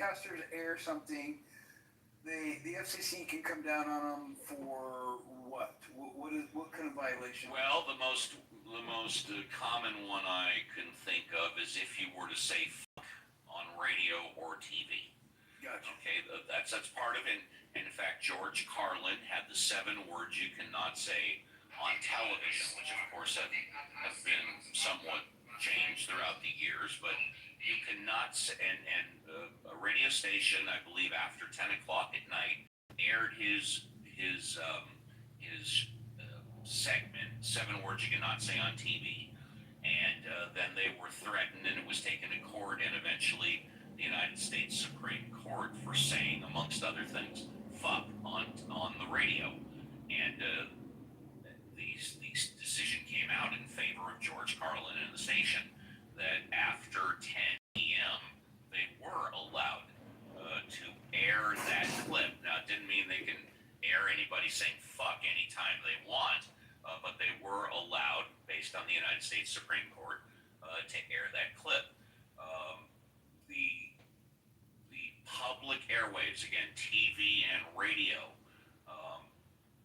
broadcasters air something, the FCC can come down on them for what? What kind of violation? Well, the most common one I can think of is if you were to say fuck on radio or TV. Gotcha. Okay, that's part of it. And in fact, George Carlin had the 7 words you cannot say on television, which of course have been somewhat changed throughout the years, but you cannot say, and a radio station, I believe after 10 o'clock at night, aired his segment, 7 words you cannot say on TV, and then they were threatened, and it was taken to court, and eventually the United States Supreme Court for saying, amongst other things, fuck on the radio, and the decision came out in favor of George Carlin and the station that after 10 p.m. they were allowed to air that clip. Now, it didn't mean they can air anybody saying fuck anytime they want, but they were allowed, based on the United States Supreme Court, to air that clip. The public airwaves, again, TV and radio,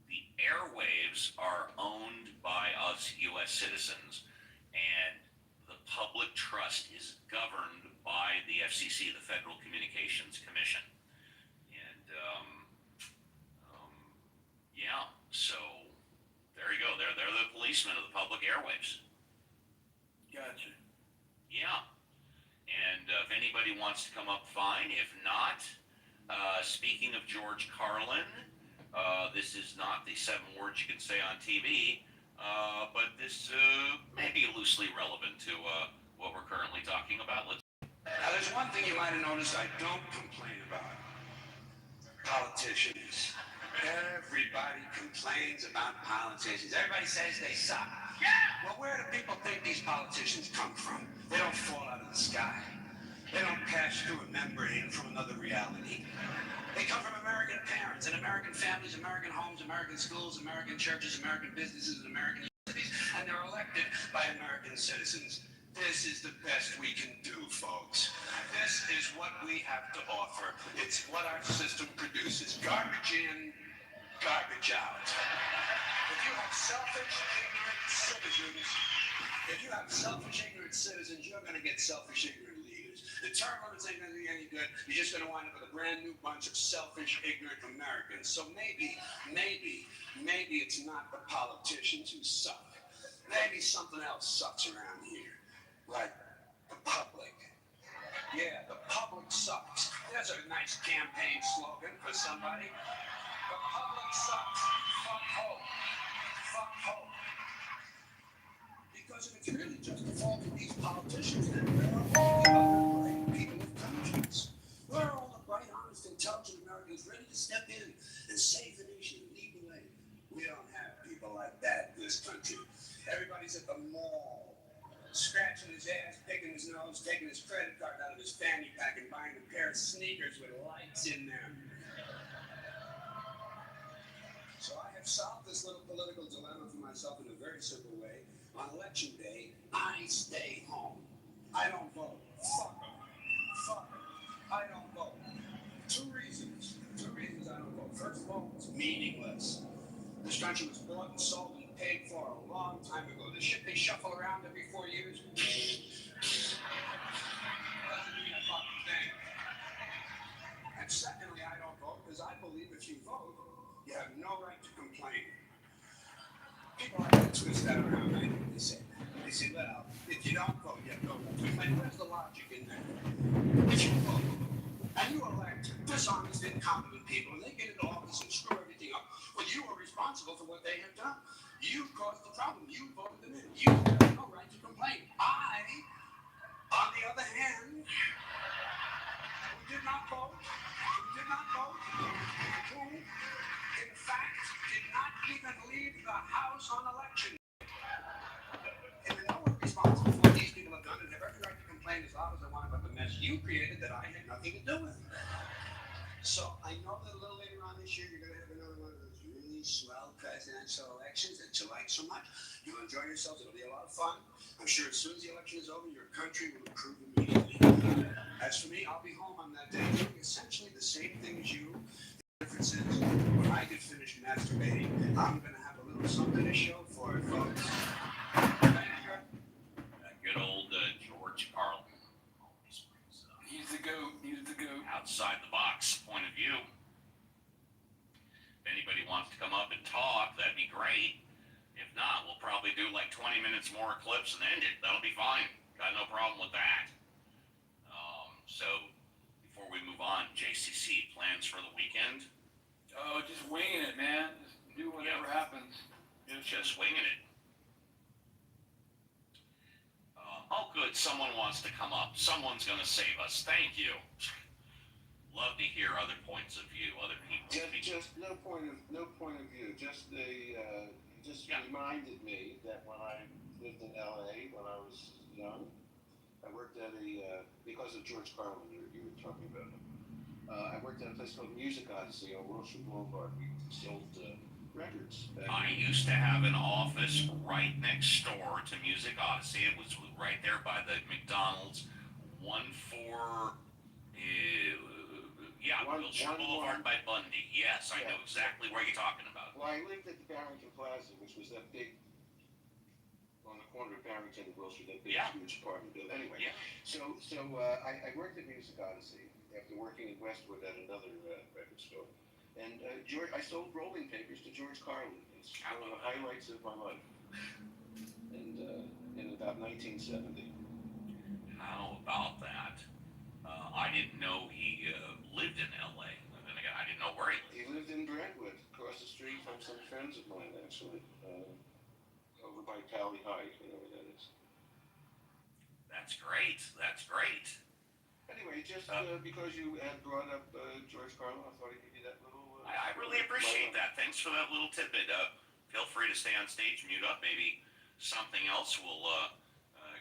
the airwaves are owned by us U.S. citizens, and the public trust is governed by the FCC, the Federal Communications Commission. And, yeah, so there you go. They're the policemen of the public airwaves. Gotcha. Yeah. And if anybody wants to come up, fine. If not, speaking of George Carlin, this is not the 7 words you can say on TV, but this may be loosely relevant to what we're currently talking about. Now, there's one thing you might have noticed I don't complain about. Politicians. Everybody complains about politicians. Everybody says they suck. Yeah! Well, where do people think these politicians come from? They don't fall out of the sky. They don't pass through a membrane from another reality. They come from American parents and American families, American homes, American schools, American churches, American businesses, and American universities, and they're elected by American citizens. This is the best we can do, folks. This is what we have to offer. It's what our system produces. Garbage in, garbage out. If you have selfish, ignorant citizens, you're going to get selfish, ignorant leaders. The term limits ain't going to be any good. You're just going to wind up with a brand new bunch of selfish, ignorant Americans. So maybe it's not the politicians who suck. Maybe something else sucks around here. Like the public. Yeah, the public sucks. There's a nice campaign slogan for somebody. The public sucks. Fuck hope. Fuck hope. Because if it's really just the fault of these politicians, then where are all the other bright people of conscience? Where are all the bright, honest, intelligent Americans ready to step in and save the nation and lead the way? We don't have people like that in this country. Everybody's at the mall, scratching his ass, picking his nose, taking his credit card out of his fanny pack and buying a pair of sneakers with lights in them. So I have solved this little political dilemma for myself in a very simple way. On election day, I stay home. I don't vote. Fuck them. Fuck them. I don't vote. Two reasons I don't vote. First of all, it's meaningless. This country was bought and sold and paid for a long time ago. The shit they shuffle around every 4 years doesn't mean a fucking thing. And secondly, I don't vote because I believe if you vote, you have no right to complain. People like to twist that around. I know what they say. They say, well, if you don't vote, you have no right to complain. Where's the logic in that? If you vote and you elect dishonest, incompetent people, and they get into office and screw everything up, well, you are responsible for what they have done. You caused the problem. You voted them in. You have no right to complain. I, on the other hand, who did not vote, who, in fact, did not even leave the house on election day. And I know we're responsible for what these people have done and have every right to complain as loud as they want about the mess you created that I had nothing to do with. So I know that a little later on this year, you're going to have another one of those really swell presidential elections that you like so much. You'll enjoy yourselves. It'll be a lot of fun. I'm sure as soon as the election is over, your country will improve immediately. As for me, I'll be home on that day. masturbating. I'm gonna have a little something to show for it, folks. Good old George Carlin always brings up He's the goat. He's the goat. outside the box point of view. If anybody wants to come up and talk, that'd be great. If not, we'll probably do like 20 minutes more clips and end it. That'll be fine. Got no problem with that. So, before we move on, JCC plans for the weekend? Oh, just winging it, man. Just do whatever happens. Just winging it. Oh, good. Someone wants to come up. Someone's going to save us. Thank you. Love to hear other points of view, other people. Just no point of view. Just reminded me that when I lived in LA when I was young, I worked at because of George Carlin, you were talking about him. I worked at a place called Music Odyssey on Wilshire Boulevard. We sold records. I used to have an office right next door to Music Odyssey. It was right there by the McDonald's. Wilshire Boulevard by Bundy. Yes, I know exactly where you're talking about. Well, I lived at the Barrington Plaza, which was that big, on the corner of Barrington and Wilshire, that big, huge apartment building. Anyway, so I worked at Music Odyssey after working in Westwood at another record store. And I sold rolling papers to George Carlin. It's one of the highlights of my life. And in about 1970. How about that? I didn't know he lived in L.A. And then again, I didn't know where he lived. He lived in Brentwood, across the street from some friends of mine, actually. Over by Pally High, you know where that is. That's great. That's great. Anyway, just because you had brought up George Carlin, I thought I'd give you that little... I really appreciate that. Thanks for that little tidbit. Feel free to stay on stage, mute up. Maybe something else will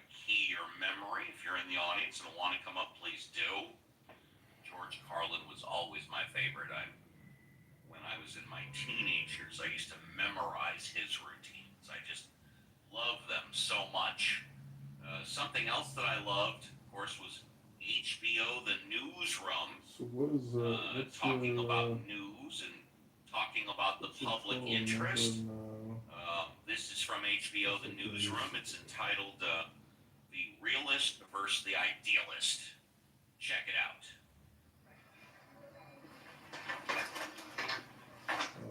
key your memory. If you're in the audience and want to come up, please do. George Carlin was always my favorite. When I was in my teenage years, I used to memorize his routines. I just loved them so much. Something else that I loved, of course, was HBO, the newsroom. So what is talking about news and talking about the public interest. This is from HBO, the newsroom. It's entitled The Realist versus the Idealist. Check it out.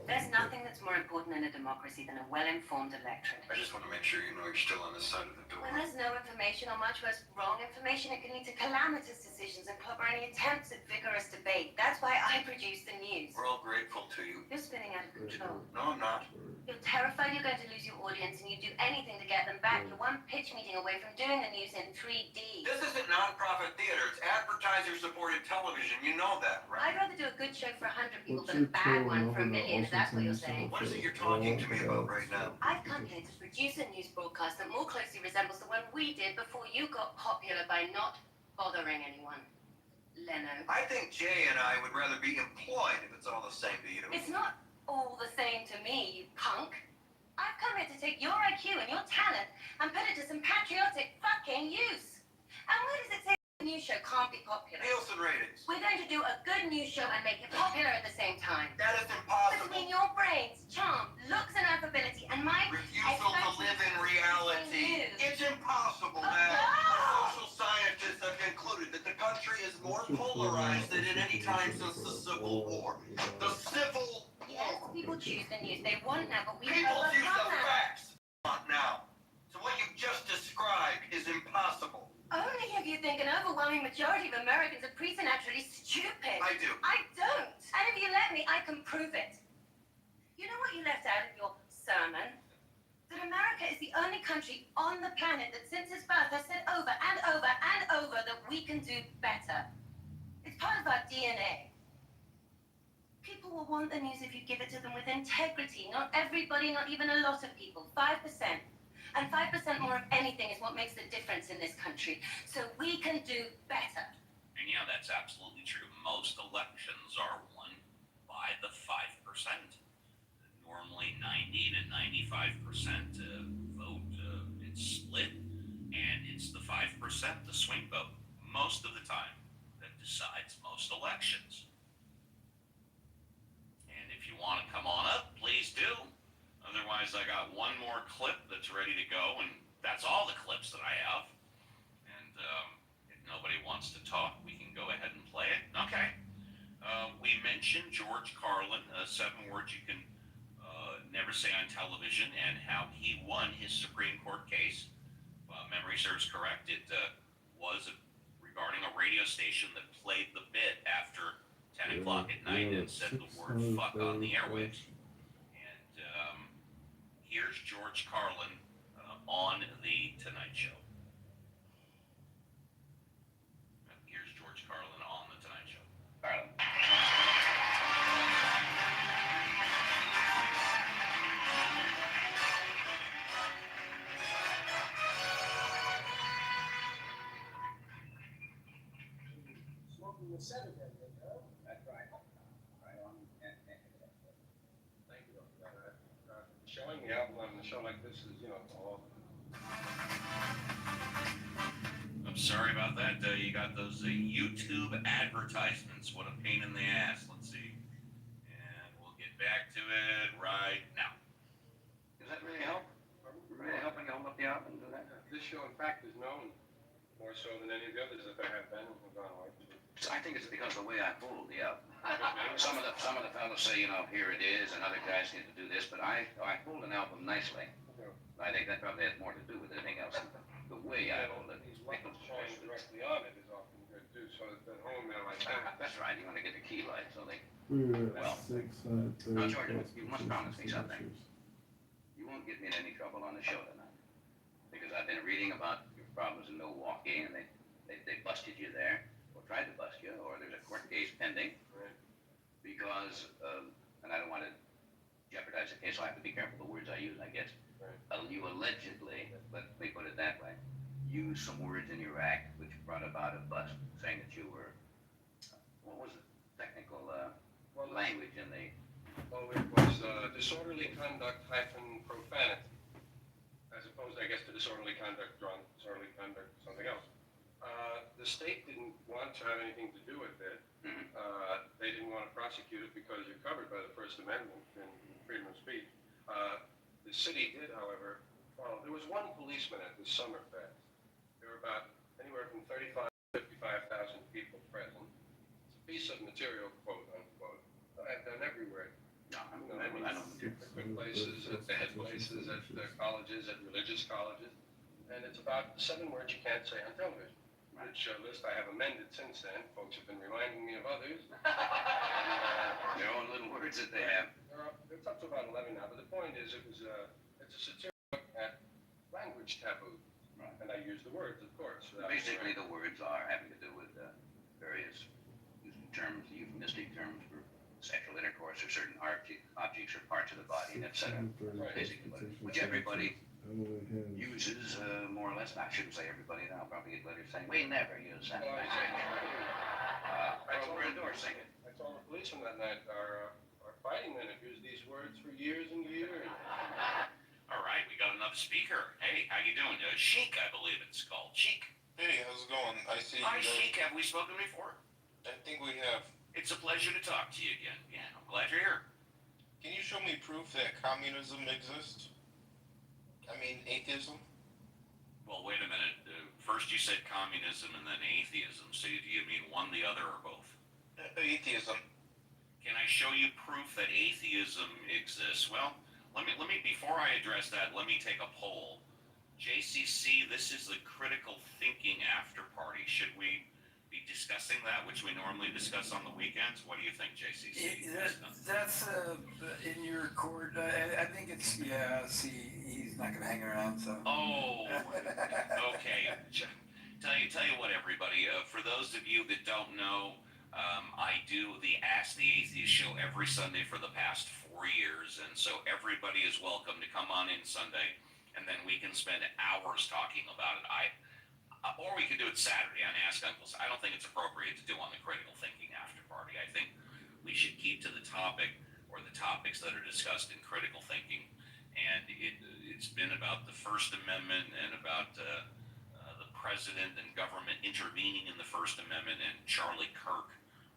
There's nothing that's more important in a democracy than a well-informed electorate. I just want to make sure you know you're still on this side of the door. When there's no information, or much worse, wrong information, it can lead to calamitous decisions and clobber any attempts at vigorous debate. That's why I produce the news. We're all grateful to you. You're spinning out of control. No, I'm not. You're terrified you're going to lose your audience, and you do anything to get them back. You're one pitch meeting away from doing the news in 3D. This isn't non-profit theater. It's advertiser-supported television. You know that, right? I'd rather do a good show for 100 people than a bad one for 1 million, if that's what you're saying. What is it you're talking to me about right now? I've come here to produce a news broadcast that more closely resembles the one we did before you got popular by not bothering anyone. Leno. I think Jay and I would rather be employed if it's all the same to you. It's not all the same to me, you punk. I've come here to take your IQ and your talent and put it to some patriotic fucking use. And where does it say the news show can't be popular? Nielsen ratings. We're going to do a good news show and make it popular at the same time. That is impossible. Between your brains, charm, looks and affability, and my Refusal to live in reality. It's impossible, man. Social scientists have concluded that the country is more polarized than at any time since the Civil War. The Civil Yes, War. people choose the news they want now, but we People have choose overcome the that. facts. Not now. So what you just described is impossible. Only if you think an overwhelming majority of Americans are preternaturally stupid. I do. I don't. And if you let me, I can prove it. You know what you left out in your sermon? That America is the only country on the planet that since its birth has said over and over and over that we can do better. It's part of our DNA. People will want the news if you give it to them with integrity. Not everybody, not even a lot of people. 5%. And 5% more of anything is what makes the difference in this country. So we can do better. And yeah, that's absolutely true. Most elections are won by the 5%. Normally 90 to 95% vote. It's split, and it's the 5%, the swing vote, most of the time, that decides most elections. And if you want to come on up, please that's ready to go, and that's all the clips that I have. And if nobody wants to talk, we can go ahead and play it. Okay. We mentioned George Carlin, 7 words you can never say on television, and how he won his Supreme Court case. Memory serves correct. It was regarding a radio station that played the bit after 10 o'clock at night and said the word fuck on the airwaves. And here's George Carlin on The Tonight Show. Here's George Carlin on The Tonight Show. Carlin. Smoking the sedative, that's right. Right on. Thank you. Showing the album on a show like this is, all. I'm sorry about that. You got those YouTube advertisements. What a pain in the ass. Let's see. And we'll get back to it right now. Does that really help? Really helping hold up the album and do that? This show, in fact, is known more so than any of the others that there have been and have gone away. I think it's because of the way I hold the album. Some of the fellows say, here it is, and other guys need to do this, but I hold an album nicely. I think that probably has more to do with anything else than the way I hold it. These buttons shine directly on it is often good too, so that at home they're like that. That's right. You want to get the key light, so they. Well, Now, George, you must promise me something. You won't get me in any trouble on the show tonight, because I've been reading about your problems in Milwaukee, and they busted you there, or tried to bust you, or there's a court case pending. Right. Because, and I don't want to jeopardize the case, so I have to be careful the words I use, I guess. Right. You allegedly, let me put it that way, used some words in your act which brought about a bust, saying that you were, what was the technical language in the... Well, it was disorderly conduct - profanity, as opposed, I guess, to disorderly conduct drunk, disorderly conduct something else. The state didn't want to have anything to do with it. Mhm. They didn't want to prosecute it because you're covered by the First Amendment and freedom of speech. The city did, however, follow. There was one policeman at the Summer Fest. There were about anywhere from 35,000 to 55,000 people present. It's a piece of material, quote unquote, that I've done everywhere. No, I know. At good places, at bad places, at colleges, at religious colleges. And it's about 7 words you can't say on television. Which list I have amended since then. Folks have been reminding me of others. Their own little words that they have. It's up to about 11 now, but the point is it's a satiric look at language taboo. Right. And I use the words, of course. Basically, the words are having to do with various terms, euphemistic terms for sexual intercourse or certain objects or parts of the body, etc. Right. Basically, which everybody uses more or less. I shouldn't say everybody. I'll probably get letters saying we never use that Well, language. We're endorsing it. I told the policeman that night, our fighting men have used these words for years and years. All right, we got another speaker. Hey, how you doing? Sheik, I believe it's called. Sheik. Hey, how's it going? I see Hi, you guys. Sheik. Have we spoken before? I think we have. It's a pleasure to talk to you again. Yeah, I'm glad you're here. Can you show me proof that communism exists? I mean, atheism? Well, wait a minute. First you said communism and then atheism. So do you mean one, the other, or both? Atheism. Can I show you proof that atheism exists? Well, let me before I address that, let me take a poll. JCC, this is the critical thinking after party. Should we be discussing that, which we normally discuss on the weekends? What do you think, JCC? That's in your court. I think it's, see, he's not going to hang around, so. Oh, okay. Tell you what, everybody. For those of you that don't know, I do the Ask the Atheist show every Sunday for the past 4 years, and so everybody is welcome to come on in Sunday, and then we can spend hours talking about it. Or we could do it Saturday on Ask Uncles. I don't think it's appropriate to do on the critical thinking after party. I think we should keep to the topic or the topics that are discussed in critical thinking. And it's been about the First Amendment and about the president and government intervening in the First Amendment and Charlie Kirk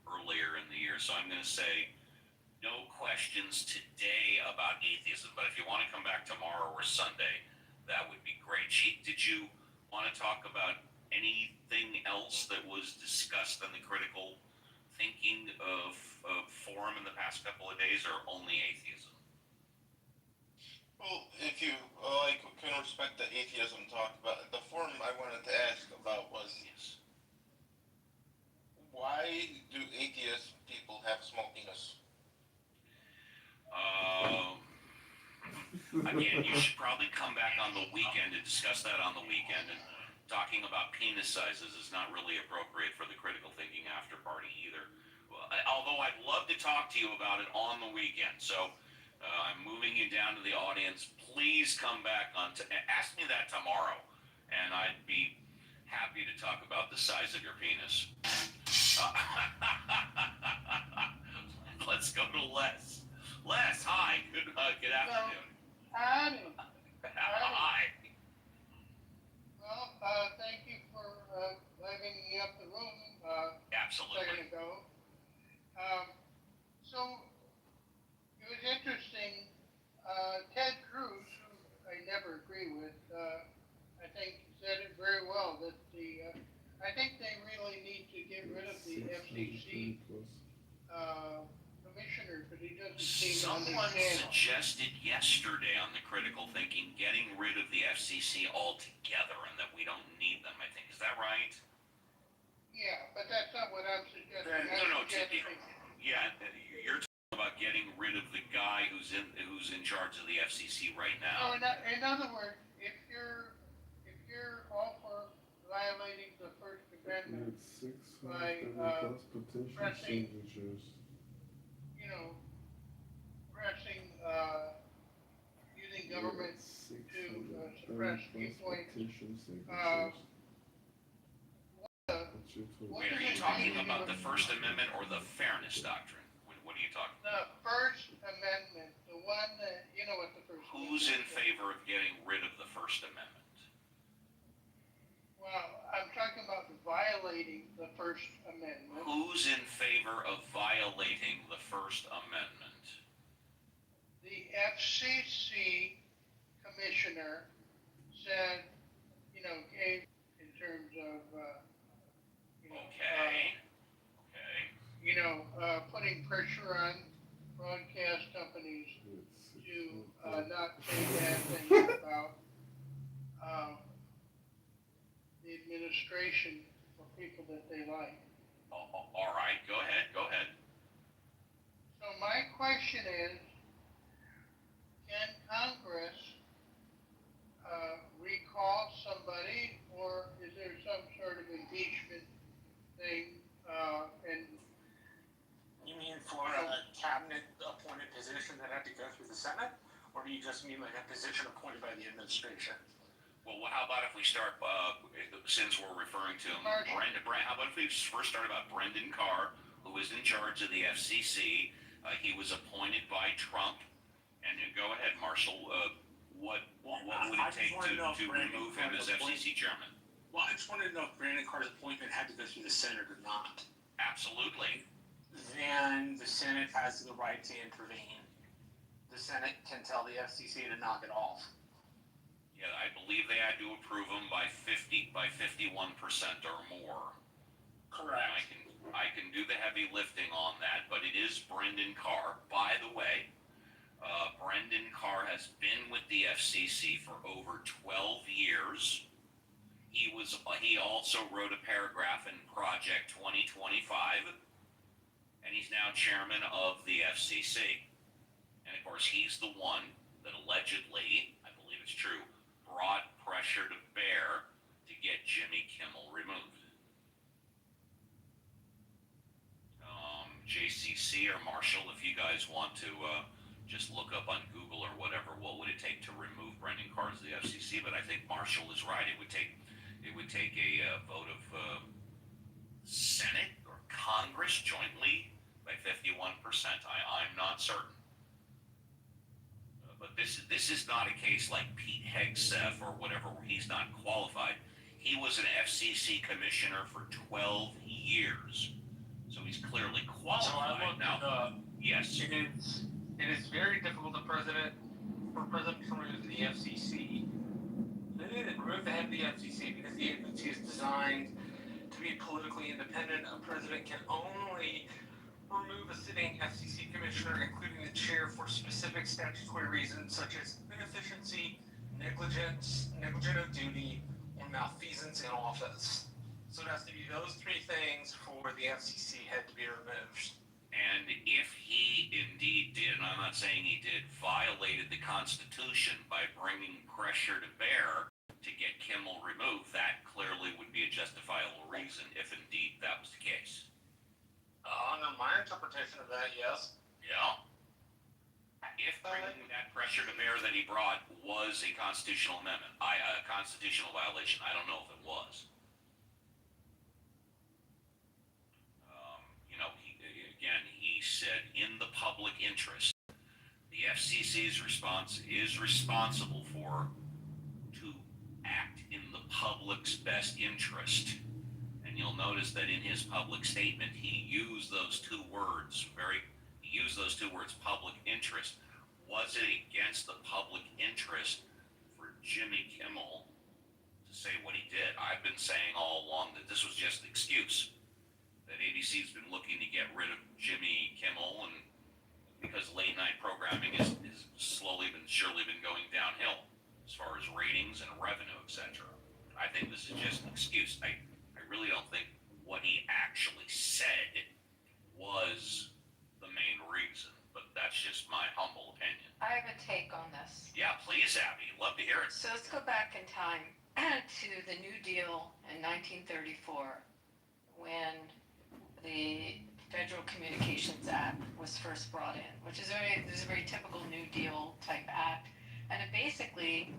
earlier in the year. So I'm going to say no questions today about atheism. But if you want to come back tomorrow or Sunday, that would be great. Chief, did you want to talk about anything else that was discussed in the critical thinking of forum in the past couple of days, or only atheism? Well, if you can respect the atheism talk about the forum, I wanted to ask about was Yes. why do atheist people have small penis? Again, you should probably come back on the weekend to discuss that on the weekend. And talking about penis sizes is not really appropriate for the critical thinking after party either. Although I'd love to talk to you about it on the weekend. So I'm moving you down to the audience. Please come back on ask me that tomorrow, and I'd be happy to talk about the size of your penis. Let's go to Les. Les, hi. Good afternoon. Howdy. Hi. Well, thank you for letting me up the room a Absolutely. second ago. So it was interesting. Ted Cruz, who I never agree with, I think said it very well that I think they really need to get rid of the FCC commissioner because he doesn't seem to Someone understand. suggested yesterday on the critical thinking getting rid of the FCC altogether and that we don't need them, I think. Is that right? Yeah, but that's not what I'm suggesting. No, yeah, you're talking about getting rid of the guy who's in charge of the FCC right now. No, in other words, if you're all for violating the First Amendment by pressing, pressing using government to suppress viewpoints. Wait, are you talking about the First Amendment or the Fairness Doctrine? What are you talking about? The First Amendment, the one that, you know what the First Who's in Amendment is. favor of getting rid of the First Amendment? Well, I'm talking about violating the First Amendment. Who's in favor of violating the First Amendment? The FCC commissioner said, gave in terms of, Okay. putting pressure on broadcast companies to not say bad things about the administration for people that they like. All right, go ahead. So my question is, can Congress recall somebody, or is there some sort of impeachment thing? And You mean for a cabinet appointed position that had to go through the Senate? Or do you just mean like a position appointed by the administration? Well, how about if we start, since we're referring to him, how about if we first start about Brendan Carr, who is in charge of the FCC. He was appointed by Trump. And go ahead, Marshall. What would it take to remove him as FCC chairman? Well, I just wanted to know if Brandon Carr's appointment had to go through the Senate or not. Absolutely. Then the Senate has the right to intervene. The Senate can tell the FCC to knock it off. Yeah, I believe they had to approve him by 51% or more. Correct. I can do the heavy lifting on that, but it is Brendan Carr. By the way, Brendan Carr has been with the FCC for over 12 years. He also wrote a paragraph in Project 2025, and he's now chairman of the FCC. And of course, he's the one that allegedly, I believe it's true, brought pressure to bear to get Jimmy Kimmel removed. JCC or Marshall, if you guys want to just look up on Google or whatever, what would it take to remove Brendan Carr as the FCC? But I think Marshall is right. It would take a vote of Senate or Congress jointly by 51%. I'm not certain. But this is not a case like Pete Hegseth or whatever, where he's not qualified. He was an FCC commissioner for 12 years. So he's clearly qualified. Yes. It is very difficult for President Trump to the FCC eliminated remove the head of the FCC because the agency is designed to be politically independent. A president can only remove a sitting FCC commissioner, including the chair, for specific statutory reasons such as inefficiency, negligence, negligent of duty, or malfeasance in office. So it has to be those three things for the FCC head to be removed. And if he indeed did, and I'm not saying he did, violated the Constitution by bringing pressure to bear to get Kimmel removed, that clearly would be a justifiable reason if indeed that was the case. Under my interpretation of that, yes. Yeah. If bringing that pressure to bear that he brought was a constitutional amendment, a constitutional violation, I don't know if it was. He said, in the public interest, the FCC's response is responsible to act in the public's best interest. And you'll notice that in his public statement, he used those two words, public interest. Was it against the public interest for Jimmy Kimmel to say what he did? I've been saying all along that this was just an excuse. That ABC's been looking to get rid of Jimmy Kimmel, and because late night programming is slowly but surely been going downhill as far as ratings and revenue, etc. I think this is just an excuse. I really don't think what he actually said was the main reason, but that's just my humble opinion. I have a take on this. Yeah, please, Abby. Love to hear it. So let's go back in time to the New Deal in 1934, when the Federal Communications Act was first brought in, which is a very typical New Deal type act, and it basically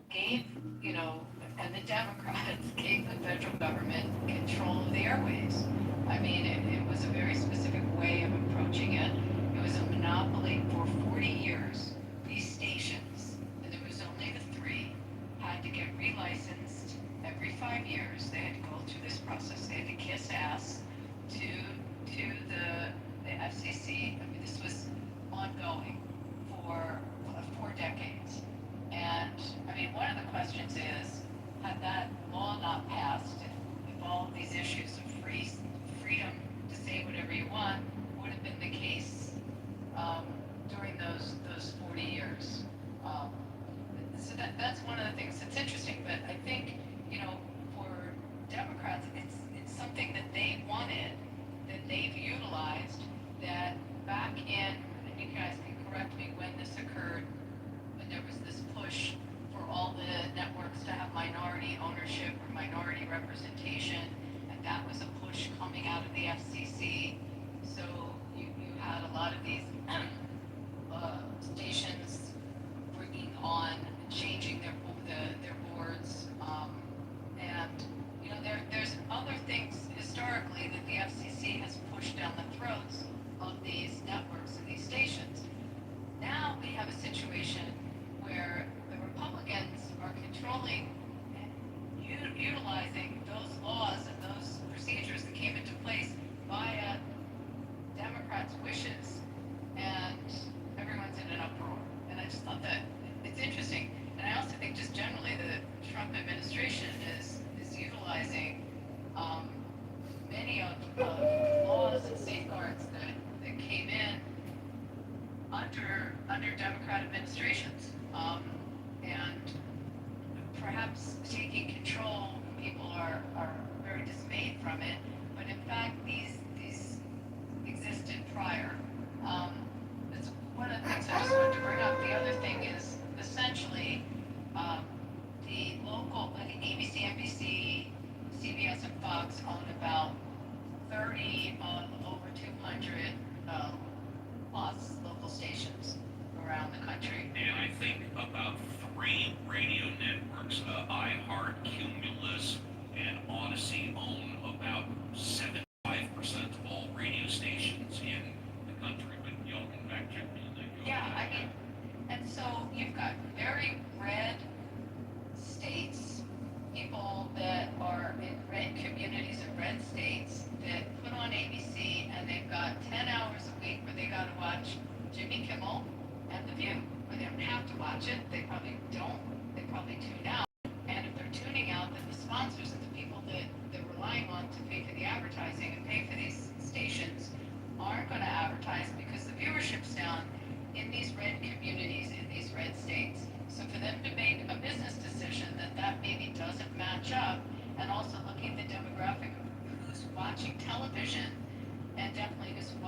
gave, and the Democrats gave the federal government control of the airwaves. I mean, it was a very specific way of approaching it. It was a monopoly for 40 years. These stations, and there was only the three, had to get relicensed every 5 years. They had to go through this process. They had to kiss ass to the FCC. I mean, this was ongoing for 4 decades. And I mean, one of the questions is, had that law not passed, if all of these issues of freedom to say whatever you want would have been the case during those 40 years. So that's one of the things that's interesting. But I think, for Democrats, it's something that they wanted, that they've utilized, that back in, and you guys can correct me when this occurred, when there was this push for all the networks to have minority ownership or minority representation, and that was a push coming out of the FCC. So you had a lot of these stations bringing on, changing their boards, and there's other things historically that the FCC has pushed down the throats of these networks and these stations. Now we have a situation where the Republicans are controlling and utilizing those laws and those procedures that came into place via Democrats' wishes, and everyone's in an uproar. And I just thought that it's interesting. And I also think just generally the Trump administration is utilizing many of the laws and safeguards that came in under Democrat administrations, and perhaps taking control. People are very dismayed from it, but in fact these existed prior. That's one of the things I just wanted to bring up. The other thing is essentially the local, like ABC, NBC, CBS, and Fox own about 30 of over 200 plus local stations around the country. And I think about 3 radio networks, iHeart, Cumulus, and Odyssey own about 75% of all radio stations in the country. But y'all can fact check me on that. Yeah, I mean, and so you've got very red states, people that are in red communities in red states that put on ABC, and they've got 10 hours a week where they got to watch Jimmy Kimmel and The View. Or they don't have to watch it. They probably don't. They probably tune out. And if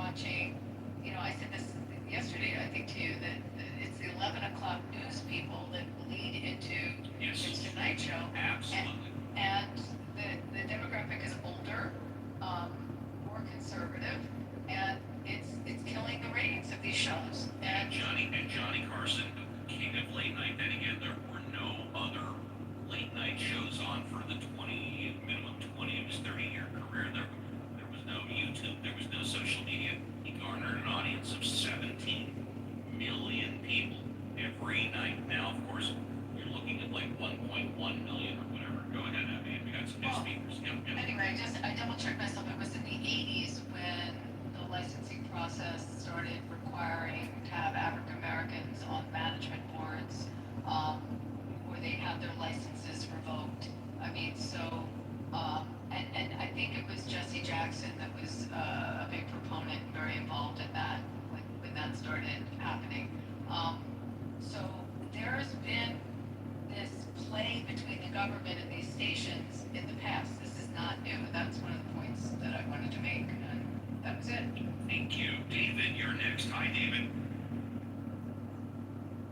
watching, I said this yesterday, I think, to you, that it's the 11 o'clock news people that lead into it's Tonight Show. Absolutely. And the demographic is older, more conservative, and it's killing the ratings of these shows. And Johnny Carson, king of late night. Then again, there were no other late night shows on for the minimum 20 of his 30-year career. There was no YouTube. There was no social media. He garnered an audience of 17 million people every night. Now, of course, you're looking at like 1.1 million or whatever. Go ahead, Abby. We got some new speakers. Yep. Anyway, I double-checked myself. It was in the 80s when the licensing process started requiring to have African Americans on management boards, where they had their licenses revoked. I mean, so, and I think it was Jesse Jackson that was a big proponent and very involved in that when that started happening. So there's been this play between the government and these stations in the past. This is not new. That's one of the points that I wanted to make, and that was it. Thank you. David, you're next. Hi, David.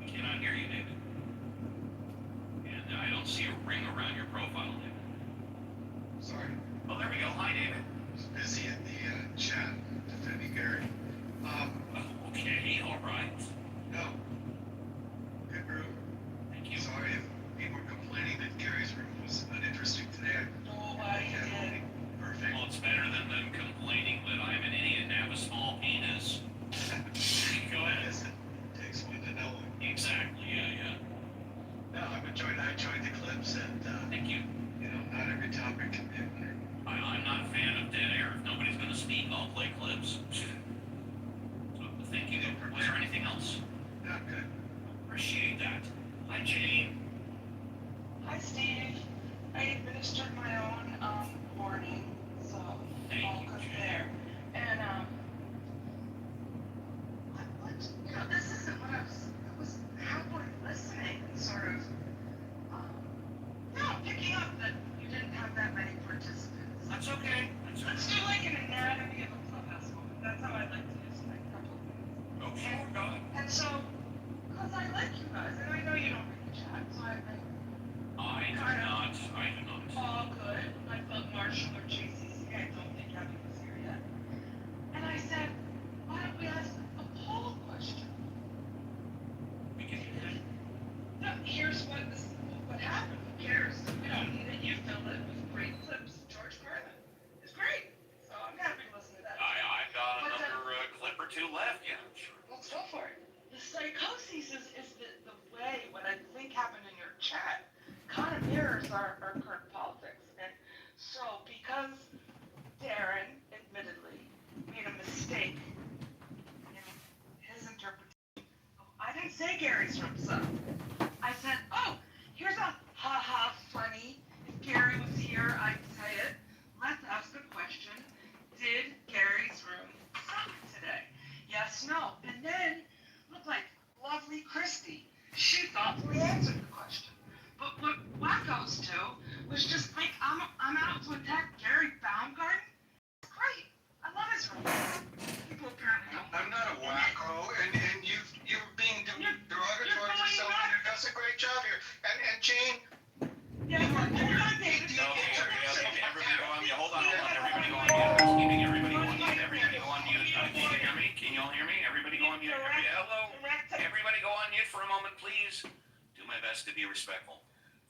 We cannot hear you, David. And I don't see a ring around your profile, David. Sorry. Oh, there we go. Hi, David. I was busy in the chat defending Gary. Okay, all right. No. Good room. Thank you. Sorry if people were complaining that Gary's room was uninteresting today. Nobody did. Perfect. Well, it's better than them complaining that I'm an idiot and have a small penis. Go ahead. Yes, it takes one to know one. Exactly, yeah. No, I enjoyed the clips and, Thank you. not every topic can be ignored. I'm not a fan of dead air. If nobody's going to speak, I'll play clips. So, thank you. Was there anything else? Not good. Appreciate that. Hi, Jane. Hi, Steve. I administered my own warning, so all Thank you, good Jane. there. And this isn't what I was happily listening and sort of picking up that you didn't have that many participants. That's okay. Let's do like an anatomy of a clubhouse moment. That's how I'd like to use my couple of minutes. Oh, sure, go ahead. And so, because I like you guys, and I know you don't read the chat, so I I do not. all good. I felt Marshall or JCC. I don't think Abby was here yet. And I said, why don't we ask a poll question? We can do that. No, here's what happened. Who cares? We don't need it. You filled it with great clips. George Carlin is great. So I'm happy to listen to that. I've got another clip or two left. Yeah, sure. Let's go for it. The psychosis is the way what I think happened in your chat kind of mirrors our current politics. And so because Darren admittedly made a mistake in his interpretation, I didn't say Gary's room sucked. I said, here's a ha-ha funny. If Gary was here, I'd say it. Let's ask a question. Did Gary's room suck today? Yes, no. And then, look like lovely Christy. She thoughtfully answered the question. But what wackos do was just think I'm out to attack Gary Baumgarten? It's great. I love his room. People apparently don't. I'm not a wacko, and you're being derogatory to yourself, and you're doing a great job here. And Jane, Yeah, hold on, David. Okay, everybody go on mute. Hold on. Everybody go on mute. Housekeeping, everybody go on mute. Everybody go on mute. Can you hear me? Can you all hear me? Everybody go on mute. Hello. Everybody go on mute for a moment, please. Do my best to be respectful.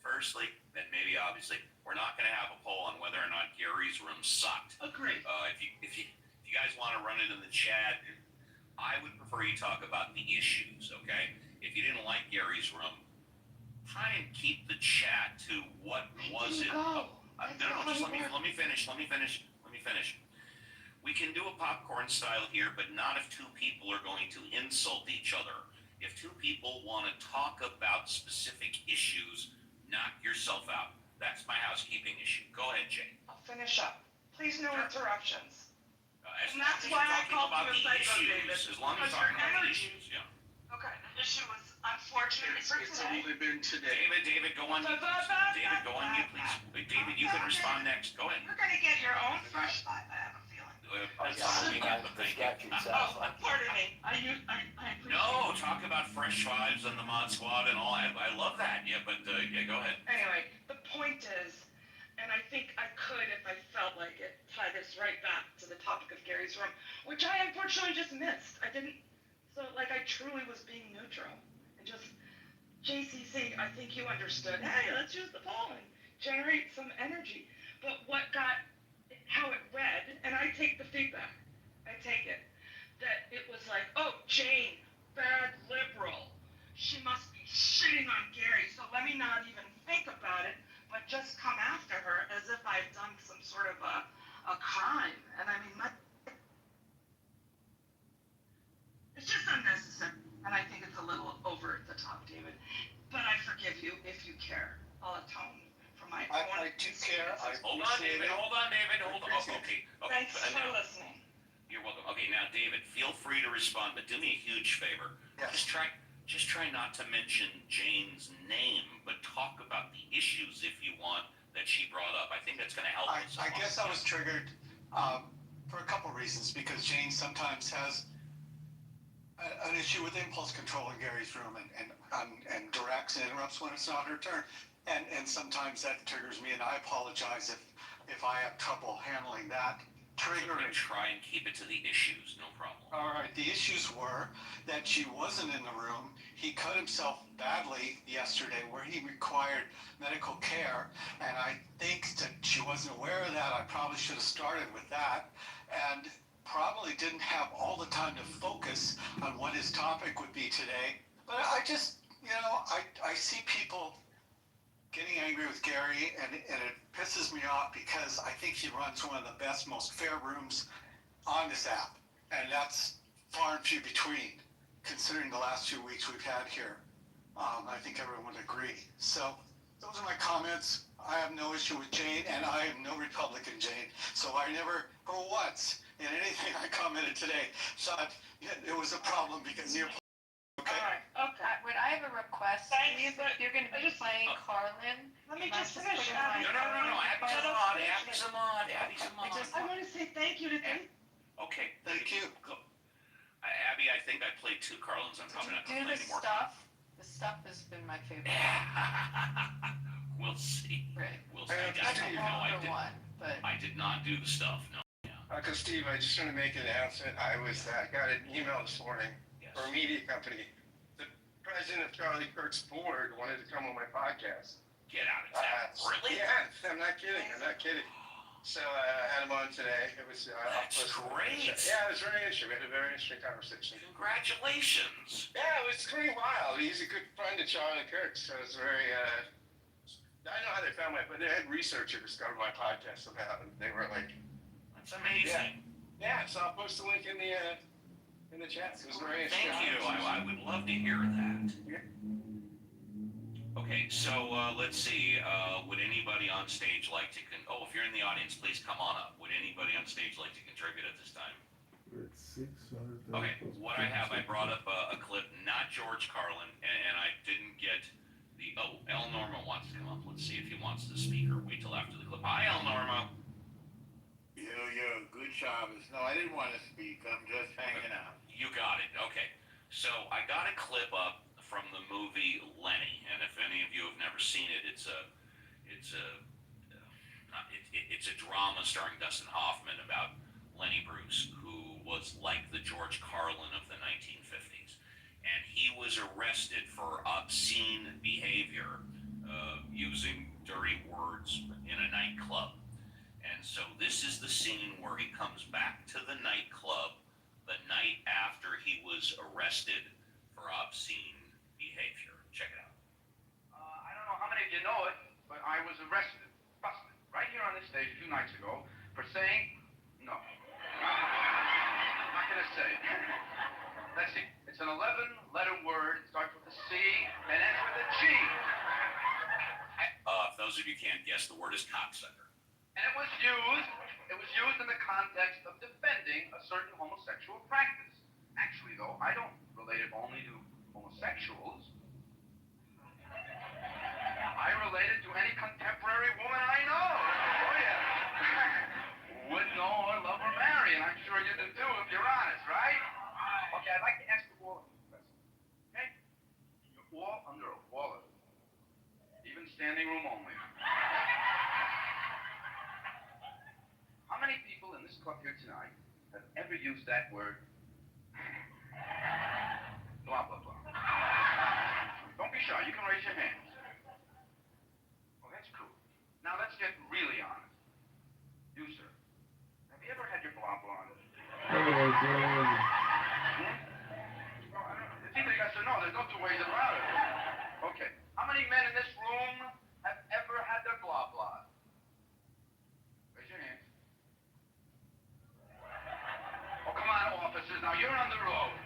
Firstly, and maybe obviously, we're not going to have a poll on whether or not Gary's room sucked. Agreed. If you guys want to run it in the chat, I would prefer you talk about the issues, okay? If you didn't like Gary's room, try and keep the chat to what was it. No, Just let me finish. We can do a popcorn style here, but not if two people are going to insult each other. If two people want to talk about specific issues, knock yourself out. That's my housekeeping issue. Go ahead, Jane. I'll finish up. Please, no interruptions. As And long that's as why you're I talking called about you a the psycho, issues, David. as long as Because you're talking your about the energy- issues, yeah. Okay, the issue was unfortunate for it's today. only been today. David, go on mute. David, go on mute, please. David, you can respond next. Go ahead. You're gonna get your own fresh life, I have a feeling. That's all we got. but thank you. statute satisfied. Pardon me. I appreciate No, it. talk about fresh vibes and the Mod Squad and all. I love that. Yeah, but yeah, go ahead. Anyway, the point is, and I think I could, if I felt like it, tie this right back to the topic of Gary's room, which I unfortunately just missed. I didn't, so like I truly was being neutral and just, JCC, I think you understood, hey, let's use the poll and generate some energy. But how it read, and I take the feedback, I take it, that it was like, oh, Jane, bad liberal. She must be shitting on Gary, so let me not even think about it, but just come after her as if I've done some sort of a crime. And I mean, it's just unnecessary, and I think it's a little over the top, David. But I forgive you if you care. I'll atone for my I do care. Hold on, David. Hold on. Oh, okay. Thanks for Now, listening. you're welcome. Okay, now, David, feel free to respond, but do me a huge favor. Yes. Just try not to mention Jane's name, but talk about the issues if you want that she brought up. I think that's going to help us. I guess I was triggered for a couple reasons, because Jane sometimes has an issue with impulse control in Gary's room and directs and interrupts when it's not her turn. And sometimes that triggers me, and I apologize if I have trouble handling that trigger. Try and keep it to the issues, no problem. All right, the issues were that she wasn't in the room. He cut himself badly yesterday where he required medical care, and I think that she wasn't aware of that. I probably should have started with that, and probably didn't have all the time to focus on what his topic would be today. But I just, I see people getting angry with Gary, and it pisses me off because I think he runs one of the best, most fair rooms on this app. And that's far and few between, considering the last 2 weeks we've had here. I think everyone would agree. So those are my comments. I have no issue with Jane, and I am no Republican, Jane. So I never, for once, in anything I commented today, thought it was a problem because you're okay. All right, okay. Would I have a request? Thanks, Please, but if you're going to be playing Carlin. Let me can I just finish. put in my No. Abby's a mod. I want to say thank you to them. Okay. Thank you. Go. Abby, I think I played 2 Carlins. I'm probably not Do going to the play anymore. stuff. The stuff has been my favorite. We'll see. Right. We'll see. That's a longer one, but I did not do the stuff. No. Because Steve, I just want to make an announcement. I got an email this morning Yes. from a media company. The president of Charlie Kirk's board wanted to come on my podcast. Get out of town. Really? Yeah, I'm not kidding. So I had him on today. It was That's great. Yeah, it was very interesting. We had a very interesting conversation. Congratulations. Yeah, it was pretty wild. He's a good friend of Charlie Kirk, so it's very. I know how they found but they had researchers discovered my podcast somehow, and they were like, That's amazing. yeah. So I'll post the link in the chat. It was very interesting. Thank you. I would love to hear that. Yeah. Okay, so let's see. Would anybody on stage like to? If you're in the audience, please come on up. Would anybody on stage like to contribute at this time? We're at 600. Okay, what I have, I brought up a clip, not George Carlin, and I didn't get the. Oh, El Norma wants to come up. Let's see if he wants to speak or wait till after the clip. Hi, El Norma. Yo, good Shabbos. No, I didn't want to speak. I'm just hanging out. You got it. Okay. So I got a clip up from the movie Lenny, and if any of you have never seen it, it's a drama starring Dustin Hoffman about Lenny Bruce, who was like the George Carlin of the 1950s, and he was arrested for obscene behavior, using dirty words in a nightclub. And so this is the scene where he comes back to the nightclub the night after he was arrested for obscene behavior. Check it out. I don't know how many of you know it, but I was arrested, busted, right here on this stage 2 nights ago for saying no. I'm not going to say it. Let's see. It's an 11-letter word. It starts with a C and ends with a G. For those of you who can't guess, the word is cocksucker. And it was used in the context of defending a certain homosexual practice. Actually, though, I don't relate it only to homosexuals. I relate it to any contemporary woman I know. Oh, yeah. Would know or love or marry, and I'm sure you do too. too, if you're honest, right? Okay, I'd like to ask you all a question. Okay? You're all under a wall, even standing room only. How many people in this club here tonight have ever used that word? Blah, blah, blah. Don't be shy. You can raise your hands. Well, that's cool. Now, let's get really honest. You, sir. Have you ever had your blah, blah? Oh my God. It's either yes or no. There's no two ways about it. Okay. How many men in this room have ever had their blah, blah? Raise your hands. Oh, come on, officers. Now, you're on the road.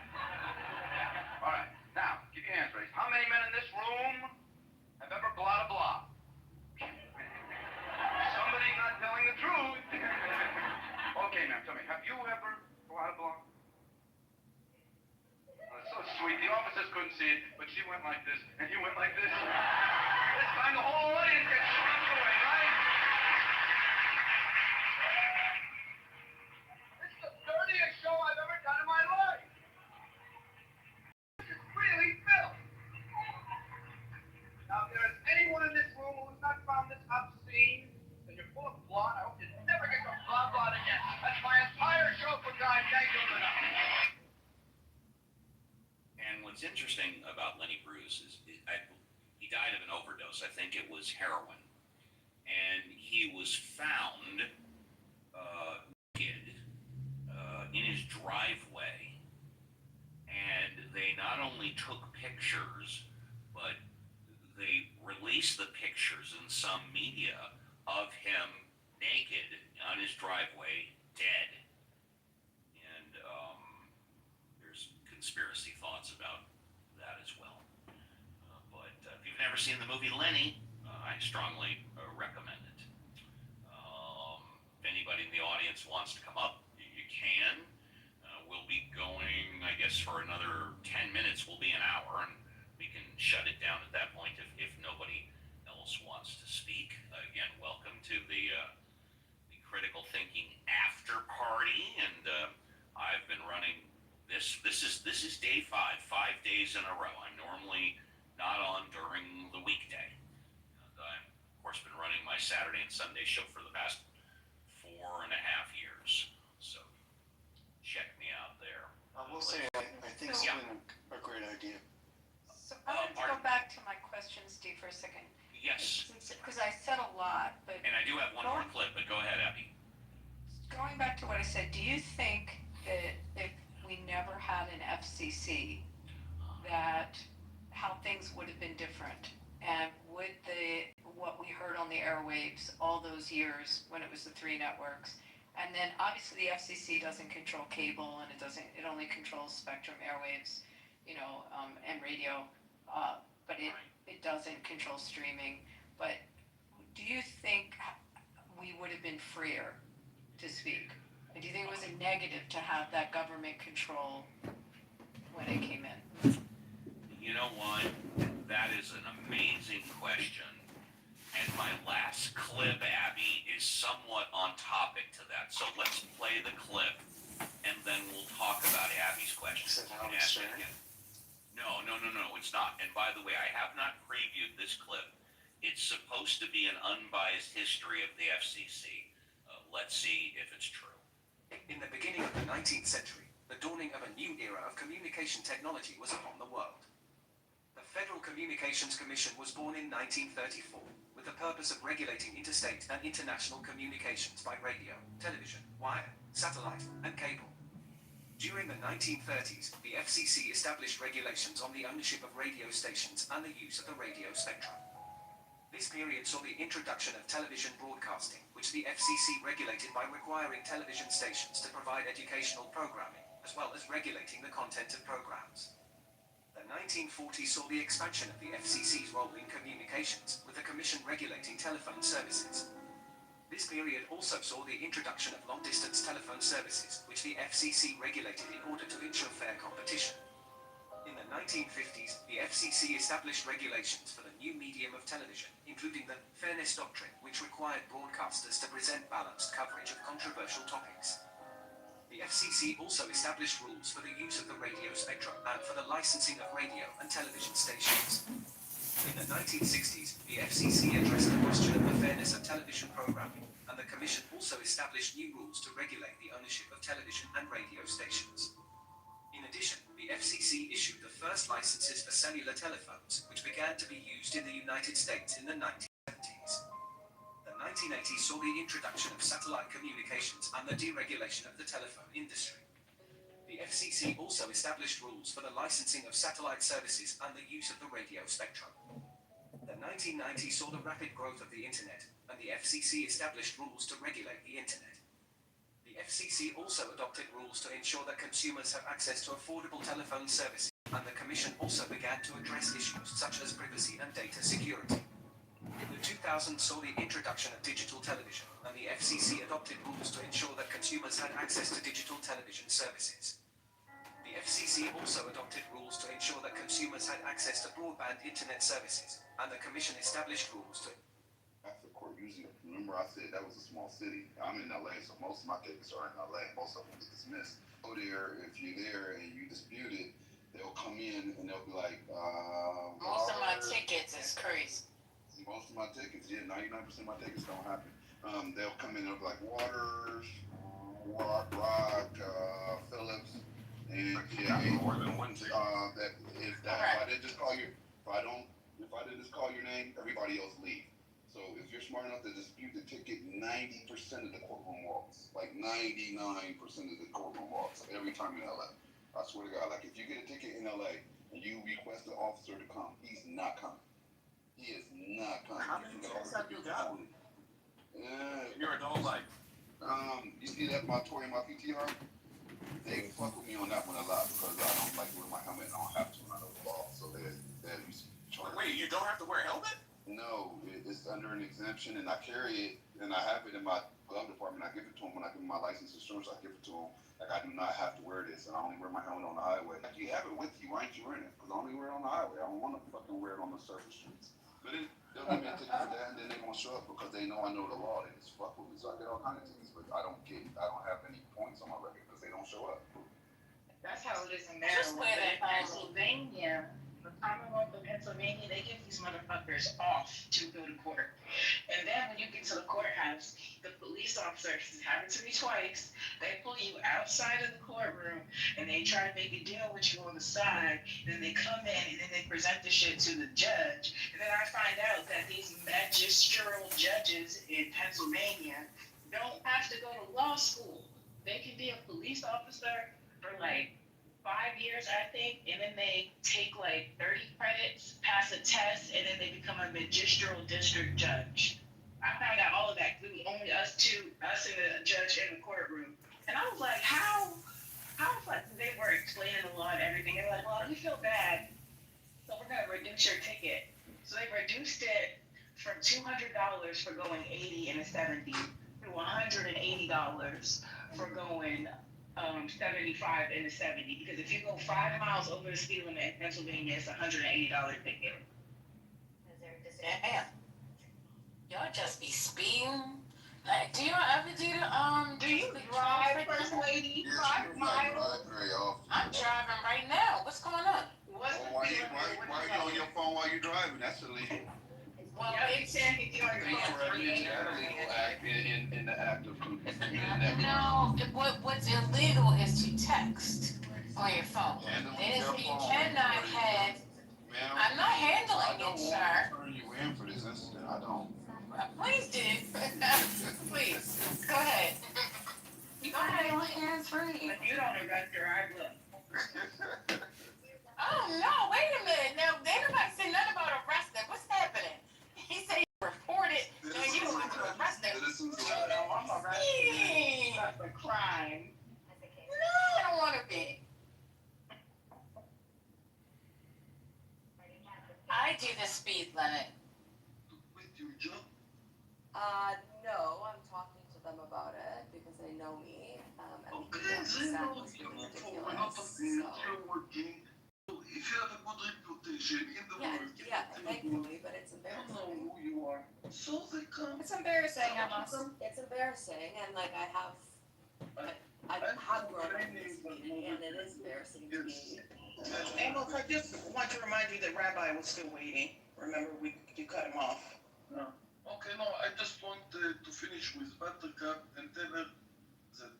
All right. Now, keep your hands raised. How many men in this room have ever blah, blah? Somebody's not telling the truth. Okay, ma'am, tell me, have you ever blah, blah? That's so sweet. The officers couldn't see it, but she went like this, and he went like this. This time the whole audience gets swept away, right? It's the dirtiest show I've ever done in my life. This is really filth. Now, if there is anyone in this room who has not found this obscene, then you're full of blah. I hope you never get to blah, blah again. That's my entire show for God. Thank you enough. And what's interesting about Lenny Bruce is he died of an overdose. I think it was heroin. And he was found naked in his driveway. And they not only took pictures, but they released the pictures in some media of him naked on his driveway, dead. And there's conspiracy thoughts about that as well. But if you've never seen the movie Lenny, I strongly recommend it. If anybody in the audience wants to come up, you can. We'll be going, I guess, for another 10 minutes. Will be an hour, and we can shut it down at that point if nobody else wants to speak. Again, welcome to the Critical Thinking After Party, and I've been running this. This is day 5 days in a row. I'm normally not on during the weekday. And I've, of course, been running my Saturday and Sunday show for the past 4.5 years. So check me out there. I will say, I think it's been a great idea. So I want to go back to my question, Steve, for a second. Yes. Because I said a lot, but... And I do have one more clip, but go ahead, Abby. Going back to what I said, do you think that if we never had an FCC, that how things would have been different? And would what we heard on the airwaves all those years when it was the 3 networks, and then obviously the FCC doesn't control cable, and it only controls spectrum airwaves, and radio, but it doesn't control streaming. But do you think we would have been freer to speak? Do you think it was a negative to have that government control when it came in? You know what? That is an amazing question. And my last clip, Abby, is somewhat on topic to that. So let's play the clip, and then we'll talk about Abby's question. Is it Howard Stern? No, it's not. And by the way, I have not previewed this clip. It's supposed to be an unbiased history of the FCC. Let's see if it's true. In the beginning of the 19th century, the dawning of a new era of communication technology was upon the world. The Federal Communications Commission was born in 1934 with the purpose of regulating interstate and international communications by radio, television, wire, satellite, and cable. During the 1930s, the FCC established regulations on the ownership of radio stations and the use of the radio spectrum. This period saw the introduction of television broadcasting, which the FCC regulated by requiring television stations to provide educational programming, as well as regulating the content of programs. The 1940s saw the expansion of the FCC's role in communications, with the Commission regulating telephone services. This period also saw the introduction of long-distance telephone services, which the FCC regulated in order to ensure fair competition. In the 1950s, the FCC established regulations for the new medium of television, including the Fairness Doctrine, which required broadcasters to present balanced coverage of controversial topics. The FCC also established rules for the use of the radio spectrum and for the licensing of radio and television stations. In the 1960s, the FCC addressed the question of the fairness of television programming, and the Commission also established new rules to regulate the ownership of television and radio stations. In addition, the FCC issued the first licenses for cellular telephones, which began to be used in the United States in the 1970s. The 1980s saw the introduction of satellite communications and the deregulation of the telephone industry. The FCC also established rules for the licensing of satellite services and the use of the radio spectrum. The 1990s saw the rapid growth of the Internet, and the FCC established rules to regulate the Internet. The FCC also adopted rules to ensure that consumers have access to affordable telephone services, and the Commission also began to address issues such as privacy and data security. The 2000s saw the introduction of digital television, and the FCC adopted rules to ensure that consumers had access to digital television services. The FCC also adopted rules to ensure that consumers had access to broadband internet services, and the Commission established rules to... After court, usually, remember I said that was a small city. I'm in LA, so most of my cases are in LA. Most of them get dismissed. Go there, if you're there and you dispute it, they'll come in and they'll be like, Most of my tickets is crazy. Most of my tickets, yeah, 99% of my tickets don't happen. They'll come in and they'll be like, Waters, Rock, Phillips, and more than one ticket. If I didn't just call your name, everybody else leave. So if you're smart enough to dispute the ticket, 90% of the courtroom walks, like 99% of the courtroom walks every time in LA. I swear to God, like if you get a ticket in LA and you request the officer to come, he's not coming. He is not coming. How many tickets have you got? Yeah. Your adult life. You see that my Tory and my PTR? They fuck with me on that one a lot because I don't like wearing my helmet and I don't have to when I know the law. So they Wait, you don't have to wear a helmet? No, it's under an exemption and I carry it and I have it in my glove department. I give it to them when I give them my license insurance. I give it to them. Like I do not have to wear this and I only wear my helmet on the highway. Like you have it with you, why aren't you wearing it? Because I only wear it on the highway. I don't want to fucking wear it on the surface streets. But they'll give me a ticket for that and then they won't show up because they know I know the law. They just fuck with me. So I get all kinds of tickets, but I don't have any points on my record because they don't show up. That's how it is in Maryland. But in Pennsylvania, the Commonwealth of Pennsylvania, they give these motherfuckers off to go to court. And then when you get to the courthouse, the police officers, it happened to me twice, they pull you outside of the courtroom and they try to make a deal with you on the side. Then they come in and then they present the shit to the judge. And then I find out that these magisterial judges in Pennsylvania don't have to go to law school. They can be a police officer for like 5 years, I think, and then they take like 30 credits, pass a test, and then they become a magisterial district judge. I found out all of that through only us and the judge in the courtroom. And I was like, how like they were explaining the law and everything. They were like, well, you feel bad, so we're gonna reduce your ticket. So they reduced it from $200 for going 80 and a 70 to $180 for going 75 and a 70, because if you go 5 miles over the speed limit in Pennsylvania, it's a $180 ticket. Damn. Y'all just be speeding. Like, do you ever do the Do you drive, First Lady? 5 miles? I'm driving right now. What's going on? Why are you on your phone while you're driving? That's illegal. Well, Big Sam, if you're on your phone, In the act of no, what's illegal is to text on your phone. You cannot have. I'm not handling it, sir. I don't turn you in for this incident. I don't. Please do. Please. Go ahead. Go ahead. Hands free. If you don't arrest her, I will. Oh no! Wait a minute. Now, nobody said nothing about arresting. What's happening? He said he reported. No, you don't want to arrest him. No, I'm arrested. That's a crime. No, I don't want to be. I do the speed limit. No, I'm talking to them about it because they know me. And ridiculous. So. Yeah, thankfully, but it's embarrassing. I know who you are. So they come. It's embarrassing, I must. It's embarrassing, and like I have I have grown up in this community, and it is embarrassing to me. Amos, I just want to remind you that Rabbi was still waiting. Remember, you cut him off. No. Okay, no, I just want to finish with Buttercup and tell her that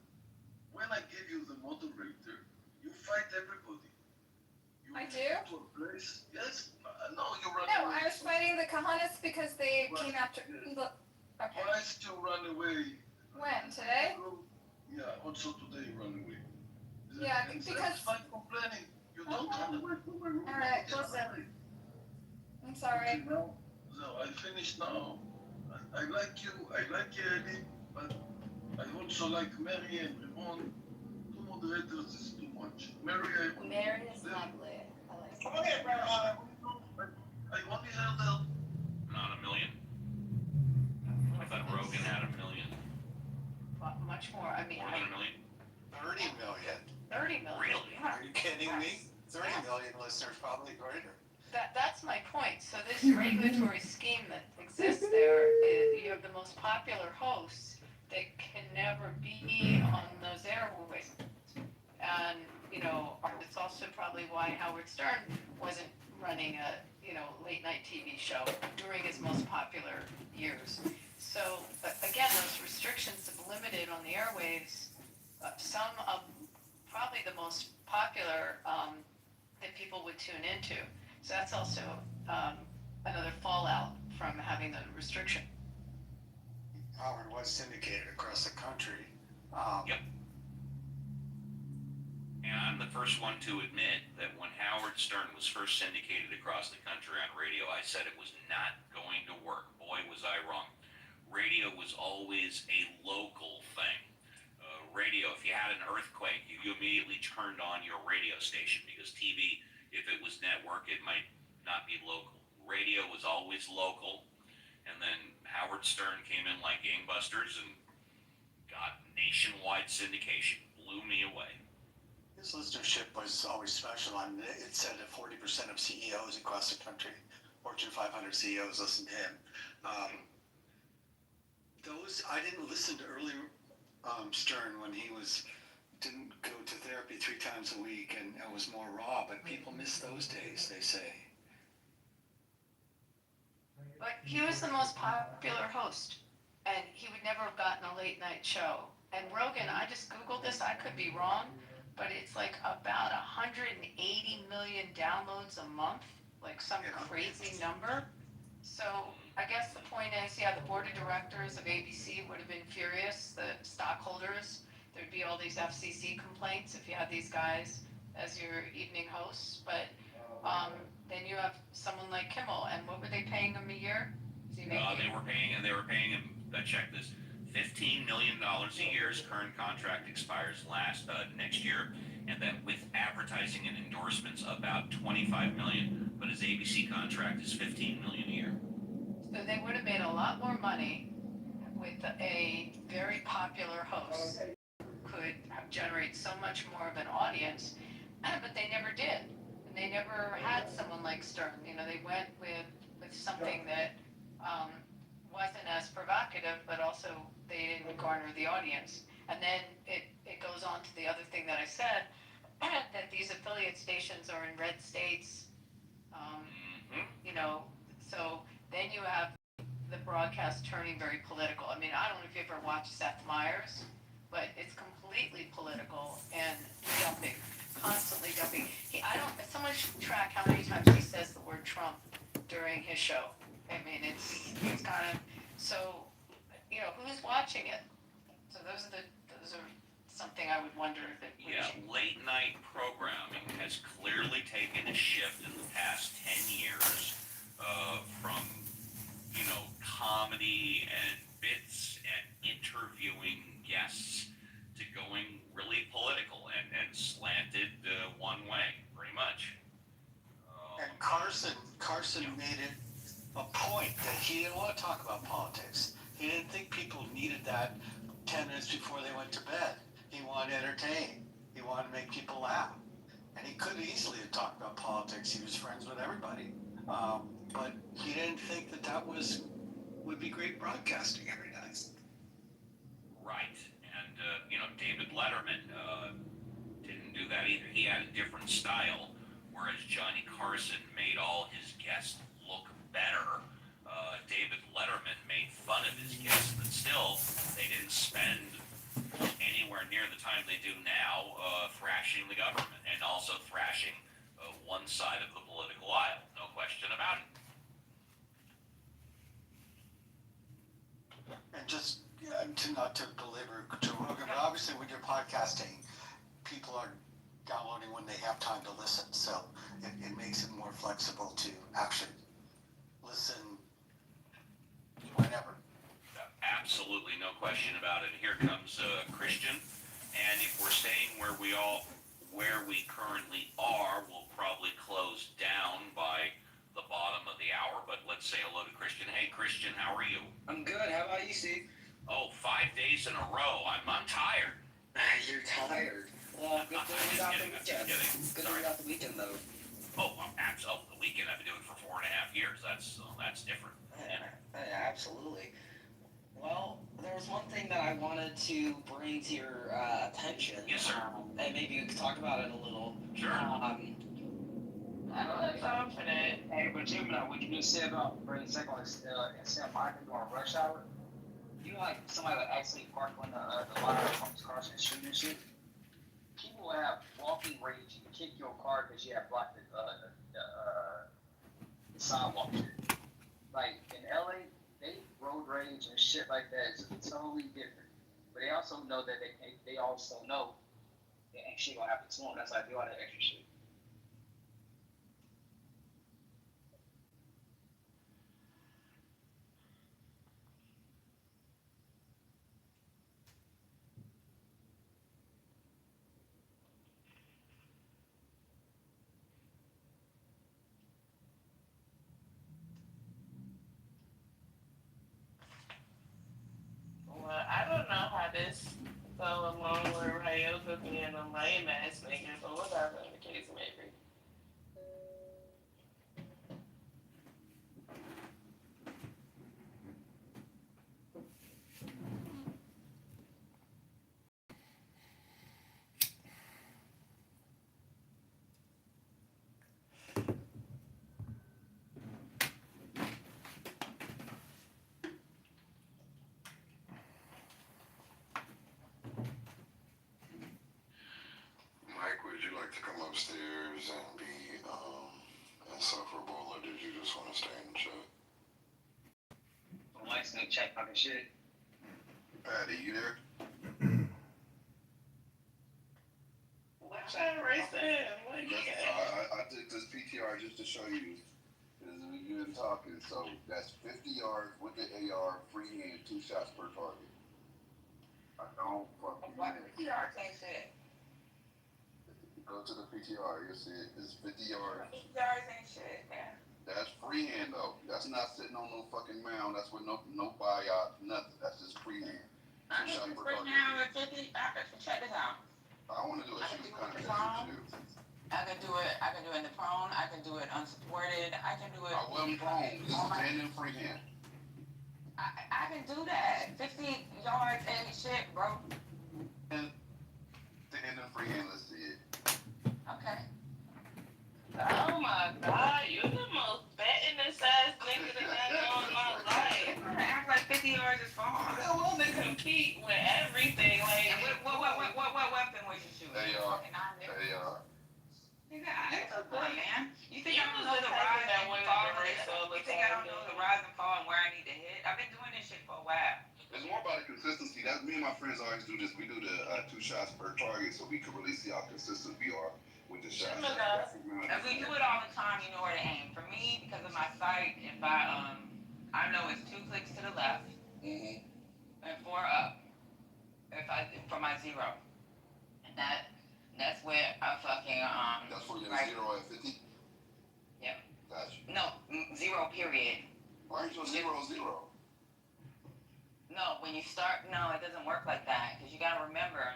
when I give you the moderator, you fight everybody. You I do? go to a place, yes, no, you run No, away. I was fighting the Kahanas because they came after. Look, okay. Why did you run away? When? Today? Yeah, also today you run away. Yeah, And because. that's my complaining. You don't run away from my room. Alright, listen. I'm sorry. Okay, now, so I finished now. I like you, I like Eli, but I also like Mary and Rimon. Two moderators is too much. Mary is lovely. I like Come on here, I only heard that. Not a million. I thought Rogan had a million. Much more. I mean, More than a million? 30 million. 30 million. Really? Yeah. Are you kidding me? 30 million listeners, probably greater. That's my point. So this regulatory scheme that exists there, you have the most popular hosts that can never be on those airways. And, it's also probably why Howard Stern wasn't running a, late night TV show during his most popular years. So, again, those restrictions have limited on the airwaves some of probably the most popular that people would tune into. So that's also another fallout from having the restriction. Howard was syndicated across the country. Yep. And I'm the first one to admit that when Howard Stern was first syndicated across the country on radio, I said it was not going to work. Boy, was I wrong. Radio was always a local thing. Radio, if you had an earthquake, you immediately turned on your radio station, because TV, if it was network, it might not be local. Radio was always local, and then Howard Stern came in like gangbusters and got nationwide syndication. Blew me away. His listenership was always special. It said that 40% of CEOs across the country, Fortune 500 CEOs, listened to him. I didn't listen to early Stern when he didn't go to therapy 3 times a week and it was more raw, but people miss those days, they say. But he was the most popular host, and he would never have gotten a late night show. And Rogan, I just Googled this, I could be wrong, but it's like about 180 million downloads a month, like some crazy number. So I guess the point is, yeah, the board of directors of ABC would have been furious, the stockholders. There'd be all these FCC complaints if you had these guys as your evening hosts. But then you have someone like Kimmel, and what were they paying him a year? They were paying him, check this, $15 million a year. His current contract expires next year, and then with advertising and endorsements, about $25 million. But his ABC contract is $15 million a year. So they would have made a lot more money with a very popular host who could generate so much more of an audience, but they never did. And they never had someone like Stern. They went with something that wasn't as provocative, but also they didn't garner the audience. And then it goes on to the other thing that I said, that these affiliate stations are in red states. So then you have the broadcast turning very political. I mean, I don't know if you ever watched Seth Meyers, but it's completely political and dumping, constantly dumping. Someone should track how many times he says the word Trump during his show. I mean, it's kind of, so, who's watching it? So those are something I would wonder if it. Yeah, late night programming has clearly taken a shift in the past 10 years from, comedy and bits and interviewing guests to going really political and slanted one way, pretty much. And Carson made it a point that he didn't want to talk about politics. He didn't think people needed that 10 minutes before they went to bed. He wanted to entertain. He wanted to make people laugh. And he could easily have talked about politics. He was friends with everybody. But he didn't think that would be great broadcasting every night. Right. And, David Letterman didn't do that either. He had a different style, whereas Johnny Carson made all his guests look better. David Letterman made fun of his guests, but still, they didn't spend anywhere near the time they do now thrashing the government and also thrashing one side of the political aisle. No question about it. And just not to belabor Joe Rogan, but obviously when you're podcasting, people are downloading when they have time to listen, so it makes it more flexible to actually listen whenever. Absolutely, no question about it. Here comes Christian, and if we're staying where we currently are, we'll probably close down by the bottom of the hour. But let's say hello to Christian. Hey, Christian, how are you? I'm good. How about you, Steve? Oh, 5 days in a row. I'm tired. You're tired. Well, good thing we got the weekend. Good thing we got the weekend, though. Oh, absolutely. The weekend I've been doing for 4.5 years. That's different. Yeah, absolutely. Well, there was one thing that I wanted to bring to your attention. Yes, sir. And maybe you could talk about it a little. Sure. I don't have time for that. Hey, but Gemini, what you just said about bringing second instead of parking during rush hour, you know, like somebody that actually park when the line comes cars and shooting and shit. People will have walking range and kick your car because you have blocked the sidewalk shit. Like in LA, they road rage and shit like that is totally different. But they also know that they also know that ain't shit gonna happen to them. That's why they do all that extra shit. Well, I don't know how this fell along with Ryoka being a lame ass nigga, but whatever the case may be. Mike, would you like to come upstairs and be insufferable, or did you just want to stay in the chat? The lights no check fucking shit. Patty, you there? What's that right there? What you got? I did this PTR just to show you, because you've been talking, so that's 50 yards with the AR, freehand, 2 shots per target. I don't fucking know. PTR can't say it. Go to the PTR, you'll see it. It's 50 yards. PTRs ain't shit, man. That's freehand though. That's not sitting on no fucking mound. That's with no buyout, nothing. That's just freehand. I need to bring down the 50. Check this out. I want to do a shoot kind of thing too. I can do it in the prone. I can do it unsupported. I can do it. I wasn't prone. This is standing freehand. I can do that. 50 yards ain't shit, bro. Standing freehand. Let's see it. Okay. Oh my god, you the most betting ass nigga that I know in my life. I act like 50 yards is far. I want to compete with everything. Like, what weapon was you shooting? They are. Nigga, come on, man. You think You I don't was know the the type rise that and wanted fall? to race all the You think I time, don't know yeah. the rise and fall and where I need to hit? I've been doing this shit for a while. It's more about the consistency. That's me and my friends always do this. We do the 2 shots per target, so we can really see how consistent we are with the shots. If we do it all the time, you know where to aim. For me, because of my sight, if I know it's 2 clicks to the left and 4 up. For my 0, and that's where I fucking That's where you're right. 0 at 50. Yep. Gotcha. No, 0 period. Why aren't you 0-0? No, when you start, no, it doesn't work like that. Because you gotta remember,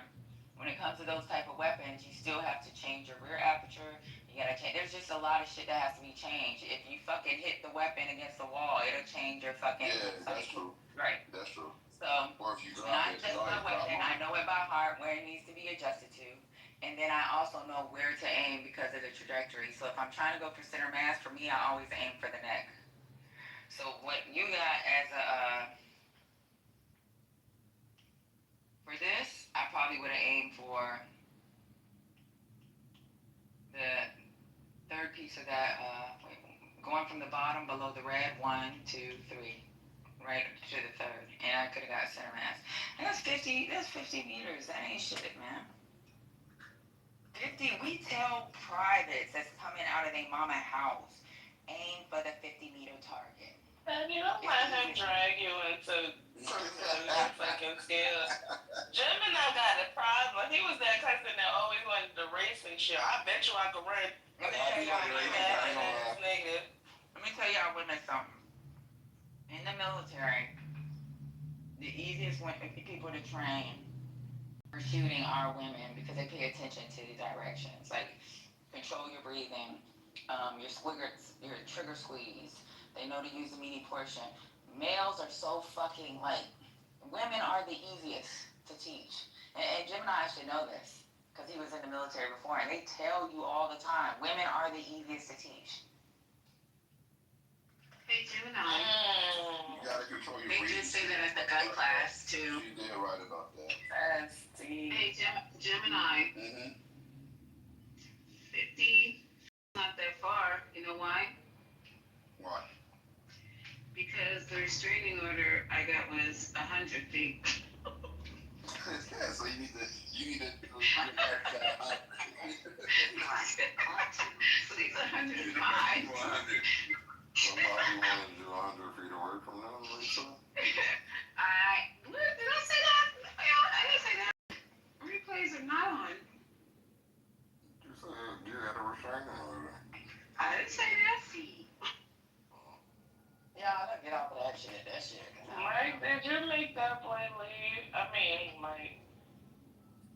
when it comes to those type of weapons, you still have to change your rear aperture. You gotta change. There's just a lot of shit that has to be changed. If you fucking hit the weapon against the wall, it'll change your fucking. Yeah, that's true. Right. That's true. So Or if you when drop I it, adjust my weapon, I know it by heart where it needs to be adjusted to. And then I also know where to aim because of the trajectory. So if I'm trying to go for center mass, for me, I always aim for the neck. So what you got as a, for this, I probably would have aimed for the third piece of that, going from the bottom below the red, 1, 2, 3, right to the third. And I could have got center mass. And that's 50 meters. That ain't shit, man. 50, we tell privates that's coming out of their mama house, aim for the 50-meter target. And you don't let him drag you into fucking skills. Gemini got a problem. He was that cousin that always wanted to race and shit. I bet you I could run. Let me tell y'all women something. In the military, the easiest people to train for shooting are women because they pay attention to the directions. Like, control your breathing, your trigger squeeze. They know to use the meaty portion. Males are so fucking women are the easiest to teach. And Gemini should know this because he was in the military before. And they tell you all the time, women are the easiest to teach. Hey, Gemini. You gotta control your They breathing. just say that at the gun class, too. She did right about that. Hey, Gemini. 50, not that far. You know why? Why? Because the restraining order I got was 100 feet. Yeah, so you need to So these 105. 100. Somebody wanted to do 100 feet away from them, Lisa? Did I say that? I didn't say that. Replays are not on. You said you had a restraining order. I didn't say that. Yeah, I gotta get off of that shit. Mike, did you make that boy leave? I mean,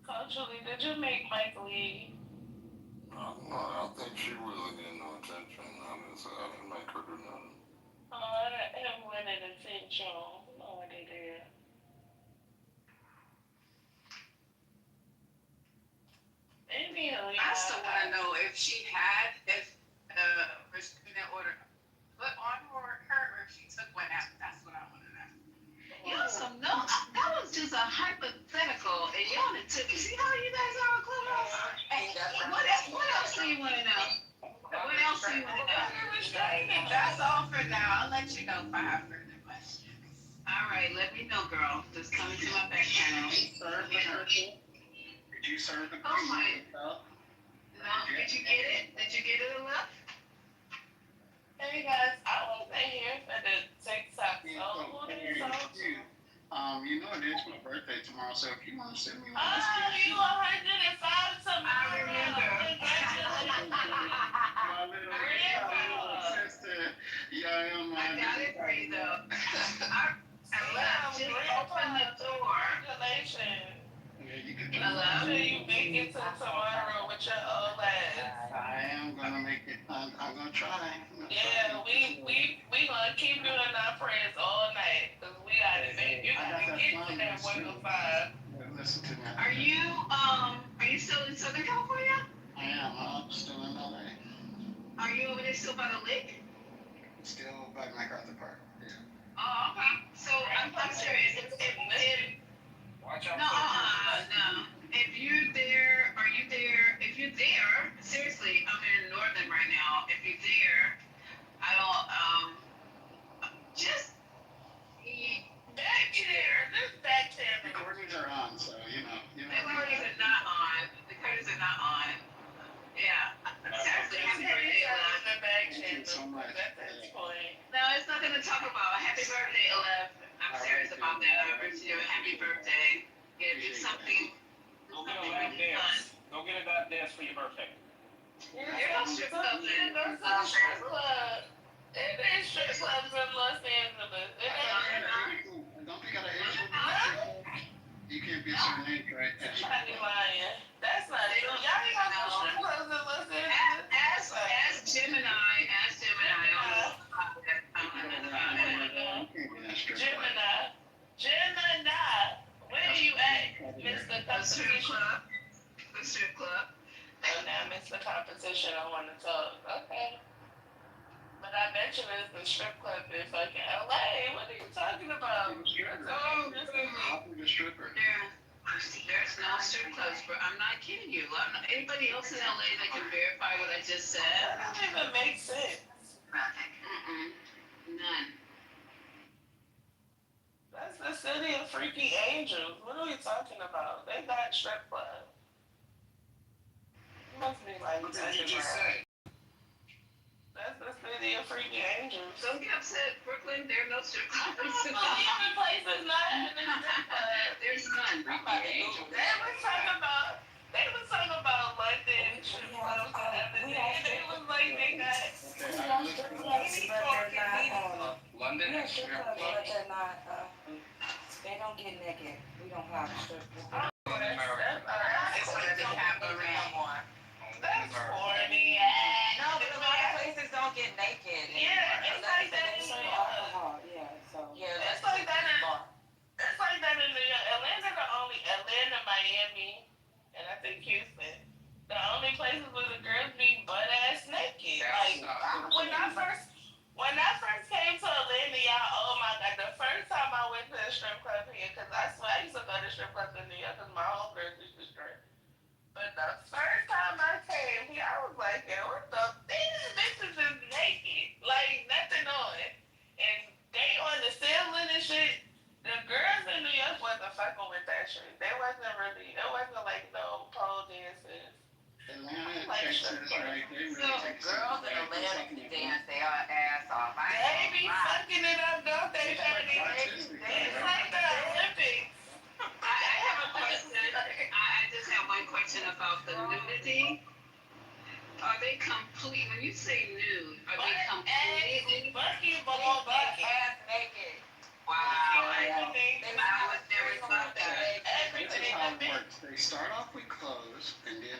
culturally, did you make Mike leave? No, I don't think she really did no attention. I didn't make her do nothing. Oh, I didn't win an attention. No, I didn't. Maybe I still want to know if she had restraining order put on her or if she took one out. That's what I want to know. That was just a hypothetical, and y'all took it. See how you guys are on Clubhouse? What else do you want to know? What else do you want to know? That's all for now. I'll let you know if I have further questions. All right, let me know, girl. Just come into my back channel. Did you serve the Oh my. No, did you get it? Did you get it enough? Hey guys, I wasn't here for the TikTok. You know it is my birthday tomorrow, so if you want to send me one, you 105 to I remember. my little sister, I got it for you though. I left. Just open the door. Congratulations. Yeah, you can Make sure you make it to tomorrow with your old ass. I am gonna make it. I'm gonna try. Yeah, we gonna keep doing our prayers all night. Cause we gotta make you gotta get to that 105. Listen to me. Are you still in Southern California? I am. I'm still in LA. Are you over there still by the lake? Still by MacArthur Park. Yeah. Oh, okay. So I'm serious. Watch out. No. If you're there, are you there? If you're there, seriously, I'm in Northern right now. If you're there, I don't, just back there. This back there. The recordings are on, so you know. The recordings are not on. The recordings are not on. Yeah. Seriously, happy birthday, Elef. Thank you so much. No, it's nothing to talk about. Happy birthday, Elef. I'm serious about that. I wish you a happy birthday. Get do something. Go get a lap dance. Go get a lap dance for your birthday. You're a strip club then. It is strip clubs in Los Angeles. Don't pick out an age. You can't be a certain age, right? Somebody lying. That's not true. Y'all ain't got no strip clubs in Los Angeles. Ask Gemini. Gemini. the competition I want to talk. Okay. But I bet you there's a strip club in fucking LA. What are you talking about? The stripper. There's no strip clubs, but I'm not kidding you. Anybody else in LA that can verify what I just said? That doesn't even make sense. None. That's the city of freaky angels. What are we talking about? They got strip clubs. Must be like What did you just say? That's the city of freaky angels. Don't get upset, Brooklyn. There are no strip clubs. Even places not having a strip club. There's none. They was talking about London strip clubs the other day. They was like they got. London We have has strip strip clubs, but clubs. they're not, they don't get naked. We don't have strip clubs. It's like the cabaret. That's corny. No, but a lot of places don't get naked. Yeah, it's like that in New York. Alcohol, yeah, so. Yeah, it's like that in New York. Atlanta, Miami, and I think Houston. The only places where the girls be butt ass naked. Like when I first came to Atlanta, y'all, oh my god, the first time I went to a strip club here, because I swear I used to go to strip clubs in New York because my homegirls used to strip. But the first time I came here, I was like, yeah, what the? These bitches is naked. Like, nothing on. And they on the ceiling and shit. The girls in New York wasn't fucking with that shit. It wasn't like no pole dances. Atlanta, Like Texas, right? They really So take girls in Atlanta can dance their ass off. They be fucking it up, don't they, Patty? It's like the Olympics. I have a question. I just have one question about the nudity. Are they complete? When you say nude, are they completely Butt ass naked? Wow. Never thought that. This is how it works. They start off with clothes, and then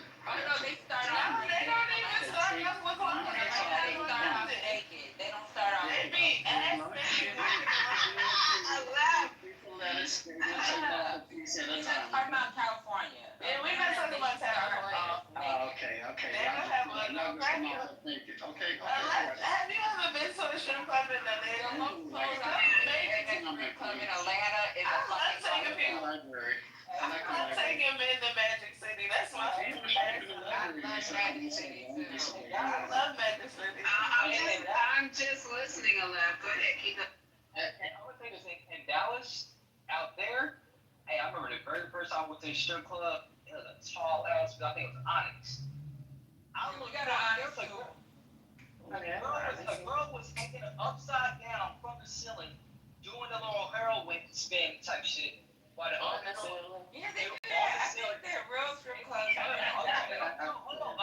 They start off. They don't even start off with clothes. They start off naked. They don't start off. They be ass naked. I laugh. Let's talk about California. Yeah, we're not talking about California. Okay. They don't have a no regular. Okay. Have you ever been to a strip club in Atlanta? Club in Atlanta is a fucking library. I'm taking men to Magic City. That's my favorite place. I love Magic City too. I love Magic City. I'm just listening, Alef. Go ahead, keep it. And I would say this in Dallas, out there, hey, I remember the very first time I went to a strip club, it was a tall ass, I think it was Onyx. A girl was hanging upside down from the ceiling, doing a little heroin spin type shit. While the other girl, Yeah, they do that. I think they're real strip clubs. Hold on.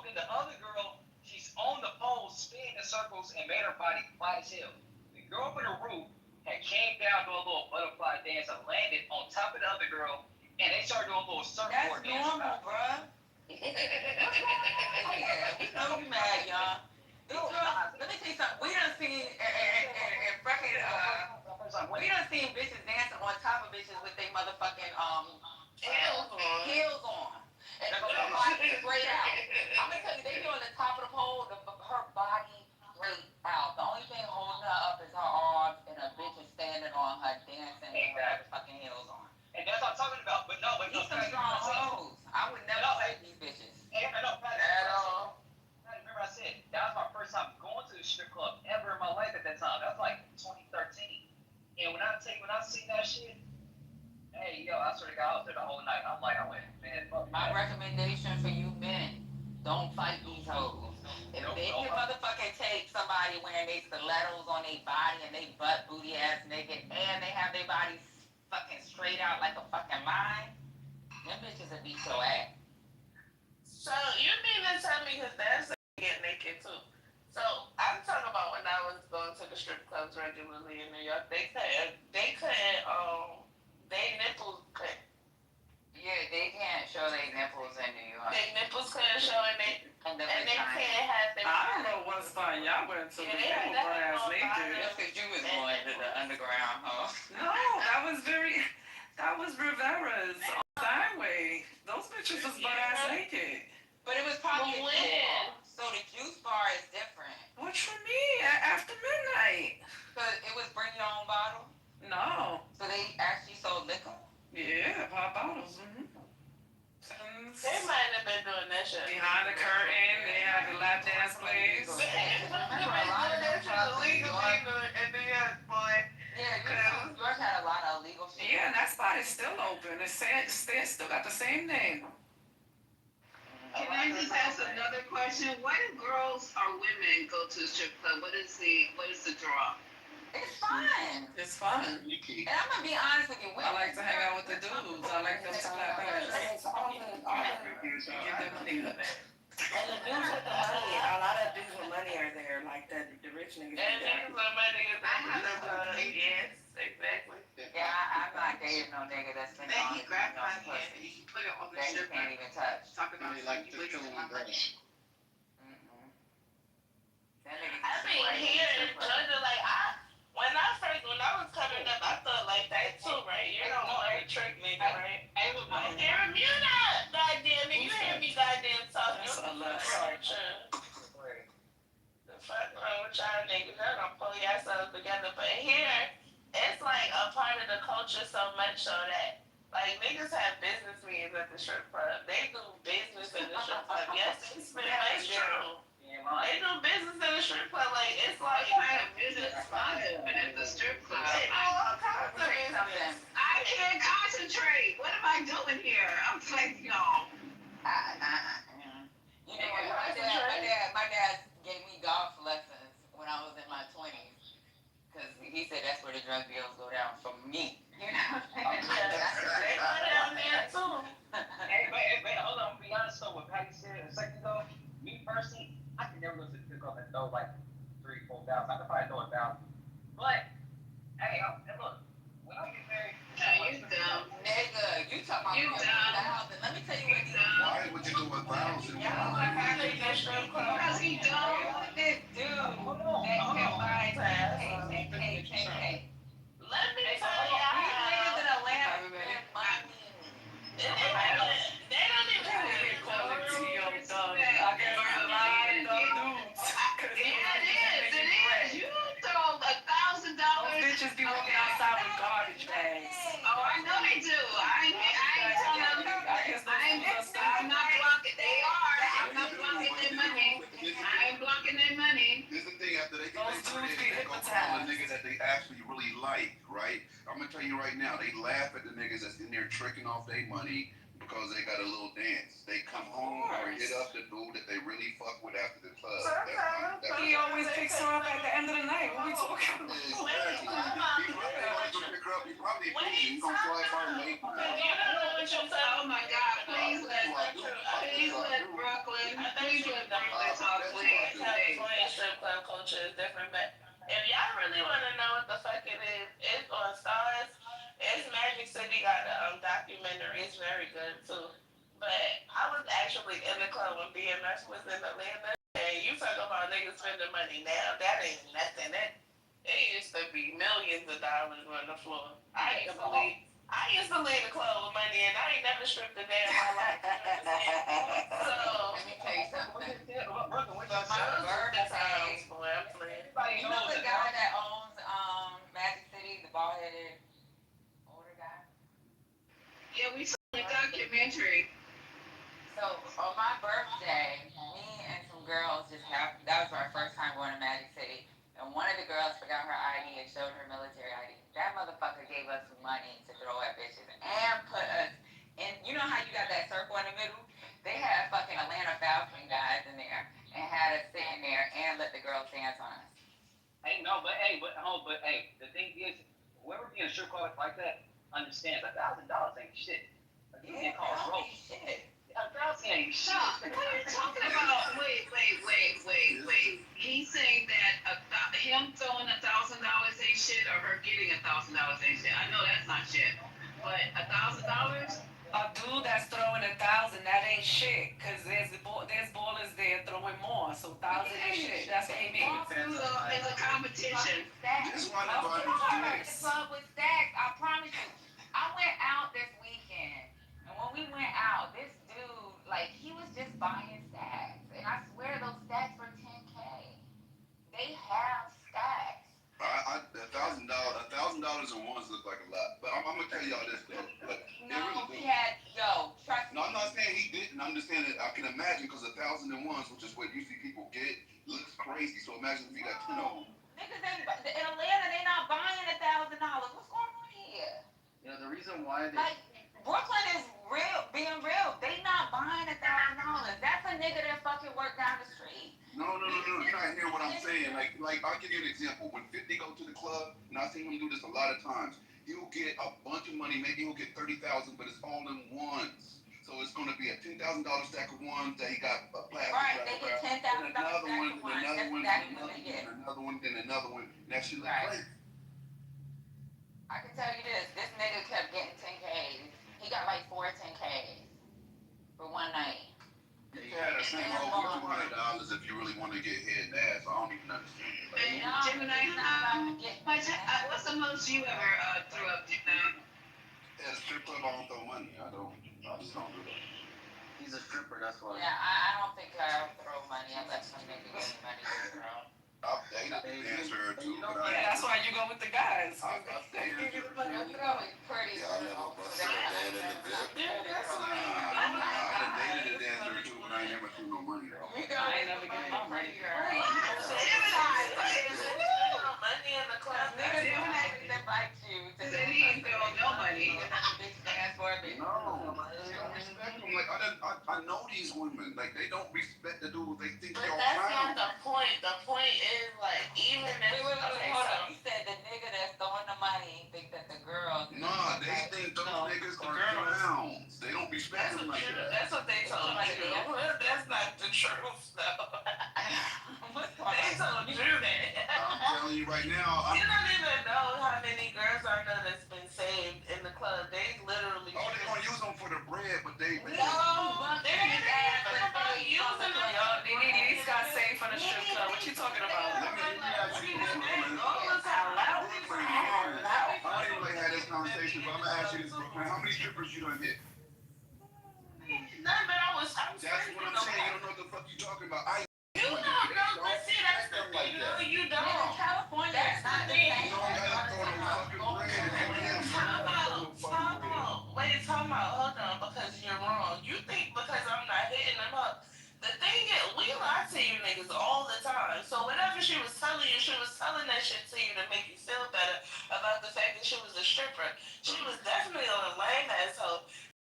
Then the other girl, she's on the pole, spinning in circles, and made her body flat as hell. The girl from the roof had came down doing a little butterfly dance and landed on top of the other girl, and they started doing a little surfboard dance. That's normal, bruh. Yeah, we know you mad, y'all. Let me tell you something. We done seen we done seen bitches dancing on top of bitches with their motherfucking heels on. And her body straight out. I'm gonna tell you, they be on the top of the pole, her body straight out. The only thing holding her up is her arms, and a bitch is standing on her dancing with her fucking heels on. And that's what I'm talking about. But These some strong hoes. I would never take these bitches. At all. Remember I said, that was my first time going to the strip club ever in my life at that time. That was like 2013. And when I seen that shit, hey, yo, I swear to God, I was there the whole night. I went, man, fuck. My recommendation for you men, don't fight these hoes. If they can motherfucking take somebody wearing they stilettos on their body and they butt booty ass naked and they have their bodies fucking straight out like a fucking line, them bitches will beat your ass. So you mean to tell me, because that's get naked too. So I'm talking about when I was going to the strip clubs regularly in New York, they couldn't, they nipples couldn't. Yeah, they can't show their nipples in New York. Their nipples couldn't show and they can't have their. I don't know what spot y'all went to, but they were butt ass naked. That's because you was going to the underground, huh? No, that was Rivera's on Steinway. Those bitches was butt ass naked. But it was probably a lap dance place. Remember, a lot of them clubs in New York. Yeah, New York had a lot of illegal shit. Yeah, and that spot is still open. It's still got the same name. Can I just ask another question? Why do girls or women go to the strip club? What is the draw? It's fun. It's fun. And I'm gonna be honest with you. I like to hang out with the dudes. I like them to clap ass. Get their money up. And the dudes with the money, a lot of dudes with money are there, like the rich niggas. And niggas with money is yes, exactly. Yeah, I'm not dating no nigga that's spending all his money on pussy. You put it on the That he strip can't even touch. Talk about Like the film brush. That nigga I mean, here in Georgia, like when I was coming up, I thought like that too, right? You don't want to trick nigga, right? Aaron, you not goddamn it. You hear me goddamn talking. That's a lot. The fuck wrong with y'all niggas? Y'all gonna pull yourselves together. But here, it's like a part of the culture so much so that like niggas have business meetings at the strip club. They do business in the strip club. Yes, it's true. They do business in the strip club. Like it's like kind of business but at the strip club. They do all kinds of business. I can't concentrate. What am I doing here? I'm like, You know what? My dad gave me golf lessons when I was in my 20s. Because he said that's where the drug deals go down for me. You know? They go down there too. Hey, hold on. Be honest though, what Patty said a second ago. Me personally, I can never go to the strip club and throw like 3,000, 4,000. I could probably throw 1,000. But hey, look, when I get married, you dumb. Nigga, you talking about You dumb. 1,000. Let me tell you what Why would you do 1,000? Y'all like having that strip club. Because he dumb. This dude that can buy KKK. Let me tell These y'all. niggas in Atlanta spend money. They don't even have it. I guess a lot of dudes. It is. You throw $1,000. Bitches be walking outside with garbage bags. Oh, I know they do. I ain't telling them. I'm not blocking. They are. I'm not blocking their money. I ain't blocking their money. This is the thing, after they get their money, they go call a nigga that they actually really like, right? I'm gonna tell you right now, they laugh at the niggas that's in there tricking off their money because they got a little dance. They come home and hit up the dude that they really fuck with after the club. He always picks her up at the end of the night. What are we talking about? Exactly. He probably he's gonna fly by late. Oh my God! Please let Brooklyn. Please let Brooklyn talk, please. California strip club culture is different, but if y'all really want to know what the fuck it is, it's on Stars. It's Magic City got a documentary. It's very good too. But I was actually in the club when BMS was in Atlanta, and you talk about niggas spending money now. That ain't nothing. It used to be millions of dollars on the floor. I used to leave the club with money, and I ain't never stripped a day in my life. So Let me tell you something. my birthday, boy, I'm playing. You know the guy that owns Magic City, the bald-headed older guy? Yeah, we saw the documentary. So on my birthday, me and some girls that was our first time going to Magic City. And one of the girls forgot her ID and showed her military ID. That motherfucker gave us some money to throw at bitches and put us in. You know how you got that circle in the middle? They had fucking Atlanta Falcon guys in there and had us sitting there and let the girls dance on us. Hey, the thing is, whoever be in a strip club like that understands $1,000 ain't shit. Yeah, that ain't shit. $1,000 ain't shit. What are you talking about? Wait. He's saying that him throwing $1,000 ain't shit, or her getting $1,000 ain't shit. I know that's not shit, but $1,000. A dude that's throwing 1,000, that ain't shit. Cause there's ballers there throwing more. So 1,000 ain't shit. That's what he means. It's a competition. This one is on The club with stacks. I promise you. I went out this weekend, and when we went out, this dude, like, he was just buying stacks, and I swear those stacks were $10K. They have stacks. $1,000 in ones look like a lot, but I'm gonna tell y'all this though. Like, No, he had, trust me. No, I'm not saying he didn't. I'm just saying that I can imagine because $1,000 1,001s, which is what usually people get, looks crazy. So imagine if you got 10 of them. Niggas in Atlanta, they not buying $1,000. What's going on here? You know, the reason why they... Like, Brooklyn is real, being real. They not buying $1,000. That's a nigga that fucking work down the street. No. You're not hearing what I'm saying. Like I'll give you an example. When 50 go to the club, and I've seen him do this a lot of times, he'll get a bunch of money. Maybe he'll get 30,000, but it's all in ones. So it's going to be a $10,000 stack of ones that he got a plastic right, they get $10,000 stack of ones. Another one, That's exactly what they get. another one, then another one. That shit look Right. crazy. I can tell you this nigga kept getting 10Ks. He got like 4 10Ks for one night. You had a thing over $200 if you really want to get hit in the ass. I don't even understand. Hey, Gemini, what's the most you ever threw up, Gemini? At a strip club, I don't throw money. I just don't do that. He's a stripper, that's why. Yeah, I don't think I throw money unless some nigga gives me money to throw. I've dated the dancer too, but Yeah, that's why you go with the guys. I've dated her. Your girl is pretty. Yeah, I never busted a dad in the bed. I dated a dancer too, but I ain't never threw no money though. I ain't never getting my money. Money in the club. Gemini invite you to They ain't throw no money. big stand for a bitch. No, they don't respect them. Like I know these women. Like they don't respect the dude. They think But they're that's around. not the point. The point is like even if Wait, hold on. You said the nigga that's throwing the money think that the girl. Nah, they think those niggas are clowns. They don't respect them like that. that's what they told you. That's not the truth though. They told you that. I'm telling you right now. You don't even know how many girls I know that's been saved in the club. They literally. Oh, they gonna use them for the bread, but they. No, they're not about using them. Yo, they need at least got saved for the strip club. What you talking about? Let me ask you this, Brooklyn. I don't even like had this conversation, but I'm gonna ask you this, Brooklyn. How many strippers you done hit? None, but I was. That's what I'm saying. You don't know what the fuck you talking about. You don't know, but see, that's the thing. No, you don't. In California, That's not the the thing. same. You don't gotta throw no fucking bread if you ain't Time out, hold on, because you're wrong. You think because I'm not hitting them up. The thing is, we lie to you niggas all the time. So whatever she was telling you, she was telling that shit to you to make you feel better about the fact that she was a stripper. She was definitely a lame asshole.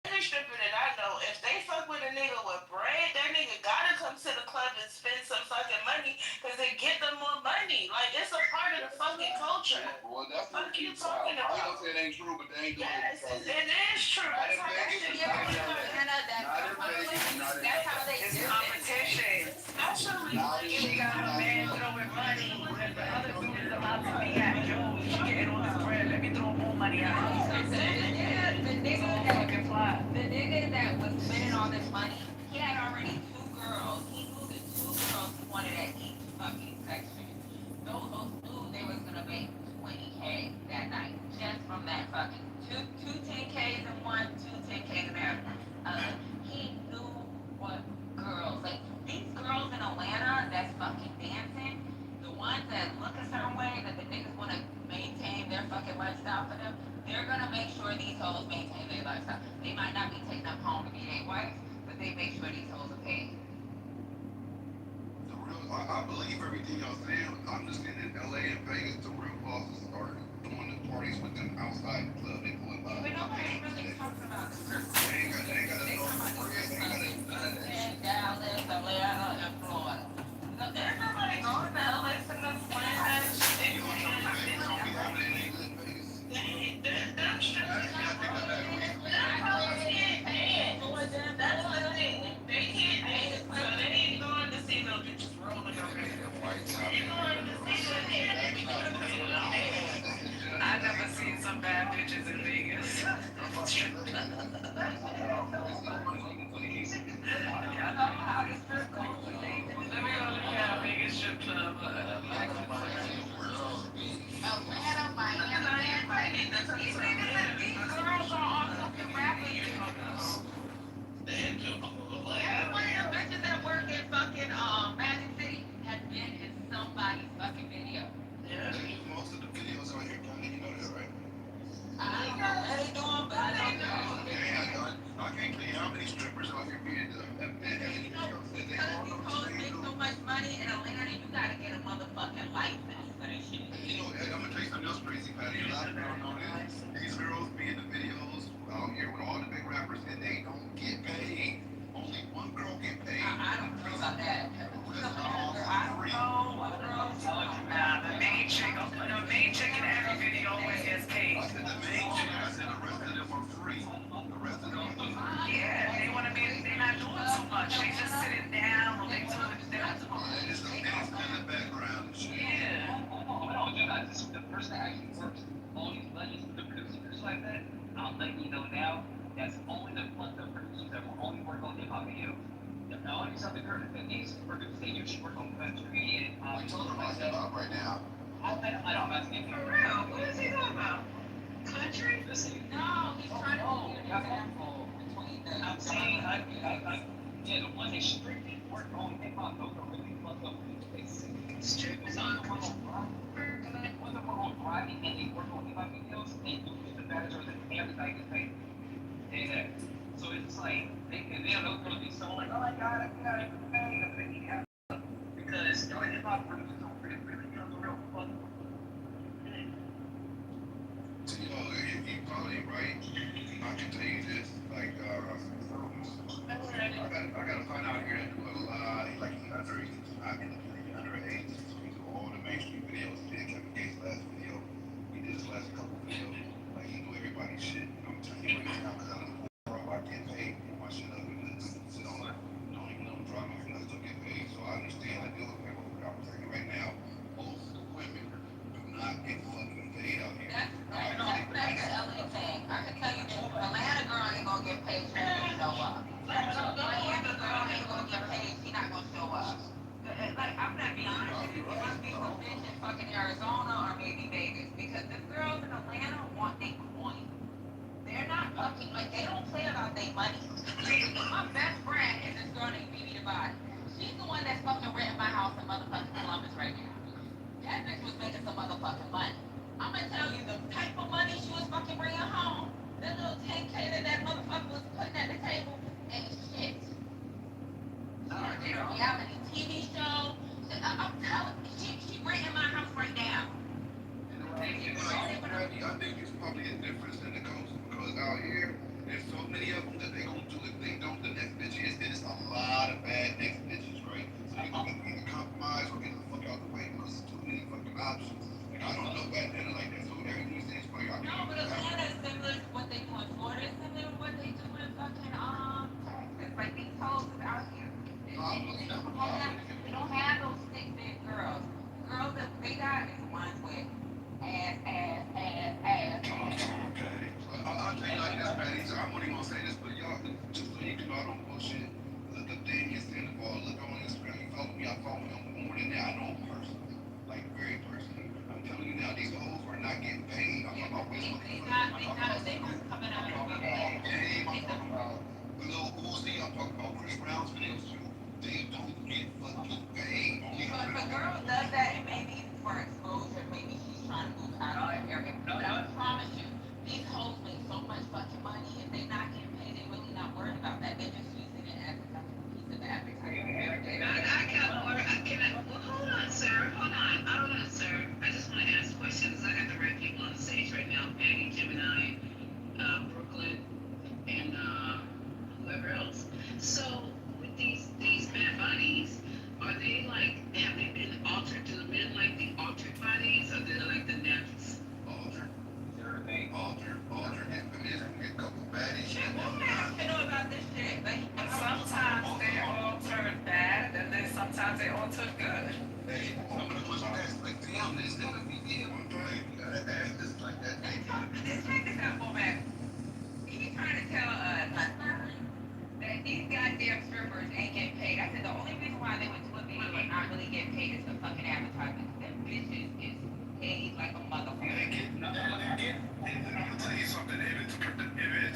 Every stripper that I know, if they fuck with a nigga with bread, that nigga gotta come to the club and spend some fucking money because they get them more money. Like, it's a part of the fucking culture. Well, that's What you talking I ain't about? gonna say it ain't true, but they ain't doing Yes, it. it is true. Not That's in how that Vegas. shit Not goes. in Vegas. That's how they It's do it. competition. Especially She got a man throwing money where the other dude is allowed to be at. Yo, she getting all this bread. Let me throw more money out. The nigga that was spending all this money, he had already 2 girls. He knew the 2 girls he wanted at each fucking section. Those knew they was gonna make 20K that night just from that fucking two 10Ks in one, 2 10Ks in the other. He knew what girls, like these girls in Atlanta that's fucking dancing, the ones that look a certain way that the niggas wanna maintain their fucking lifestyle for them. They're gonna make sure these hoes maintain their lifestyle. They might not be taking them home to be their wives, but they make sure these hoes are paid. I believe everything y'all saying. I'm just saying in LA and Vegas, the real bosses are doing the parties with them outside the club. They pulling by. But nobody really talks about the strip club. They ain't got no bread. They ain't got none of that shit. Dallas, Atlanta, and Florida. everybody going to LA for them playing that shit. You don't know what Vegas gonna be happening in Vegas. Them strippers not rolling. That's what it is. They can't dance, so they ain't going to see no bitches rolling around. They going to see what I never seen some bad bitches in Vegas. Let me go look at a Vegas strip club. Atlanta, Miami, these girls are all fucking rappers. One of them bitches that work in fucking Magic City has been in somebody's fucking video. Most of the videos on here, you know that, right? I don't know what they doing, but I don't know. Yeah, I crazy, Patty. A lot of people don't know this. These girls be in the videos out here with all the big rappers, and they don't get paid. Only one girl get paid. I don't know about that. The rest are all free. The main chick, in every video always gets paid. I said the main chick. I said the rest of them are free. The rest of them are free. Yeah, they're not doing too much. They just sitting down or they doing, they're not doing much. They just in the background and shit. Yeah. The person that actually works all these legends, the producers like that, I'm letting you know now, that's only the producers that will only work on hip-hop videos. Now, only some of the current these producers, they usually work on country and We talking about hip-hop right now. I don't know, get For real, what is he talking about? Country? Listen, No, he's trying to be an example between the. I'm saying, yeah, the ones that strictly work on hip-hop, those are really fucked up. Strictly on driving and they work on hip-hop videos, they do the better than everybody gets paid. Exactly. So it's like, they're not going to be so like, oh my god, I got it paid. Because hip-hop producers don't really know the real fuck. You're probably right. I can tell you this, like, I gotta find out here that do a lot, like, underage, we do all the mainstream videos. He did Kevin Gates' last video. He did his last couple videos. Like, he knew everybody's shit. You know what I'm telling you right now, because I don't know I get paid. My shit up and sit on it. Don't even know drama and I still get paid. So I understand. I deal with people. I'm telling you right now, most women do not get fucking paid out here. That's the LA thing. I can tell you, Atlanta girl ain't gonna get paid. She ain't gonna show up. Miami girl ain't gonna get paid. She not gonna show up. Like, I'm not being honest with you. It must be some bitch in fucking Arizona or maybe Vegas, because the girls in Atlanta want their coin. They're not fucking, like, they don't play about their money. My best friend is this girl named Bibi Divide. She's the one that's fucking renting my house in motherfucking Columbus right now. That bitch was making some motherfucking money. I'm gonna tell you the type of money she was fucking bringing home. That little 10K that motherfucker was putting at the table ain't shit. She did a reality TV show. I'm telling you, she renting my house right now. I think it's probably a difference in the coast, because out here, there's so many of them that they gonna do if they don't, the next bitch is, then it's a lot of bad next bitches, right? So they gonna either compromise or get the fuck out the way, because there's too many fucking options. Like, I don't know Atlanta like that, so everything you say is funny. No, but Atlanta is similar to what they do in Florida. It's similar to what they do in fucking Texas. Like, these hoes is out here. They don't have those thick, big girls. Girls that they got is the ones with ass. Okay. I'll tell you like this, Patty. So I'm only gonna say this, but y'all, just so you know, I don't bullshit. Look up Dan Sandoval. Look on Instagram. You follow me. I follow him more than that. I know him personally, like very personally. I'm telling you now, these hoes are not getting paid. I'm talking about Facebook. They not coming out of the game. I'm talking about Lil Uzi. I'm talking about Chris Brown's videos too. They don't get fucking paid. But if a girl does that, it may be for exposure. Maybe she's trying to move out of her area. But I promise you, these hoes make so much fucking money. If they not getting paid, they really not worried about that. They're just using it as a piece of advertising. Hold on, sir. Hold on. Hold on, sir. I just want to ask questions. I got the right people on the stage right now. Patty, Gemini, Brooklyn, and whoever else. So, with these bad bodies, are they like, have they been altered to the men like the altered bodies, or they're like the naturals? Alter. Get a couple baddies. Shit, what man can know about this shit? But sometimes they all turn bad, and then sometimes they all turn good. Hey, some of the ones like, damn, this nigga be dead one time. You gotta ask this like that. Check this out, Bomac. He trying to tell us that these goddamn strippers ain't getting paid. I said the only reason why they would do it because they're not really getting paid is the fucking advertisement. Them bitches is paid like a motherfucker. I'm gonna tell you something. If it's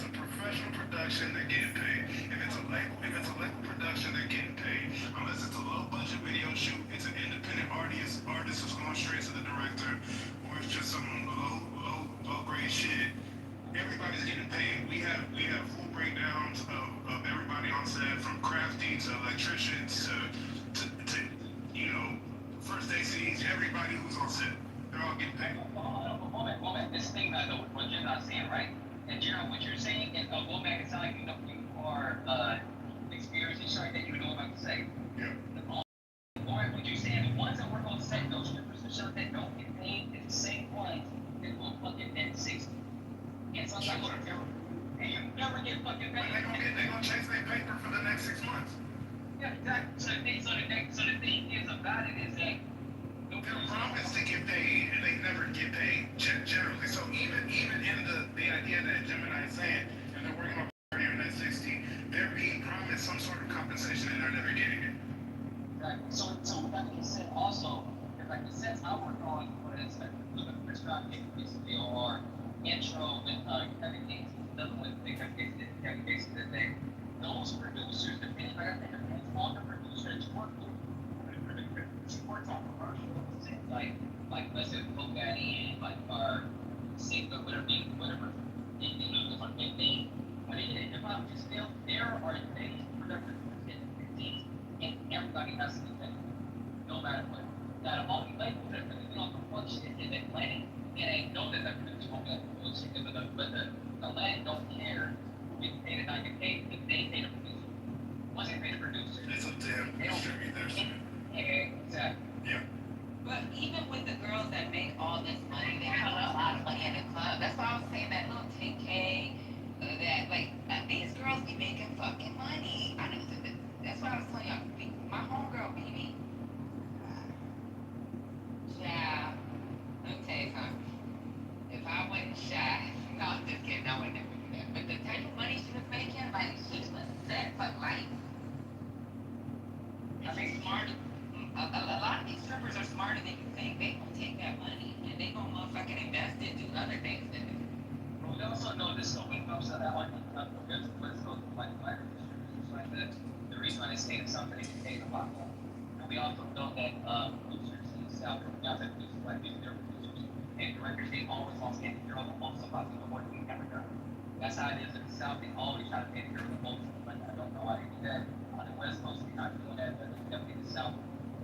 a professional production, they're getting paid. If it's a label production, they're getting paid. Unless it's a low budget video shoot, it's an independent artist who's going straight to the director, or it's just some low grade shit. Everybody's getting paid. We have full breakdowns of everybody on set, from crafty to electricians to first ACs. Everybody who's on set, they're girl getting paid. Woman, this thing that what you're not saying, right? And Gerald, what you're saying, and go back and sound like you are experiencing something that you know about to say. Yeah. Or what you're saying, the ones that work on set, those strippers and stuff that don't get paid is the same ones that will fucking net 60. And sometimes and you never get fucking paid. They gonna chase their paper for the next 6 months. Yeah, exactly. So the thing is about it is that They're promised to get paid and they never get paid generally. So even in the idea that Gemini is saying, and they're working on here in that 60, they're being promised some sort of compensation and they're never getting it. Exactly. So with that being said, also, like the sets I work on, what is like the first round recently or intro with Kevin Gates, another one with Kevin Gates that they, those producers, depending like I think depends on the producer that you work with. She works on commercials and like let's say Coke Daddy and like our singer, whatever, and they do this on big thing. When they hit hip hop, just still there are things producers and everybody has to do that, no matter what. Now the only label that really get on the fuck shit is Atlantic, and they know that the producer won't get bullshit, but the Atlantic don't care who gets paid or not get paid because they pay the producer. Once they pay the producer, It's up to him to distribute their stuff. Exactly. Yeah. But even with the girls that make all this money, they have a lot of money in the club. That's why I was saying that little 10K, that like these girls be making fucking money. I know that. That's what I was telling y'all. My homegirl BB. Yeah. Let me tell you something. If I wasn't shy, no, I'm just kidding. I would never do that. But the type of money she was making, like she was set for life. I mean, smart. A lot of these strippers are smarter than you think. They gonna take that money and they gonna motherfucking invest it, do other things with it. But we also know this so when it comes to that like there's what's called like distributors like that. The reason why they stay in something they get paid a lot more. And we also know that producers in the South, producers like these their producers and directors, they always want to pay the girl the most about the more than we ever done. That's how it is in the South. They always try to pay the girl the most. Like I don't know why they do that. On the West Coast, they're not doing that, but definitely in the South.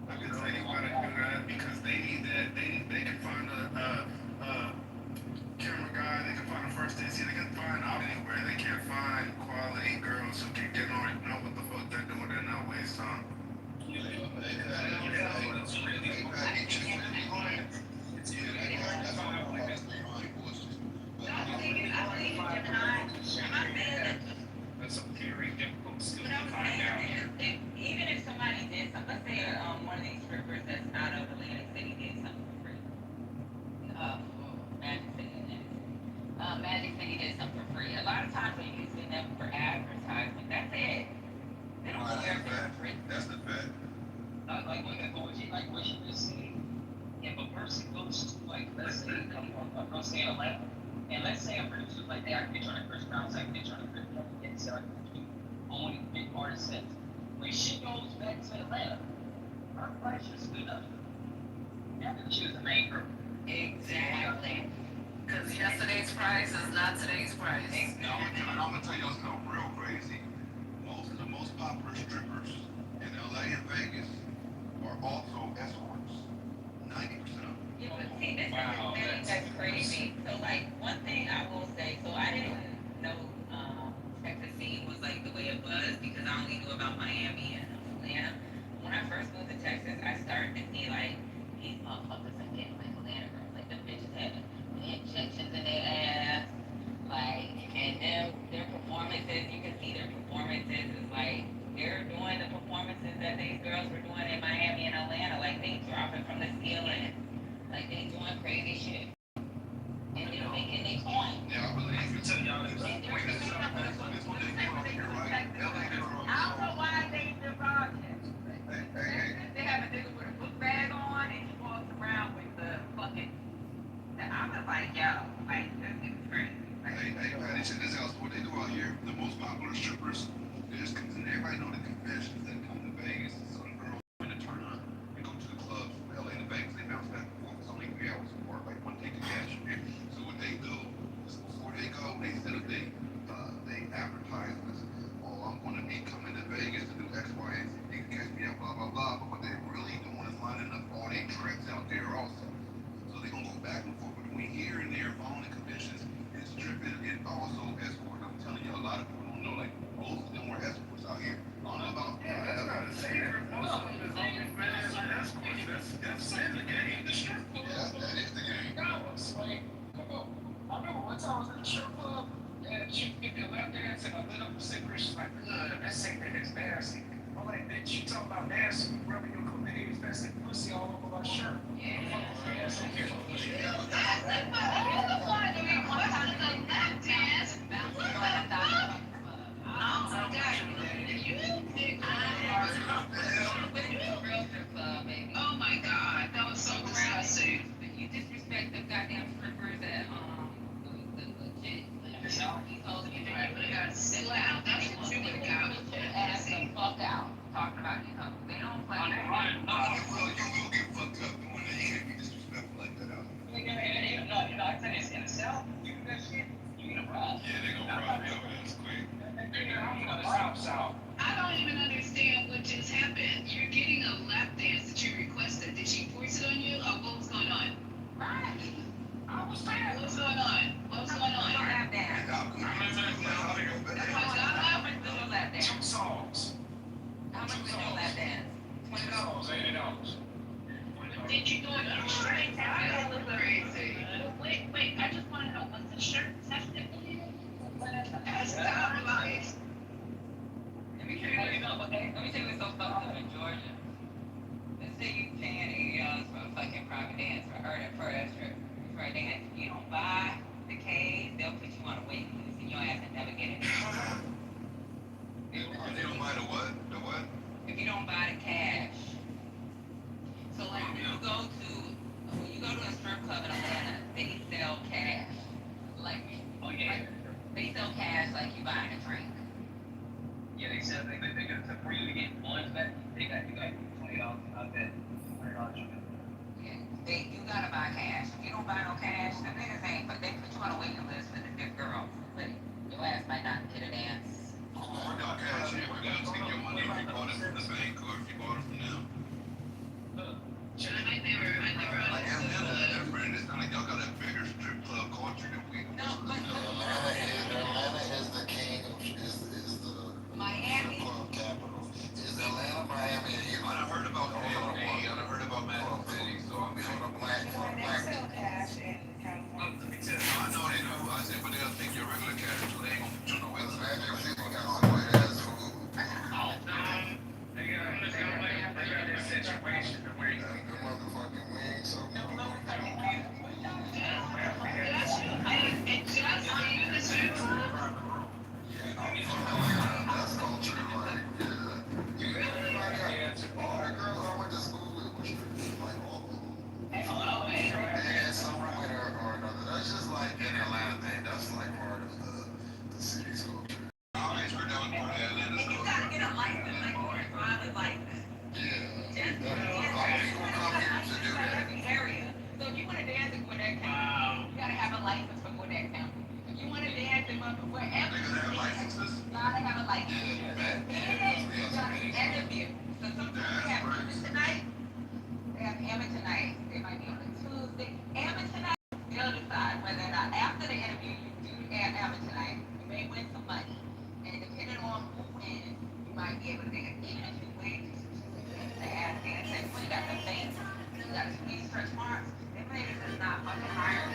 I can tell you why they do that because they need that. They can find a camera guy. They can find a first AC. They can find out anywhere. They can't find quality girls who can get on and know what the fuck they're doing and not waste time. That's a very difficult skill But to I'm find out here. saying, even if somebody did something, let's say one of these strippers that's out of Atlantic City did something for free. Magic City. Magic City did something for free. A lot of times when you using them for advertisement, that's it. They don't do everything for free. That's the fact. Like what you just said, if a person goes to like let's say I'm gonna say Atlanta, and let's say a producer's like, hey, I can get you on a Chris Brown site, get you on a Chris Brown, get you on only big artist sets. When she goes back to Atlanta, her price is good enough. After she was the main girl. Exactly. Because yesterday's price is not today's price. Now, I'm gonna tell you something real crazy. Most of the most popular strippers in LA and Vegas are also escorts. 90% of them. Yeah, but see, this is the thing that's crazy. So, like, one thing I will say, so I didn't know Texas scene was like the way it was because I only knew about Miami and Atlanta. When I first moved to Texas, I started to see like these motherfuckers like getting like Atlanta girls, like the bitches had injections in their ass, like, and then their performances, you can see their performances is like they're doing the performances that these girls were doing in Miami and Atlanta, like they dropping from the ceiling, like they doing crazy shit. And they're making their coin. Yeah, I believe you. Tell y'all this. I don't know why they divided it. They have a nigga with a book bag on and he walks around with the fucking. I was like, yo, like, this is crazy. Hey, check this out. So what they do out here, the most popular strippers, they just come to, everybody know the conventions that come to Vegas. So the girls when they turn on, they go to the clubs from LA to Vegas, they bounce back and forth. It's only 3 hours apart, like one ticket cash. So what they do is before they go, they set up they advertisements. Oh, I'm gonna be coming to Vegas to do X, Y, and Z. You can catch me out, blah, blah, blah. But what they're really doing is lining up all their trips out there also. So they're gonna go out dancing, rubbing your chlamydia infested pussy all over my shirt. Oh my God, that was so disgusting. You disrespect the goddamn strippers at the legit. He told me that you got sit loud. That's what you would have got. Ass the fuck out. Talking about you know they don't play. You will get fucked up when you can't be disrespectful like that out here. No, I said it's in the South. You do that shit, you get a rob. Yeah, they gonna rob me over there quick. I don't even understand what just happened. You're getting a lap dance that you requested. Did she force it on you, or what was going on? Right. I was there. What's going on? What's going on? Lap dance. How much was your lap dance? 2 songs. How much was your lap dance? $20, $80. Did you do it straight? That was crazy. Wait, I just want to know, was the shirt tested? Stop, guys. Let me tell you what's so fucked up in Georgia. Let's say you paying $80 for a fucking private dance for a dance. If you don't buy the case, they'll put you on a waiting list and your ass will never get it. They don't buy the what? The what? If you don't buy the cash. So like when you go to a strip club in Atlanta, they sell cash. Like they sell cash like you buying a drink. Yeah, they said they got to for you to get funds back. You got $20 out there. $100. Yeah, you gotta buy cash. If you don't buy no cash, the niggas ain't. But they put you on a waiting list for the girls. But your ass might not get a dance. We're not cash here. We're gonna take your money if you bought it from the bank or if you bought it from them. I never understood. It's not like y'all got a bigger strip club culture than we do. Atlanta is the king of is the Miami. strip club capital. Is Atlanta, Miami, and I done heard about Miami. I done heard about Magic City, so I'm on a black. I know they do. I said, but they'll take your regular cash, so they ain't gonna put you no way. Magic City got some white ass food. They got this situation where you the motherfucking wings. So that's culture. Like, all the girls I went to school with were strippers. Like, all of them. They had some point or another. That's just like an Atlanta thing. That's like part of the city's culture. I always heard that was part of Atlanta's culture. You gotta get a license, like or a driver's license. Yeah. A lot of people come here to do that. Area. So if you want to dance in Gwinnett County, you gotta have a license for Gwinnett County. If you want to dance in wherever, They're gonna have licenses? you gotta have a license. And you gotta interview. So sometimes they have Ammon tonight. They have Ammon tonight. They might be on a Tuesday. Ammon tonight. They'll decide whether or not after the interview you do Ammon tonight. You may win some money, and depending on who wins, you might be able to dance. Even if you win, the ass dancing. When you got the face, you got these stretch marks. Them ladies is not fucking hired.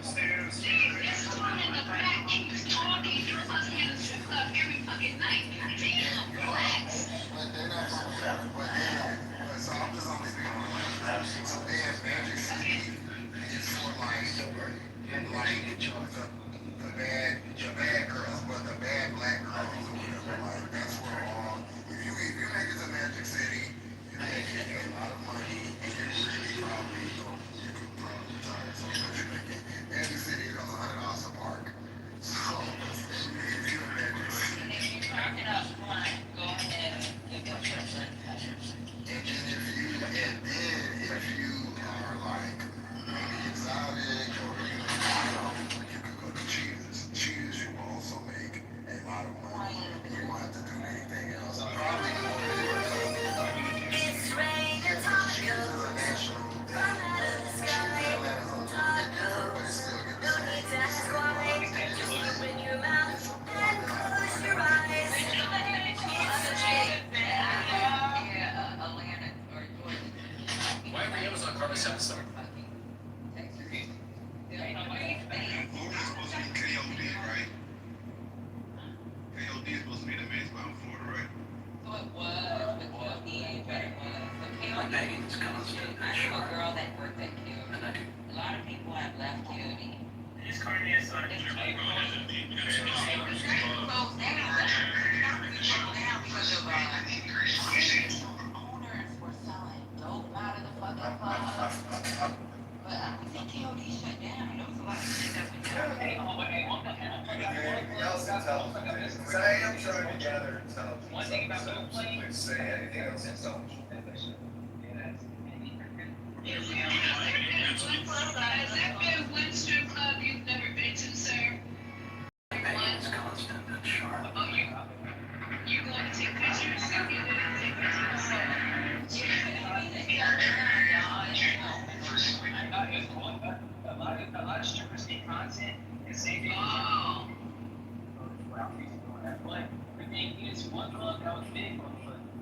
upstairs. your bad girls, but the bad black girls or whatever. Like that's where all. If you make it to Magic City, you make a lot of money, and you really probably you could probably retire. So Magic City is $100 a park. So if you're in Magic City, If you're parking up front, go ahead and give them your friend. and then if you are like maybe exotic or you could go to Cheetahs. Cheetahs you will also make a lot of money. You won't have to do anything else. Probably It's ready to talk. Cheetahs is a national thing. Atlanta's on but it's still getting No need to ask why. Just open your mouth and close your eyes. It's a Why were Amazon Carly episode? supposed to be KOD, right? KOD is supposed to be the main spot in Florida, right? So it was, but KOD ain't better was. So KOD Megan's constant. I knew a girl that worked at KOD. A lot of people have left KOD. His cardiac son. It's closed down. Because of owners were selling dope out of the fucking club. But I don't think KOD shut down. There was a lot of shit that went down. Anything else intelligent? Because I am trying to gather intelligence. One thing about Blue Flame, Say anything else intelligent. Has that been one strip club you've never been to, sir? Megan's constant and sharp. Oh, you going to take pictures? You get it and take pictures. A lot of strippers get content and say they Oh. But the thing is, one club that was big for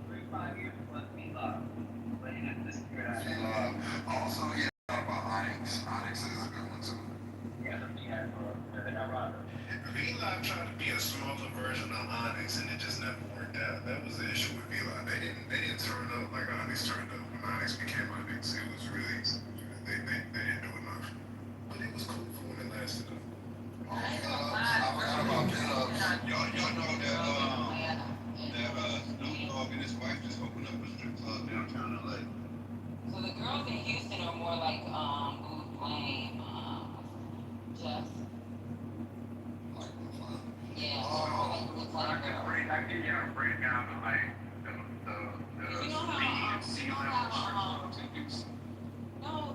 3-5 years was Meatloaf. But you have to listen to it. Also, about Onyx. Onyx is a good one too. V-Live tried to be a smaller version of Onyx, and it just never worked out. That was the issue with V-Live. They didn't turn up like Onyx turned up. When Onyx became Onyx, it was really they didn't do enough. But it was cool for when it lasted. I forgot about V-Live. Y'all know that Snoop Dogg and his wife just opened up a strip club downtown LA. So the girls in Houston are more like Blue Flame, just yeah, more like Blue Flame girls. I can get a breakdown of like the You know how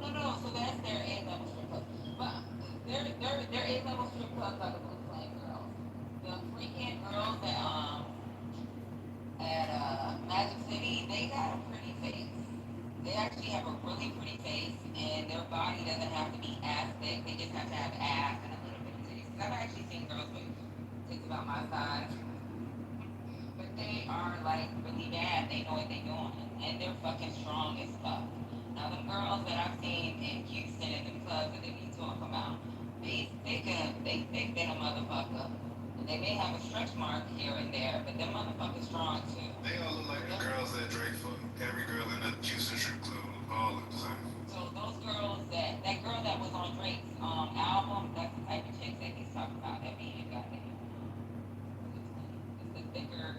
no. So that's their A-level strip club, but their A-level strip clubs are the Blue Flame girls. The freaking girls that at Magic City, they got a pretty face. They actually have a really pretty face, and their body doesn't have to be as thick. They just have to have ass and a little bit of titties. 'Cause I've actually seen girls with tits about my size, but they are like really bad. They know what they're doing, and they're fucking strong as fuck. Now the girls that I've seen in Houston in the clubs that they be talking about, they been a motherfucker. And they may have a stretch mark here and there, but them motherfuckers strong too. They all look like the girls that Drake fucked. Every girl in the Houston strip club all look the same. So those girls that girl that was on Drake's album, that's the type of chicks that he's talking about that being goddamn. It's the thicker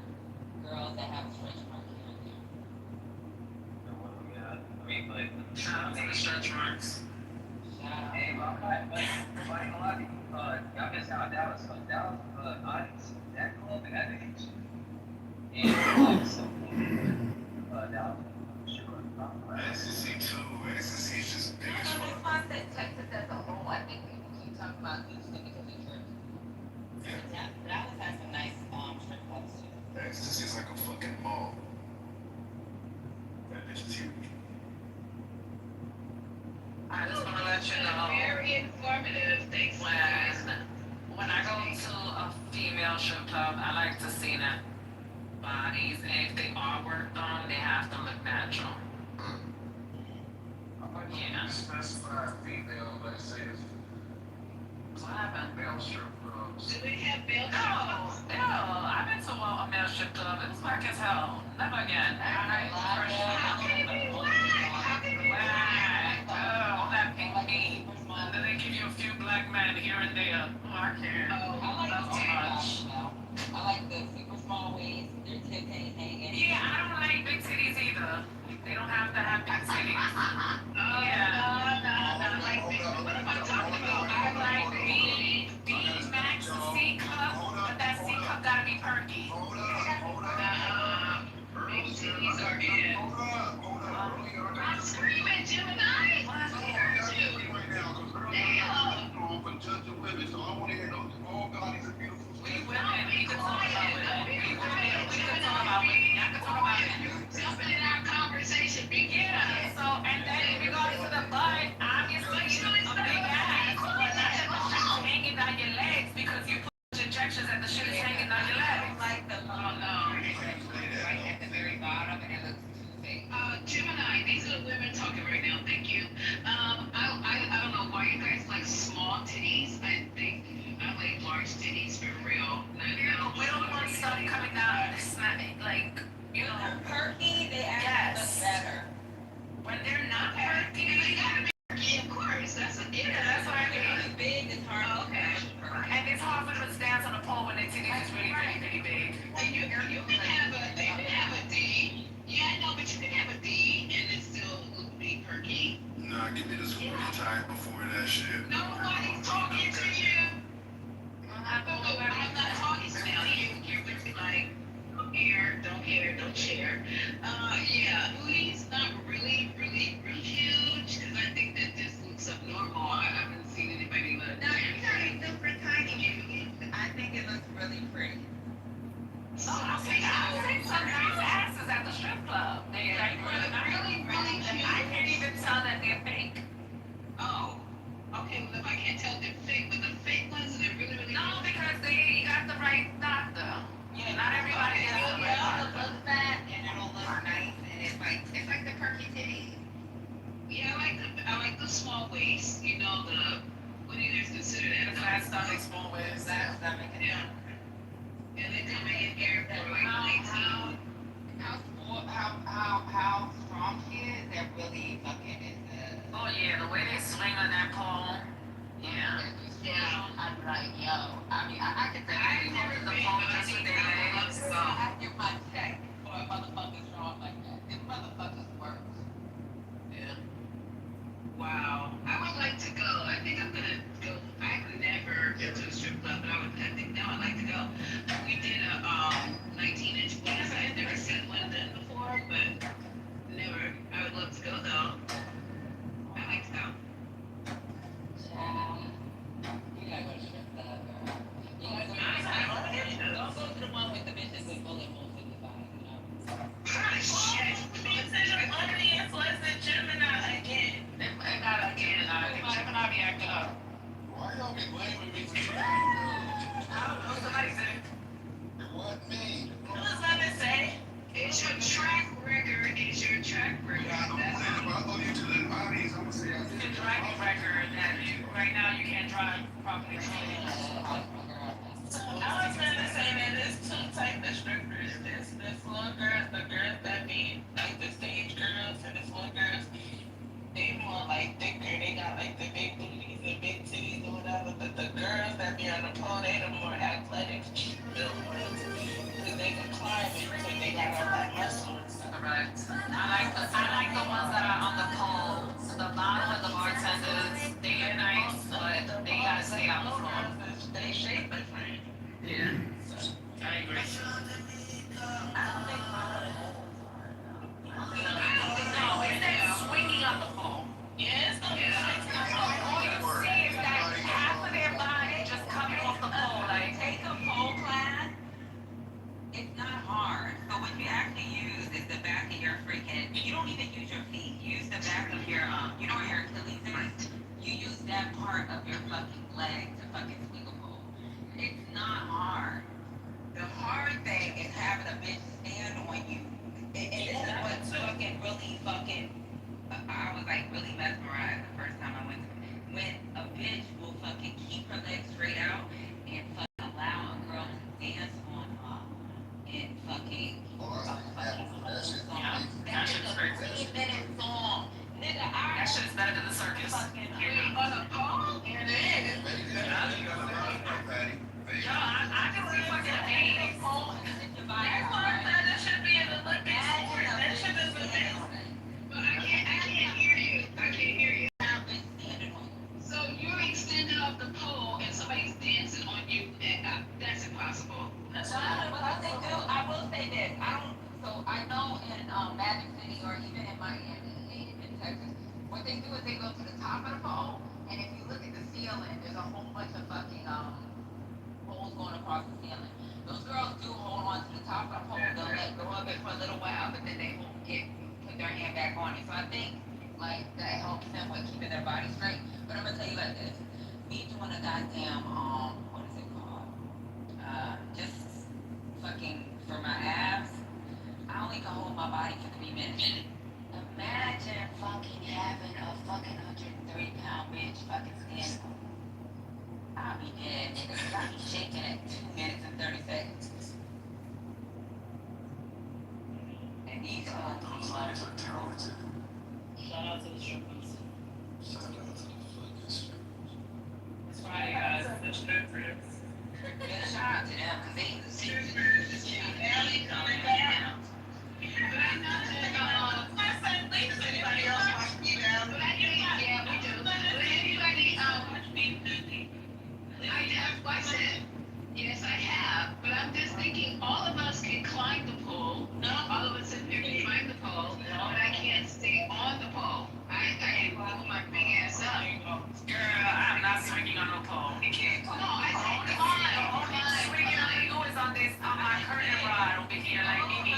girls that have a stretch mark here and there. I mean, but Shout out to the stretch marks. Shout out. Hey, but like a lot of people, y'all missed out Dallas. Dallas, Onyx, that club, they got the Houston. And so, Dallas, SEC too. SEC is just big as No, fuck. that's why I said Texas as a whole. I think people keep talking about Houston because of church. Yeah, Dallas has some nice strip clubs too. Ecstasy is like a fucking mall. That bitch is huge. I just want to let you know. Very informative. Thanks, guys. When I go to a female strip club, I like to see their bodies, and if they are worked on, they have to look natural. Yeah. Specify female, let's say it's What happened? male strip clubs. Do they have bill No, I've been to a male strip club. It's whack as hell. Never again. How can it be whack? How can it be whack? All that pink meat. And then they give you a few black men here in there. Oh, I can't. Oh, I like That's the too much. I like the super small waist, their tip ain't hanging. Yeah, I don't like big titties either. They don't have to have big titties. Yeah. No, like big. What am I talking about? I like B max C cup, but that C cup gotta be perky. Big titties are in. I'm screaming, Gemini. We women, we can talk about women. We can talk about women. Y'all can talk about women. Jumping in our conversation, big Yeah, so, and then in regards to the butt, obviously, a big ass, but not that the shit's hanging down your legs because you put injections and the shit is hanging down your legs. like the long, right at the very bottom, and it looks too big. Gemini, these are the women talking right now. Thank you. I don't know why you guys like small titties. I think I like large titties for real. We don't want stuff coming down and snapping, like, you know. Perky, they actually look better. When they're not perky, They gotta be perky, of course. That's a yeah, that's what I mean. It's big, it's hard. Okay. And it's hard for them to stand on a pole when their titties is really, really, really big. And you can have a D. Yeah, I know, but you can have a D and it still would be perky. Nah, give me the squirty time before that shit. Nobody's talking to you. I'm not talking to you. You're literally like, don't care, don't share. Yeah, booty's not really huge because I think that just looks abnormal. I haven't seen anybody look. No, you're not super tiny. I think it looks really pretty. I've seen some nice asses at the strip club. They're like really cute. I can't even tell that they're fake. Oh, okay. Well, if I can't tell they're fake, but the fake ones, they're really No, because they got the right doctor. Yeah, not everybody has the right it'll doctor. look fat and it'll look nice, and it's like the perky titty. Yeah, I like the small waist. You know what do you guys consider that? The fat stomach, small waist. Fat stomach, yeah. And they come in here for like 19. How strong she is, that really fucking is Oh yeah, the way they swing on that pole. Yeah. Yeah. I'm like, yo. I mean, I can say I've never The been pole on just with any their legs. so I do my check for a motherfucker strong like that. Them motherfuckers work. Yeah. wow. I would like to go. I think I'm gonna go. I've never been to a strip club, but I think now I'd like to go. We did a 19-inch waist. I've never seen one done before, but never. I would love to go though. I like to go. Child. You gotta go to strip club, girl. You gotta go to Don't Don't go to the one with the bitches with bullet holes in the side, you know? Shit. Under the influence of Gemini again. They got again. Gemini be acting up. Why y'all be blaming me for shit? I don't know. Somebody said. It wasn't me. What was I gonna say? It's your track record. It's your track record. I don't That's plan about all you to the bodies. I'm gonna say I Your did. driving record that you right now you can't drive properly. I was gonna say that there's two types of strippers. There's little girls, the girls that be like the stage girls, and there's little girls. They more like thicker. They got like the big booties and big titties or whatever. But the girls that be on the pole, they the more athletic, built ones. Cause they can climb it, so they got all that muscle and stuff. Correct. I like the ones that are on the pole. The bottom of the bartenders, they are nice, but they gotta stay on the floor. Imagine fucking having a fucking 130-pound bitch fucking stand up. I'll be dead, nigga, because I be shaking at 2 minutes and 30 seconds. And these hoes be like, Shout out to the strippers. Shout out to the fucking strippers. That's why I got such good friends. yeah, shout out to them, because they seriously barely coming down. Anybody else watch me down? Yeah, we do. But anybody watch me? I have watched it. Yes, I have. But I'm just thinking, all of us can climb the pole. All of us in here can climb the pole, but I can't stay on the pole. I can pull my big ass up. Girl, I'm not swinging on no pole. You can't. No, I said climb. Swinging on you is on this, on my curtain rod over here, like Mimi.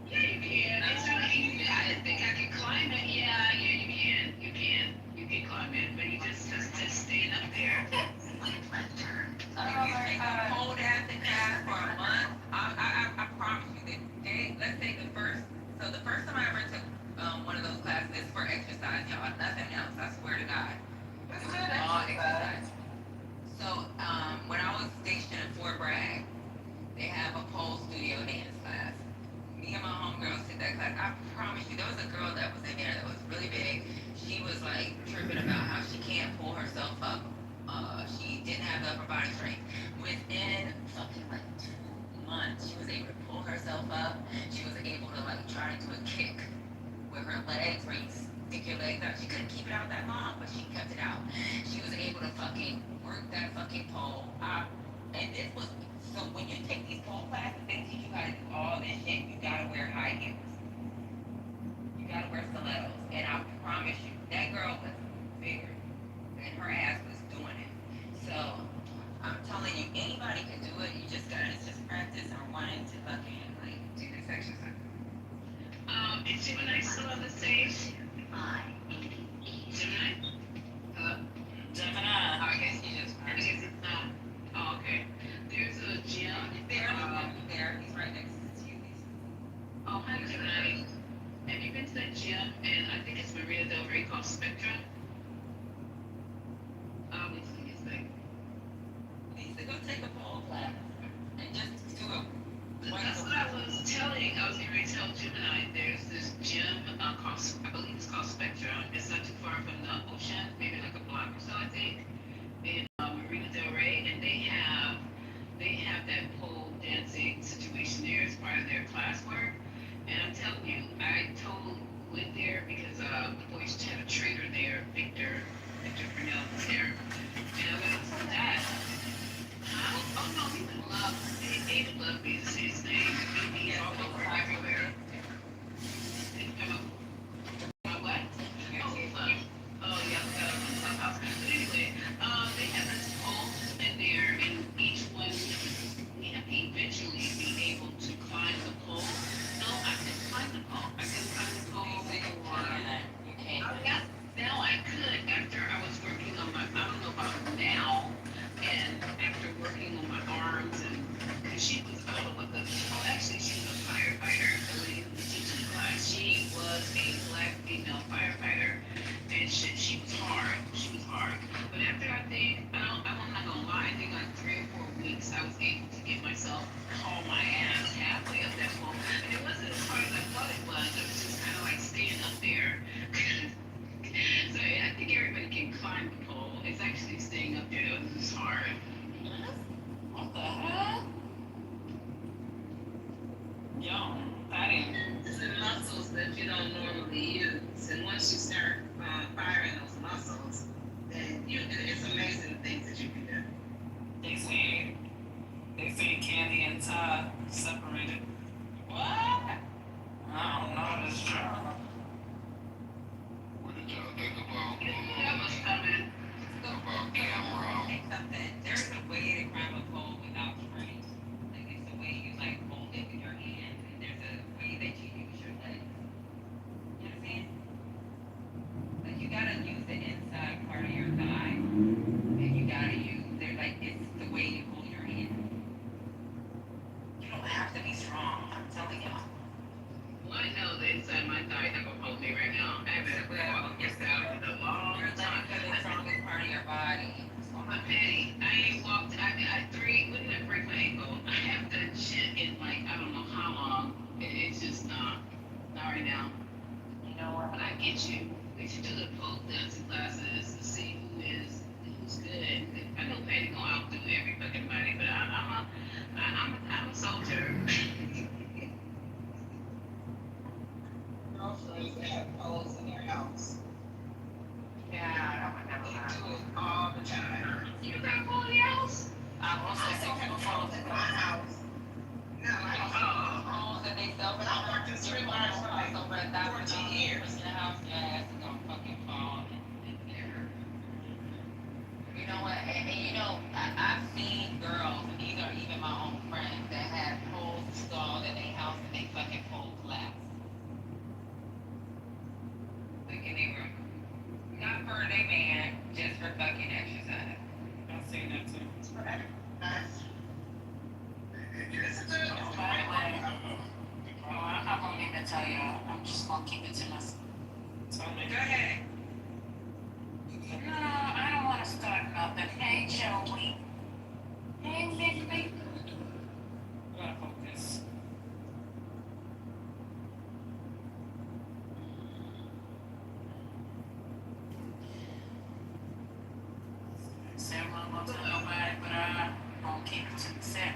Yeah, you can. It's really easy. I didn't think I could climb it. Yeah, you can. You can climb it, but you just staying up there. Hold at the class for a month. I promise you that let's say the first time I ever took one of those classes, this is for exercise, y'all, nothing else, I swear to God. All exercise. So, when I was stationed in Fort Bragg, they have a pole studio dance class. Me and my homegirls took that class. I promise you, there was a girl that was in there that was really big. She was like tripping about how she can't pull herself up. She didn't have the upper body strength. Within fucking like 2 months, she was able to pull herself up. She was able to like try to do a kick with her legs, where you stick your legs out. She couldn't keep it out that long, but she kept it out. She was able to fucking work that fucking pole. And this was, so when you take these pole classes, they teach you how to do all this shit. You gotta wear high heels. You gotta wear stilettos. And I promise you, that girl was bigger. And her ass was doing it. So, I'm telling you, anybody can do it. You just gotta practice and wanting to fucking, like, do this exercise. Is Gemini still on the stage? Gemini? Hello? Gemini. Oh, I guess it's not. Oh, okay. There's a gym. There, he's right next to you. Oh, hi, Gemini. Have you been to that gym? And I think it's Maria Del Rey called Spectra. Obviously, it's like. Needs to go take a pole class and just do it. That's what I was telling. I was going to tell Gemini. There's this gym called, I believe it's called Spectra. It's not too far from the ocean, maybe like a block or so, I think. In Marina Del Rey, and they have that pole dancing situation there as part of their classwork. And I'm telling you, I went there because the boys had a trainer there, Victor Purnell was there. And I went to that. Oh no, he would love, they would love me to say his name. He is all over everywhere. What? Oh yeah, clubhouse. But anyway, they have this pole in there, and each one we have to eventually be able to climb the pole. No, I couldn't climb the pole. I couldn't climb the pole. You can't. Now I could after I was working on my, I don't know about now, and after working on my arms, and cause she was, I don't know what actually she was a firefighter, the lady who was teaching the class. She was a black female firefighter, and she was hard. She was hard. But after I'm not gonna lie, I think like 3 or 4 weeks, I was able to get myself, haul my ass halfway up that pole. And it wasn't as hard as I thought it was. It was just kind of like staying up there. So I think everybody can climb the pole. It's actually staying up there that was just hard. What the hell? Yo, that ain't. It's the muscles that you don't normally use. And once you start firing those muscles, then it's amazing the things that you can do. They say Candy and Todd separated. What? I don't know this true. What did y'all think about That was coming. about camera? There's a way to climb a pole without strength. Like, it's a way you like hold it with your hands, and there's a way that you use your legs. You understand? Like, you gotta use the inside part of your thigh, and you gotta use, it's the way you hold your hand. You don't have to be strong, I'm telling y'all. over the house. Over 1,000 years in the house, your ass is gonna fucking fall in there. You know what? And you know, I've seen girls, and these are even my own friends, that have poles installed in their house and they fucking pole collapse. Like in their room. Not for their man, just for fucking exercise. I've seen that too. It's for exercise. By the way, I won't even tell you. I'm just gonna keep it to myself. Go ahead. No, I don't want to start nothing. Hey, Joey. Hey, baby. I gotta focus. Say I'm not gonna tell nobody, but I'm gonna keep it to myself.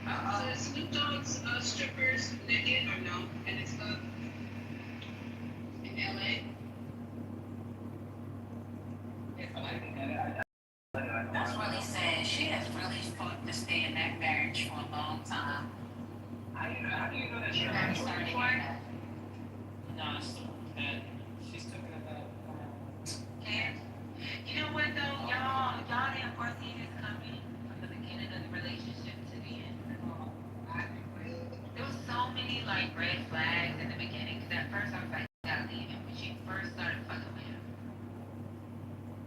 So Snoop Dogg's strippers naked or no? And it's club in LA. That's really sad. She has really fought to stay in that marriage for a long time. How do you know that You already started hearing that. No, it's still bad. She's talking about. And you know what though, y'all didn't foresee this coming from the beginning of the relationship to the end. There was so many like red flags in the beginning. Cause at first I was like, you gotta leave him. When she first started fucking with him,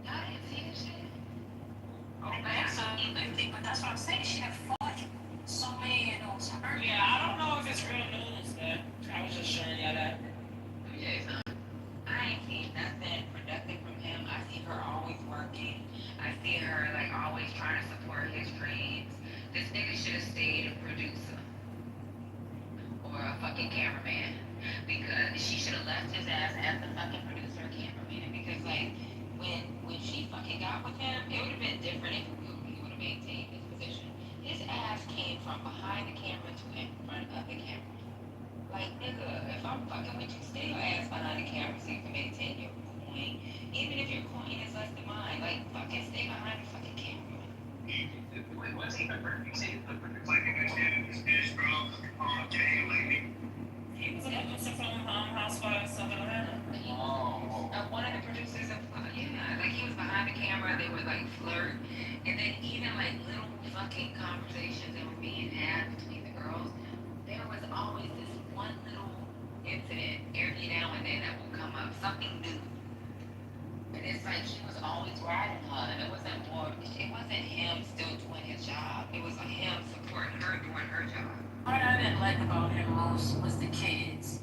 y'all didn't see this shit. Absolutely, but that's what I'm saying. She had fought so many of those hurt. Yeah, I don't know if it's real news, but I was just showing y'all that. Let me tell you something. I ain't seen nothing productive from him. I see her always working. I see her like always trying to support his dreams. This nigga should have stayed a producer or a fucking cameraman because she should have left his ass as the fucking producer or cameraman because like when she fucking got with him, it would have been different if he would have maintained his position. His ass came from behind the camera to in front of the camera. Like, nigga, if I'm fucking with you, stay your ass behind the camera so you can maintain your coin. Even if your coin is less than mine, like, fucking stay behind the fucking camera. Wait, what's he the producer? Like a this girl game lately. He was a producer from Housewives of Atlanta. One of the producers of, yeah, like he was behind the camera, they would like flirt, and then even like little fucking conversations that were being had between the girls, there was always this one little incident every now and then that will come up, something new. And it's like he was always riding her, and it wasn't him still doing his job, it was him supporting her doing her job. What I didn't like about him most was the kids.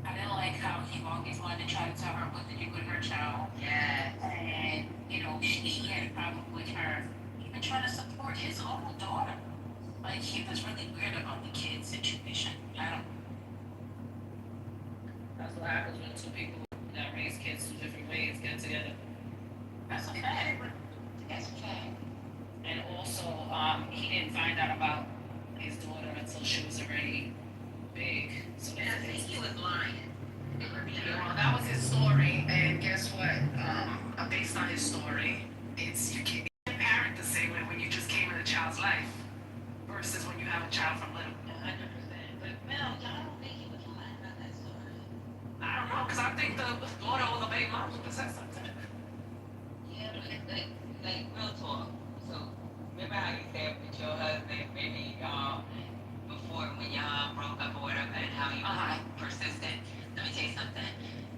I didn't like how he always wanted to try to tell her what to do with her child. Yeah. And, you know, he had a problem with her even trying to support his own daughter. Like, he was really weird about the kid situation. I don't. That's what happens when two people that raise kids two different ways get together. That's a fact. That's a fact. And also, he didn't find out about his daughter until she was already big. So I think he was lying. Well, that was his story, and guess what? Based on his story, you can't parent the same way when you just came in a child's life versus when you have a child from little. 100%. But Mel, y'all don't think he was lying about that story? I don't know, because I think the daughter or the baby mom would possess something. Yeah, but like real talk. So remember how you said with your husband, maybe before when y'all broke up or whatever, and how you were persistent. Let me tell you something.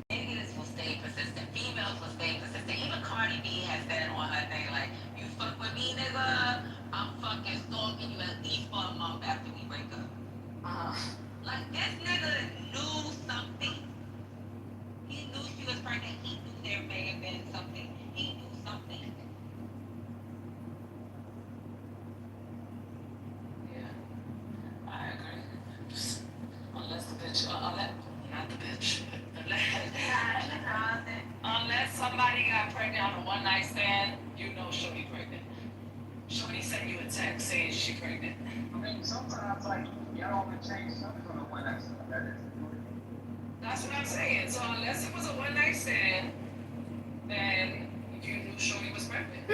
Niggas will stay persistent. Females will stay persistent. Even Cardi B has said on her thing, like, you fuck with me, nigga, I'm fucking stalking you at least for a month after we break up. Like, this nigga knew something. He knew she was pregnant. He knew there may have been something. He knew something. Yeah, I agree. Unless the bitch, not the bitch. Unless somebody got pregnant on a one night stand, you know she'll be pregnant. Shorty sent you a text saying she pregnant. I mean, sometimes, like, y'all don't change something on the one night stand. That's what I'm saying. So unless it was a one night stand, then you knew Shorty was pregnant.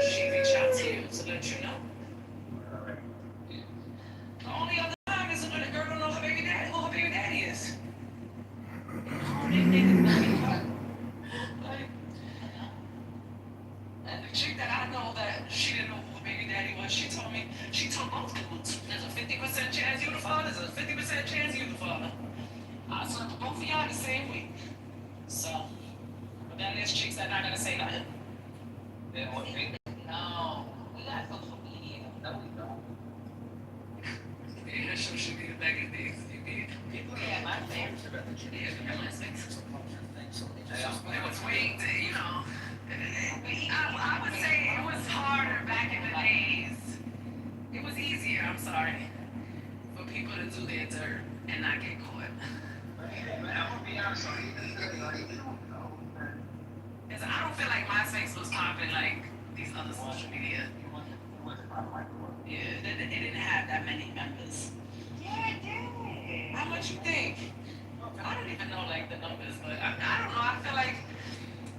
She reached out to you to let you know. The only other time is when the girl don't know her baby daddy. vote for y'all the same week. So, but then there's chicks that not gonna say nothing. Then what they No, we got social media. no, we don't. Yeah, social media back in the days. You did. People had my favorite. Yeah, my things. It was way, you know. I would say it was harder back in the days. It was easier, I'm sorry, for people to do their dirt and not get caught. I'm gonna be honest with you. Because I don't feel like MySpace was popping like these other social media. Yeah, it didn't have that many members. Yeah, it did. How much you think? I don't even know like the numbers, but I don't know. I feel like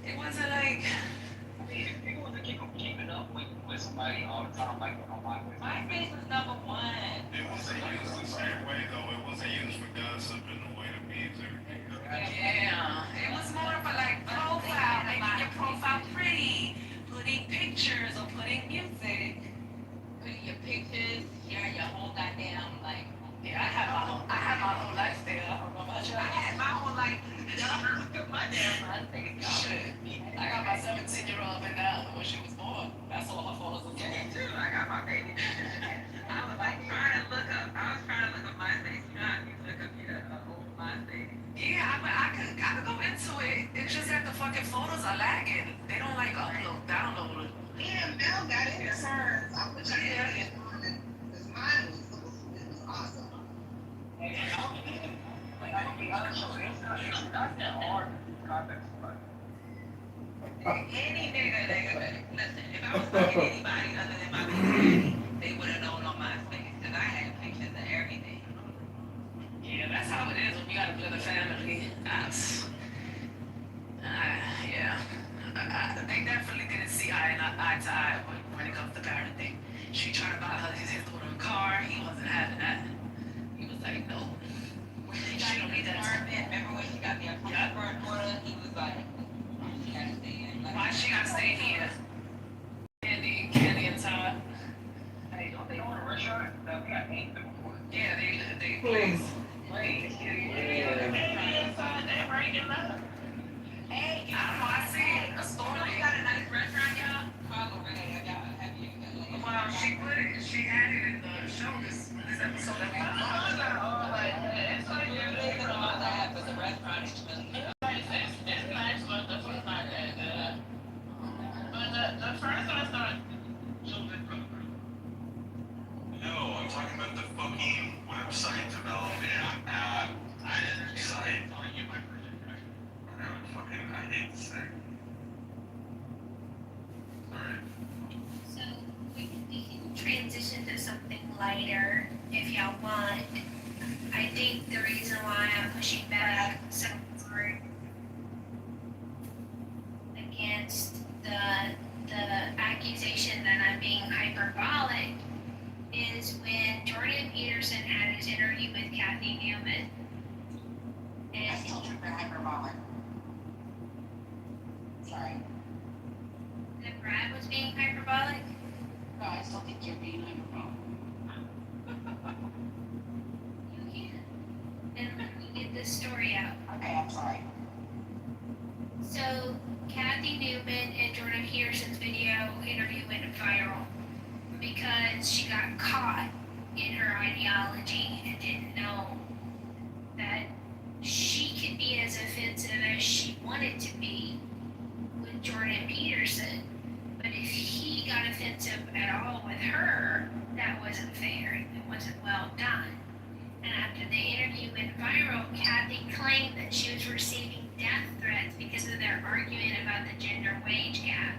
it wasn't like. I mean, if people want to keeping up with somebody all the time, like on MySpace was number one. It wasn't used the same way though. It wasn't used for gossip and the way to be everything. Yeah, it was more of a like profile, making your profile pretty, putting pictures or putting music. Putting your pictures, sharing your whole goddamn like. Yeah, I had my whole life there. I don't know about you. I had my whole life. My damn MySpace. Shit. I got my 17-year-old in now when she was born. That's all my photos was Me too. I got my baby. I was like trying to look up. I was trying to look up MySpace. You know how you look up your old MySpace. Yeah, I could go into it. It's just that the fucking photos are lagging. They don't like download. Yeah, Mel got it in hers. I wish I had it because mine was awesome. I'm gonna be honest with you, it's not that hard to contact somebody. Any nigga, listen, if I was fucking anybody other than my baby, they would have known on MySpace because I had pictures of everything. Yeah, that's how it is when you gotta build a family. Yeah. They definitely didn't see eye to eye when it comes to parenting. She tried to buy his daughter a car. He wasn't having that. He was like, no. When she got in the apartment, remember when she got the apartment for her daughter, he was like, she gotta stay in. Like, Why she gotta stay here? Candy and Todd. Hey, don't they own a restaurant? No, we got 8 before. Yeah, they place. They're breaking up. Hey, I don't know, I seen a story. We got a nice restaurant, y'all. Carlo Ray, y'all have you? Well, she had it in the show this episode that we watched. It's like you're living on the app, but the restaurant is really good. It's nice, but the food's not that good. But the first restaurant, No, I'm talking about the fucking website development app. Site. I hate this thing. Alright. So we can transition to something lighter if y'all want. I think the reason why I'm pushing back so hard against the accusation that I'm being hyperbolic is when Jordan Peterson had his interview with Kathy Newman. And I still think they're hyperbolic. Sorry. that Brad was being hyperbolic. No, I still think you're being hyperbolic. You can. And let me get this story out. Okay, I'm sorry. So, Kathy Newman and Jordan Peterson's video interview went viral because she got caught in her ideology and didn't know that she could be as offensive as she wanted to be with Jordan Peterson. But if he got offensive at all with her, that wasn't fair. It wasn't well done. And after the interview went viral, Kathy claimed that she was receiving death threats because of their argument about the gender wage gap.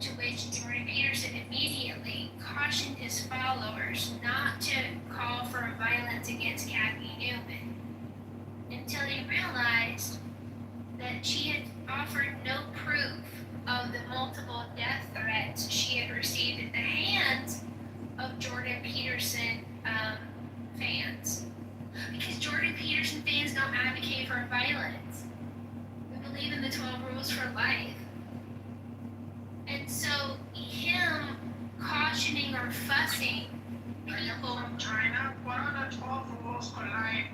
To which Jordan Peterson immediately cautioned his followers not to call for violence against Kathy Newman until he realized that she had offered no proof of the multiple death threats she had received at the hands of Jordan Peterson fans. Because Jordan Peterson fans don't advocate for violence. We believe in the 12 rules for life. And so him cautioning or fussing people from China, what are the 12 rules for life?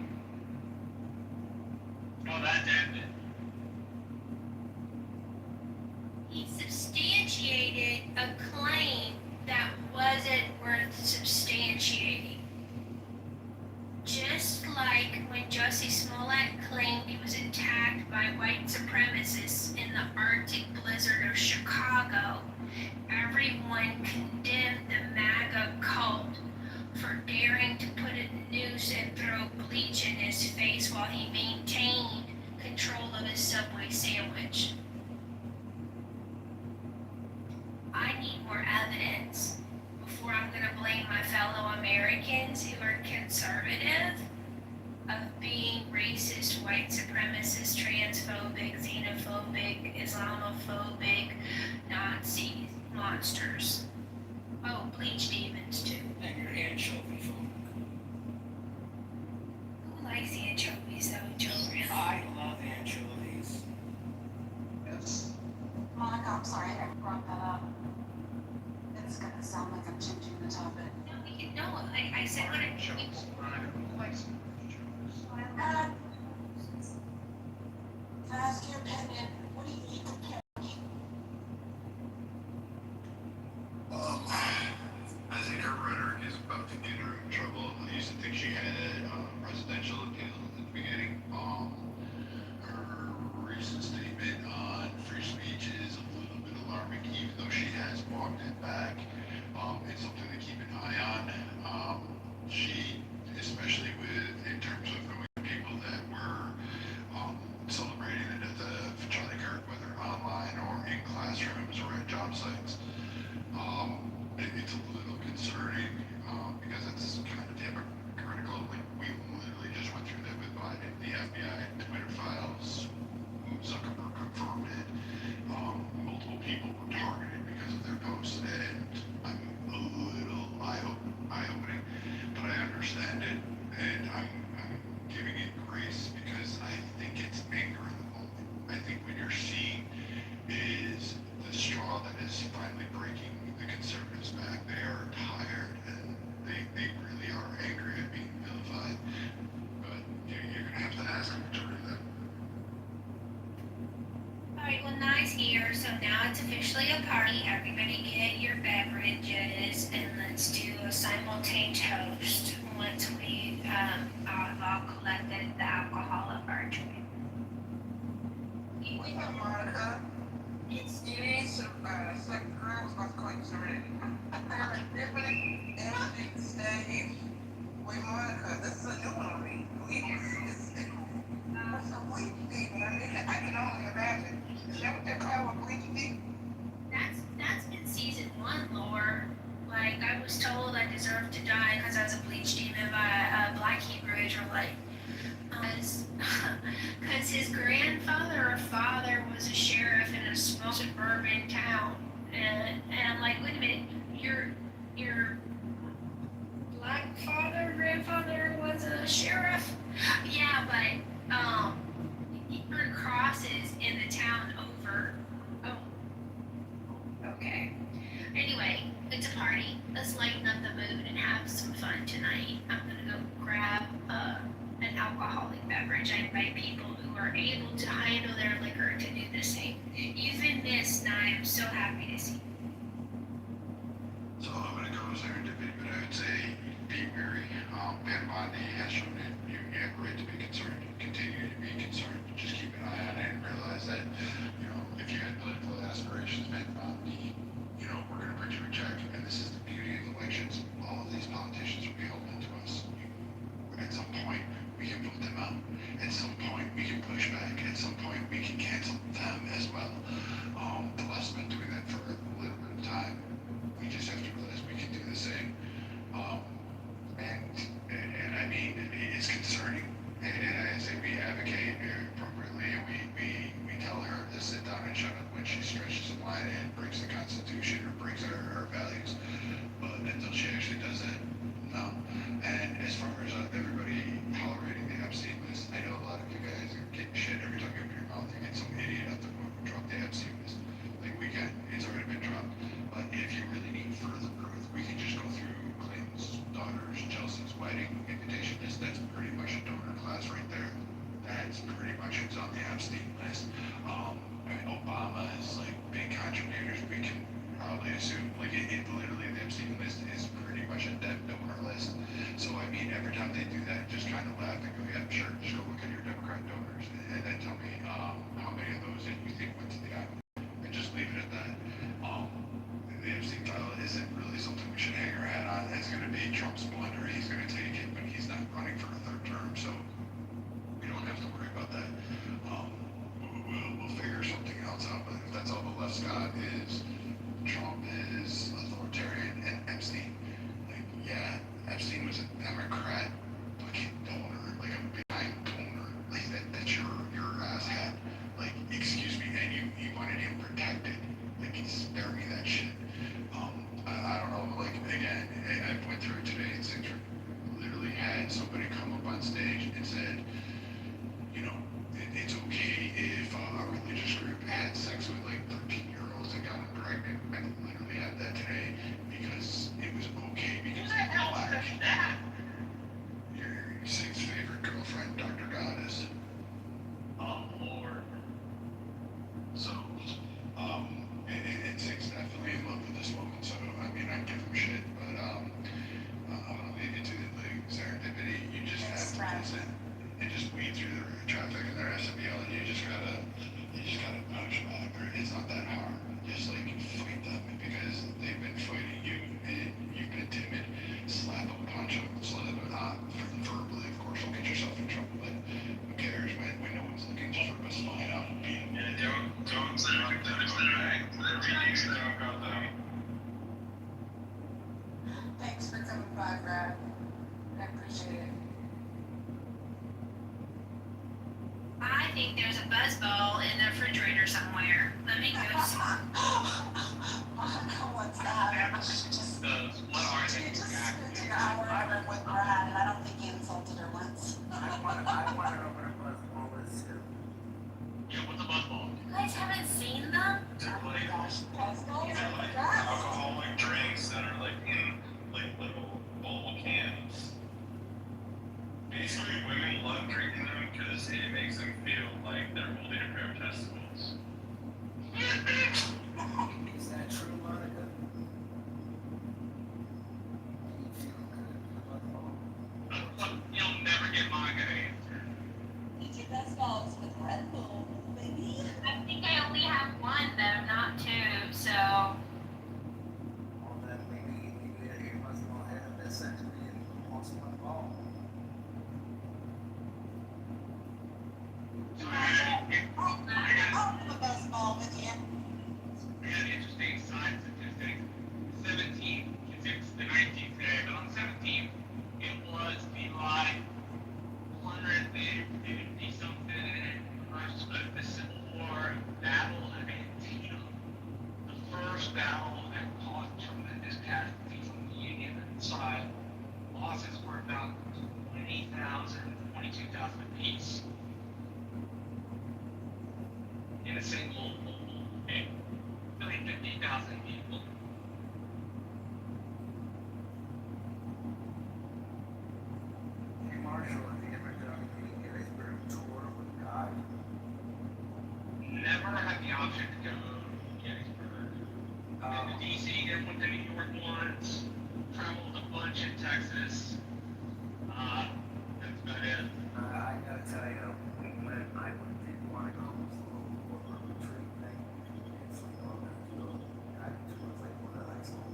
Oh, that damn it. He substantiated a claim that wasn't worth substantiating. Just like when Jussie Smollett claimed he was attacked by white supremacists in the Arctic blizzard of Chicago, everyone condemned the MAGA cult for daring to put a noose and throw bleach in his face while he maintained control of his Subway sandwich. I need more evidence before I'm going to blame my fellow Americans who are conservative of being racist, white supremacist, transphobic, xenophobic, Islamophobic, Nazi monsters. Oh, bleach demons too. And your anchovy folk. Who likes anchovies though, children? I love anchovies. Yes. Monica, I'm sorry I ever brought that up. It's gonna sound like I'm changing the topic. No, we can, no, I said what I Jokes. Who likes jokes? Can I ask your opinion? What do you think of parents? I think her rhetoric is about to get her in trouble. I used to think she had presidential appeal at the beginning. Her recent statement on free speech is a little bit alarming, even though she has walked it back. It's something to keep an eye on. She, especially in terms of knowing people that were celebrating the death of Charlie Kirk, whether online or in classrooms or at job sites. It's a little concerning because it's kind of hypocritical. Like, we literally just went through that with Biden, the FBI, Twitter files, Zuckerberg confirmed it. Multiple people were targeted because of their posts, and I'm a little eye-opening, but I understand it, and I'm giving it grace because I think it's anger in the moment. I think what you're seeing is the straw that is finally breaking the conservatives back. They are tired, and they really are angry at being vilified, but you're going to have to ask them to do that. Alright, well, nice here. So now it's officially a party. Everybody get your beverages and let's do a simultaneous toast once we all collected the alcohol of our choice. We have Monica. You need some, second girl was about to call you already. There are different empty stage. Wait, Monica, this is a new one on me. What's a bleach demon? I mean, I can only imagine. Is that what they call a bleach demon? That's in season 1 lore. Like, I was told I deserved to die because I was a bleach demon by a black Hebrew Israelite. Because his grandfather or father was a sheriff in a small suburban town. And I'm like, wait a minute, your black grandfather was a sheriff? Yeah, but, he burned crosses in the town over. Oh, okay. Anyway, it's a party. Let's lighten up the mood and have some fun tonight. I'm gonna go grab an alcoholic beverage. I invite people who are able to handle their liquor to do the same. Even this, and I am so happy to see. So I'm going to go serendipity, but I would say be wary. Pam Bondi has shown that you have a right to be concerned. Continue to be concerned. Just keep an eye on it and realize that, if you had political aspirations, Pam Bondi, we're going to put you in check. And this is the beauty of elections. All of these politicians will be open to us. At some point, we can vote them out. At some point, we can push back. At some point, we can cancel them as well. The left's been doing that for a little bit of time. We just have to realize we can do the same. And I mean, it's concerning. And I say we advocate appropriately, and we tell her to sit down and shut up when she stretches a line and breaks the Constitution or breaks our values. But until she actually does that, no. And as far as everybody tolerating the Epstein list, I know a lot of you guys are getting shit every time you open your mouth. You get some idiot out there who drop the Epstein list. Like, we can. It's already been dropped. But if you really need further proof, we can just go through Clinton's daughter's, Chelsea's wedding invitation list. That's pretty much a donor class right there. That's pretty much Epstein list. I mean, Obama is like big contributors. We can probably assume like it literally the Epstein list is pretty much a dead donor list. So I mean, every time they do that, just kind of laugh and go, yeah, sure, just go look at your Democrat donors and then tell me how many of those you think went to the island, and just leave it at that. The Epstein file isn't really something we should hang our hat on. It's going to be Trump's blunder. He's going to take it, but he's not running for a third term, so we don't have to worry about that. We'll figure something else out, but if that's all the left's got is Trump is authoritarian and Epstein, like, yeah, Epstein was a Democrat fucking donor, like a benign donor, like that's your ass hat. Like, excuse me, and you wanted him protected. Like, spare me that shit. I don't know, like, again, I went through it today in Citrus. Literally had somebody come up on stage and said, you know, it's okay if a religious group had sex with like 13-year-olds and got them pregnant. I literally had that today because it was okay because Who the hell said that? your sixth favorite girlfriend, Dr. Goddess. Oh, Lord. So, and Six definitely in love with this woman. So, I mean, I give him shit, but it's like serendipity. You just have to listen and just weed through the traffic and the rest of you just gotta punch back. It's not that hard. Just like fight them because they've been fighting you and you've been timid. Slap them, punch them, slap them, not verbally, of course. You'll get yourself in trouble, but who cares when no one's looking? Just rip a spine out and beat them. And don't say like that. Thanks for coming by, Brad. I appreciate it. I think there's a buzzball in the refrigerator somewhere. Let me go see. What's that? Just spent an hour over with Brad, and I don't think he insulted her once. I want to open a buzzball list too. Yeah, what's a buzzball? You guys haven't seen them? They're like, Buzzballs? alcoholic drinks that are like in like little bowl cans. Basically, women love drinking them because it makes them feel like they're holding a pair of testicles. Is that true, Monica? You feel good about all? You'll never get my good answer. Eat your buzzballs with Red Bull, baby. I think I only have one though, not two, so. Well, then maybe your buzzball had a vasectomy and lost one ball. I'll have a buzzball with you. I got interesting science statistics. 17th, it's the 19th today, but on the 17th, it was the like 150 something the Civil War battle of Antietam. The first battle that caused tremendous casualties on the Union side. Losses were about 20,000, 22,000 apiece. In a single day. Really 50,000 people. Hey, Marshall, have you ever done the Gettysburg tour with a guide? Never had the option to go to Gettysburg. Been to DC, then went to New York once. Traveled a bunch in Texas. That's about it. I gotta tell you, when I did want to go, it was a little more of a retreat thing. It's like, oh, I'm gonna do a guide tour, like one of high school.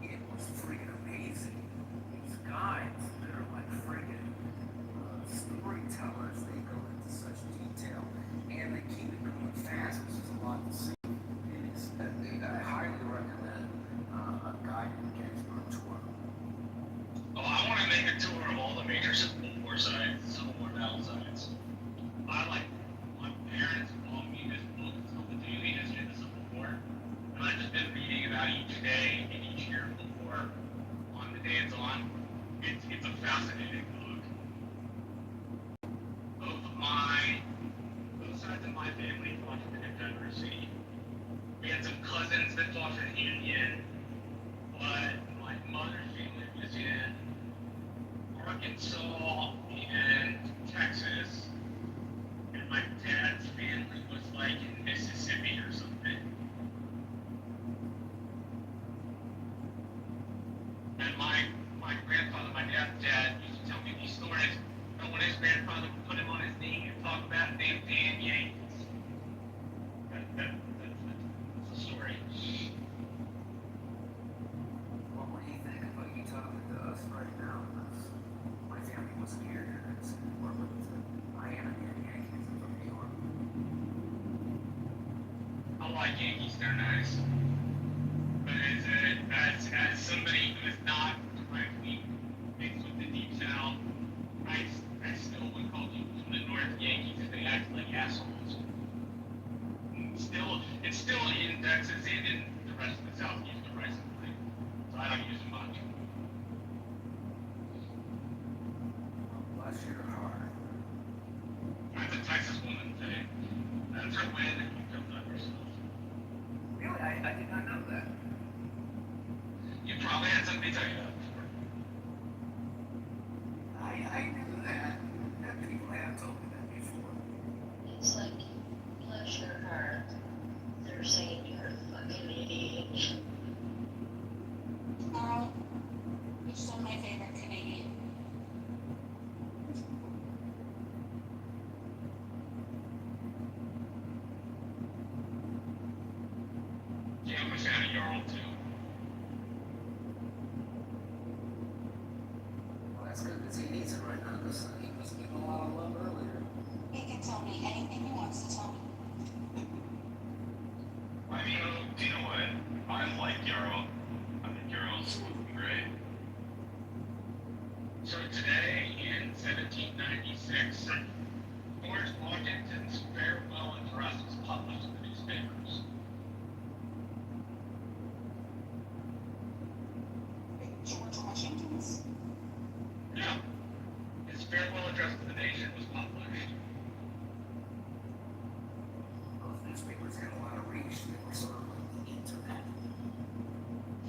It was freaking amazing. These guides, they're like freaking storytellers. They go into such detail, and they keep it going fast, which is a lot to see. I highly recommend a guided Gettysburg tour. Oh, I want to make a tour of all the major Civil War sites, Civil War battle sites. My parents bought me this book. It's called The Daily History of the Civil War. And I've just been reading about each day and each year of the war on the day it's on. It's a fascinating book. Both sides of my family fought in the Confederacy. We had some cousins that fought for the Union, but my mother's family was in Arkansas and Texas, and my dad's family like Yankees, they're nice. But as somebody who is not directly mixed with the Deep South, I still would call people from the North Yankees if they act like assholes. It still indexes in the rest of the South use the rights of way. So I don't use them much. Bless your heart. That's a Texas woman thing. That's her way that you comes up yourself. Really? I did not know that. You probably had somebody tell you that before. I knew that. People have told me that before. It's like, bless your heart. They're saying you're a fucking idiot. Carl, you're still my favorite Canadian. Yeah, I'm a fan of Jarl too. Well, that's good because he needs it right now because he was getting a lot of love earlier. He can tell me anything he wants to tell me. I mean, you know what? I like Jarl. I think Jarl's great. So today, in 1796, George Washington's farewell address was published in the newspapers. George Washington's? Yeah. His farewell address to the nation was published. Those newspapers had a lot of reach. They were sort of like the internet.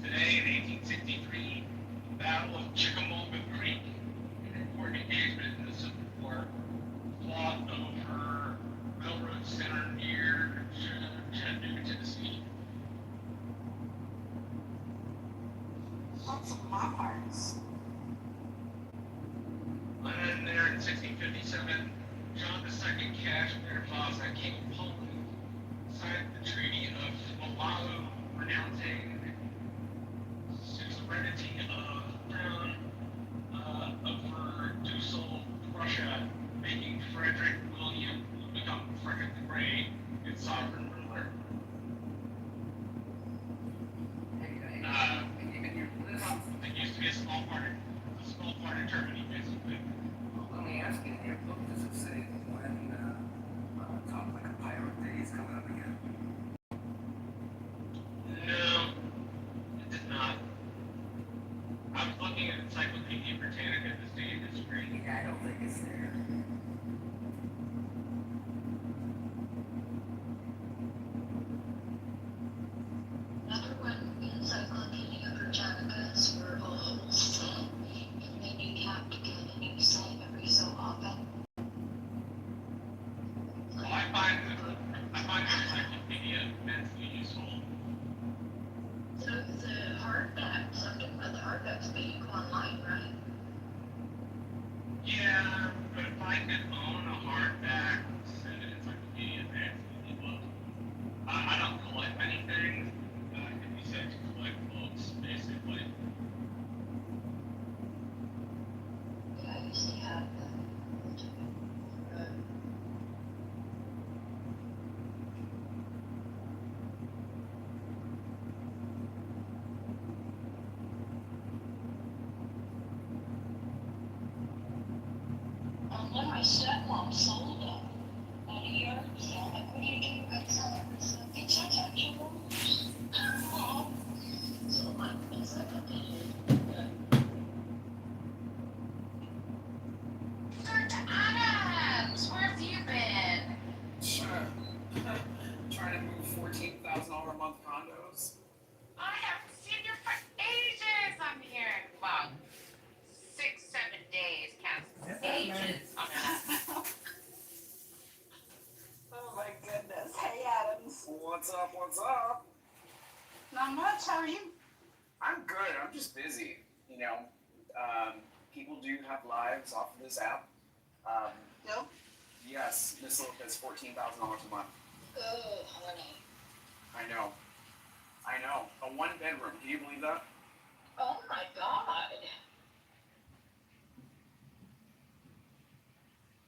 Today, in 1863, the Battle of Chickamauga Creek, an important engagement in the Civil War, fought over railroad center near Chattanooga, Tennessee. Lots of my parts. And then there in 1657, John II Cashmere Plaza, King of Poland, signed the Treaty of Wallachia, renouncing suzerainty of Crown over Dussel, Prussia, making Frederick William become Frederick the Great its sovereign ruler. It used to be a small part of Germany, basically. Well, let me ask you, in your book, does it say when Talk Like a Pirate Day is coming up again? No, it did not. I was looking at Encyclopedia Britannica this day in history. Yeah, I don't think it's there. Remember when Encyclopedia Britannicas were a whole set, and then you'd have to get a new set every so often? Well, I find the Encyclopedia immensely useful. The hardbacks, I'm talking about the hardbacks, but you go online, right? Yeah, but if I could own a hardback and an encyclopedia, it's book. I don't collect anything that can be said to collect books, basically. Yeah, I used to have that. When my stepmom sold them at a yard sale, like, what do you do? I sell it. So it's not actual. So my encyclopedia. Dr. Adams, where have you been? Sure. Trying to move $14,000 a month condos. I haven't seen you for ages. I'm here. Well, 6-7 days counts ages on that. Oh my goodness. Hey, Adams. What's up? What's up? Not much. How are you? I'm good. I'm just busy. You know, people do have lives off of this app. Yep. Yes, this little is $14,000 a month. Oh, honey. I know. A 1-bedroom. Can you believe that? Oh my God.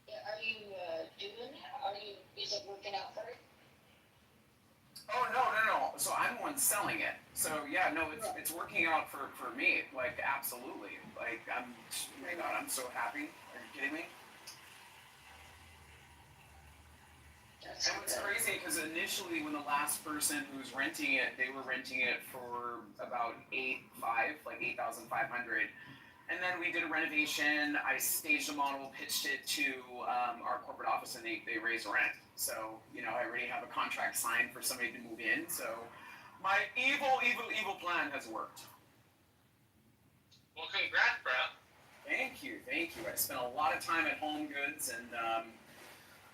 Yeah, are you doing? Is it working out for you? Oh no, Yeah, no, it's working out for me. Like, absolutely. Like, oh my God, I'm so happy. Are you kidding me? And what's crazy, because initially when the last person who was renting it, they were renting it for about $8,500. And then we did a renovation. I staged a model, pitched it to our corporate office, and they raised rent. So, I already have a contract signed for somebody to move in. So my evil plan has worked. Well, congrats, bro. Thank you. I spent a lot of time at Home Goods and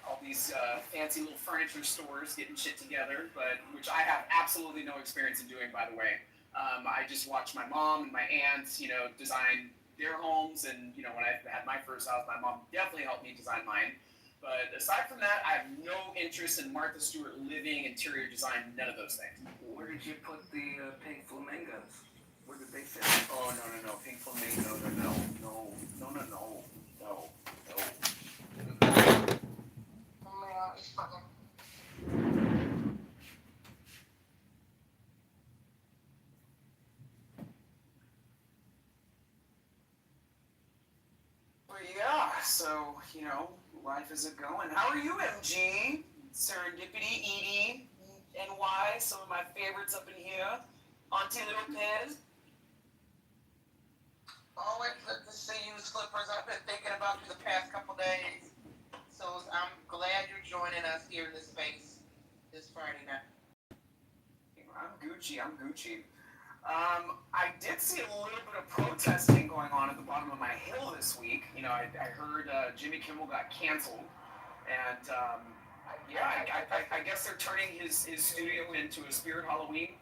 all these fancy little furniture stores getting shit together, which I have absolutely no experience in doing, by the way. I just watched my mom and my aunts, design their homes, and when I had my first house, my mom definitely helped me design mine. But aside from that, I have no interest in Martha Stewart living, interior design, none of those things. Where did you put the pink flamingos? Where did they fit? Oh, no, pink flamingo, no. It's fucking. Well, yeah, so, life is it going. How are you, MG? Serendipity, Edie, NY, some of my favorites up in here. Auntie Lopez. Always good to see you, Slippers. I've been thinking about you the past couple days. So I'm glad you're joining us here in this space this Friday night. I'm Gucci. I did see a little bit of protesting going on at the bottom of my hill this week. I heard Jimmy Kimmel got canceled. And, I guess they're turning his studio into a Spirit Halloween.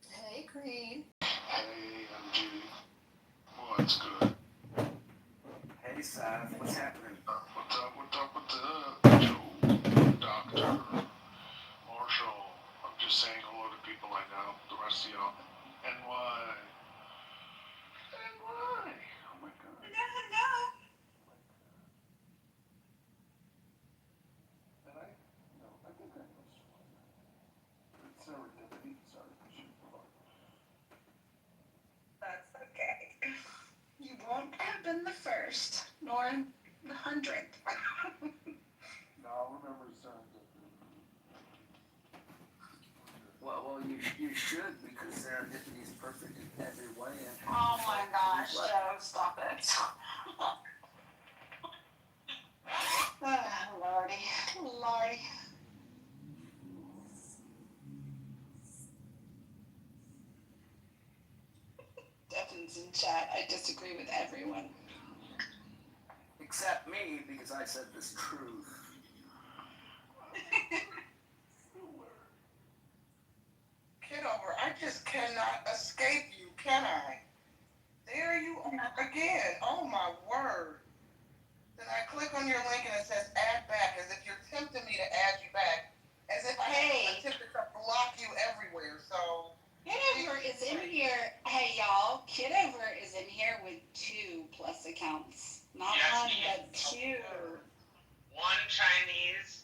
Hey, Green. Hey, MG. What's good? Hey, Sav, what's happening? What's up with Joe, Doctor, Marshall? I'm just saying hello to people I know. The rest of y'all. NY. Oh my God. Did I? No, I think I was. It's serendipity. Sorry, I should have. That's okay. You won't have been the first, nor the 100th. No, I'll remember serendipity. Well, you should, because serendipity is perfect in every way. Oh my gosh, Joe, stop it. Lordy. Devin's in chat. I disagree with everyone. Except me, because I said this truth. Kitover, I just cannot escape you, can I? There you are again. Oh my word. Then I click on your link and it says add back, as if you're tempting me to add you back, as if I attempted to block you everywhere. So Kitover is in here. Hey y'all, Kitover is in here with 2 plus accounts. Not one, but 2. One Chinese.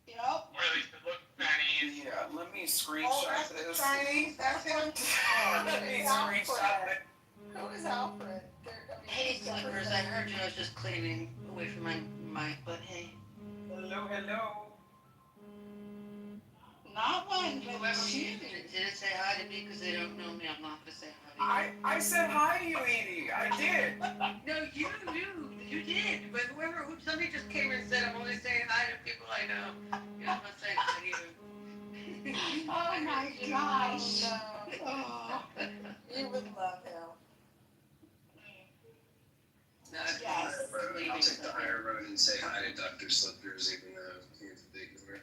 Yep. Or at least it looks Chinese. Yeah, let me screenshot that's this. the Chinese. That's him. Let me screenshot it. Who is Alfred? Hey, Slippers, I heard you. I was just cleaning away from my mic, but hey. Hello. Not one, but 2. Did it say hi to me? Because they don't know me. I'm not going to say hi to you. I said hi to you, Edie. I did. No, you did. But somebody just came and said, I'm only saying hi to people I know. You're not saying hi to you. Oh my gosh. Oh, you would love him. No, Yes. I'll take the higher road and say hi to Dr. Slippers, even though he's a big nerd.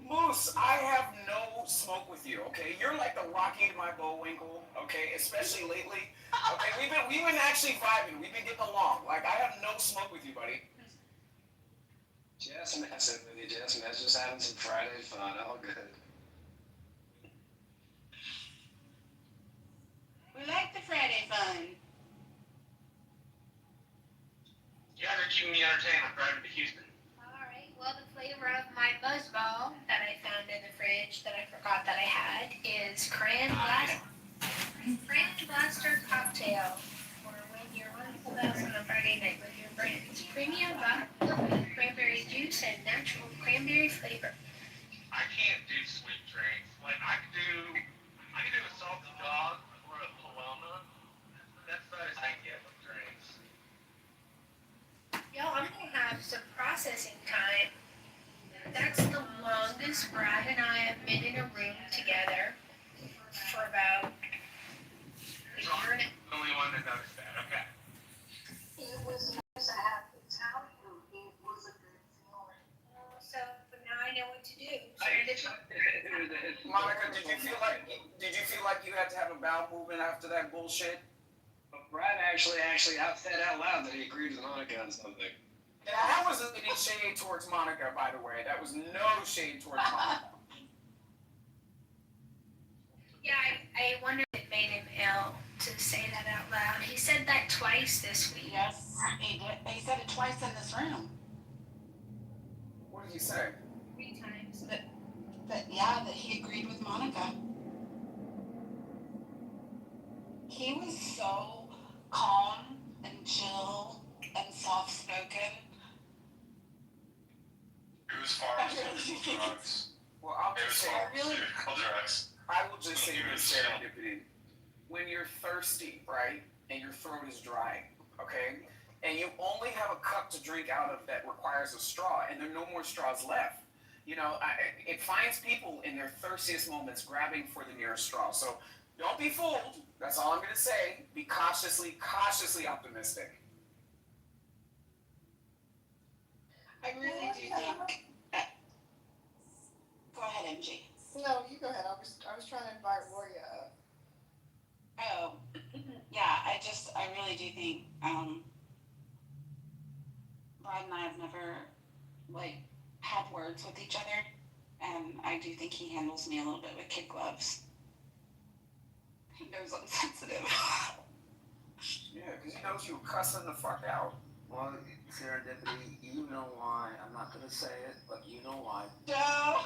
Moose, I have no smoke with you, okay? You're like the Rocky to my Bullwinkle, okay? Especially lately. Okay, we've been actually vibing. We've been getting along. Like, I have no smoke with you, buddy. Just messing with you, just having some Friday fun, all good. We like the Friday fun. You guys are keeping me entertained. I'm driving to Houston. Alright. flavor of my buzzball that I found in the fridge that I forgot that I had is Cran Blaster cocktail for when you're on Clubhouse on a Friday night with your friends. Premium vodka, cranberry juice, and natural cranberry flavor. I can't do sweet drinks. Like I can do a salty dog or a Paloma. That's about as I get with drinks. Yo, I'm gonna have some processing time. That's the longest Brad and I have been in a room together for about a year and a The only one that noticed that. Okay. It was nice to have the town group. It was a good feeling. So now I know what to do. Monica, did you feel like you had to have a bowel movement after that bullshit? Brad actually said out loud that he agreed with Monica on something. Yeah, that wasn't any shade towards Monica, by the way. That was no shade towards Monica. Yeah, I wonder if it made him ill to say that out loud. He said that twice this week. Yes, he did. He said it twice in this room. What did he say? 3 times. That he agreed with Monica. He was so calm and chill and soft spoken. It was pharmaceutical drugs. Well, I'll It was just say, pharmaceutical drugs. I will just say this, serendipity. When you're thirsty, right, and your throat is dry, okay, and you only have a cup to drink out of that requires a straw, and there are no more straws left, you know, it finds people in their thirstiest moments grabbing for the nearest straw. So don't be fooled. That's all I'm going to say. Be cautiously optimistic. I really do think. Go ahead, MG. No, you go ahead. I was trying to invite Roya up. Oh, yeah. I really do think Brad and I have never had words with each other, and I do think he handles me a little bit with kid gloves. He knows I'm sensitive. Yeah, because he knows you were cussing the fuck out. Well, serendipity, you know why. I'm not gonna say it, but you know why. No.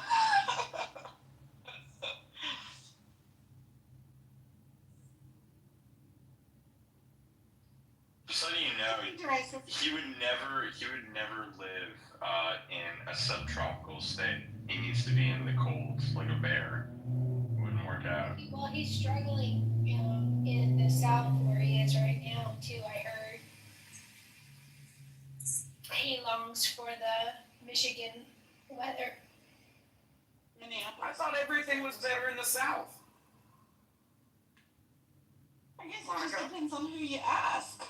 Just letting you know, he would never live in a subtropical state. He needs to be in the cold, like a bear. Wouldn't work out. Well, he's struggling, in the South where he is right now, too, I heard. He longs for the Michigan weather. I thought everything was better in the South. I guess it just depends on who you ask.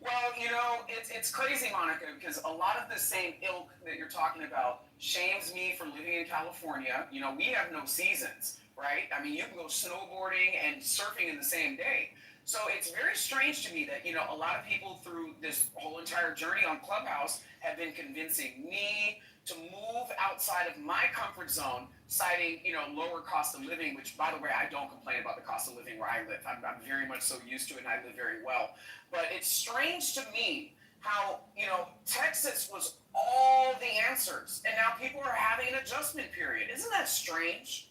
Well, you know, it's crazy, Monica, because a lot of the same ilk that you're talking about shames me for living in California. You know, we have no seasons, right? I mean, you can go snowboarding and surfing in the same day. So it's very strange to me that, you know, a lot of people through this whole entire journey on Clubhouse have been convincing me to move outside of my comfort zone, citing, you know, lower cost of living, which, by the way, I don't complain about the cost of living where I live. I'm very much so used to it, and I live very well. But it's strange to me how, you know, Texas was all the answers, and now people are having an adjustment period. Isn't that strange?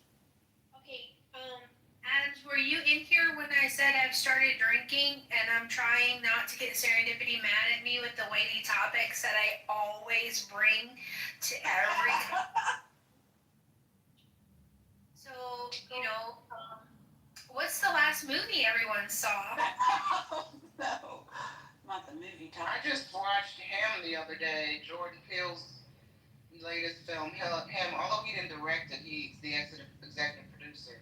Okay, Adams, were you in here when I said I've started drinking and I'm trying not to get Serendipity mad at me with the weighty topics that I always bring to every... So, you know, what's the last movie everyone saw? No, not the movie I topic. just watched Him the other day, Jordan Peele's latest film. Him, although he didn't direct it, he's the executive producer.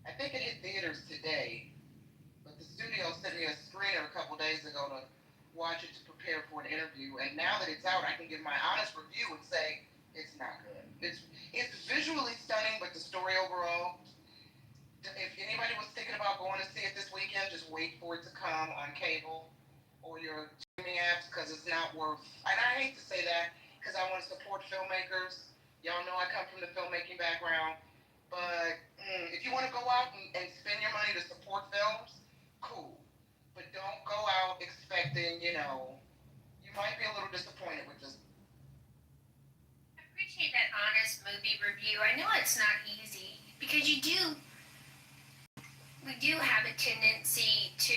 I think it hit theaters today, but the studio sent me a screener a couple days ago to watch it to prepare for an interview, and now that it's out, I can give my honest review and say it's not good. It's visually stunning, but the story overall, if anybody was thinking about going to see it this weekend, just wait for it to come on cable or your streaming apps, because it's not worth, and I hate to say that, because I want to support filmmakers. Y'all know I come from the filmmaking background. But if you want to go out and spend your money to support films, cool. But don't go out expecting, you know, you might be a little disappointed with this. honest movie review. I know it's not easy because we do have a tendency to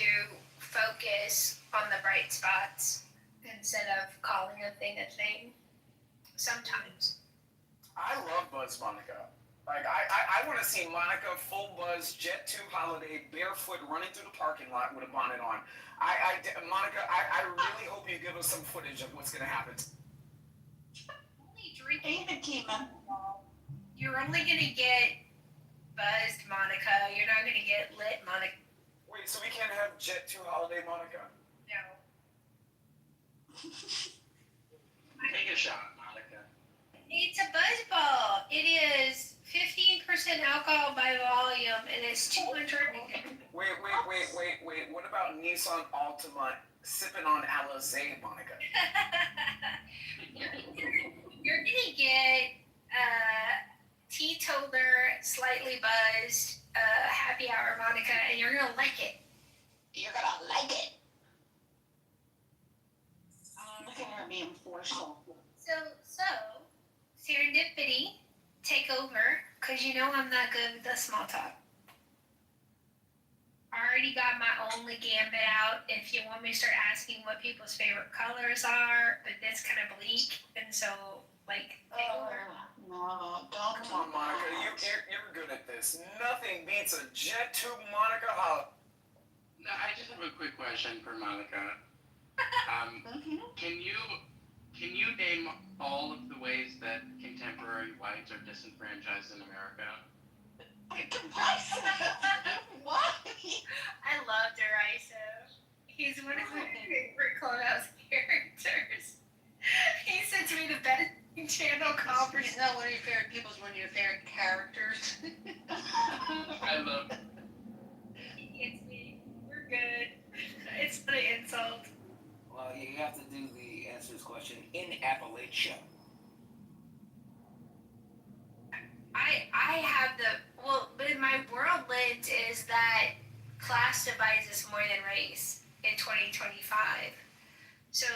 focus on the bright spots instead of calling a thing sometimes. I love Buzz Monica. Like, I want to see Monica full Buzz Jet 2 holiday barefoot running through the parking lot with a bonnet on. Monica, I really hope you give us some footage of what's going to happen. Only drinking tequila. You're only going to get buzzed Monica. You're not going to get lit Monica. Wait, so we can't have Jet 2 holiday Monica? No. Take a shot, Monica. It's a buzz ball. It is 15% alcohol by volume, and it's 200. Wait. What about Nissan Altima sipping on Alizé, Monica? You're gonna get teetotaler, slightly buzzed, happy hour Monica, and you're gonna like it. You're gonna like it. Look at her being forceful. So, serendipity, take over, because you know I'm not good with the small talk. I already got my only gambit out. If you want me to start asking what people's favorite colors are, but that's kind of bleak, and so, like, take over. No, don't. Come on, Monica, you're good at this. Nothing beats a Jet 2 Monica holiday. No, I just have a quick question for Monica. Can you name all of the ways that contemporary whites are disenfranchised in America? What? I love Derisive. He's one of my favorite Clubhouse characters. He sends me the best channel conference. He's not one of your favorite people, he's one of your favorite characters. I love it. He gets me. We're good. It's the insult. Well, you have to do the answer this question in Appalachia. I have but my world lens is that class divides us more than race in 2025. So,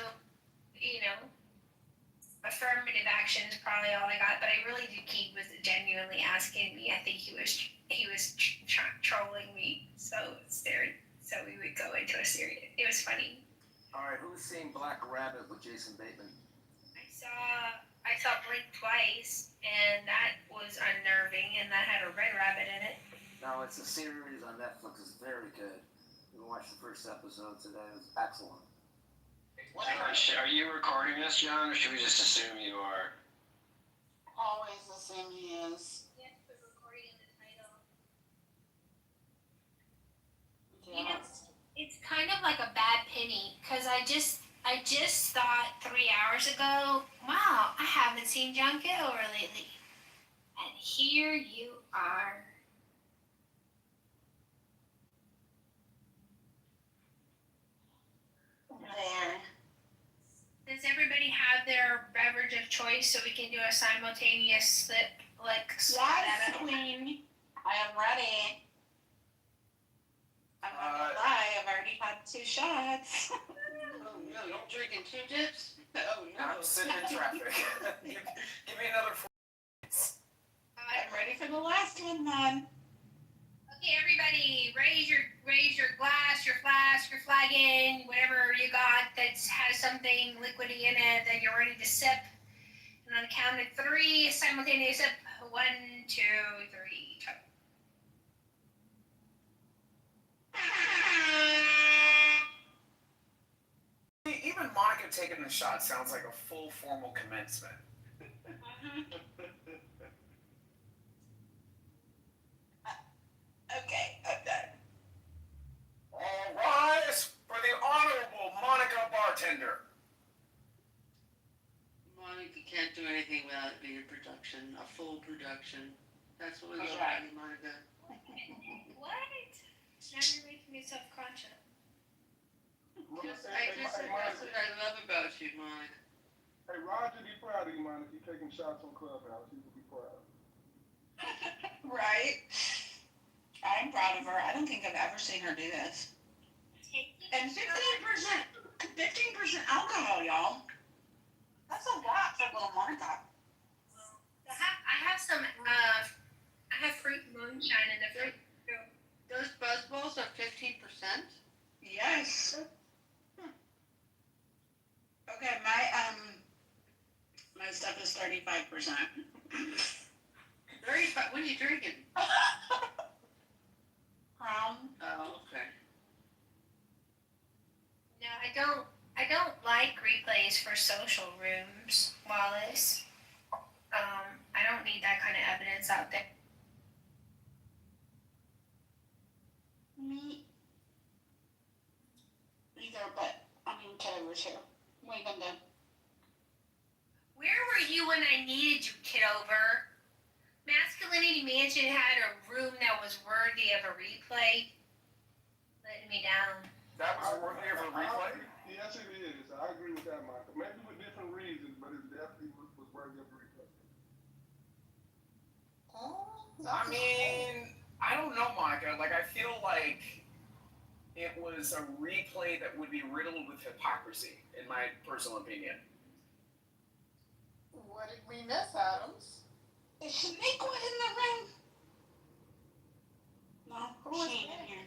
affirmative action is probably all I got, but I really do Keith was genuinely asking me. I think he was trolling me. So we would go into a serious. It was funny. All right, who's seen Black Rabbit with Jason Bateman? I saw Blink twice, and that was unnerving, and that had a red rabbit in it. No, it's a series on Netflix. It's very good. You can watch the first episode today. It was excellent. Are you recording this, John, or should we just assume you are? Always assume he is. Yes, we're recording in the title. Yes. It's kind of like a bad penny, because I just thought 3 hours ago, wow, I haven't seen John Kitover lately. And here you are. There. Does everybody have their beverage of choice so we can do a simultaneous slip, Yes, queen. I am ready. I'm not gonna lie, I've already had 2 shots. Oh no, don't drink in 2 dips? Oh no. I'm sitting in traffic. Give me another 4 minutes. I'm ready for the last one, then. Okay, everybody, raise your glass, your flask, your flagon, whatever you got that has something liquidy in it that you're ready to sip. And on the count of 3, simultaneous sip. 1, 2, 3, chug. Even Monica taking the shot sounds like a full formal commencement. Okay, I'm done. All rise for the Honorable Monica Bartender. Monica can't do anything without it being a production, a full production. That's what we love right. about you, Monica. What? Now you're making me self-conscious. That's what I love about you, Monica. Hey, Roger, be proud of you, Monica. You taking shots on Clubhouse. You can be proud. Right? I'm proud of her. I don't think I've ever seen her do this. And 15% alcohol, y'all. That's a lot for little Monica. The 35. What are you drinking? Crown. Oh, okay. No, I don't like replays for social rooms, Wallace. I don't need that kind of evidence out there. Me either, but I mean, Kitover's here. What are you gonna do? Where were you when I needed you, Kitover? Masculinity Mansion had a room that was worthy of a replay. Letting me down. That was worthy of a replay? Yes, it is. I agree with that, Michael. Maybe with different reasons, but it definitely was worthy of a replay. I mean, I don't know, Micah. Like, I feel like it was a replay that would be riddled with hypocrisy, in my personal opinion. What did we miss, Adams? Is Shaniqua in the room? No, she ain't in here.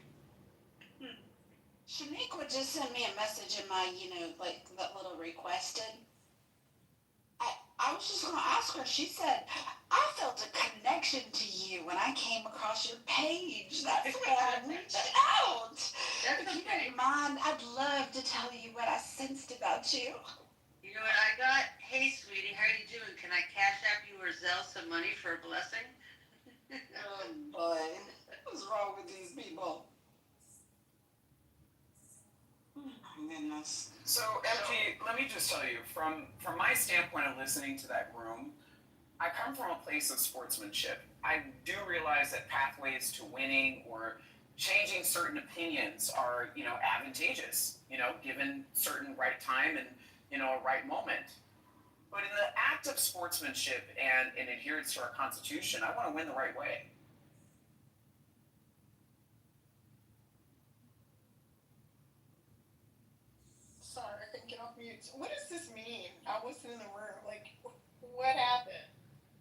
Shaniqua just sent me a message in my, like that little requested. I was just gonna ask her. She said, I felt a connection to you when I came across your page. That's why I reached out. If you don't mind, I'd love to tell you what I sensed about you. You know what I got? Hey, sweetie, how you doing? Can I cash app you or Zelle some money for a blessing? Oh boy, what's wrong with these people? Oh my goodness. So, MG, let me just tell you, from my standpoint of listening to that room, I come from a place of sportsmanship. I do realize that pathways to winning or changing certain opinions are, advantageous, given certain right time and, a right moment. But in the act of sportsmanship and in adherence to our Constitution, I want to win the right way. Sorry, I couldn't get off mute. What does this mean? I wasn't in the room. Like, what happened?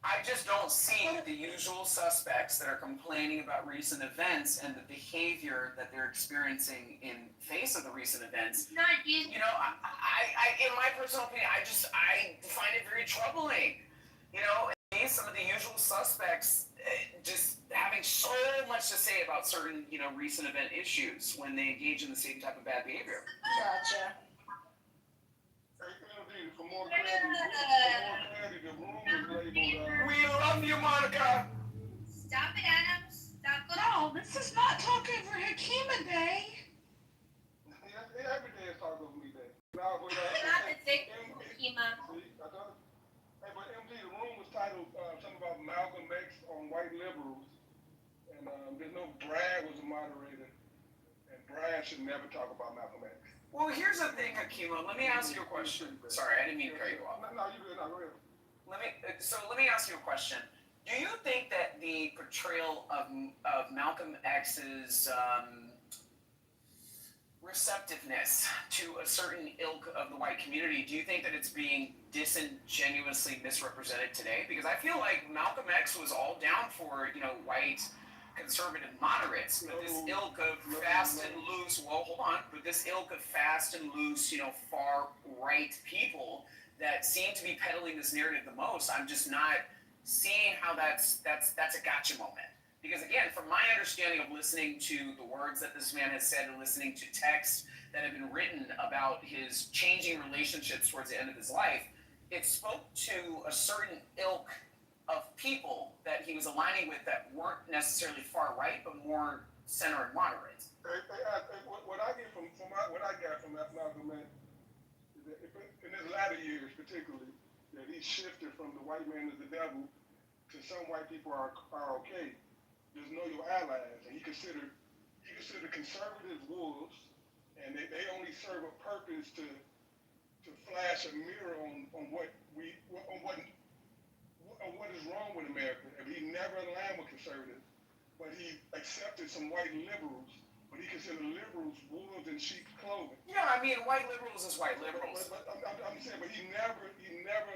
I just don't see the usual suspects that are complaining about recent events and the behavior that they're experiencing in face of the recent events. Not you. I in my personal opinion, I find it very troubling. Some of the usual suspects just having so much to say about certain, recent event issues when they engage in the same type of bad behavior. Gotcha. For more clarity, the room is labeled. We love you, Monica. Stop it, Adams. Stop going. No, this is not Talk Over Hakima Day. Every day is Talk Over Me Day. Now, but, Not the thick Hakima. See, I thought. Hey, but MG, the room was titled something about Malcolm X on white liberals, and there's no Brad was a moderator, and Brad should never talk about Malcolm X. Well, here's the thing, Hakima. Let me ask you a question. Sorry, I didn't mean to cut you off. No, you good. No, go ahead. Let me ask you a question. Do you think that the portrayal of Malcolm X's receptiveness to a certain ilk of the white community, do you think that it's being disingenuously misrepresented today? Because I feel like Malcolm X was all down for, white conservative moderates, but this ilk of fast and loose, but this ilk of fast and loose, far right people that seem to be peddling this narrative the most, I'm just not seeing how that's a gotcha moment. Because again, from my understanding of listening to the words that this man has said and listening to texts that have been written about his changing relationships towards the end of his life, it spoke to a certain ilk of people that he was aligning with that weren't necessarily far right, but more center and moderate. What I get from Malcolm X is that in his latter years, particularly, that he shifted from the white man is the devil to some white people are okay. Just know your allies, and he considered conservatives wolves, and they only serve a purpose to flash a mirror on what is wrong with America. And he never aligned with conservatives, but he accepted some white liberals, but he considered liberals wolves in sheep's clothing. Yeah, I mean, white liberals is white liberals. But I'm saying, but he never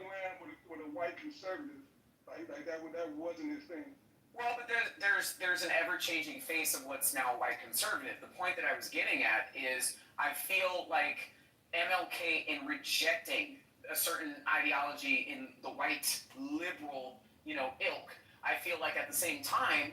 aligned with a white conservative. Like that wasn't his thing. Well, but there's an ever-changing face of what's now white conservative. The point that I was getting at is I feel like MLK, in rejecting a certain ideology in the white liberal, ilk. I feel like at the same time,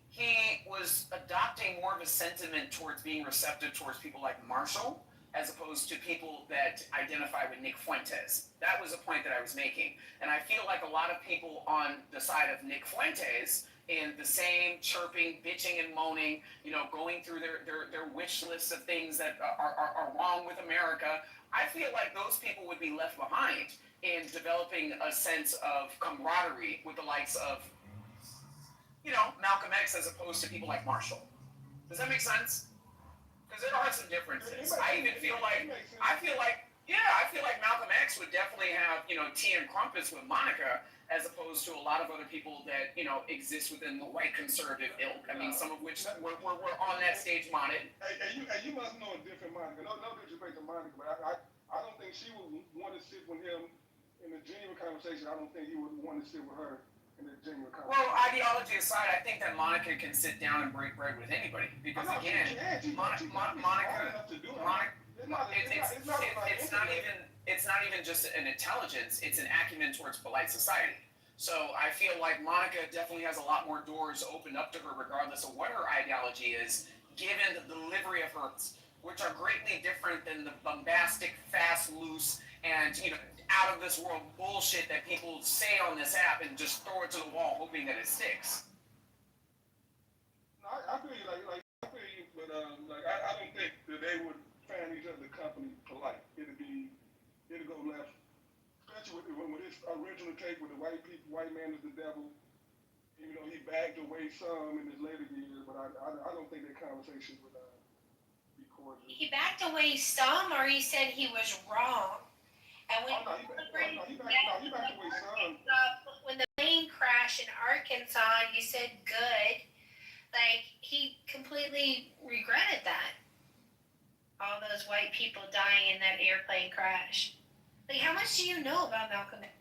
he was adopting more of a sentiment towards being receptive towards people like Marshall, as opposed to people that identify with Nick Fuentes. That was a point that I was making. And I feel like a lot of people on the side of Nick Fuentes, in the same chirping, bitching and moaning, going through their wish lists of things that are wrong with America, I feel like those people would be left behind in developing a sense of camaraderie with the likes of, Malcolm X as opposed to people like Marshall. Does that make sense? Because there are some differences. I feel like Malcolm X would definitely have, tea and crumpets with Monica, as opposed to a lot of other people that, exist within the white conservative ilk. I mean, some of which were on that stage modded. You must know a different Monica. No disrespect to Monica, but I don't think she would want to sit with him in a genuine conversation. I don't think he would want to sit with her in a genuine conversation. Well, ideology aside, I think that Monica can sit down and break bread with anybody. Because again, it's not even just an intelligence, it's an acumen towards polite society. So I feel like Monica definitely has a lot more doors opened up to her regardless of what her ideology is, given the delivery of hers, which are greatly different than the bombastic, fast, loose, and out of this world bullshit that people say on this app and just throw it to the wall hoping that it sticks. No, I feel you, I feel you, but I don't think that they would find each other company polite. It'll go left, especially with his original take with the white man is the devil. Even though he backed away some in his later years, but I don't think that conversation would be cordial. He backed away some, or he said he was wrong. And when he backed away some. When the plane crashed in Arkansas, you said good. Like, he completely regretted that. All those white people dying in that airplane crash. Like, how much do you know about Malcolm X?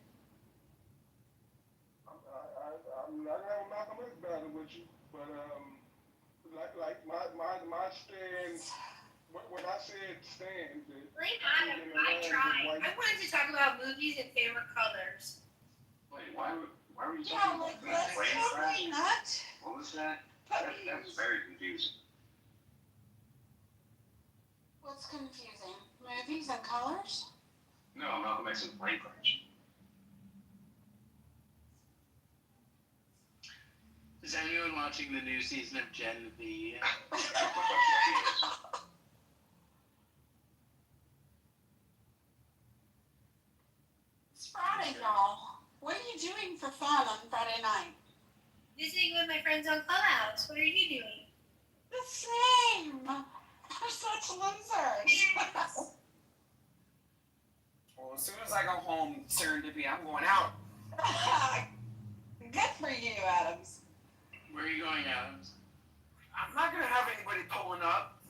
I'm not gonna have a Malcolm X battle with you, but my stand. When I said stand, I tried. I wanted to talk about movies and favorite colors. Wait, why were you Yeah, talking like, about let's plane totally crash? not. What was that? That's very confusing. What's confusing? Movies and colors? No, Malcolm X and plane crash. Is anyone watching the new season of Gen V? It's Friday, y'all. What are you doing for fun on Friday night? Visiting with my friends on Clubhouse. What are you doing? The same. We're such losers. Yes. Well, as soon as I go home, serendipity, I'm going out. Good for you, Adams. Where are you going, Adams? I'm not gonna have anybody pulling up.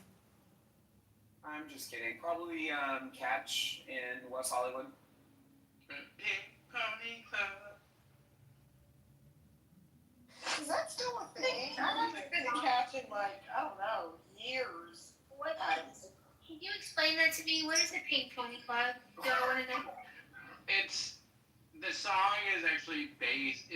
I'm just kidding. Probably catch in West Hollywood. Pink Pony Club. Is that still a thing? I haven't been catching I don't know, years. What? Can you explain that to me? What is a Pink Pony Club? Do I want to know? The song is actually based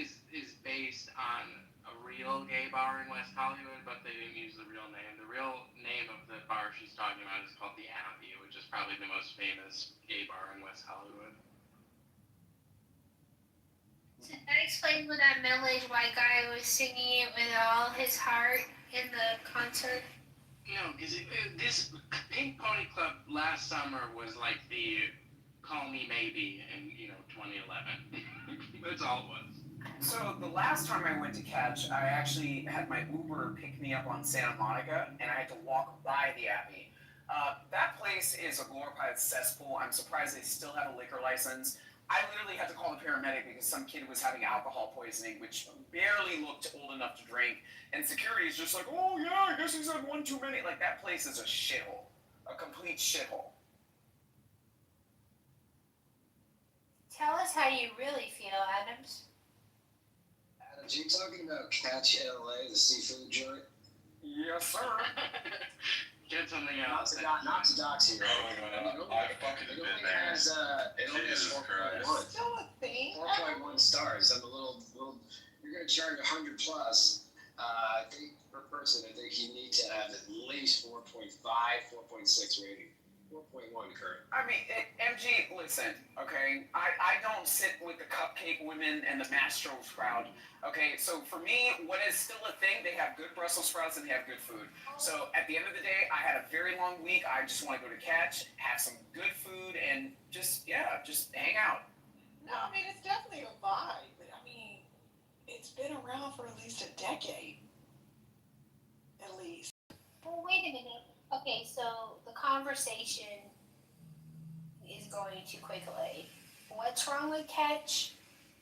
on a real gay bar in West Hollywood, but they didn't use the real name. The real name of the bar she's talking about is called the Abbey, which is probably the most famous gay bar in West Hollywood. So that explains when that middle-aged white guy was singing it with all his heart in the concert. No, because this Pink Pony Club last summer was like the Call Me Maybe in 2011. That's all it was. So the last time I went to catch, I actually had my Uber pick me up on Santa Monica, and I had to walk by the Abbey. That place is a glorified cesspool. I'm surprised they still have a liquor license. I literally had to call the paramedic because some kid was having alcohol poisoning, which barely looked old enough to drink. And security is just like, oh yeah, I guess he's had one too many. Like, that place is a shithole. A complete shithole. Tell us how you really feel, Adams. Adams, you talking about Catch LA, the seafood joint? Yes, sir. Get something Not else. to dox here. I've fucking It been only there. has it only has Jesus 4.1. Christ. Still a thing. 4.1 stars. I'm a little. You're gonna charge 100 plus. I think per person. I think you need to have at least 4.5, 4.6 rating. 4.1 current. I mean, MG, listen, okay? I don't sit with the cupcake women and the Mastros crowd, okay? So for me, what is still a thing, they have good Brussels sprouts and they have good food. So at the end of the day, I had a very long week. I just want to go to catch, have some good food, and just hang out. No, I mean, it's definitely a vibe. But I mean, it's been around for at least a decade. At least. Well, wait a minute. Okay, so the conversation is going too quickly. What's wrong with Catch,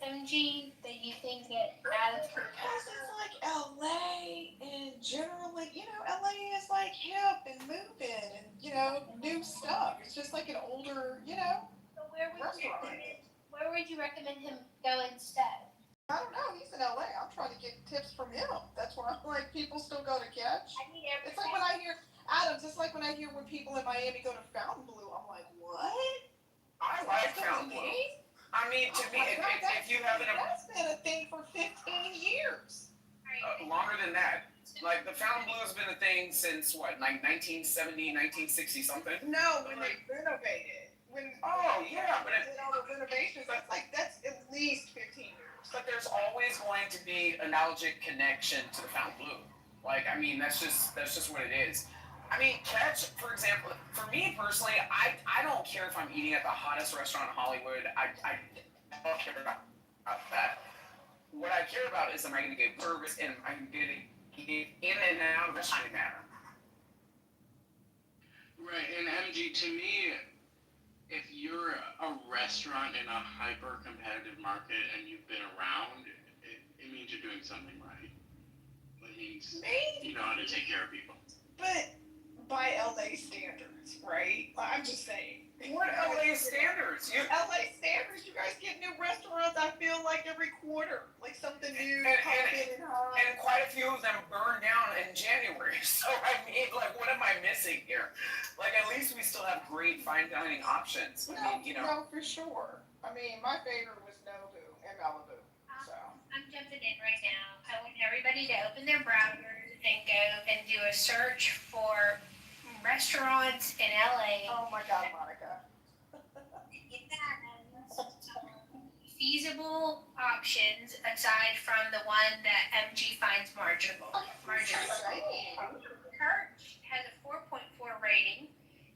MG, that you think that as Because it's like LA and generally, LA is like hip and moving and, new stuff. It's just like an older, So where restaurant. where would you recommend him go instead? I don't know. He's in LA. I'm trying to get tips from him. That's why I'm like, people still go to Catch. I mean, It's like when I hear, Adams, it's like when I hear when people in Miami go to Fontainebleau, I'm like, what? I like Fontainebleau. I mean, to me, if you have That's been a thing for 15 years. longer than that. Like, the Fontainebleau has been a thing since, what, like 1970, 1960 something? No, when they renovated. But did all the renovations, that's at least 15 years. But there's always going to be a nostalgic connection to the Fontainebleau. Like, I mean, that's just what it is. I mean, Catch, for example, for me personally, I don't care if I'm eating at the hottest restaurant in Hollywood. I don't care about that. What I care about is, am I going to get service and I'm going to get in and out of a timely manner. Right, and MG, to me, if you're a restaurant in a hyper-competitive market and you've been around, it means you're doing something right. It means you know how to take care of people. But by LA standards, right? I'm just saying. What LA standards? LA standards, you guys get new restaurants, I feel like every quarter. Like something new, popping and hot. And quite a few of them burn down in January. So, I mean, like, what am I missing here? Like, at least we still have great fine dining options. No, for sure. I mean, my favorite was Nobu and Malibu. So. I'm jumping in right now. I want everybody to open their browsers and go and do a search for restaurants in LA. Oh my God, Monica. Feasible options aside from the one that MG finds marginal. Perch has a 4.4 rating.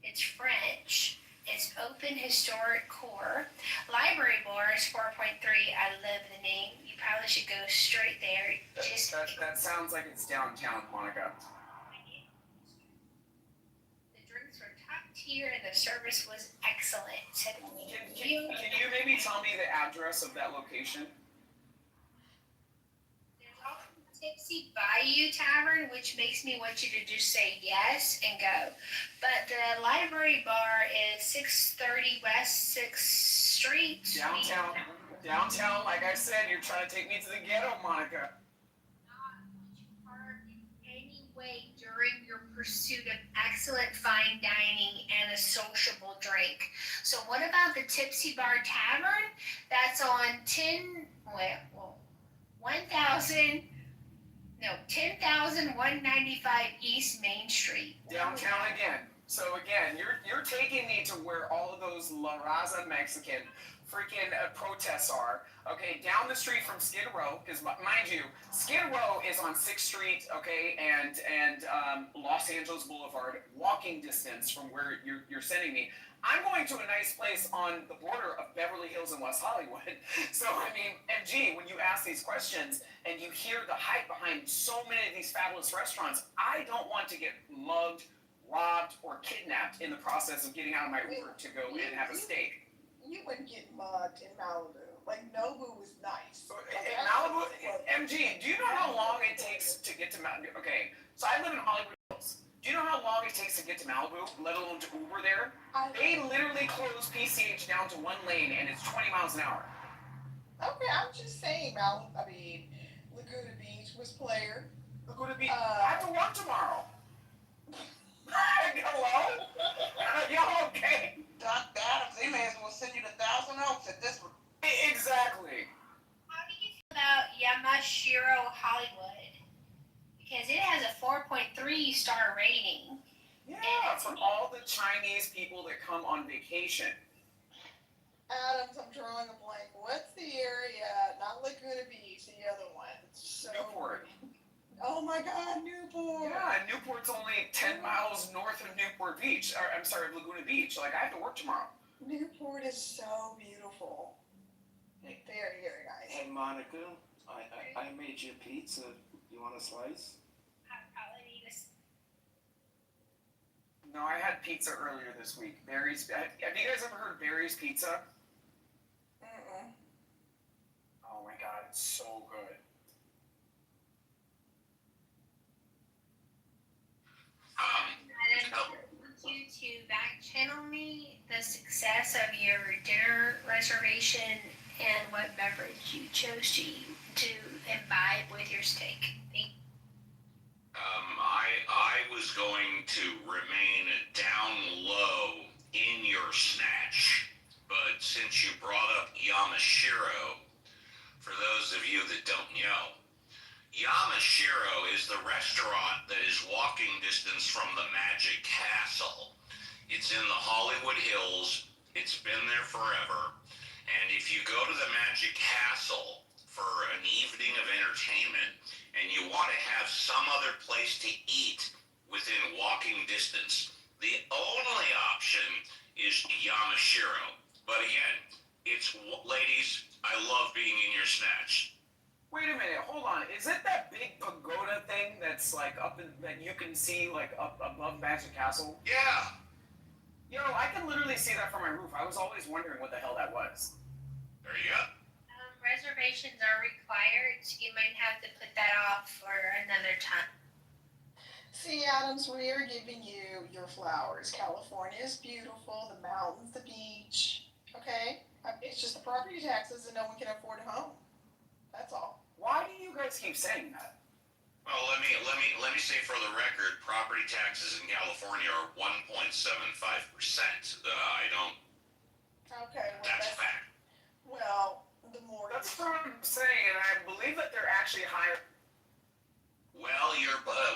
It's French. It's open historic core. Library Bar is 4.3. I love the name. You probably should go straight there. That sounds like it's downtown, Monica. The drinks were top tier and the service was excellent. Can you maybe tell me the address of that location? There's also Tipsy Bayou Tavern, which makes me want you to just say yes and go. But the Library Bar is 630 West 6th Street. Downtown, like I said, you're trying to take me to the ghetto, Monica. Way during your pursuit of excellent fine dining and a sociable drink. So what about the Tipsy Bar Tavern? That's on 10,195 East Main Street. Downtown again. So again, you're taking me to where all of those La Raza Mexican freaking protests are. Okay, down the street from Skid Row, because mind you, Skid Row is on 6th Street, okay, and Los Angeles Boulevard, walking distance from where you're sending me. I'm going to a nice place on the border of Beverly Hills and West Hollywood. So, I mean, MG, when you ask these questions and you hear the hype behind so many of these fabulous restaurants, I don't want to get mugged, robbed, or kidnapped in the process of getting out of my Uber to go and have a steak. You wouldn't get mugged in Malibu. Like, Nobu was nice. In Malibu, MG, do you know how long it takes to get to Malibu? Okay, so I live in Hollywood Hills. Do you know how long it takes to get to Malibu, let alone to Uber there? They literally close PCH down to one lane, and it's 20 miles an hour. Okay, I'm just saying, Laguna Beach was player. Laguna Beach. I have to work tomorrow. I Hollywood because it has a 4.3 star rating. Yeah, for all the Chinese people that come on vacation. Adams, I'm drawing a blank. What's the area? Not Laguna Beach, the other one. So, Newport. oh my God, Newport. Yeah, and Newport's only 10 miles north of Newport Beach. Or, I'm sorry, Laguna Beach. Like, I have to work tomorrow. Newport is so beautiful. Very, very nice. Hey, Monica, I made you pizza. You want a slice? Probably need a. No, I had pizza earlier this week. Barry's. Have you guys ever heard Barry's Pizza? Oh my God, it's so good. I want you to back channel me the success of your dinner reservation and what beverage you chose to imbibe with your steak. I was going to remain down low in your snatch, but since you brought up Yamashiro, for those of you that don't know, Yamashiro is the restaurant that is walking distance from the Magic Castle. It's in the Hollywood Hills. It's been there forever. And if you go to the Magic Castle for an evening of entertainment and you want to have some other place to eat within walking distance, the only option is Yamashiro. But again, it's, ladies, I love being in your snatch. Wait a minute, hold on. Is it that big pagoda thing that's like up in, that you can see like up above Magic Castle? Yeah. You know, I can literally see that from my roof. I was always wondering what the hell that was. There you go. Reservations are required, so you might have to put that off for another time. See, Adams, we are giving you your flowers. California is beautiful, the mountains, the beach. Okay? It's just the property taxes and no one can afford a home. That's all. Why do you guys keep saying that? Well, let me say for the record, property taxes in California are 1.75%. I don't. Okay, well, that's a fact. Well, the more. That's what I'm saying, and I believe that they're actually higher. Well,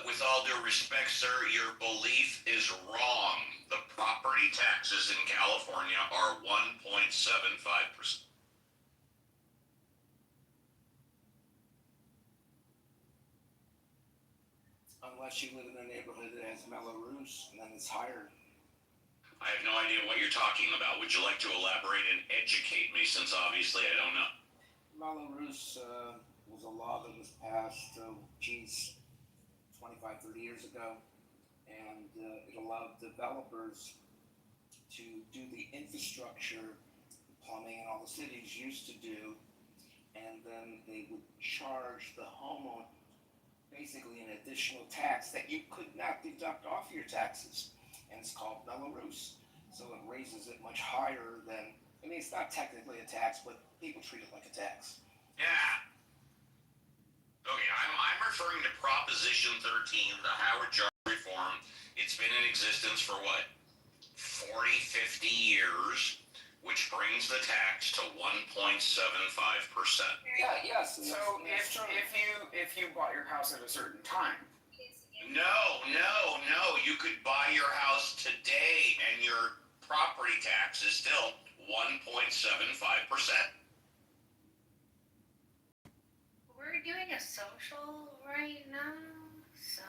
with all due respect, sir, your belief is wrong. The property taxes in California are 1.75%. Unless you live in a neighborhood that has Melrose, and then it's higher. I have no idea what you're talking about. Would you like to elaborate and educate me, since obviously I don't know? Melrose was a law that was passed, 25, 30 years ago, and it allowed developers to do the infrastructure, plumbing, and all the cities used to do, and then they would charge the homeowner basically an additional tax that you could not deduct off your taxes, and it's called Melrose. So it raises it much higher than, I mean, it's not technically a tax, but people treat it like a tax. Yeah. Okay, I'm referring to Proposition 13, the Howard Jar reform. It's been in existence for what, 40, 50 years, which brings the tax to 1.75%. Yeah, yes. So if you bought your house at a certain time. No. You could buy your house today and your property tax is still 1.75%. We're doing a social right now, so.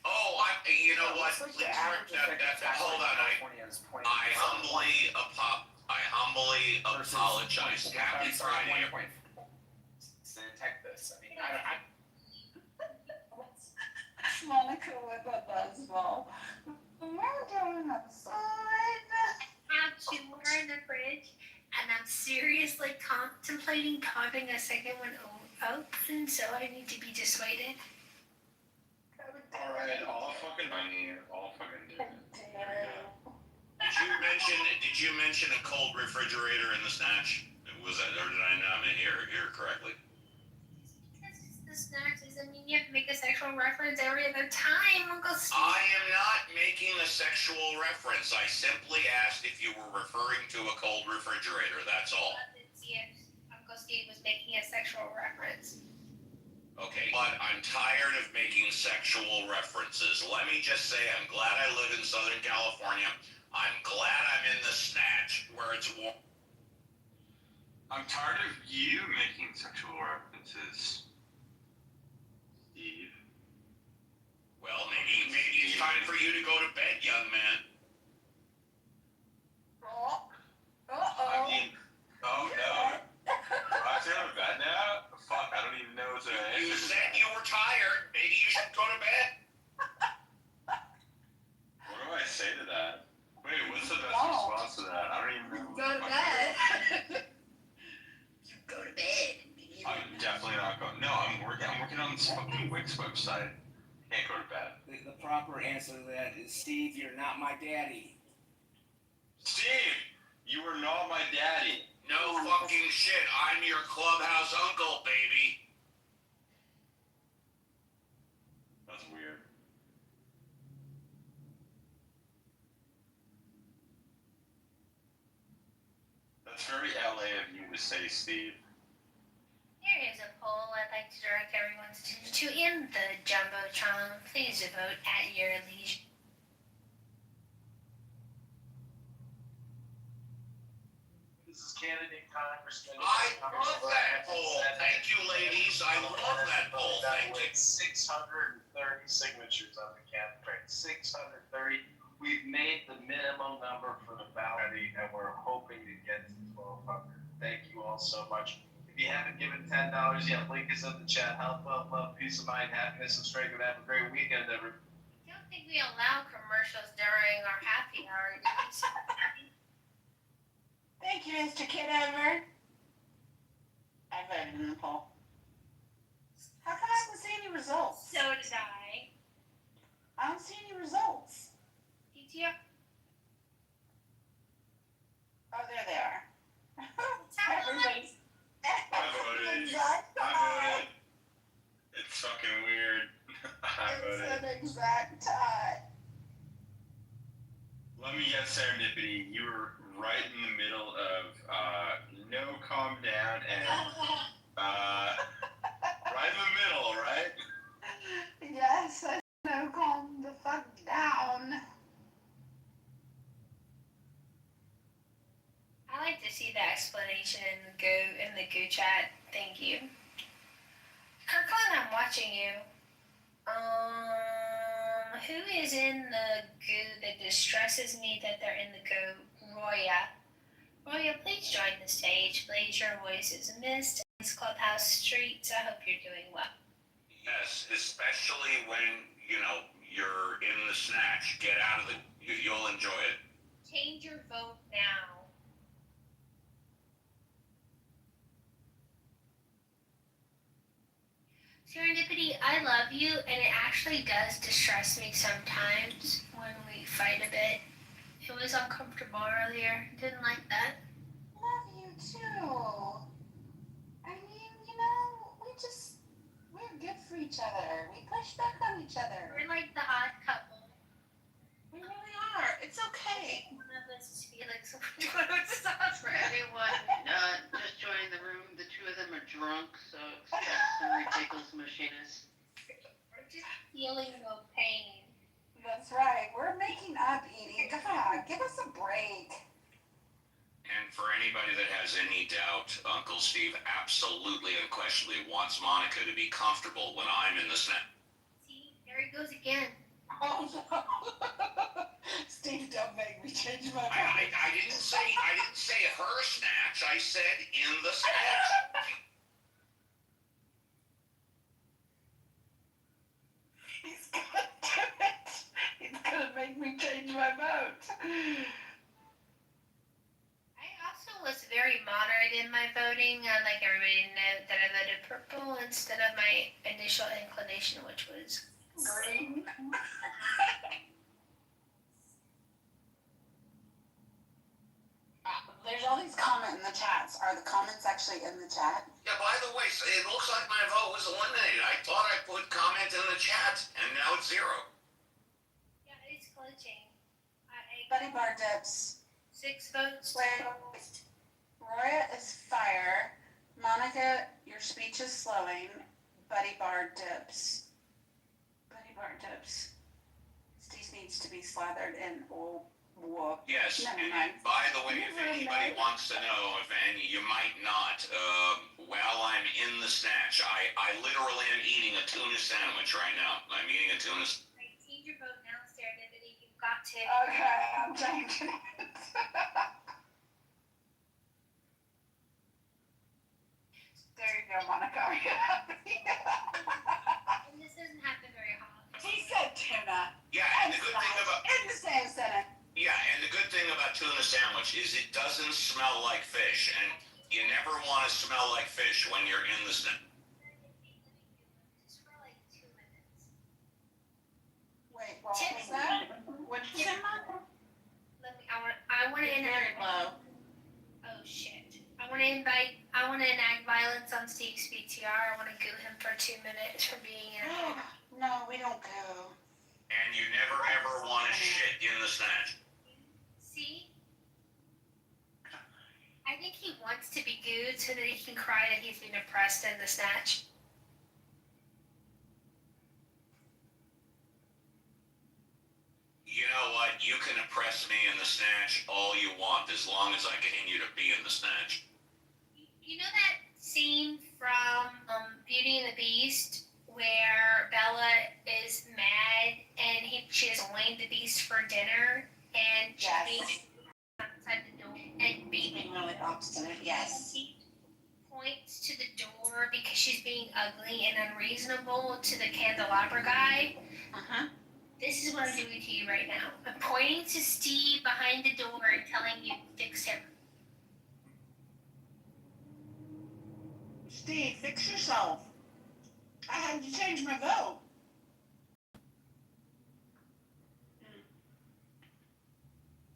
Oh, you know what? Please, hold on. I humbly apologize. Happy Friday. Detect this. I mean, Monica with a buzzball. We're doing a fun. Have two more in the fridge, and I'm seriously contemplating popping a second one open, so I need to be dissuaded. Alright, I'll fucking do it. Did you mention a cold refrigerator in the snatch? Was that, or did I not hear correctly? Because it's the snacks doesn't mean you have to make a sexual reference every other time, Uncle Steve. I am not making a sexual reference. I simply asked if you were referring to a cold refrigerator. That's all. Let's see if Uncle Steve was making a sexual reference. what? I'm tired of making sexual references. Let me just say I'm glad I live in Southern California. I'm glad I'm in the snatch where it's warm. I'm tired of you making sexual references, Steve. Well, maybe it's time for you to go to bed, young man. I mean, oh no. I'm going to bed now? Fuck, I don't even know what to answer. You said you were tired. Maybe you should go to bed. What do I say to that? Wait, what's the best response to that? I don't even know. Go to bed. You go to bed. I'm definitely not going. No, I'm working on this fucking Wix website. Can't go to bed. The proper answer to that is, Steve, you're not my daddy. Steve, you are not my daddy. No fucking shit. I'm your clubhouse uncle, baby. That's weird. That's very LA of you to say, Steve. Here is a poll I'd like to direct everyone's attention to in the Jumbotron. Please vote at your leisure. This is candidate Congressman. I love that poll. Thank you, ladies. I love that poll. Thank you. 630 signatures on the campaign. 630. We've made the minimum number for the ballot, and we're hoping to get to 1,200. Thank you all so much. If you haven't given $10 yet, link is in the chat. Health, wealth, love, peace of mind, happiness, and strength. And have a great weekend, everyone. I don't think we allow commercials during our happy hour. Thank you, Mr. Kitover. I voted in the poll. How come I don't see any results? So did I. I don't see any results. PTO. Oh, there they are. Everybody's. I voted. It's fucking weird. I voted. It's an exact tie. Let me guess, serendipity. You were right in the middle of no calm down and right in the middle, right? Yes, I know, calm the fuck down. I like to see the explanation in the goo chat. Thank you. Kirkland, I'm watching you. Who is in the goo that distresses me that they're in the goo? Roya. Roya, please join the stage. Please, your voice is missed. It's Clubhouse Streets. I hope you're doing well. Yes, especially when, you're in the snatch. Get out of you'll enjoy it. Change your vote now. Serendipity, I love you, and it actually does distress me sometimes when we fight a bit. It was uncomfortable earlier. Didn't like that. Love you too. I mean, we're good for each other. We push back on each other. We're like the odd couple. We really are. It's okay. One of us is Felix. For anyone just joining the room, the two of them are drunk, so expect some ridiculous machinist. We're just feeling no pain. That's right. We're making up, Edie. God, give us a break. And for anybody that has any doubt, Uncle Steve absolutely unquestionably wants Monica to be comfortable when I'm in the snatch. See, there he goes again. Oh no. Steve, don't make me change my mind. I didn't say her snatch. I said in the snatch. He's gonna do it. He's gonna make me change my vote. I also was very moderate in my voting. I'd like everybody to know that I voted purple instead of my initial inclination, which was green. There's all these comments in the chats. Are the comments actually in the chat? Yeah, by the way, it looks like my vote was eliminated. I thought I put comment in the chat, and now it's 0. Yeah, it's glitching. Buddy Bar Dips. 6 votes. Wait. Roya is fire. Monica, your speech is slowing. Buddy bar dips. Buddy bar dips. Steve needs to be slathered in oil. Yes, Never and mind. by the way, if Never anybody mind. wants to know, and you might not, while I'm in the snatch, I literally am eating a tuna sandwich right now. I'm eating a tuna. I seen your boat downstairs, and then you've got to. Okay, I'm taking it. There you go, Monica. And this doesn't happen very often. He said tuna. Yeah, and the good thing about In the same sentence. yeah, and the good thing about tuna sandwich is it doesn't smell like fish, and you never want to smell like fish when you're in the snatch. Just for like 2 minutes. Wait, what was that? What did you say, Mom? Let me. I want to Very enact. low. Oh shit! I want to enact violence on Steve's PTR. I want to goo him for 2 minutes for being in. No, we don't go. And you never ever want to shit in the snatch. See? I think he wants to be gooed so that he can cry that he's being oppressed in the snatch. You know what? You can oppress me in the snatch all you want, as long as I continue to be in the snatch. You know that scene from Beauty and the Beast where Bella is mad and she has blamed the Beast for dinner and she's being outside the door and being really obstinate, yes. He points to the door because she's being ugly and unreasonable to the candelabra guy. Uh-huh. This is what I'm doing to you right now. I'm pointing to Steve behind the door and telling you to fix him. Steve, fix yourself. I had to change my vote.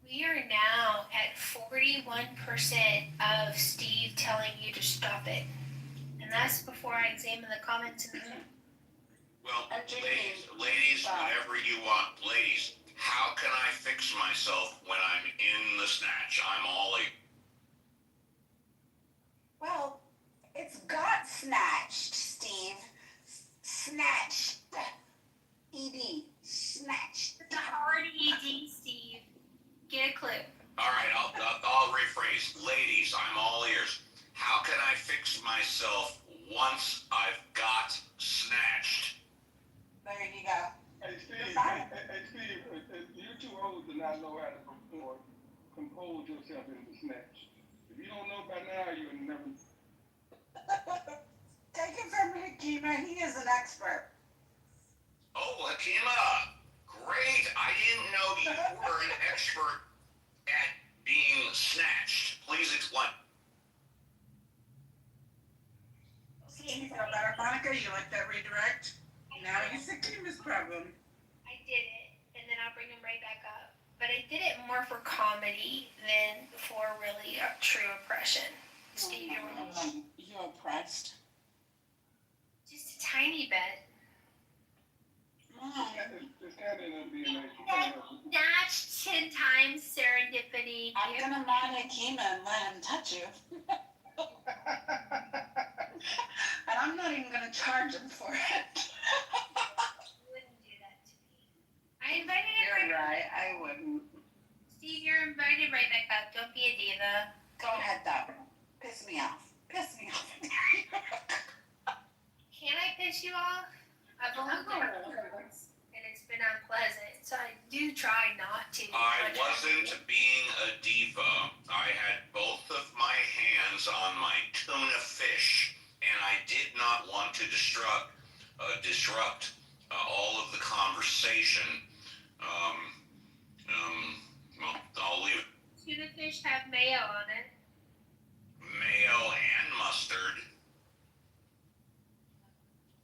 We are now at 41% of Steve telling you to stop it. And that's before I examine the comments in the Well, ladies, whatever you want. Ladies, how can I fix myself when I'm in the snatch? I'm all a... Well, it's got snatched, Steve. Snatched. ED. Snatched. It's a hard ED, Steve. Get a clue. All right, I'll rephrase. Ladies, I'm all ears. How can I fix myself once I've got snatched? There you go. Hey, Steve, you're too old to not know how to compose yourself in the snatch. If you don't know by now, you'll never... Take it from Hakima. He is an expert. Oh, Hakima! Great! I didn't know you were an expert at being snatched. Please explain. See, you feel better, Monica? You like that redirect? Now you see Hakima's problem. I did it, and then I'll bring him right back up. But I did it more for comedy than for really a true oppression. Steve, you're oppressed? Just a tiny bit. It's kind of in the DNA. Snatched 10 times serendipity. I'm gonna mod Hakima and let him touch you. And I'm not even gonna charge him for it. You wouldn't do that to me. I invited him. You're right, I wouldn't. Steve, you're invited right back up. Don't be a diva. Go ahead though. Piss me off. Piss me off. Can I piss you off? I've only done it once, and it's been unpleasant, so I do try not to. I wasn't being a diva. I had both of my hands on my tuna fish, and I did not want to disrupt all of the conversation. Well, I'll leave it. Tuna fish have mayo on it. Mayo and mustard.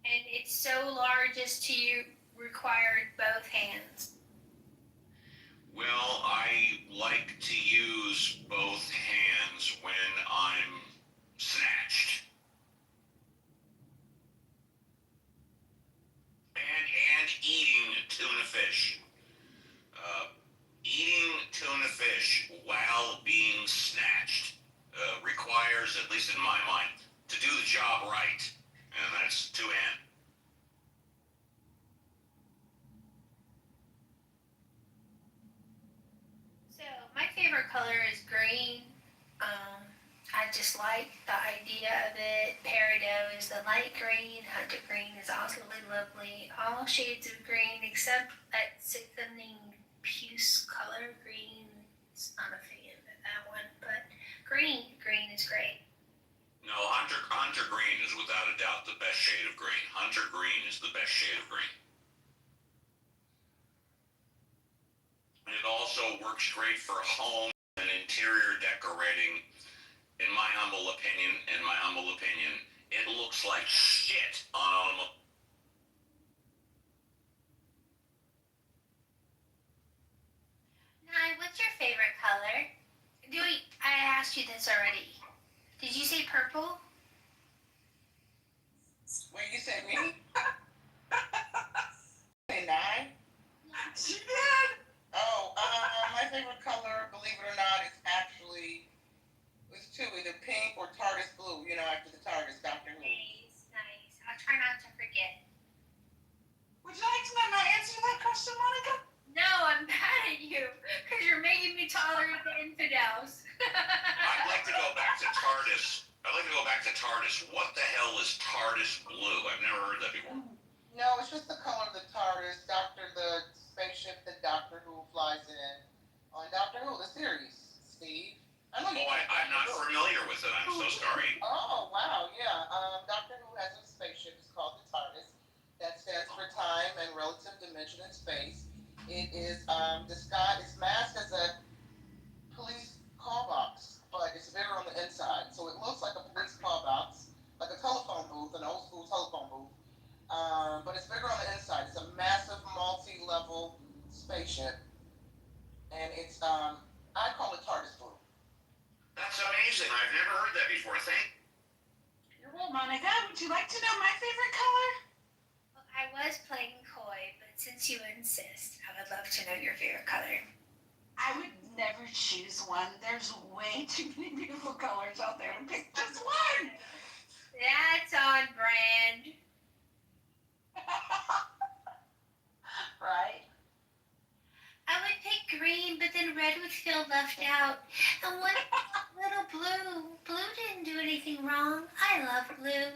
And it's so large as to require both hands. Well, I like to use both hands when I'm snatched. And eating tuna fish. Eating tuna fish while being snatched requires, at least in my mind, to do the job right. And that's two hands. color is green. I just like the idea of it. Peridot is the light green. Hunter green is also really lovely. All shades of green except that sickening puce color green. Not a fan of that one, but green is great. No, Hunter green is without a doubt the best shade of green. Hunter green is the best shade of green. And it also works great for home and interior decorating. In my humble opinion, it looks like shit on automobile. Nye, what's your favorite color? I asked you this already. Did you say purple? Wait, you said me? Say nine? She did! Oh, my favorite color, believe it or not, is actually, it's two, either pink or TARDIS blue, you know, after the TARDIS, Doctor Who. Nice. I'll try not to forget. Would you like to know my answer to that question, Monica? No, I'm mad at you, because you're making me tolerate the infidels. I'd like to go back to TARDIS. What the hell is TARDIS blue? I've never heard that before. No, it's just the color of the TARDIS, the spaceship that Doctor Who flies in on Doctor Who, the series, Steve. I'm not familiar with it. I'm so sorry. Oh, wow, yeah. Doctor Who has a spaceship. It's called the TARDIS. That stands for time and relative dimension and space. It is disguised, it's masked as a police call box, but it's bigger on the inside. So it looks like a police call box, like a telephone booth, an old school telephone booth. But it's bigger on the inside. It's a massive multi-level spaceship. And it's, I call it TARDIS blue. That's amazing. I've never heard that before. You're well, Monica. Would you like to know my favorite color? Well, I was playing coy, but since you insist, I would love to know your favorite color. I would never choose one. There's way too many beautiful colors out there to pick just one. That's on brand. Right? I would pick green, but then red would feel left out. And what little blue? Blue didn't do anything wrong. I love blue.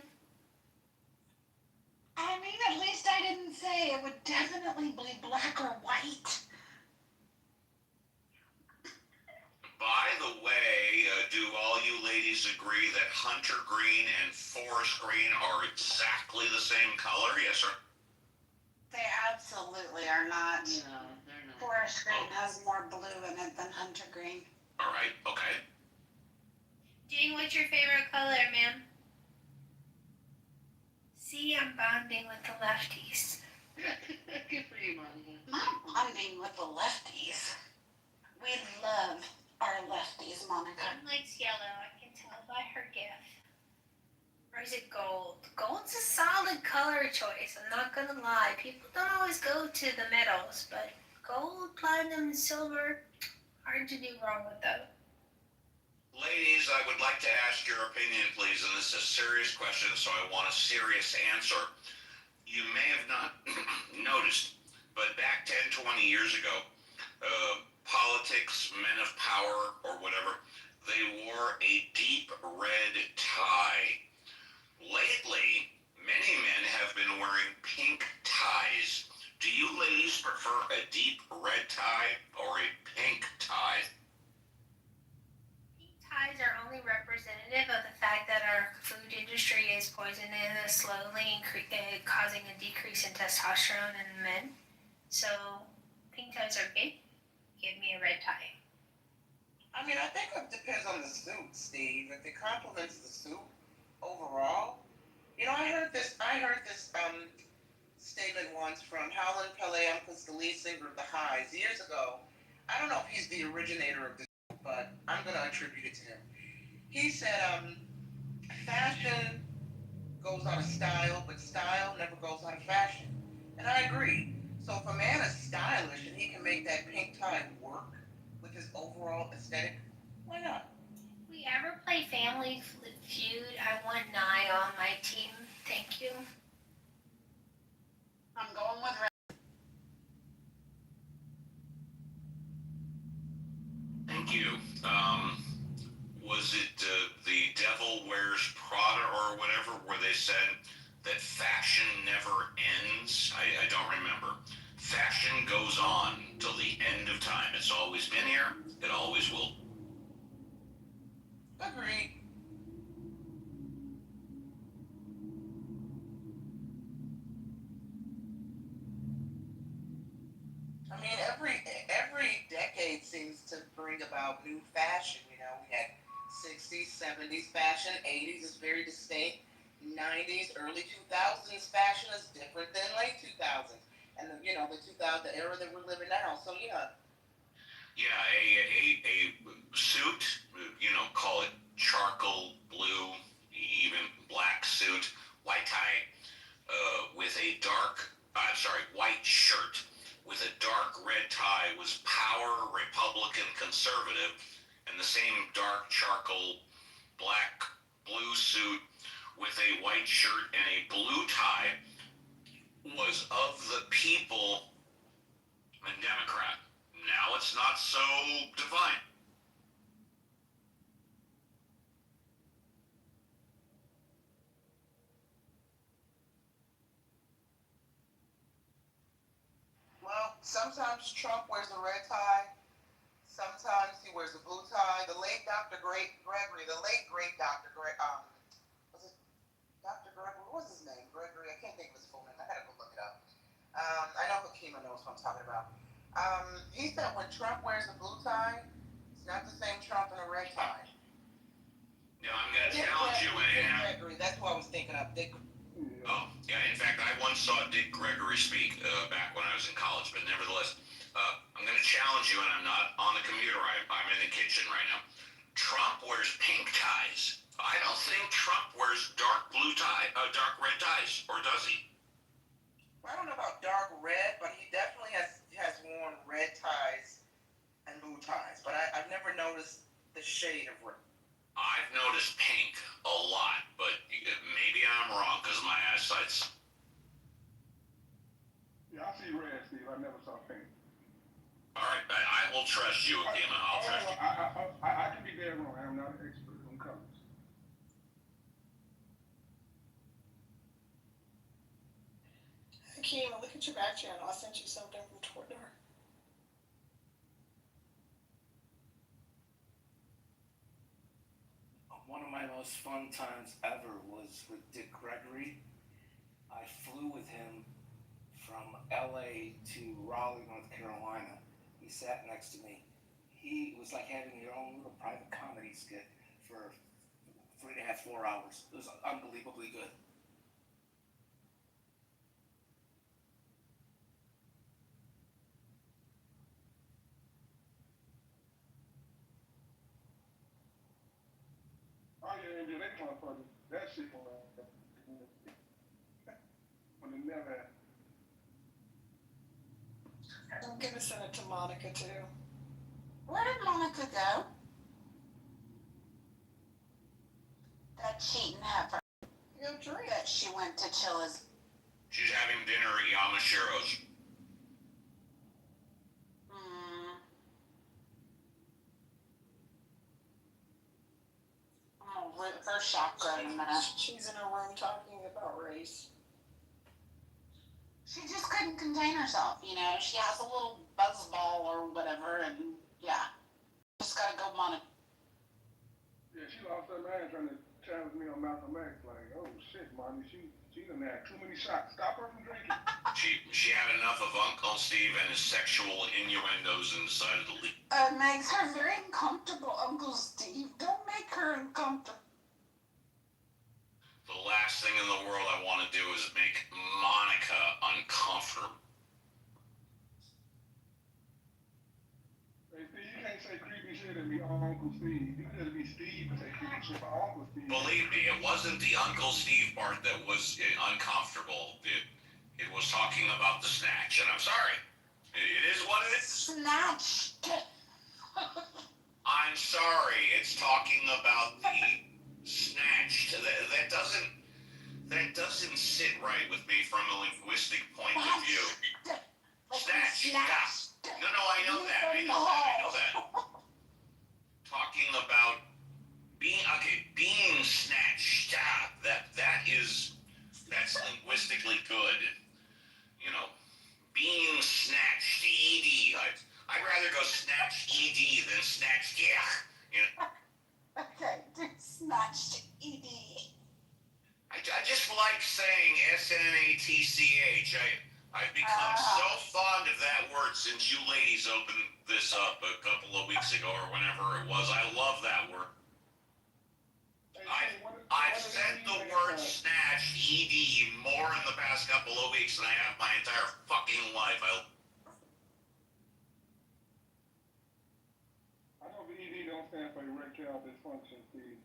I mean, at least I didn't say it would definitely be black or white. By the way, do all you ladies agree that Hunter green and forest green are exactly the same color? Yes, sir. They absolutely are not. No, they're not. Forest green has more blue in it than hunter green. All right, okay. Jean, what's your favorite color, ma'am? See, I'm bonding with the lefties. Good for you, Monica. Not bonding with the lefties. We love our lefties, Monica. Mom likes yellow, I can tell by her gift. Or is it gold? Gold's a solid color choice, I'm not gonna lie. People don't always go to the metals, but gold, platinum, and silver, hard to do wrong with those. Ladies, I would like to ask your opinion, please, and this is a serious question, so I want a serious answer. You may have not noticed, but back 10, 20 years ago, politics, men of power, or whatever, they wore a deep red tie. Lately, many men have been wearing pink ties. Do you ladies prefer a deep red tie or a pink tie? Pink ties are only representative of the fact that our food industry is poisoning us slowly, causing a decrease in testosterone in men. So, pink ties are good. Give me a red tie. I mean, I think it depends on the suit, Steve. If it complements the suit overall. You know, I heard this statement once from Howlin' Palaeoncus, the lead singer of the Highs, years ago. I don't know if he's the originator of this, but I'm going to attribute it to him. He said, fashion goes out of style, but style never goes out of fashion. And I agree. So if a man is stylish and he can make that pink tie work with his overall aesthetic, why not? We ever play Family Feud? I want Nye on my team. Thank you. I'm going with red. Thank thank you. Was it The Devil Wears Prada or whatever, where they said that fashion never ends? I don't remember. Fashion goes on till the end of time. It's always been here. It always will. Agreed. I mean, every decade seems to bring about new fashion. You know, we had 60s, 70s fashion, 80s is very distinct, 90s, early 2000s fashion is different than late 2000s, and the 2000 the era that we're living now. So yeah. Yeah, a suit, call it charcoal blue, even black suit, white tie, with a white shirt with a dark red tie was power Republican conservative, and the same dark charcoal black blue suit with a white shirt and a blue tie was of the people and Democrat. Now it's not so defined. Well, sometimes Trump wears a red tie. Sometimes he wears a blue tie. The late Dr. Gregory, the late great Dr. Was it Dr. Gregory? What was his name? Gregory. I can't think of his full name. I gotta go look it up. I know Hakima knows what I'm talking about. He said when Trump wears a blue tie, it's not the same Trump in a red tie. Now I'm gonna challenge you, Dick Gregory. That's who I was thinking of. Oh, yeah. In fact, I once saw Dick Gregory speak back when I was in college. But nevertheless, I'm going to challenge you, and I'm not on the computer. I'm in the kitchen right now. Trump wears pink ties. I don't think Trump wears dark red ties, or does he? I don't know about dark red, but he definitely has worn red ties and blue ties. But I've never noticed the shade of red. I've noticed pink a lot, but maybe I'm wrong because my eyesight's... Yeah, I see red, Steve. I never saw pink. All right, I will trust you, Akima. I'll trust you. I can be dead wrong. I am not an expert on colors. Akima, look at your back channel. I sent you something from Twitter. One of my most fun times ever was with Dick Gregory. I flew with him from LA to Raleigh, North Carolina. He sat next to me. He was like having your own little private comedy skit for 3.5, 4 hours. It was unbelievably good. Oh yeah, they motherfuckers. That shit when it never. I'm gonna send it to Monica too. Where did Monica go? That cheating heifer. Go drink. That she went to Chilla's. She's having dinner at Yamashiro's. I'll rip her chakra in a minute. She's in her room talking about race. She just couldn't contain herself, you know. She has a little buzzball or whatever, and yeah. Just gotta go, Monica. Yeah, she lost her mind trying to challenge me on Malcolm X. Like, oh shit, Marty, she done had too many shots. Stop her from drinking. She had enough of Uncle Steve and his sexual innuendos and decided to leave. It makes her very uncomfortable, Uncle Steve. Don't make her uncomfortable. The last thing in the world I want to do is make Monica uncomfortable. Hey, Steve, you can't say creepy shit at me, Uncle Steve. You gotta be Steve and say creepy shit about Uncle Steve. Believe me, it wasn't the Uncle Steve part that was uncomfortable. It was talking about the snatch, and I'm sorry. It is what it is. Snatched. I'm sorry. It's talking about the snatched. That doesn't sit right with me from a linguistic point of view. Snatched. No, I know that. since you ladies opened this up a couple of weeks ago or whenever it was, I love that word. I've said the word snatch, ED, more in the past couple of weeks than I have my entire fucking life. I hope ED don't stand for erectile dysfunction, Steve.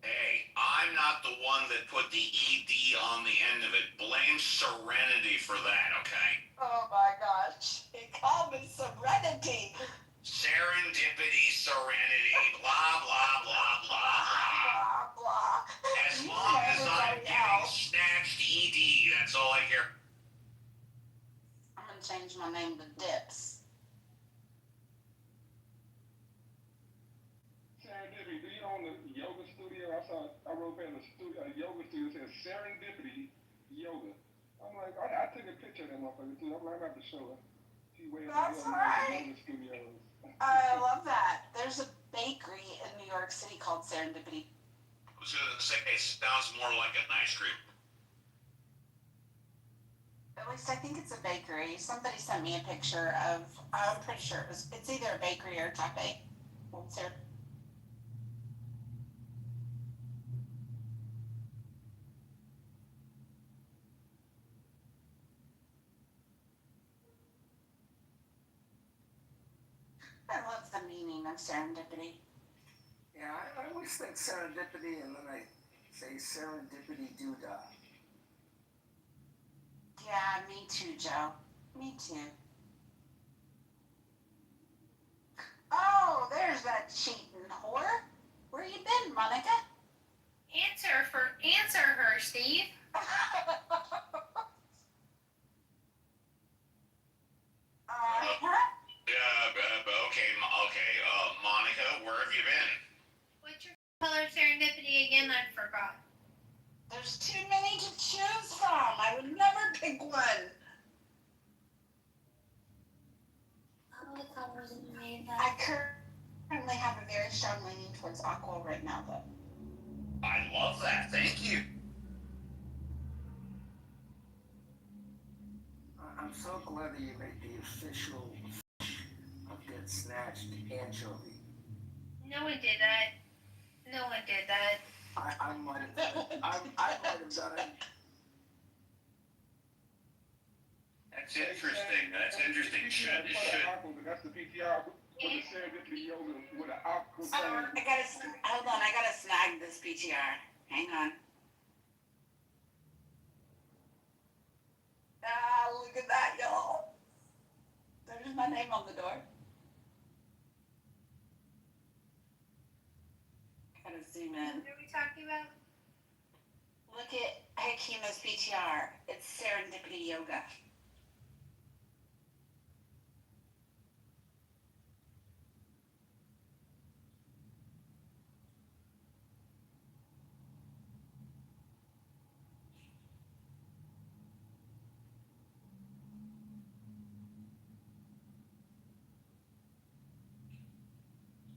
Hey, I'm not the one that put the ED on the end of it. Blame Serenity for that, okay? Oh my gosh. He called me Serenity. Serendipity, serenity, blah, blah, blah, blah, blah. Blah, blah. As long as I'm getting snatched ED, that's all I care. I'm gonna change my name to Dips. Serendipity, do you own the yoga studio? I wrote in the studio, yoga studio says Serendipity Yoga. I'm like, I took a picture of that motherfucker too. I'm like, I'm about to show her. That's right. Yoga studios. I love that. There's a bakery in New York City called Serendipity. I was gonna say, it sounds more like an ice cream. At least I think it's a bakery. Somebody sent me a picture of, I'm pretty sure it's either a bakery or a cafe. What's there? I love the meaning of serendipity. Yeah, I always think serendipity, and then I say serendipity doodah. Yeah, me too, Joe. Me too. Oh, there's that cheating whore. Where you been, Monica? Answer her, Steve. Okay, Monica, where have you been? What's your color serendipity again? I forgot. There's too many to choose from. I would never pick one. I currently have a very strong leaning towards aqua right now, though. I love that. Thank you. I'm so glad that you made the official of Get Snatched anchovy. No one did that. No one did that. I might have done it. I might have done it. That's interesting. That's interesting. That's the PTR with the serendipity yoga with an aqua. Hold on, I gotta snag this PTR. Hang on. Ah, look at that, y'all. There's my name on the door. Gotta zoom in. What are we talking about? Look at Hakima's PTR. It's serendipity yoga.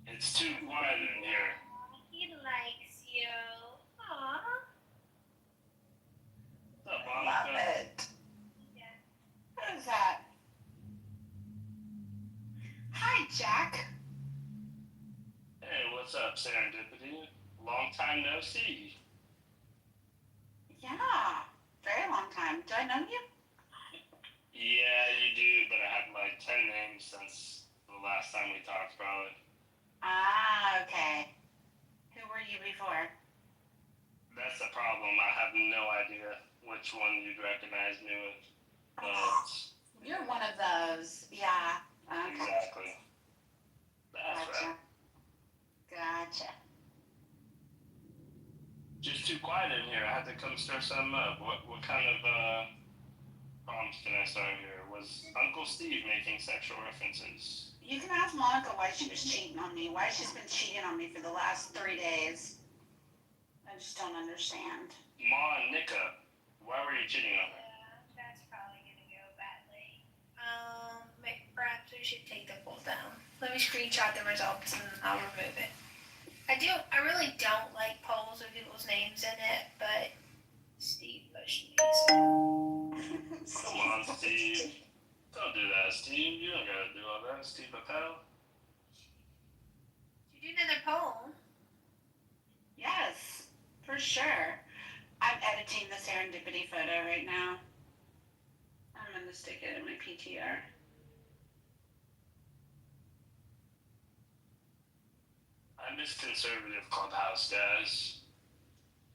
It's too quiet in here. He likes you. Aww. What's up, Love Monica? it. Yeah. What is that? Hi, Jack. Hey, what's up, Serendipity? Long time no see. Yeah, very long time. Do I know you? Yeah, you do, but I had like 10 names since the last time we talked, probably. Ah, okay. Who were you before? That's the problem. I have no idea which one you'd recognize me with. You're one of those. Yeah. Okay. Exactly. That's Gotcha. right. Gotcha. Just too quiet in here. I had to come stir something up. What kind of problems can I start here? Was Uncle Steve making sexual references? You can ask Monica why she was cheating on me. Why she's been cheating on me for the last 3 days. I just don't understand. Ma and Nika, why were you cheating on her? That's probably gonna go badly. Perhaps we should take the poll down. Let me screenshot the results and I'll remove it. I really don't like polls with people's names in it, but Steve pushed me. So. Come on, Steve. Don't do that, Steve. You don't gotta do all that, Steve Appel. Did you do another poll? Yes, for sure. I'm editing the serendipity photo right now. I'm gonna stick it in my PTR. I miss conservative clubhouse, guys.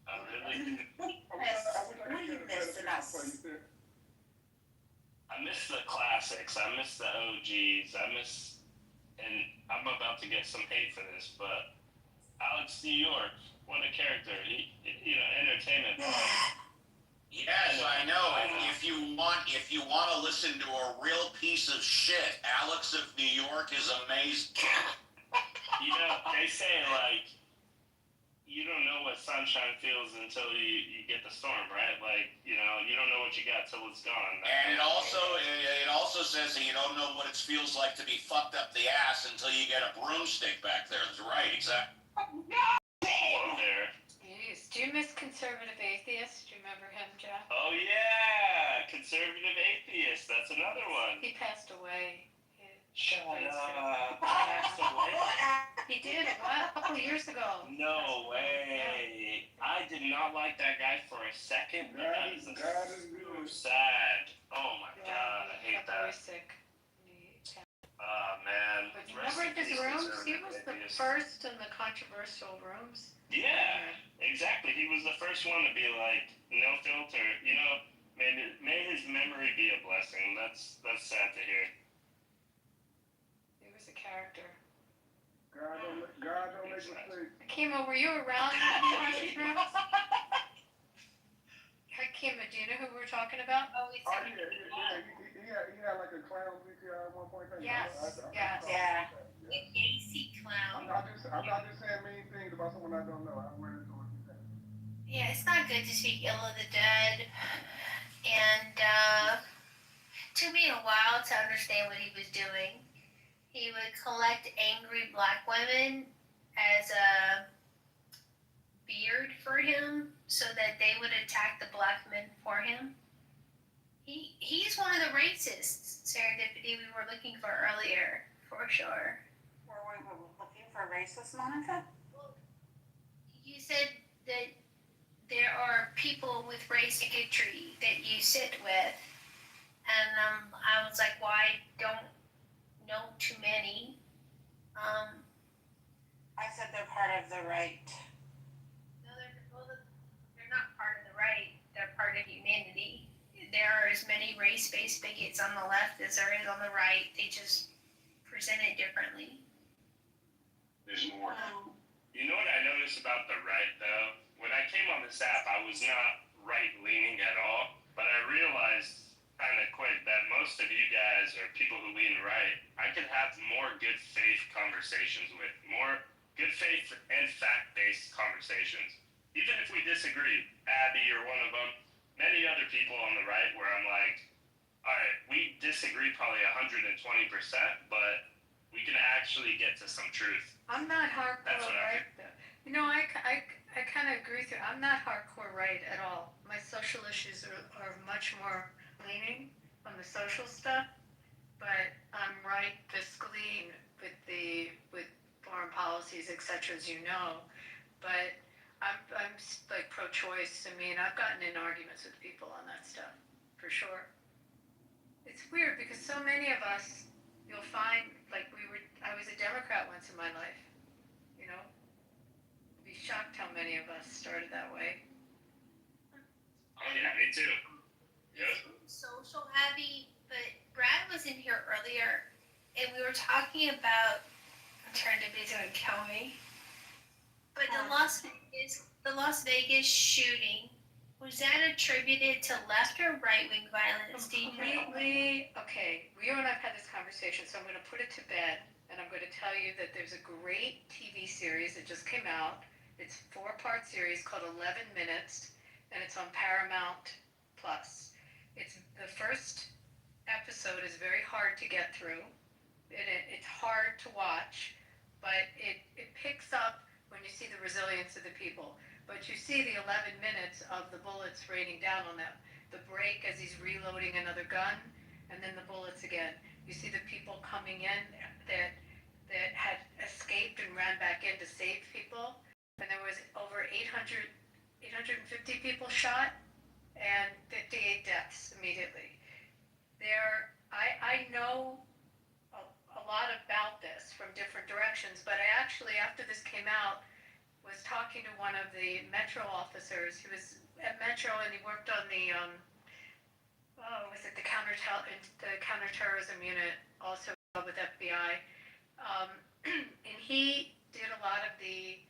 I really do. What do you miss about? I miss the classics. I miss the OGs. And I'm about to get some hate for this, but Alex New York, what a character. He entertainment. Yes, I know. If you want to listen to a real piece of shit, Alex of New York is amazing. They say, like, you don't know what sunshine feels until you get the storm, right? Like, you don't know what you got till it's gone. And it also says that you don't know what it feels like to be fucked up the ass until you get a broomstick back there. That's right, exactly. Whoa there. Jeez, do you miss conservative atheists? Do you remember him, Jeff? Oh yeah, conservative atheist. That's another one. He passed away. Shut up. Passed away. He did. What? A couple years ago. No way. I did not like that guy for a second. That is so sad. Oh my god, I hate that. Very sick. Oh man. But remember his rooms? He was the first in the controversial rooms. Yeah, exactly. He was the first one to be like, no filter. May his memory be a blessing. That's sad to hear. He was a character. God don't make mistakes. Hakima, were you around? Hakima, do you know who we're talking about? Oh, yeah. He had like a clown VCR at one point. Yes. Yeah. An AC clown. I'm not just saying mean things about someone I don't know. I'm ready to what you say. Yeah, it's not good to speak ill of the dead. And took me a while to understand what he was doing. He would collect angry black women as a beard for him so that they would attack the black men for him. He's one of the racists, serendipity, we were looking for earlier, for sure. Were we looking for racists, Monica? You said that there are people with race bigotry that you sit with, and I was like, well, I don't know too many. I said they're part of the right. No, they're not part of the right. They're part of humanity. There are as many race-based bigots on the left as there is on the right. They just present it differently. There's more. You know what I noticed about the right, though? When I came on this app, I was not right-leaning at all, but I realized kind of quick that most of you guys are people who lean right. I could have more good faith conversations with, more good faith and fact-based conversations. Even if we disagree, Abby, you're one of them, many other people on the right where I'm like, all right, we disagree probably 120%, but we can actually get to some truth. I'm not hardcore right, though. I kind of agree with you. I'm not hardcore right at all. My social issues are much more leaning on the social stuff, but I'm right fiscally with foreign policies, etc., as you know. But I'm like pro-choice. I mean, I've gotten in arguments with people on that stuff, for sure. It's weird because so many of us, you'll find, like I was a Democrat once in my life, you know? You'd be shocked how many of us started that way. Oh yeah, me too. Yeah. Social heavy, but Brad was in here earlier and we were talking about, I'm trying to be doing kill me, but the Las Vegas shooting, was that attributed to left or right wing violence? Completely. Okay, you and I've had this conversation, so I'm going to put it to bed, and I'm going to tell you that there's a great TV series that just came out. It's a 4-part series called 11 Minutes, and it's on Paramount Plus. The first episode is very hard to get through. It's hard to watch, but it picks up when you see the resilience of the people. But you see the 11 minutes of the bullets raining down on them. the break as he's reloading another gun, and then the bullets again. You see the people coming in that had escaped and ran back in to save people, and there was over 850 people shot and 58 deaths immediately. I know a lot about this from different directions, but I actually, after this came out, was talking to one of the Metro officers. He was at Metro and he worked on the the counterterrorism unit, also with FBI, and he did a lot of the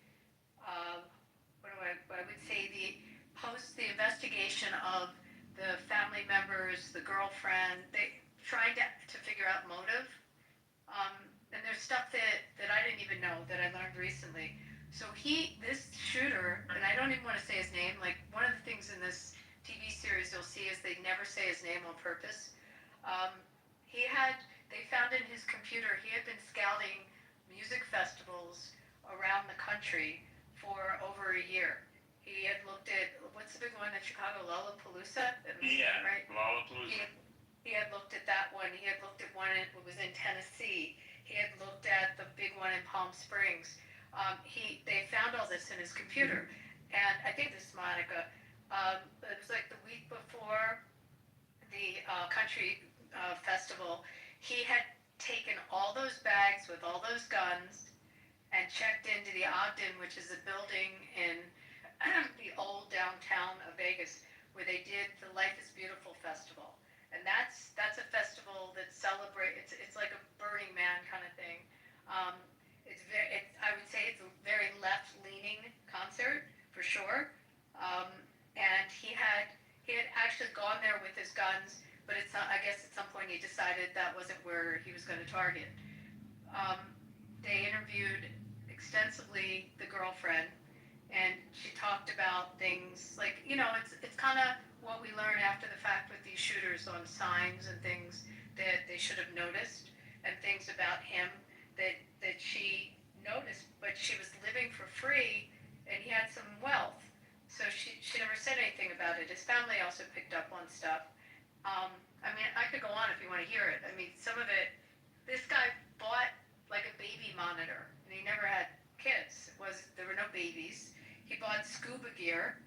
I would say the investigation of the family members, the girlfriend, trying to figure out motive. And there's stuff that I didn't even know that I learned recently. So this shooter, and I don't even want to say his name, like one of the things in this TV series you'll see is they never say his name on purpose. They found in his computer, he had been scouting music festivals around the country for over a year. He had looked at, what's the big one in Chicago, Lollapalooza? Yeah, right? Lollapalooza. He had looked at that one. He had looked at one that was in Tennessee. He had looked at the big one in Palm Springs. They found all this in his computer. And I think this is Monica. It was like the week before the country festival. He had taken all those bags with all those guns and checked into the Ogden, which is a building in the old downtown of Vegas, where they did the Life is Beautiful festival. And that's a festival that celebrates, it's like a Burning Man kind of thing. I would say it's a very left-leaning concert, for sure. And he had actually gone there with his guns, but I guess at some point he decided that wasn't where he was going to target. They interviewed extensively the girlfriend, and she talked about things like, it's kind of what we learn after the fact with these shooters on signs and things that they should have noticed, and things about him that she noticed, but she was living for free and he had some wealth. So she never said anything about it. His family also picked up on stuff. I could go on if you want to hear it. Some of it, this guy bought like a baby monitor, and he never had kids. There were no babies. He bought scuba gear.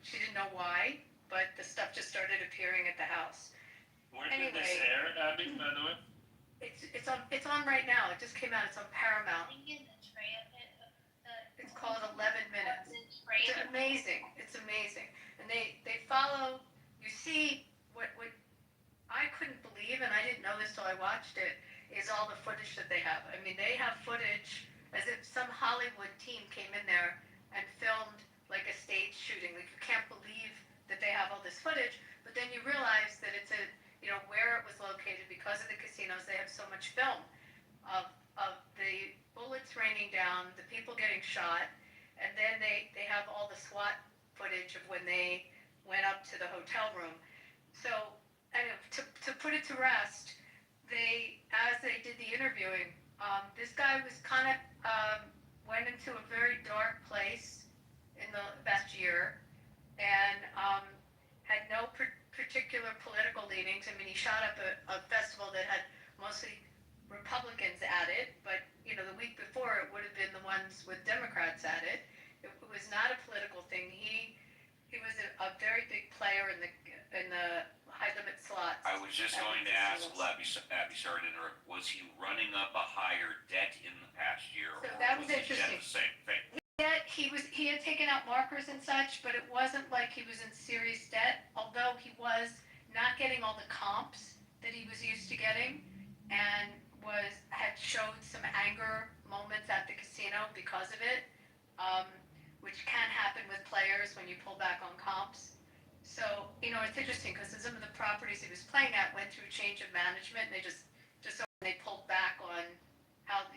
She didn't know why, but the stuff just started appearing at the house. Where did this air, Abby, by the way? It's on right now. It just came out. It's on Paramount. It's called 11 Minutes. It's amazing. It's amazing. And they follow, you see, what I couldn't believe, and I didn't know this till I watched it, is all the footage that they have. They have footage as if some Hollywood team came in there and filmed like a stage shooting. Like, you can't believe that they have all this footage, but then you realize that it's where it was located because of the casinos. They have so much film of the bullets raining down, the people getting shot, and then they have all the SWAT footage of when they went up to the hotel room. So, to put it to rest, as they did the interviewing, this guy was kind of went into a very dark place in the past year, and had no particular political leanings. He shot up a festival that had mostly Republicans at it, but the week before it would have been the ones with Democrats at it. It was not a political thing. He was a very big player in the high limit slots. I was just going to ask Abby, sorry to interrupt, was he running up a higher debt in the past year, So or that was was he debt interesting. the same thing? He had taken out markers and such, but it wasn't like he was in serious debt, although he was not getting all the comps that he was used to getting, and had showed some anger moments at the casino because of it, which can happen with players when you pull back on comps. So, it's interesting because some of the properties he was playing at went through change of management, and they pulled back on how,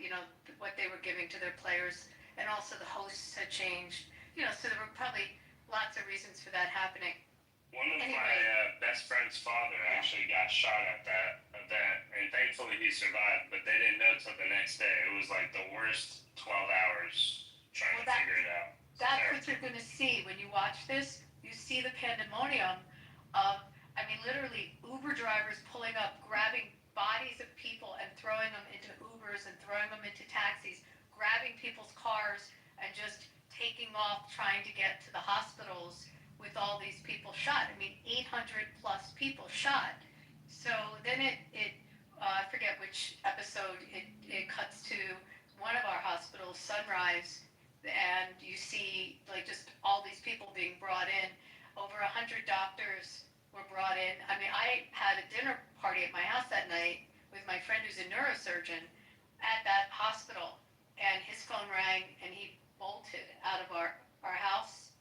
what they were giving to their players, and also the hosts had changed, so there were probably lots of reasons for that happening. One of my best friend's father actually got shot at that event, and thankfully he survived, but they didn't know till the next day. It was like the worst 12 hours trying to figure it out. That's what you're going to see when you watch this. You see the pandemonium of, I mean, literally Uber drivers pulling up, grabbing bodies of people and throwing them into Ubers and throwing them into taxis, grabbing people's cars and just taking off trying to get to the hospitals with all these people shot. I mean, 800 plus people shot. So then I forget which episode, it cuts to one of our hospitals, Sunrise, and you see like just all these people being brought in. Over 100 doctors were brought in. I mean, I had a dinner party at my house that night with my friend who's a neurosurgeon at that hospital, and his phone rang, and he bolted out of our house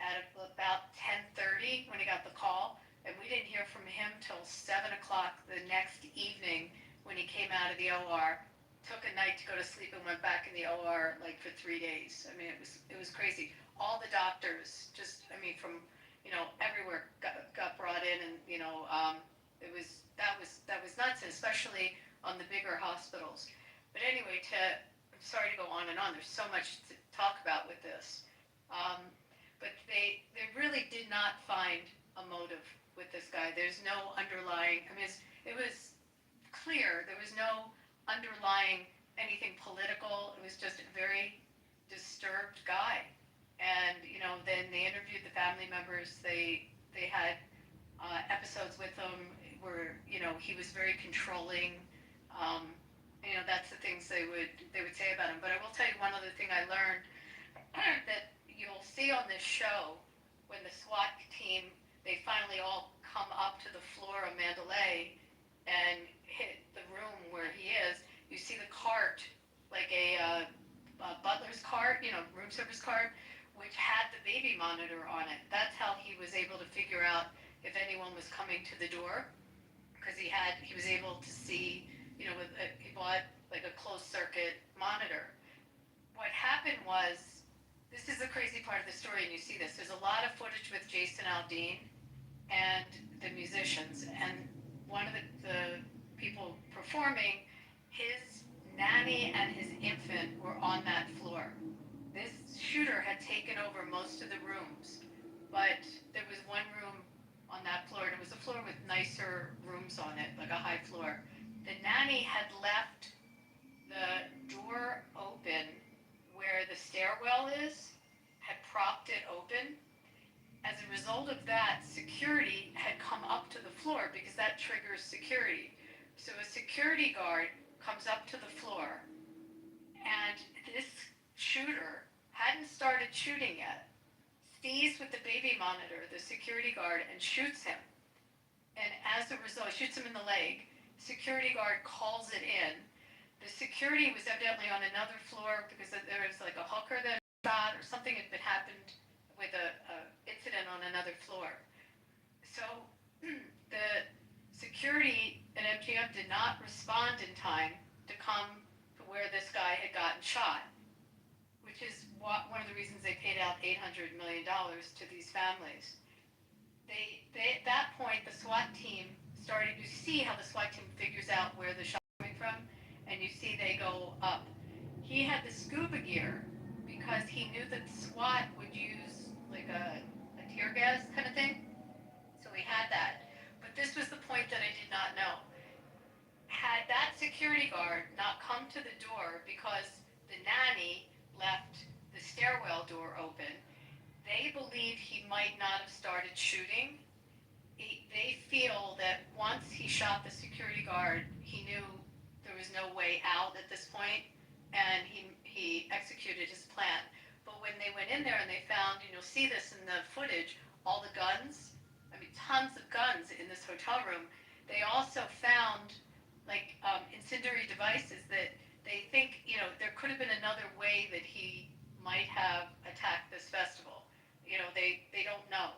at about 10:30 when he got the call, and we didn't hear from him till 7 o'clock the next evening when he came out of the OR. Took a night to go to sleep and went back in the OR like for 3 days. I mean, it was crazy. All the doctors, just I mean, from everywhere got brought in, and that was nuts, especially on the bigger hospitals. But anyway, I'm sorry to go on and on. There's so much to talk about with this. But they really did not find a motive with this guy. There's no underlying. I mean, it was clear there was no underlying anything political. It was just a very disturbed guy. And then they interviewed the family members. They had episodes with him where he was very controlling. That's the things they would say about him. But I will tell you one other thing I learned that you'll see on this show when the SWAT team, they finally all come up to the floor of Mandalay and hit the room where he is. You see the cart, like a butler's cart, room service cart, which had the baby monitor on it. That's how he was able to figure out if anyone was coming to the door, because he was able to see, he bought like a closed circuit monitor. What happened was, this is the crazy part of the story, and you see this. There's a lot of footage with Jason Aldean and the musicians, and one of the people performing, his nanny and his infant were on that floor. This shooter had taken over most of the rooms, but there was one room on that floor, and it was a floor with nicer rooms on it, like a high floor. The nanny had left the door open where the stairwell is, had propped it open. As a result of that, security had come up to the floor because that triggers security. So a security guard comes up to the floor, and this shooter hadn't started shooting yet, sees with the baby monitor the security guard and shoots him. And as a result, shoots him in the leg. Security guard calls it in. The security was evidently on another floor because there was like a hooker that shot, or something had happened with a incident on another floor. So the security at MGM did not respond in time to come to where this guy had gotten shot, which is one of the reasons they paid out $800 million to these families. At that point, the SWAT team started to see how the SWAT team figures out where the shot is coming from, and you see they go up. He had the scuba gear because he knew that SWAT would use like a tear gas kind of thing. So he had that. But this was the point that I did not know. Had that security guard not come to the door because the nanny left the stairwell door open, they believe he might not have started shooting. They feel that once he shot the security guard, he knew there was no way out at this point, and he executed his plan. But when they went in there and they found, you'll see this in the footage, all the guns, I mean, tons of guns in this hotel room. They also found like incendiary devices that they think, there could have been another way that he might have attacked this festival. They don't know.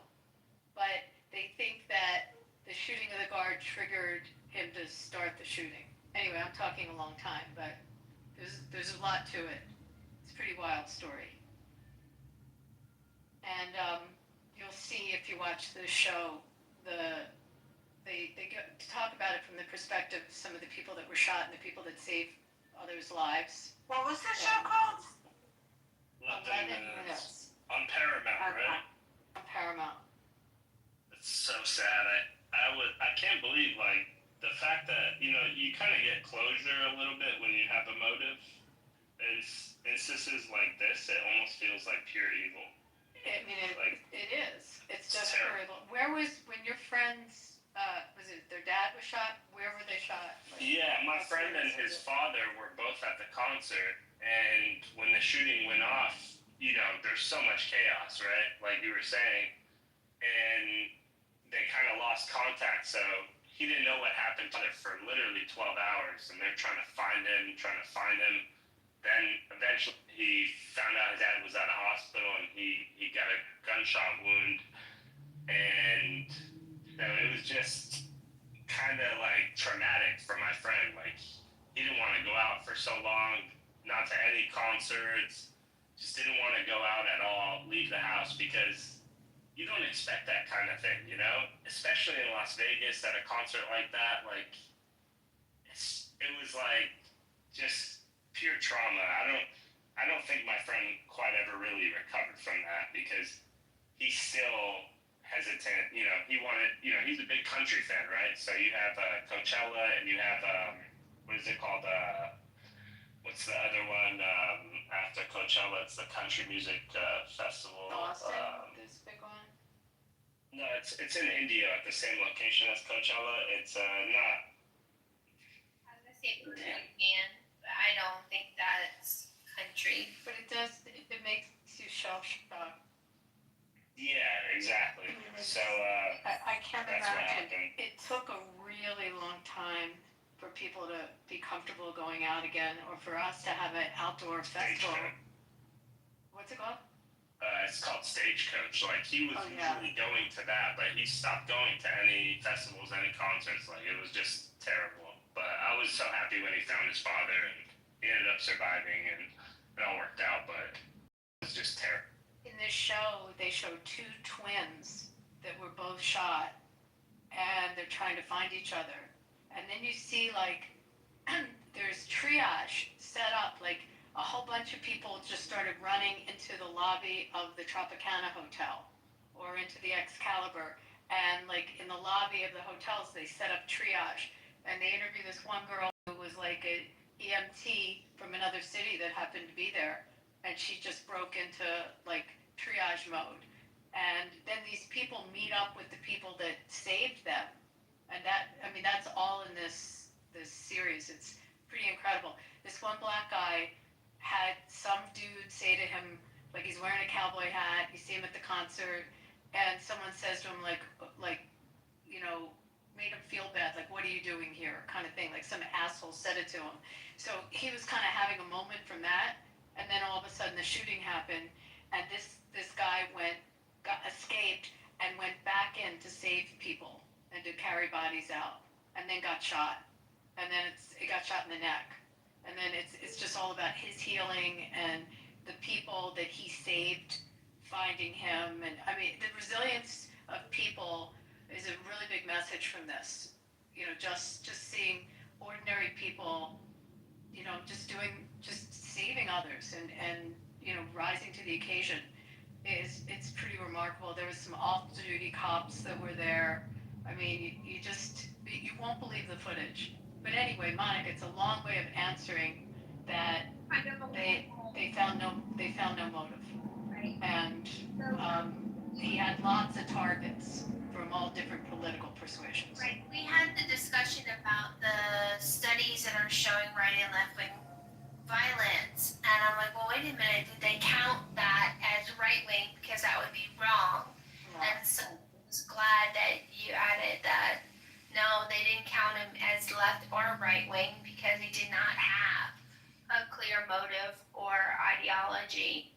But they think that the shooting of the guard triggered him to start the shooting. Anyway, I'm talking a long time, but there's a lot to it. It's a pretty wild story. And you'll see if you watch the show, they get to talk about it from the perspective of some of the people that were shot and the people that saved others' lives. What was the show called? 11 minutes. On Paramount, right? On Paramount. It so sad. I can't believe like the fact that you kind of get closure a little bit when you have a motive. Instances like this, it almost feels like pure evil. I mean, it is. It's just terrible. horrible. Where was when your friends? Was it their dad was shot? Where were they shot? Like, Yeah, my friend and his father were both at the concert, and when the shooting went off, there's so much chaos, right? Like you were saying, and they kind of lost contact. So he didn't know what happened to him for literally 12 hours, and they're trying to find him. Then eventually he found out his dad was at a hospital, and he got a gunshot wound, and it was just kind of like traumatic for my friend. Like he didn't want to go out for so long, not to any concerts, just didn't want to go out at all, leave the house, because you don't expect that kind of thing, especially in Las Vegas at a concert like that. Like it was like just pure trauma. I don't think my friend quite ever really recovered from that, because he's still hesitant. He's a big country fan, right? So you have Coachella, and you have what is it called? What's the other one after Coachella? It's the country music festival. Austin, this big one. No, it's in India at the same location as Coachella. It's not. I was gonna say Peruvian, but I don't think that's country. But it makes you shell-shocked. Yeah, exactly. So I can't that's what imagine. happened. It took a really long time for people to be comfortable going out again, or for us to have an outdoor festival. What's it called? It's called Stagecoach. Like he was usually going to that, but he stopped going to any festivals, any concerts. Like it was just terrible. But I was so happy when he found his father, and he ended up surviving, and it all worked out. But it was just terrible. In this show, they showed two twins that were both shot, and they're trying to find each other. And then you see like there's triage set up, like a whole bunch of people just started running into the lobby of the Tropicana Hotel or into the Excalibur, and like in the lobby of the hotels they set up triage, and they interview this one girl who was like an EMT from another city that happened to be there, and she just broke into like triage mode. And then these people meet up with the people that saved them, and that's all in this series. It's pretty incredible. This one black guy had some dude say to him, like he's wearing a cowboy hat, you see him at the concert, and someone says to him like made him feel bad, like what are you doing here, kind of thing, like some asshole said it to him. So he was kind of having a moment from that, and then all of a sudden the shooting happened, and this guy escaped and went back in to save people and to carry bodies out, and then got shot, and then it got shot in the neck, and then it's just all about his healing and the people that he saved finding him. And I mean the resilience of people is a really big message from this. Just seeing ordinary people, just saving others and rising to the occasion it's pretty remarkable. There was some off-duty cops that were there. I mean, you won't believe the footage. But anyway, Monica, it's a long way of answering that they found no motive. Right. And he had lots of targets from all different political persuasions. Right. We had the discussion about the studies that are showing right and left wing violence, and I'm like, well, wait a minute, did they count that as right wing? Because that would be wrong. Yeah. And so I was glad that you added that. No, they didn't count him as left or right wing because he did not have a clear motive or ideology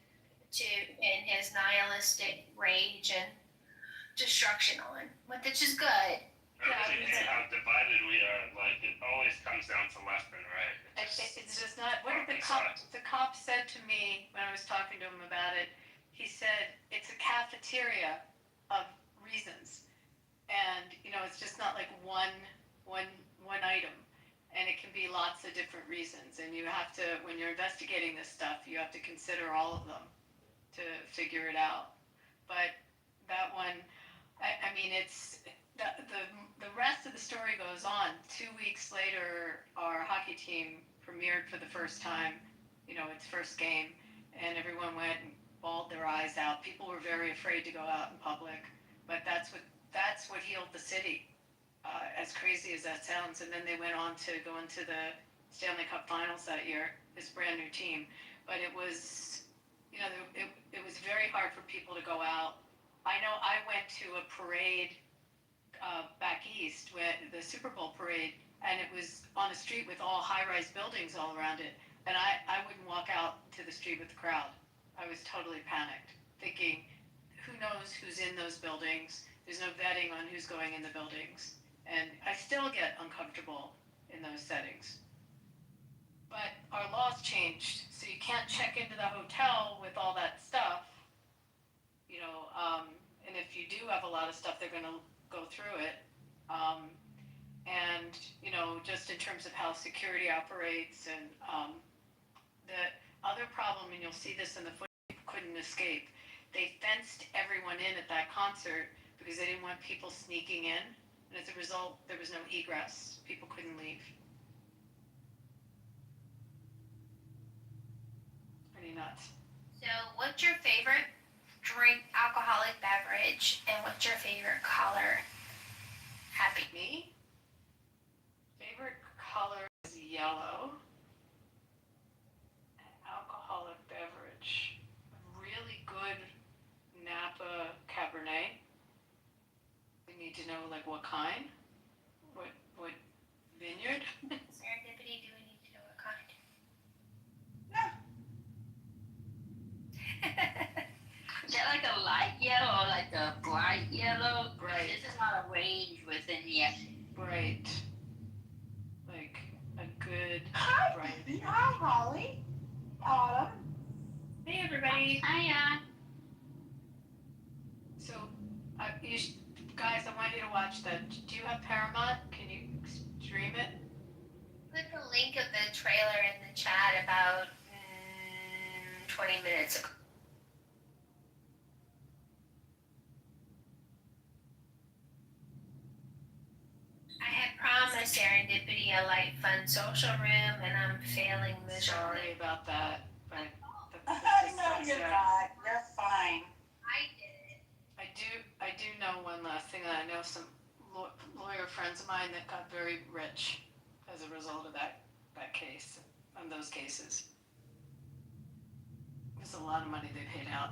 in his nihilistic rage and destruction on, which is good. I really hate how divided we are. Like, it always comes down to left and right. It's just not. What did the cop said to me when I was talking to him about it? He said it's a cafeteria of reasons, and it's just not like one item, and it can be lots of different reasons. And you have to, when you're investigating this stuff, you have to consider all of them to figure it out. But that one, I mean, it's the rest of the story goes on. 2 weeks later, our hockey team premiered for the first time, its first game, and everyone went and bawled their eyes out. People were very afraid to go out in public, but that's what healed the city. As crazy as that sounds, and then they went on to go into the Stanley Cup Finals that year. This brand new team, but it was, it was very hard for people to go out. I know I went to a parade back east, the Super Bowl parade, and it was on a street with all high-rise buildings all around it, and I wouldn't walk out to the street with the crowd. I was totally panicked, thinking, who knows who's in those buildings? There's no vetting on who's going in the buildings. And I still get uncomfortable in those settings. But our laws changed, so you can't check into the hotel with all that stuff. And if you do have a lot of stuff, they're going to go through it. And, just in terms of how security operates, and the other problem, and you'll see this in the footage, people couldn't escape. They fenced everyone in at that concert because they didn't want people sneaking in. And as a result, there was no egress. People couldn't leave. Pretty nuts. So, what's your favorite alcoholic beverage, and what's your favorite color? Happy. Me? Favorite color is yellow. An alcoholic beverage. Really good Napa Cabernet. Need to know what kind, what vineyard. Serendipity, do we need to know what kind? Is that like a light yellow or like a bright yellow? Bright. This is not a range within the Bright. Like a good bright. Hi, Holly. Autumn. Hey, everybody. Hiya. So, guys, I want you to watch that. Do you have Paramount? Can you stream it? Put the link of the trailer in the chat about 20 minutes ago. I had promised Serendipity a light, fun social room, and I'm failing miserably. Sorry about that. But No, you're not. You're fine. I did it. I do know one last thing, that I know some lawyer friends of mine that got very rich as a result of that case, and those cases. There's a lot of money they paid out.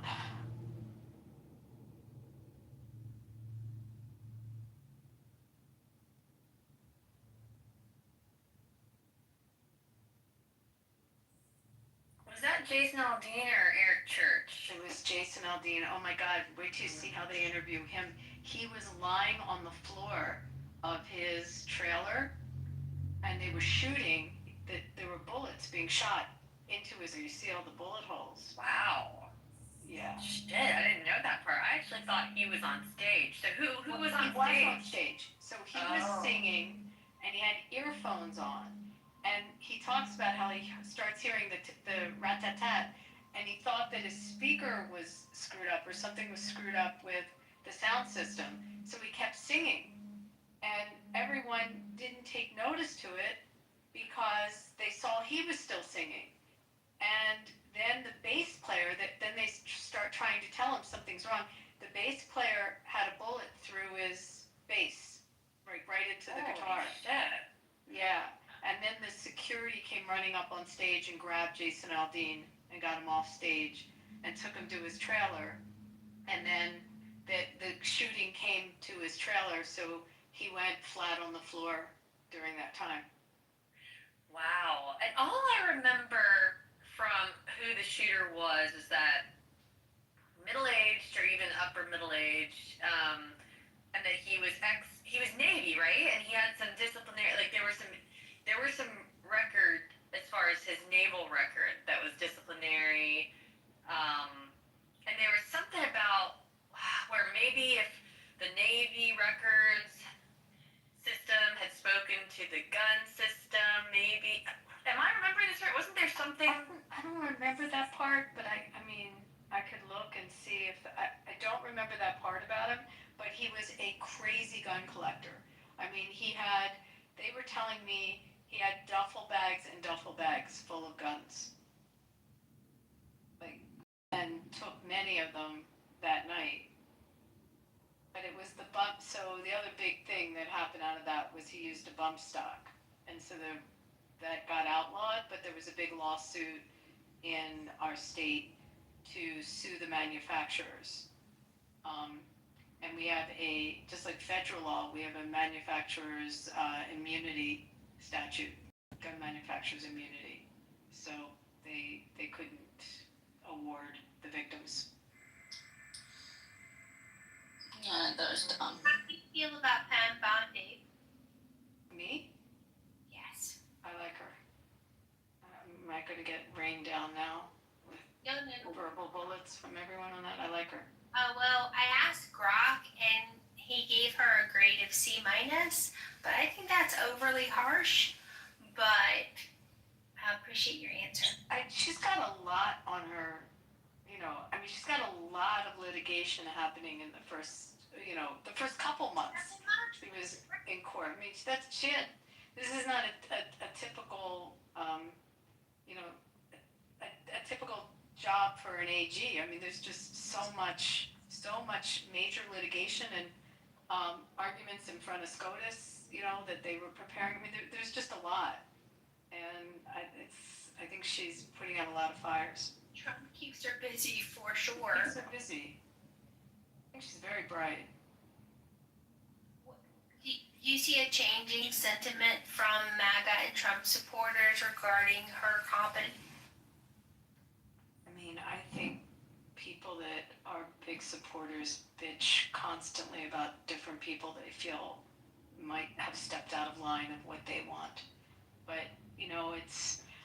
Was that Jason Aldean or Eric Church? It was Jason Aldean. Oh my God, wait till you see how they interview him. He was lying on the floor of his trailer, and they were shooting, there were bullets being shot into his, you see all the bullet holes. Wow. Yeah. Shit, I didn't know that part. I actually thought he was on stage. So who was on He was stage? on stage. So he was singing, and he had earphones on. And he talks about how he starts hearing the rat-tat-tat, and he thought that his speaker was screwed up, or something was screwed up with the sound system. So he kept singing, and everyone didn't take notice to it because they saw he was still singing. And then the bass player, then they start trying to tell him something's wrong. The bass player had a bullet through his bass, right into the guitar. Shit. Yeah. And then the security came running up on stage and grabbed Jason Aldean and got him off stage and took him to his trailer. And then the shooting came to his trailer, so he went flat on the floor during that time. Wow. And all I remember from who the shooter was is that middle-aged or even upper middle-aged, and that he was Navy, right? And he had some disciplinary, there were some record as far as his naval record that was disciplinary, and there was something about where maybe if the Navy records system had spoken to the gun system, maybe. Am I remembering this right? Wasn't there something? I don't remember that part, but I mean, I could look and see if I don't remember that part about him, but he was a crazy gun collector. I mean, they were telling me he had duffel bags and duffel bags full of guns. And took many of them that night. But it was the bump, so the other big thing that happened out of that was he used a bump stock. And so that got outlawed, but there was a big lawsuit in our state to sue the manufacturers. And we have just like federal law, we have a manufacturer's immunity statute, gun manufacturer's immunity. So they couldn't award the victims. Yeah, those dumb. How do you feel about Pam Bondi? Me? Yes. I like her. Am I going to get rained down now with verbal bullets from everyone on that? I like her. Well, I asked Grok, and he gave her a grade of C-, but I think that's overly harsh. But I appreciate your answer. She's got a lot on her, she's got a lot of litigation happening in the first couple months. She was in court. I mean, this is not a typical, a typical job for an AG. I mean, there's just so much major litigation and arguments in front of SCOTUS, that they were preparing. I mean, there's just a lot. And I think she's putting out a lot of fires. Trump keeps her busy for sure. Keeps her busy. I think she's very bright. Do you see a changing sentiment from MAGA and Trump supporters regarding her competence? I mean, I think people that are big supporters bitch constantly about different people they feel might have stepped out of line of what they want. But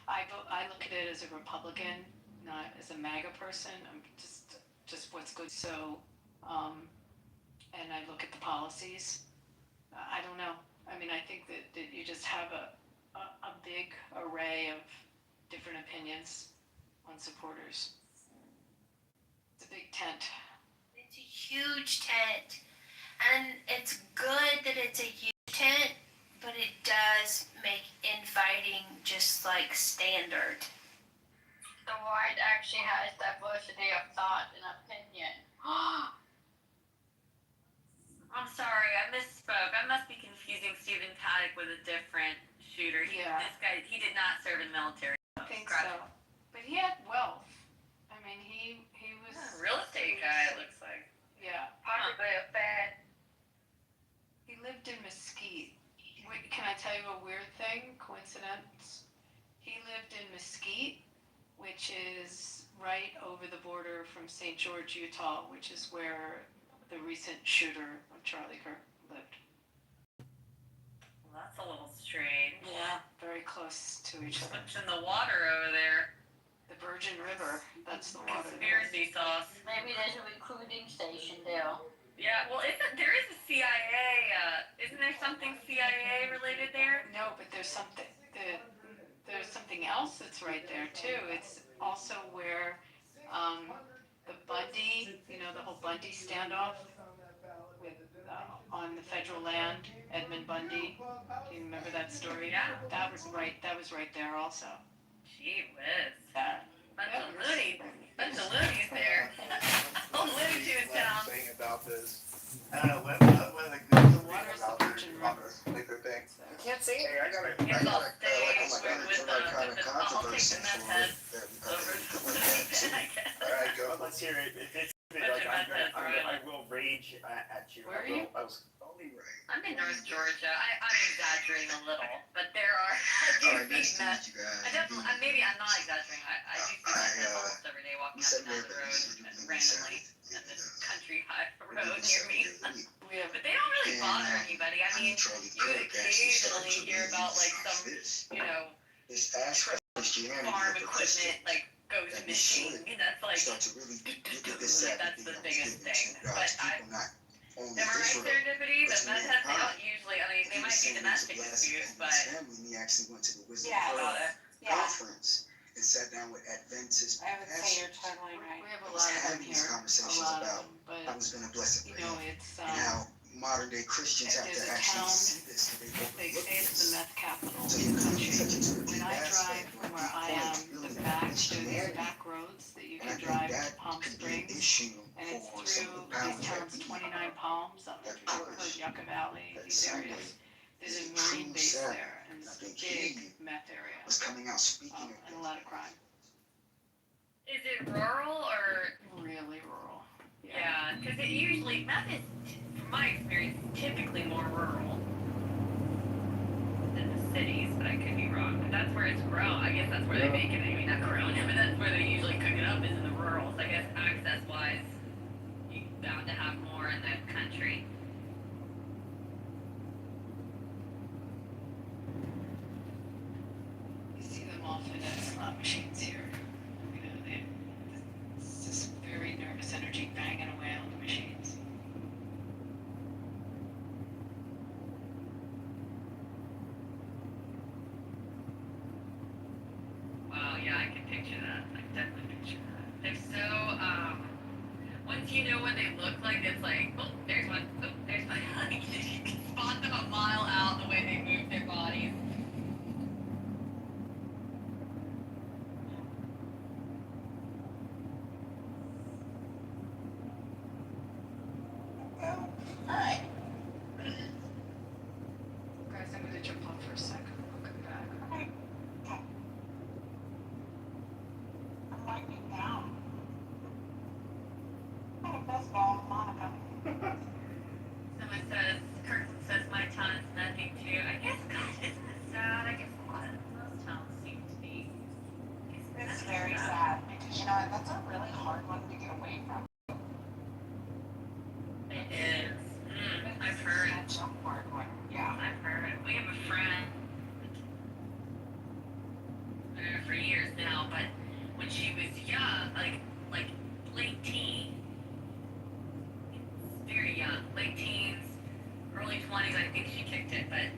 I look at it as a Republican, not as a MAGA person. I'm just what's good. So, and I look at the policies. I don't know. I mean, I think that you just have a big array of different opinions on supporters. It's a big tent. It's a huge tent, and it's good that it's a huge tent, but it does make infighting just like standard. The white actually has diversity of thought and opinion. I'm sorry, I misspoke. I must be confusing Stephen Paddock with a different shooter. Yeah. This guy, he did not serve in the military. I think so. But he had wealth. I mean, he was a real estate guy, it looks like. Yeah. Probably a bad. He lived in Mesquite. Wait, can I tell you a weird thing? Coincidence? He lived in Mesquite, which is right over the border from St. George, Utah, which is where the recent shooter of Charlie Kirk lived. Well, that's a little strange. Yeah, very close to each other. What's in the water over there? The Virgin River, that's the water. Conspiracy sauce. Maybe there's a recruiting station there. Yeah, well, there is a CIA, isn't there something CIA related there? No, but there's something else that's right there too. It's also where the Bundy, the whole Bundy standoff with on the federal land, Edmund Bundy. Do you remember that story? Yeah. That was right there also. Gee whiz. Bunch Yeah, of loonies there. Whole Looney Tunes town. Thing about this. The water's the Virgin River. I can't see. Hey, I got with the politics and meth heads over I guess. All right, go. Let's hear it. If it's I will rage at you. Where are you? I was only right. I'm in North Georgia. I'm exaggerating a little, but there are. I do see meth. Maybe I'm not exaggerating. I do see meth almost every day walking up and down the road randomly on this country high road near me. But they don't really bother anybody. I mean, you would occasionally hear about like some, farm equipment like goes missing. That's like that's the biggest thing. But MRI serendipity, the meth heads, they don't usually. I mean, they might be domestic abuse, but Yeah. conference. And and sat down with Adventist I would say you're pastors. totally right. We have I a was lot of them having these here, a conversations lot of about them, but, how it's been a blessing you for know, him, it's, and how modern day Christians have there's to a actually town, see this, that they they overlook say it's the this. meth capital So of you the could be country. such a When deep I drive aspect from or where deep I point am, of the building back, there's Christianity. back roads that you And I can think drive to that Palm could be an Springs, issue and it's for some through of the powers these that towns, be 29 Palms, up that through push Yucca Valley, that these someone areas. There's is a a Marine true base savage. there, and And I it's a think big he meth area, was coming out speaking of and a lot of crime. Is it rural or? Really rural. Yeah, because it usually, meth is, from my experience, typically more rural than the cities, but I could be wrong. But that's where it's grown. I guess that's where they make it. I mean, not grown, but that's where they usually cook it up, is in the rurals. I guess access-wise, you're bound to have more in the country. You see them often at slot machines here. You know, it's just very nervous energy banging away on the machines. Wow, yeah, I can picture that. I can definitely picture that. They're so, once you know what they look like, it's like, oh, there's one. Oh, there's one. You can spot them a mile out the way they move their bodies. Alright. Guys, I'm gonna jump off for a second. I'll come back. Okay. I'm writing it down. I had a best ball with Monica. Someone says, Kirkland says my town is nothing too. I guess, God, isn't it sad? I guess a lot of most towns seem to be. It's very sad because you know what, that's a really hard one to get away from. It is. I've heard. Such a hard one. Yeah. I've heard. We have a friend. Been her for years now, but when she was young, like late teen, very young, late teens, early 20s, I think she kicked it, but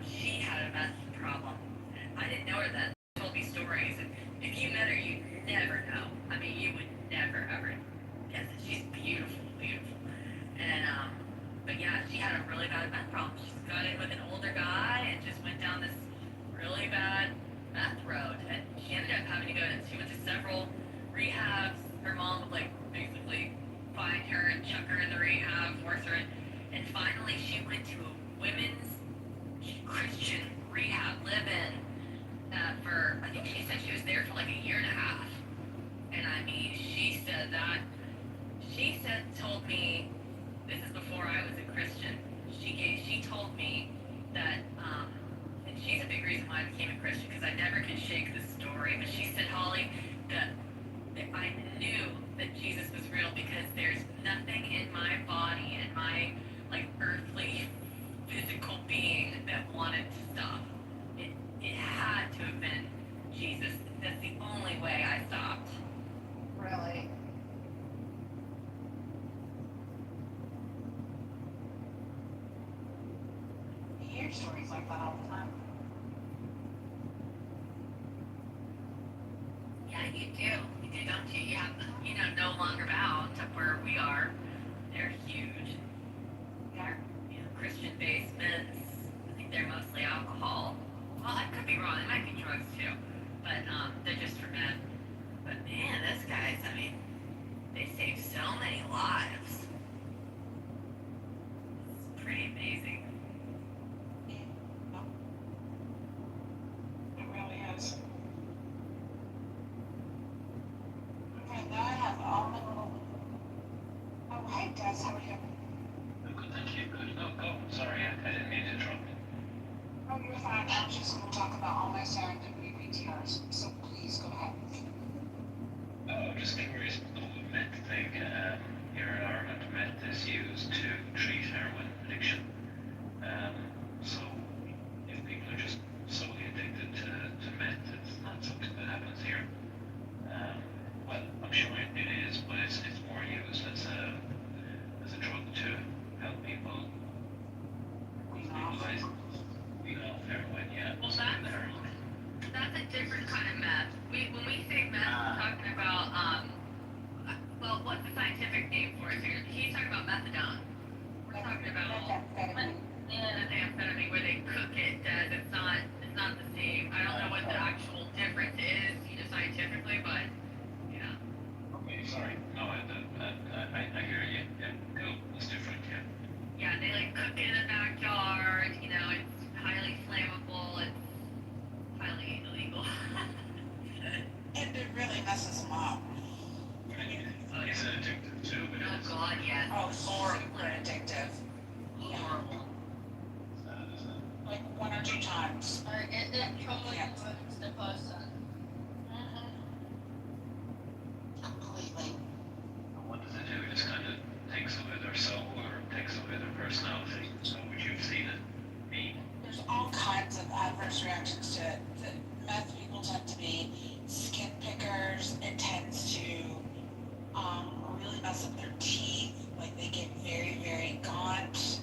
she had a meth problem. I didn't know her then. She told me stories, and if you met her, you'd never know. I mean, you would never ever guess it. She's beautiful, beautiful. And but yeah, she had a really bad meth problem. She got in with an older guy and just went down this really bad meth road. And she ended up having to go. She went to several rehabs. Her mom would like basically find her and chuck her in the rehab, force her in. And finally, she went to a women's Christian rehab live-in for, I think she said she was there for like a year and a half. And I mean, she said, told me, this is before I was a Christian, she told me that, and she's a big reason why I became a Christian, because I never could shake this story, but she said, Holly, that I knew that Jesus was real because there's nothing in my body and my like earthly physical being that wanted to stop. It had to have been Jesus. That's the only way I stopped. Really? You hear stories like that all the time. Yeah, you do. You do, don't you? You have, no longer bound to where we are. They're huge. They're, Christian basements. I think they're mostly alcohol. Well, I could be wrong. They might be drugs too. But they're just for men. But man, those guys, I mean, they save so many lives. It's pretty amazing. It really is. Okay, now I have all my little. Oh, hey, Des, how are you? Good, thank you. Good. Oh, sorry, I didn't mean to interrupt. Oh, you're fine. I was just going to talk about all my serendipity PTRs, so please go ahead. Oh, I'm just curious about the whole meth thing. Here in Ireland, meth is used to treat heroin addiction. So if people are just solely addicted to meth, it's not something that happens here. Well, I'm sure it is, but it's more used as a drug to help people legalize heroin. Yeah, Well, that's a different kind of meth. We for a second. He's talking about methadone. We're talking about methamphetamine where they cook it as it's not the same. I don't know what the actual difference is, scientifically, but yeah. Okay, sorry. No, I hear you. Yeah, cool. It's different, yeah. Yeah, they like cook it in the backyard, it's highly flammable, it's highly illegal. And it really messes them up. It's addictive too, but Oh God, yes. Oh, super addictive. Horrible. Like 1 or 2 times. It totally ruins the person. Completely. what does it do? It just kind of takes away their soul or takes away their personality. So would you have seen it? There's all kinds of adverse reactions to it. The meth people tend to be skin pickers. It tends to really mess up their teeth. Like they get very, very gaunt.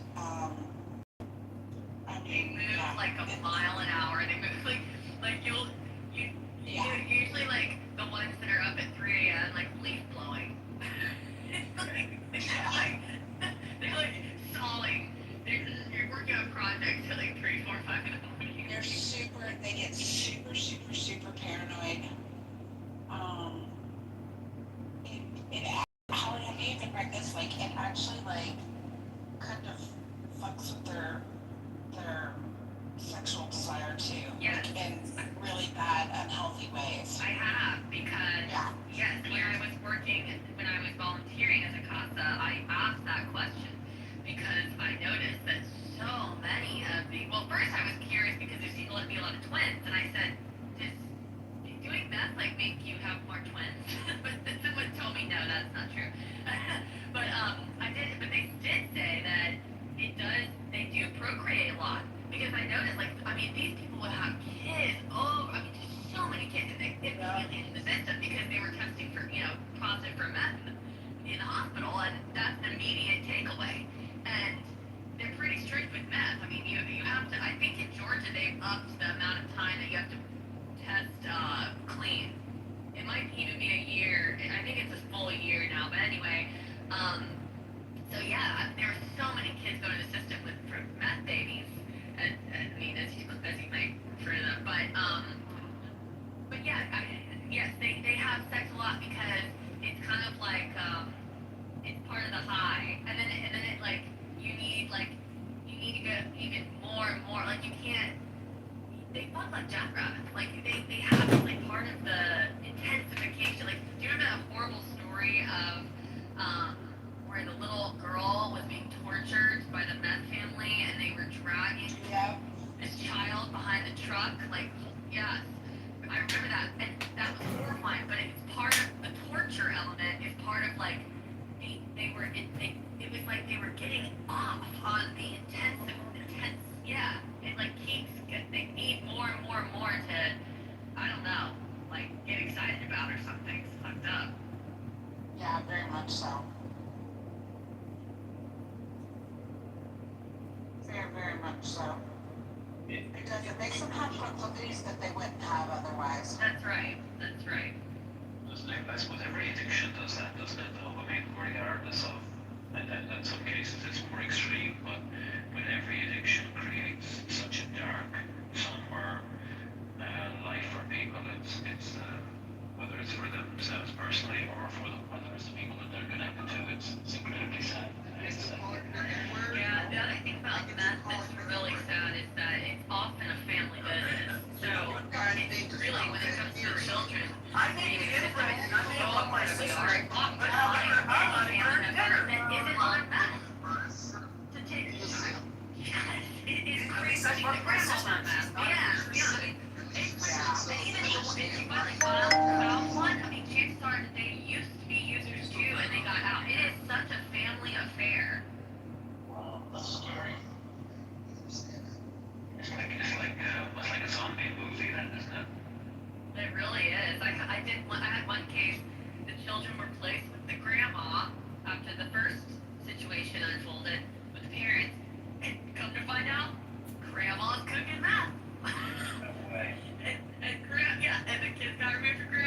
They move like a mile an hour. They move like usually like the ones that are up at 3 a.m. like leaf blowing. they're like stalling. You're working on projects till like 3, 4, 5 in the morning. They get super, super, super paranoid. How have you even read this? Like, it actually, like, kind of fucks with their sexual desire, too. Yes. Like, in really bad, unhealthy ways. I have, because, yes, when I was volunteering as a CASA, I asked that question because I noticed that so many of first I was curious because there seemed to be a lot of twins, and I said, does doing meth, like, make you have more twins? But someone told me, no, that's not true. But they did say that they do procreate a lot. Because I noticed, these people would have kids, just so many kids, and they immediately in the system because they were testing for, positive for meth in the hospital, and that's an immediate takeaway. And they're pretty strict with meth. You have to, I think in Georgia, they've upped the amount of time that you have to test clean. It might even be a year. I think it's a full year now, but anyway, so yeah, there are so many kids going to the system for meth babies, as you might refer to them, but yeah, yes, they have sex a lot because it's kind of like, it's part of the high, and then it like, you need to go even more and more, like you can't, they fuck like jackrabbits, like they have like part of the intensification, like, do you remember that horrible story of, where the little girl was being tortured by the meth family and they were dragging this child behind the truck, like, yes, I remember that, and that was horrifying, but it's part of the torture element, is part of like, it was like they were getting off on the intense, yeah, it like they need more and more and more to, I don't know, like get excited about or something. It's fucked up. Yeah, very much so. Very, very much so. Because it makes them have proclivities that they wouldn't have otherwise. That's right. That's right. I suppose every addiction does that, doesn't it, though? Regardless of, and in some cases it's more extreme, but every addiction creates such a dark, somber life for people. It's whether it's for themselves personally or for whether it's the people that they're connected to, it's incredibly sad. Yeah, the other thing about meth that's really sad is that it's often a family business. So it's really, when it comes to children, I think it is right. I mean, I love my sister. Often like any family member that isn't on meth to take the child. Yes, it is crazy. The grandma's on meth. Yeah. And even if you finally found one, chances are that they used to be users too, and they got out. It is such a family affair. Wow, that's scary. It's like a zombie movie, then, isn't it? It really is. I had one case. The children were placed with the grandma after the first situation unfolded with the parents, and come to find out, grandma's cooking meth. No way. And the kids got removed for grandma.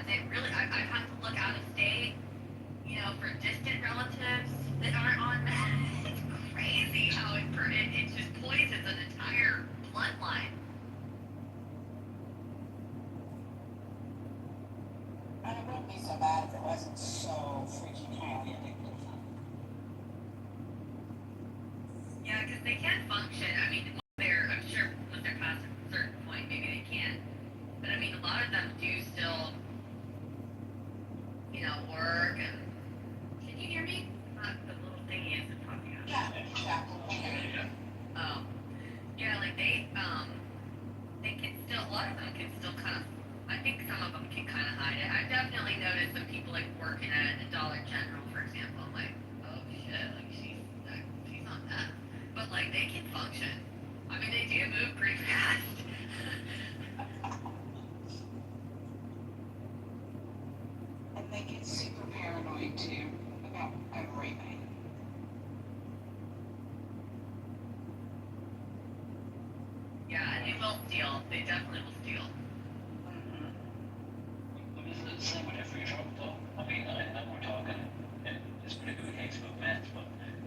it really, I've had to look out of state, you know, for distant relatives that aren't on meth. It's crazy how it just poisons an entire bloodline. And it wouldn't be so bad if it wasn't so freaking highly addictive. Yeah, because they can function. I mean, I'm sure once they're past a certain point, maybe they can't. But I mean, a lot of them do still, you know, work and. Can you hear me? The little thingy isn't talking out. Yeah, exactly. Oh, yeah, like they can still. A lot of them can still kind of. I think some of them can kind of hide it. I've definitely noticed some people like working at a Dollar General, for example. I'm like, oh shit, like she's on that. But like they can function. I mean, they do move pretty fast. And they get super paranoid too about everything. Yeah, and they will steal. They definitely will steal. But isn't it the same with every drug though? I mean, I know we're talking, and it's pretty good case about meth, but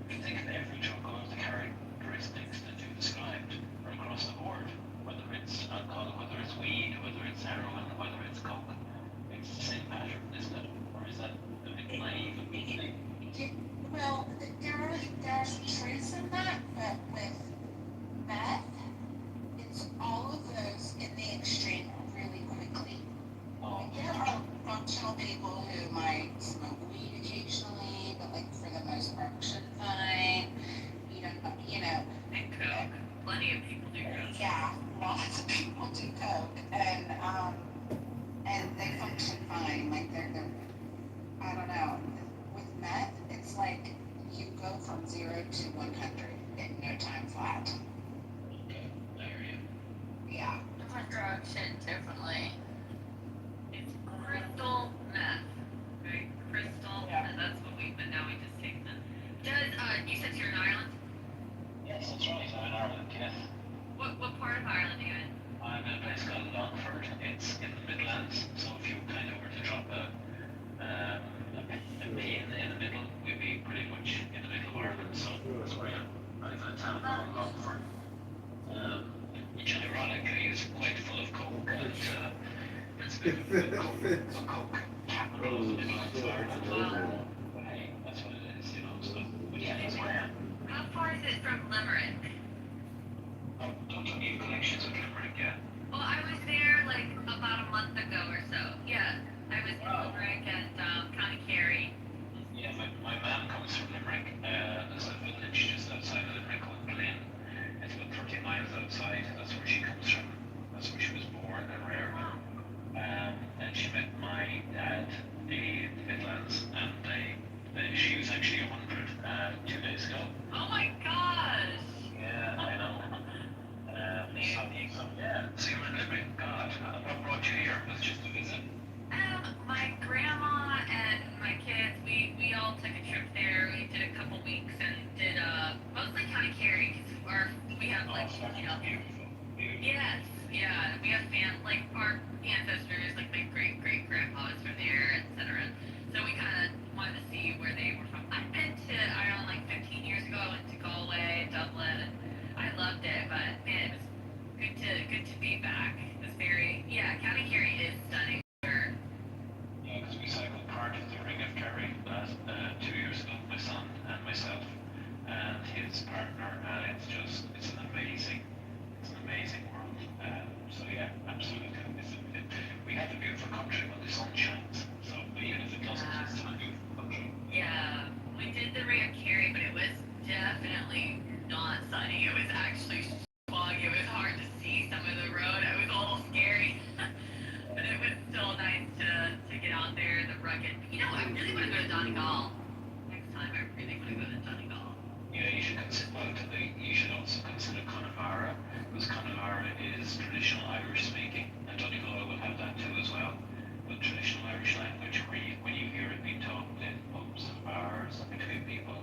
if you think of every drug will have the characteristics that you described right across the board, whether it's alcohol, whether it's weed, whether it's heroin, whether it's coke, it's the same pattern, isn't it? Or is that a bit naive of me to think? Well, there's trace in that, but with meth, it's all of those in the extreme really quickly. Like, there are functional people who might smoke weed occasionally, but like for the most part should fine. You know. And coke. Plenty of people do coke. Yeah, lots of people do coke, and they function fine. Like they're I don't know. With meth, it's like you go from 0 to 100 in no time flat. Okay, I hear you. Yeah. Different drugs hit differently. It's crystal meth, right? Crystal, and that's what but now we just take them. Does, you said you're in Ireland? Yes, that's right, I'm in Ireland, yes. What part of Ireland are you in? I'm in a place called Rockford. It's in the Midlands, so if you kind of were to drop a pin in the middle, we'd be pretty much in the middle of Ireland, so that's where I live in a town called Rockford. Which ironically is quite full of coke, and it's a bit of a coke capital of the Midlands of Ireland. But hey, that's what it is, you know, so, but yeah, that's where I am. How far is it from Limerick? Oh, don't you need connections with Limerick yet? Well, I was there like about a month ago or so. Yeah, I was in Limerick and County Kerry. Yeah, my mom comes from Limerick. There's a village just outside of Limerick called Glynn. It's about 30 miles outside. That's where she comes from. That's where she was born and reared. And she met my dad in the Midlands, and she was actually 100 2 days ago. Oh my gosh! Yeah, I know. So yeah, so you're in Limerick. God, what brought you here? Was it just to visit? My grandma and my kids, we all took a trip there. We did a couple weeks and did mostly County Kerry because we have like Beautiful. Yes, yeah, we have like our ancestors, like my great grandpas from there, etc. So we kind of wanted to see where they were from. I've been to Ireland like 15 years ago. I went to Galway, Dublin, and I loved it. But man, it was good to be back. It was County Kerry is stunning. Sure. Yeah, because we cycled part of the Ring of Kerry last 2 years ago, my son and myself and his partner, and it's an amazing world. So yeah, absolutely. We have a beautiful country when the sun shines. So even if it doesn't, it's still a beautiful country. Yeah, we did the Ring of Kerry, but it was definitely not sunny. It was actually foggy. It was hard to see some of the road. It was a little scary. But it was still nice to get out there in the rugged. You know, I really want to go to Donegal. Next time, I really want to go to Donegal. Yeah, you should you should also consider Connemara, because Connemara is traditional Irish speaking, and Donegal will have that too as well. But traditional Irish language, when you hear it being talked in pubs and bars and between people.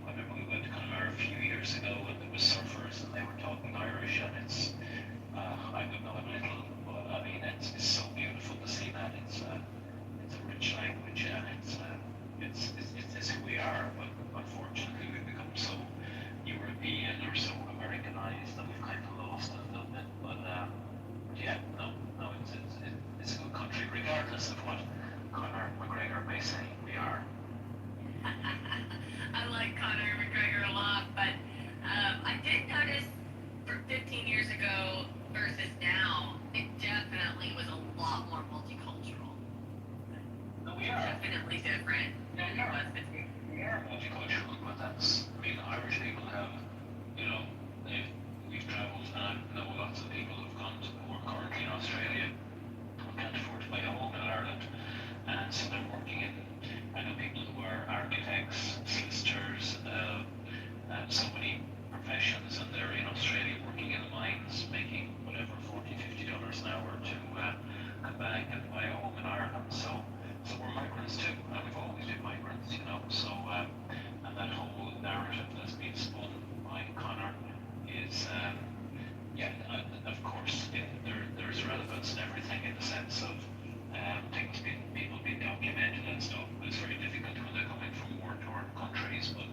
I remember we went to Connemara a few years ago, and there was surfers, and they were talking Irish, and it's I don't know a little, but I mean it's so beautiful to see that. are, but unfortunately we've become so European or so Americanized that we've kind of lost it a little bit. But yeah, no, it's a good country regardless of what Conor McGregor may say. We are. I like Conor McGregor a lot, but I did notice for 15 years ago versus now, it definitely was a lot more multicultural. No, we are. Definitely different than it was 15 years ago. We are multicultural, but that's, I mean, Irish people have, you know, we've travelled, and I know lots of people who've gone to who are currently in Australia who can't afford to buy a home in Ireland, and so they're working in, I know people who are architects, solicitors, so many professions, and they're in Australia working in the mines, making whatever, $40, $50 an hour to come back and buy a home in Ireland. So we're migrants too, and we've always been migrants, you know. So and that whole narrative that's been spun by Conor is, of course, there's relevance in everything in the sense of people being documented and stuff. But it's very difficult when they're coming from war-torn countries. But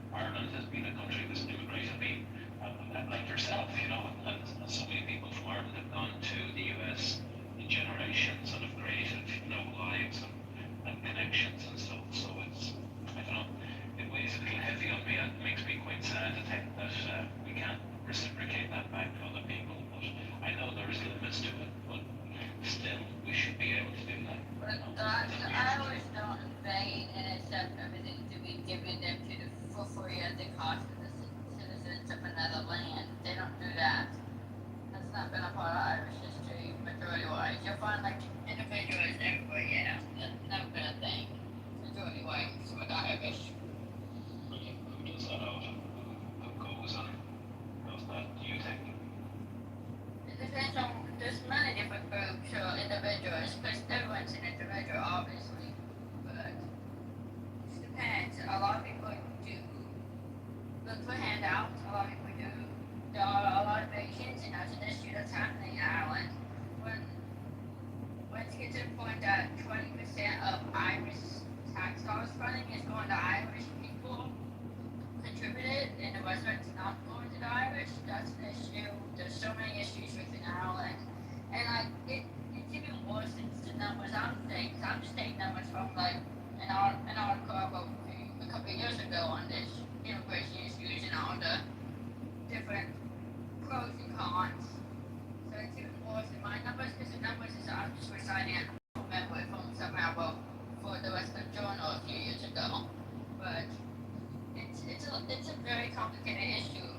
Ireland has been a country that's immigrated. I mean, like yourself, you know, and so many people from Ireland have gone to the US in generations and have created, you know, lives and connections and stuff. So it's, I don't know, it weighs a little heavy on me, and it makes me quite sad to think that we can't reciprocate that back to other people. But I know there's limits to it, but still, we should be able to do that. But Irish don't invade and accept everything to be given them to for free at the cost of the citizens of another land. They don't do that. That's not been a part of Irish history, majority-wise. You'll find like individuals everywhere, yeah. That's never been a thing, majority-wise, with Irish. Who does that out? Who goes and does that, do you think? It depends on, there's many different groups or individuals, because everyone's an individual, obviously, but it depends. A lot of people do look for handouts, a lot of people do. There are a lot of vacations, and that's an issue that's happening in Ireland. Once you get to the point that 20% of Irish tax dollars funding is going to Irish people, contributed, and the rest of it's not going to the Irish, that's an issue. There's so many issues within Ireland. And it's even worse since the numbers I'm seeing, 'cause I'm just taking numbers from like an article I wrote a couple of years ago on this immigration issues and all the different pros and cons. So it's even worse than my numbers, because the numbers is I'm just reciting it from memory from something I wrote for the West Coast Journal a few years ago. But it's a very complicated issue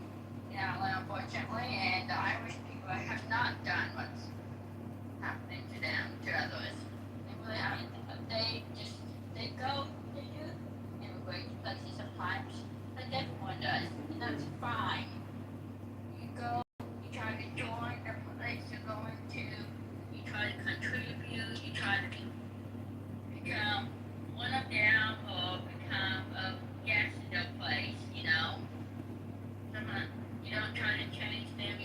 in Ireland, unfortunately, and the Irish people have not done what's happening to them, to others. They really haven't. They go, they do immigrate to places sometimes, like everyone does, and that's fine. You go, you try to join the place you're going to, you try to contribute, you try to become one of them or become a guest in their place, you know. You don't try to change them,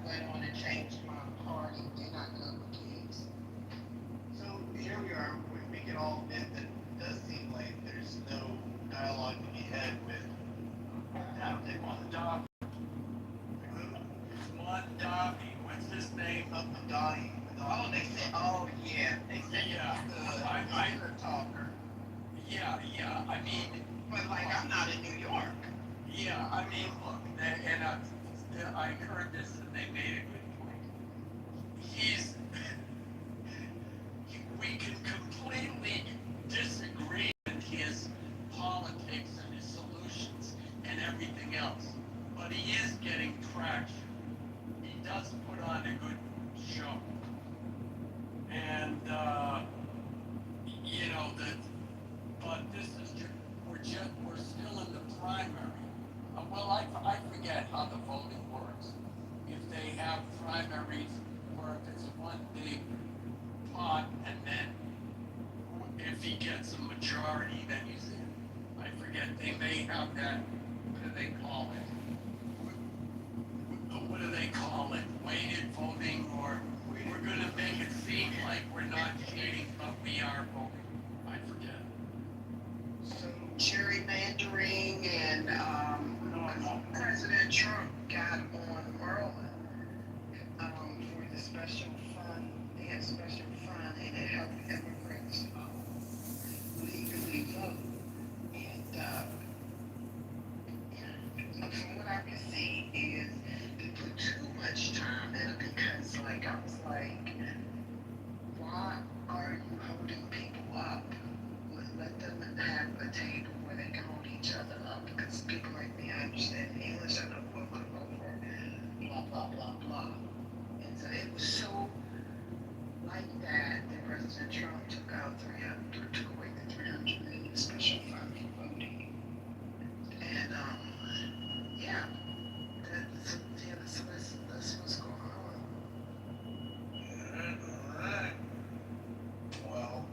went on and changed my party, and I cut with kids. So here we are, we can all admit that it does seem like there's no dialogue to be had with how they want the dog. Mondavi, what's his name? Mondavi. Oh, they said, oh yeah, they said Yeah, I heard talker. yeah, I mean, But like, I'm not in New York. yeah, I mean, look, and I heard this and they made a good point. We can completely disagree with his politics and his solutions and everything else, but he is getting traction. He does put on a good show. And, you know, but this is we're still in the primary. Well, I forget how the voting works. If they have primaries or if it's one big pot and then if he gets a majority, then he's in. I forget, they may have that, what do they call it? What do they call it? Weighted voting, or we're gonna make it seem like we're not cheating, but we are voting. I forget. So gerrymandering and President Trump got on Merlin for the special fund. They had a special fund and it helped immigrants legally vote. And from what I can see is they put too much time in it because like I was like, why are you holding people up? Let them have a table where they can hold each other up, because people like me, I understand English, I know who I'm gonna vote for, blah, blah, blah, blah. And so it was so like that President Trump took away the 300 million special fund for voting. And, yeah, so that's what's going on. Alright. Well,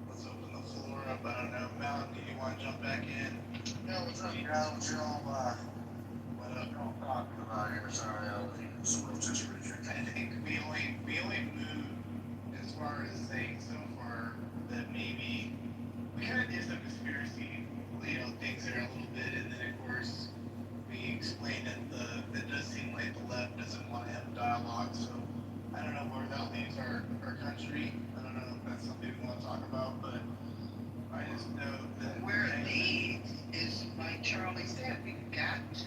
let's open the floor up. I don't know, Malcolm, do you want to jump back in? No, what's up, guys? What y'all talking about here? Sorry, I was eating some rotisserie chicken. I think we only moved as far as saying so far that maybe we kind of did some conspiracy, things there a little bit, and then of course we explained that it does seem like the left doesn't want to have a dialogue. So I don't know where that leaves our country. I don't know if that's something we want to talk about, but I just know that where it leads is, like Charlie said, we've got to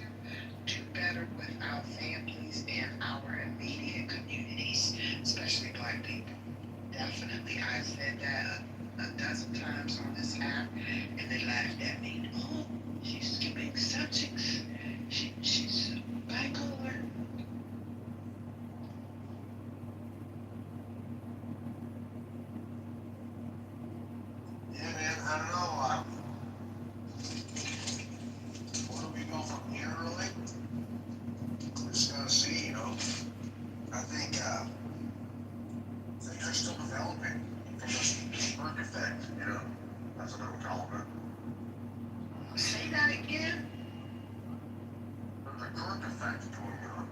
do better with our families and our immediate communities, especially Black people. Definitely, I said that a dozen times on this app, and they laughed at me. Oh, she's skipping subjects. She's bipolar. Yeah, man, I don't know. Where do we go from here, really? We're just gonna see, I think things are still developing from this Burke effect, That's what I'm calling it. Say that again. There's a Burke effect going on.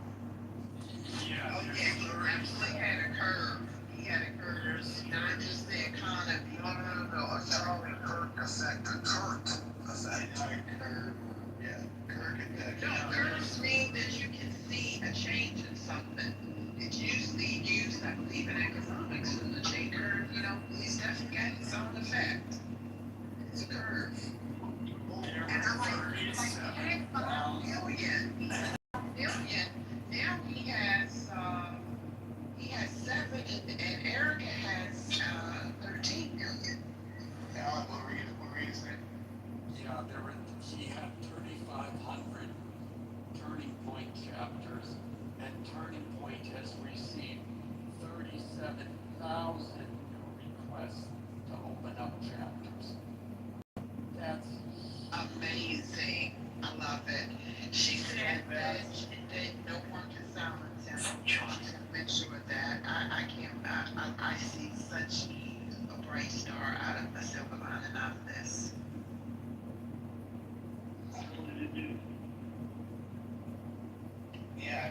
yeah, Oh, yeah, he absolutely had a curve. He had a curve, not just the economy. No, it's not the Kirk effect, the Kirk effect. Curve. Yeah, Kirk effect. No, curves mean that you can see a change in something. It's usually used, I believe, in economics, and the J curve, he's definitely got its own effect. It's a curve. And I'm like, $5 billion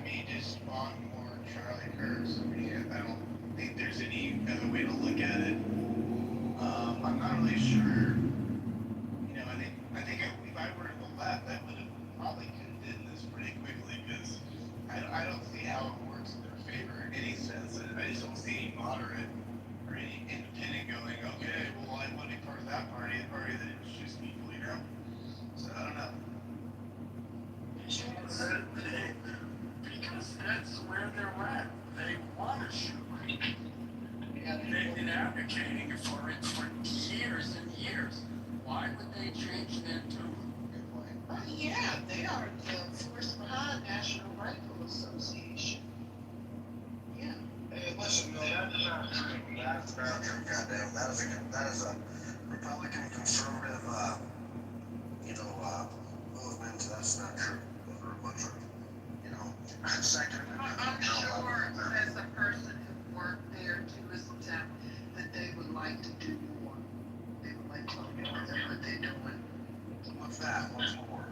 me just spawn more Charlie Kirks. I mean, I don't think there's any other way to look at it. I'm not really sure. You know, I think if I were to the left, I would have probably could have did this pretty quickly because I don't see how it works in their favor in any sense. I just don't see any moderate or any independent going, okay, well, I want to be part of that party, a party that is just people, you know? So I don't know. Because that's where they're at. They want to shoot. They've been advocating for it for years and years. Why would they change their tune? Oh, yeah, they are the force behind National Rifle Association. Yeah. Hey, listen, Bill, that's not true. That's not true, goddamn. That is a Republican conservative, movement. That's not true. Those are a bunch of, second. I'm sure as a person who worked there to attempt that they would like to do more. They would like to do more than what they're doing. What's that? What's more?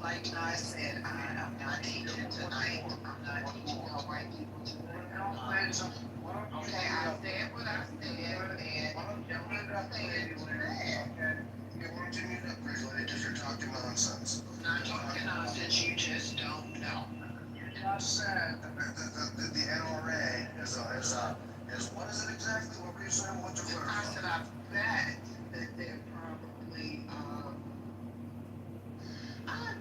Like I said, I'm not teaching tonight. I'm not teaching how white people do it. Okay, I said what I said, and don't understand it's bad. You want to mute up, Chris, lady, because you're talking nonsense. I'm not talking nonsense, you just don't know. You just said the NRA is what is it exactly? What were you saying? What's your I said I bet that they're probably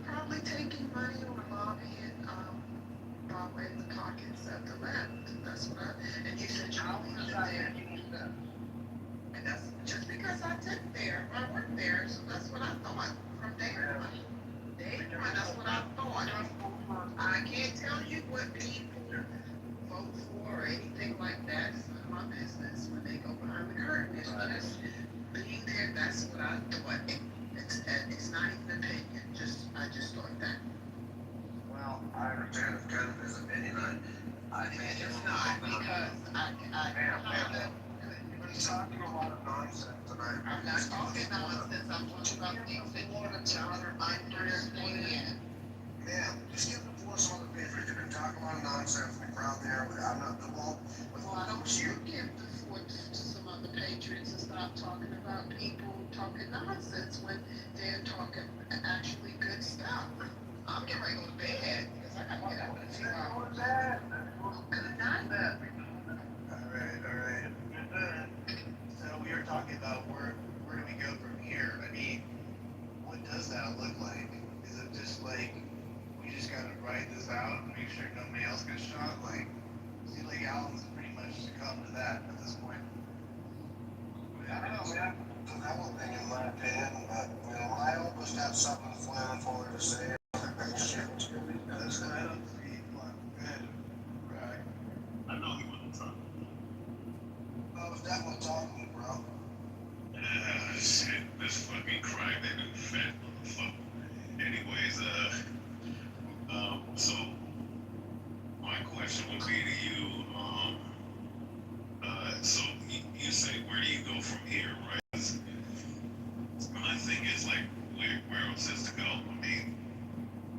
probably taking money or lobbying probably in the pockets of the left. That's what and you said you don't there. And that's just because I took there, I worked there, so that's what I thought from day one. Day one, that's what I thought. I can't tell you what people vote for or anything like that. It's none of my business when they go behind the curtain. It's just being there, that's what I thought. It's not even an opinion, I just thought that. Well, I understand it's kind of his opinion. I think it's not because he's talking a lot of nonsense tonight. I'm not talking nonsense. I'm talking about things that you don't understand. Man, just give the floor some other patriots. You've been talking a lot of nonsense in the crowd there. I'm not the wall. Why don't you give the floor to some other patriots and stop talking about people talking nonsense when they're talking actually good stuff? I'm getting ready to go to bed because I gotta get out in a few hours. Good night. All right. So we were talking about where do we go from here? I mean, what does that look like? Is it just like we just gotta write this out and make sure nobody else gets shot? Like, see, like Allen's pretty much succumbed to that at this point. I don't know, man. I won't think in my opinion, but I almost have something inflammatory to say. That's what I don't see. Good. Right. I know he wasn't talking. I was definitely talking, bro. Shit, this fucking crybaby fat motherfucker. Anyways, so my question would be to you, so you say, where do you go from here, right? My thing is like, where else is to go? I mean,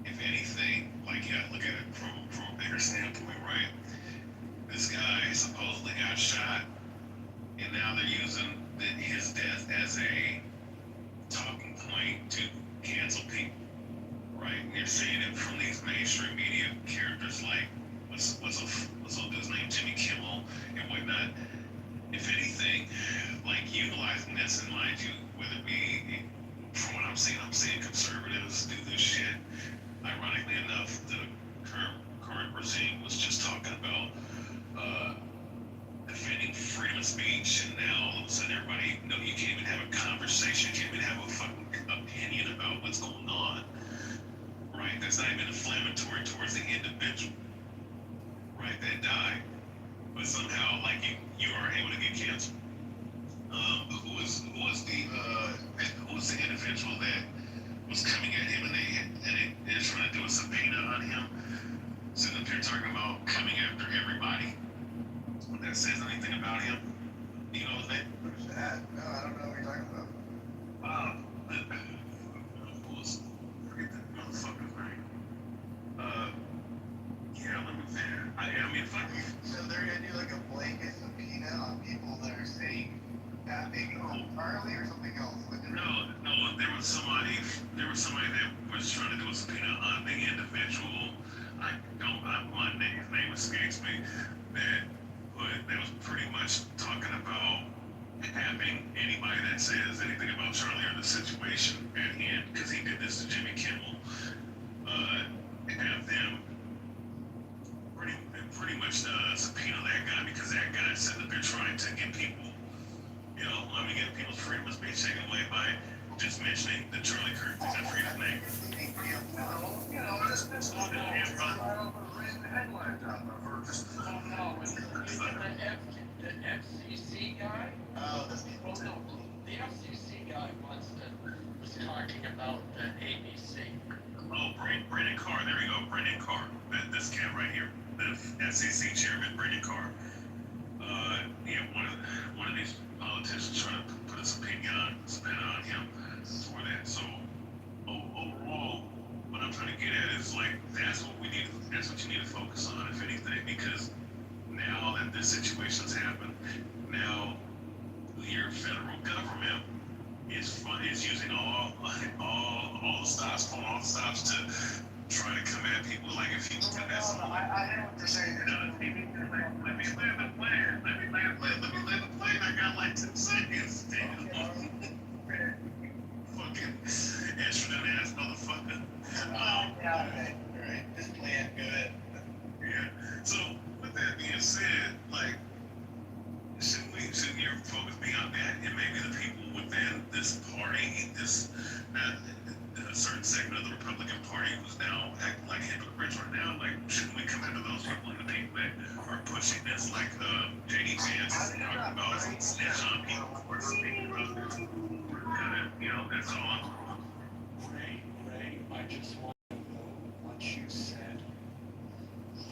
if anything, like, yeah, look at it from a bigger standpoint, right? This guy supposedly got shot, and now they're using his death as a talking point to cancel people, right? And you're seeing it from these mainstream media characters like what's old dude's name, Jimmy Kimmel and whatnot. If anything, like utilizing this, and mind you, whether it be from what I'm seeing conservatives do this shit. Ironically enough, the current regime was just talking about defending freedom of speech, and now all of a sudden everybody, you can't even have a conversation, you can't even have a fucking opinion about what's going on, right? That's not even inflammatory towards the individual, right, that died, but somehow, like, you are able to get canceled. Who was the individual that was coming at him and they're trying to do a subpoena on him, sitting up here talking about coming after everybody that says anything about him? Do you know his name? Who's that? No, I don't know what you're talking about. Forget that motherfucker's name. I mean, fuck. So they're gonna do like a blanket subpoena on people that are saying tapping Charlie or something else? No, there was somebody that was trying to do a subpoena on the individual. His name escapes me. That was pretty much talking about having anybody that says anything about Charlie or the situation at hand, because he did this to Jimmy Kimmel, have them pretty much subpoena that guy, because that guy said that they're trying to get people, get people's freedom was being taken away by just mentioning the Charlie Kirk. I forget his name. Just on the headlines out there for just the FCC guy. Oh, that's well, no, the FCC guy was talking about the ABC. Oh, Brandon Carr. There we go, Brandon Carr. This cat right here, the FCC chairman, Brandon Carr. One of these politicians trying to put a subpoena on him for that. So overall, what I'm trying to get at is like that's what you need to focus on, if anything, because now that this situation's happened, now your federal government is using all the stops, pulling all the stops to try to come at people. Like if you look at that, I know what you're saying. let me land the plane. Let me land the plane. I got like 10 seconds. Fucking astronaut ass motherfucker. Right. This plan good. Yeah. So with that being said, like, shouldn't your focus be on that, and maybe the people within this party, a certain segment of the Republican Party who's now acting like hypocrites right now, like, shouldn't we come into those people and the people that are pushing this, like J.D. Vance is talking about snitch on people for speaking about this. That's all. Ray, I just want to know what you said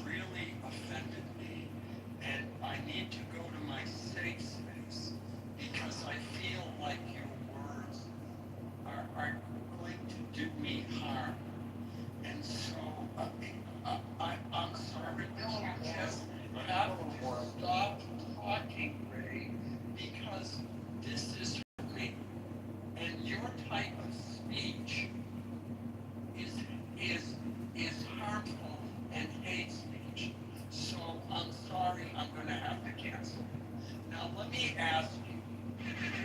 really offended me, and I need to go to my safe space because I feel like your words are going to do me harm. And so I'm sorry, but you just have to stop talking, Ray, because this is for me. And your type of speech is harmful and hate speech. So I'm sorry, I'm going to have to cancel. Now let me ask you,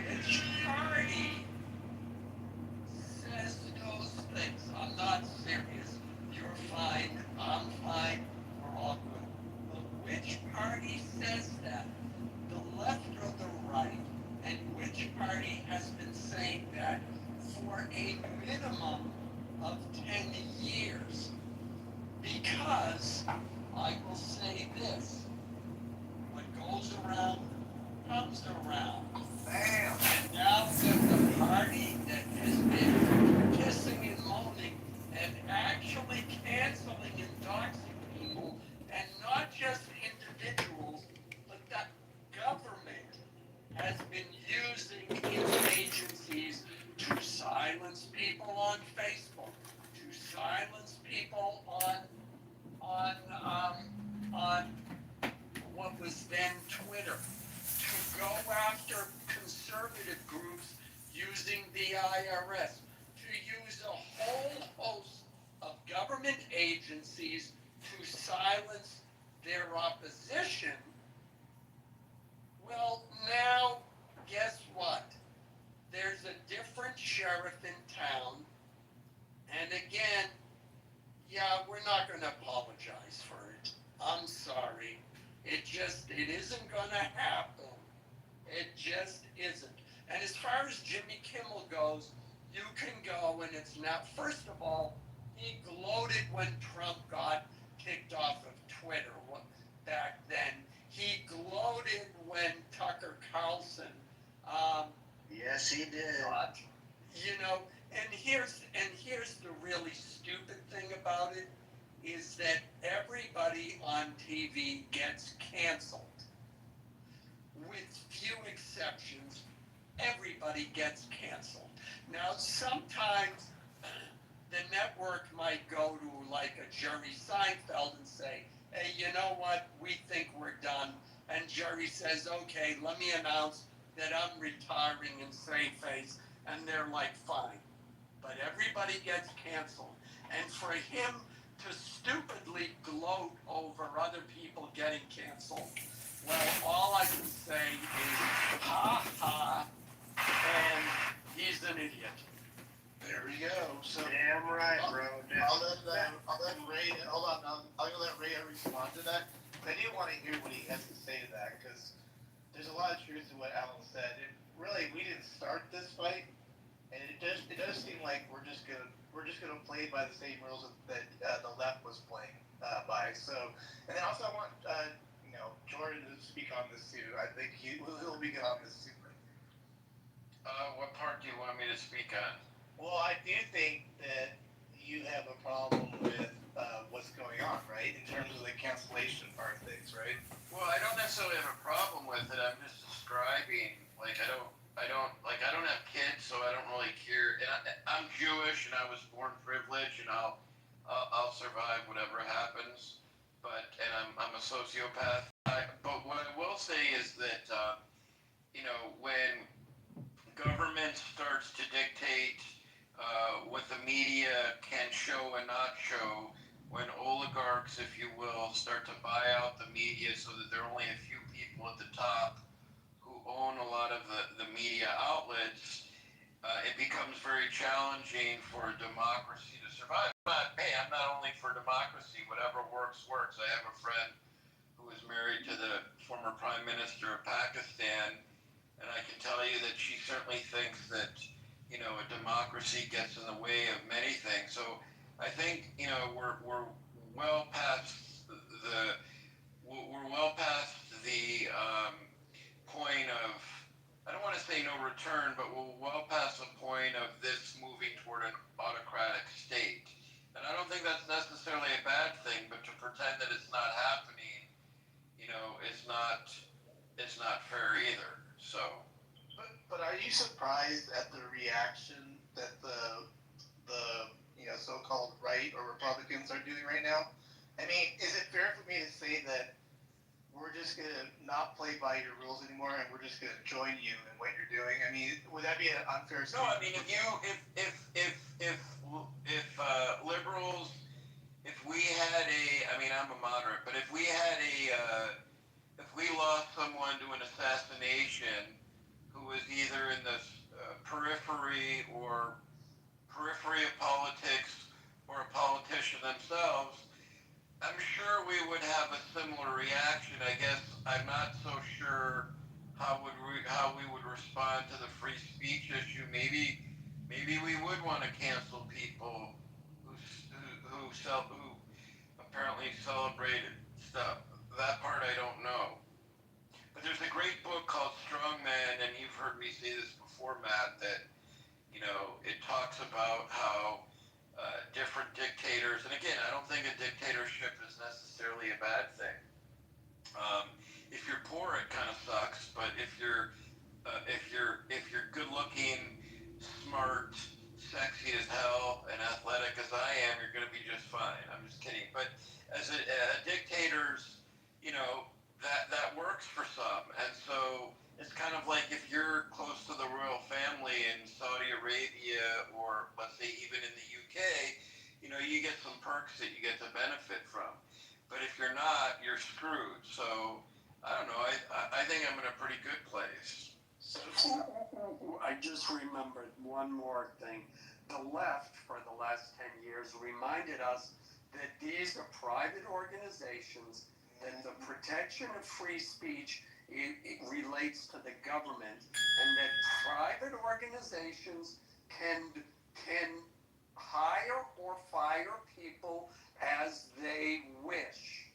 which party says those things? I'm not serious. You're fine. I'm fine. We're all good. But which party says that? The left or the right? And which party has been saying that for a minimum of 10 years? Because I will say this, what goes around comes around. Bam! And now there's a party that has been pissing and moaning and actually canceling and doxing people, and not just individuals, but the government has been using its agencies to silence people on Facebook, to silence people on what was then Twitter, to go after conservative groups using the IRS, to use a whole host of government agencies to silence their opposition. Well, now, guess what? There's a different sheriff in town, and again, yeah, we're not going to apologize for it. I'm sorry. It isn't going to happen. It just isn't. And as far as Jimmy Kimmel goes, you can go, and it's not. First of all, he gloated when Trump got kicked off of Twitter back then. He gloated when Tucker Carlson. Yes, he did. And here's the really stupid thing about it, is that everybody on TV gets canceled. With few exceptions, everybody gets canceled. Now, sometimes the network might go to like a Jerry Seinfeld and say, hey, you know what, we think we're done. And Jerry says, okay, let me announce that I'm retiring and save face. And they're like, fine. But everybody gets canceled. And for him to stupidly gloat over other people getting canceled, well, all I can say is, ha ha, and he's an idiot. There we go. So Damn right, bro. I'll let Ray. Hold on. I'm gonna let Ray respond to that. I do want to hear what he has to say to that because there's a lot of truth to what Alan said. Really, we didn't start this fight, and it does seem like we're just gonna play by the same rules that the left was playing by. So, and then also I want Jordan to speak on this too. I think he'll be good on this too. What part do you want me to speak on? Well, I do think that you have a problem with what's going on, right? In terms of the cancellation part of things, right? Well, I don't necessarily have a problem with it. I'm just describing, like, I don't have kids, so I don't really care. And I'm Jewish, and I was born privileged, and I'll survive whatever happens. And I'm a sociopath. But what I will say is that, when government starts to dictate what the media can show and not show, when oligarchs, if you will, start to buy out the media so that there are only a few people at the top who own a lot of the media outlets, it becomes very challenging for a democracy to survive. But hey, I'm not only for democracy. Whatever works, works. I have a friend who is married to the former Prime Minister of Pakistan, and I can tell you that she certainly thinks that, a democracy gets in the way of many things. So I think, we're well past the point of, I don't want to say no return, but we're well past the point of this moving toward an autocratic state. And I don't think that's necessarily a bad thing, but to pretend that it's not happening, it's not fair either. So. But are you surprised at the reaction that the so-called right or Republicans are doing right now? I mean, is it fair for me to say that we're just gonna not play by your rules anymore and we're just gonna join you in what you're doing? I mean, would that be an unfair statement? No, I mean, if liberals, if we had I'm a moderate, but if we lost someone to an assassination who was either in the periphery of politics or a politician themselves, I'm sure we would have a similar reaction. I guess I'm not so sure how we would respond to the free speech issue. Maybe we would want to cancel people who apparently celebrated stuff. That part I don't know. But there's a great book called Strongman, and you've heard me say this before, Matt, that, it talks about how different dictators, and again, I don't think a dictatorship is necessarily a bad thing. If you're poor, it kind of sucks, but if you're good looking, smart, sexy as hell, and athletic as I am, you're going to be just fine. I'm just kidding. But as a dictators, that works for some. And so it's kind of like if you're close to the royal family in Saudi Arabia, or let's say even in the UK, you get some perks that you get to benefit from. But if you're not, you're screwed. So I don't know. I think I'm in a pretty good place. So I just remembered one more thing. The left, for the last 10 years, reminded us that these are private organizations, that the protection of free speech it relates to the government, and that private organizations can hire or fire people as they wish.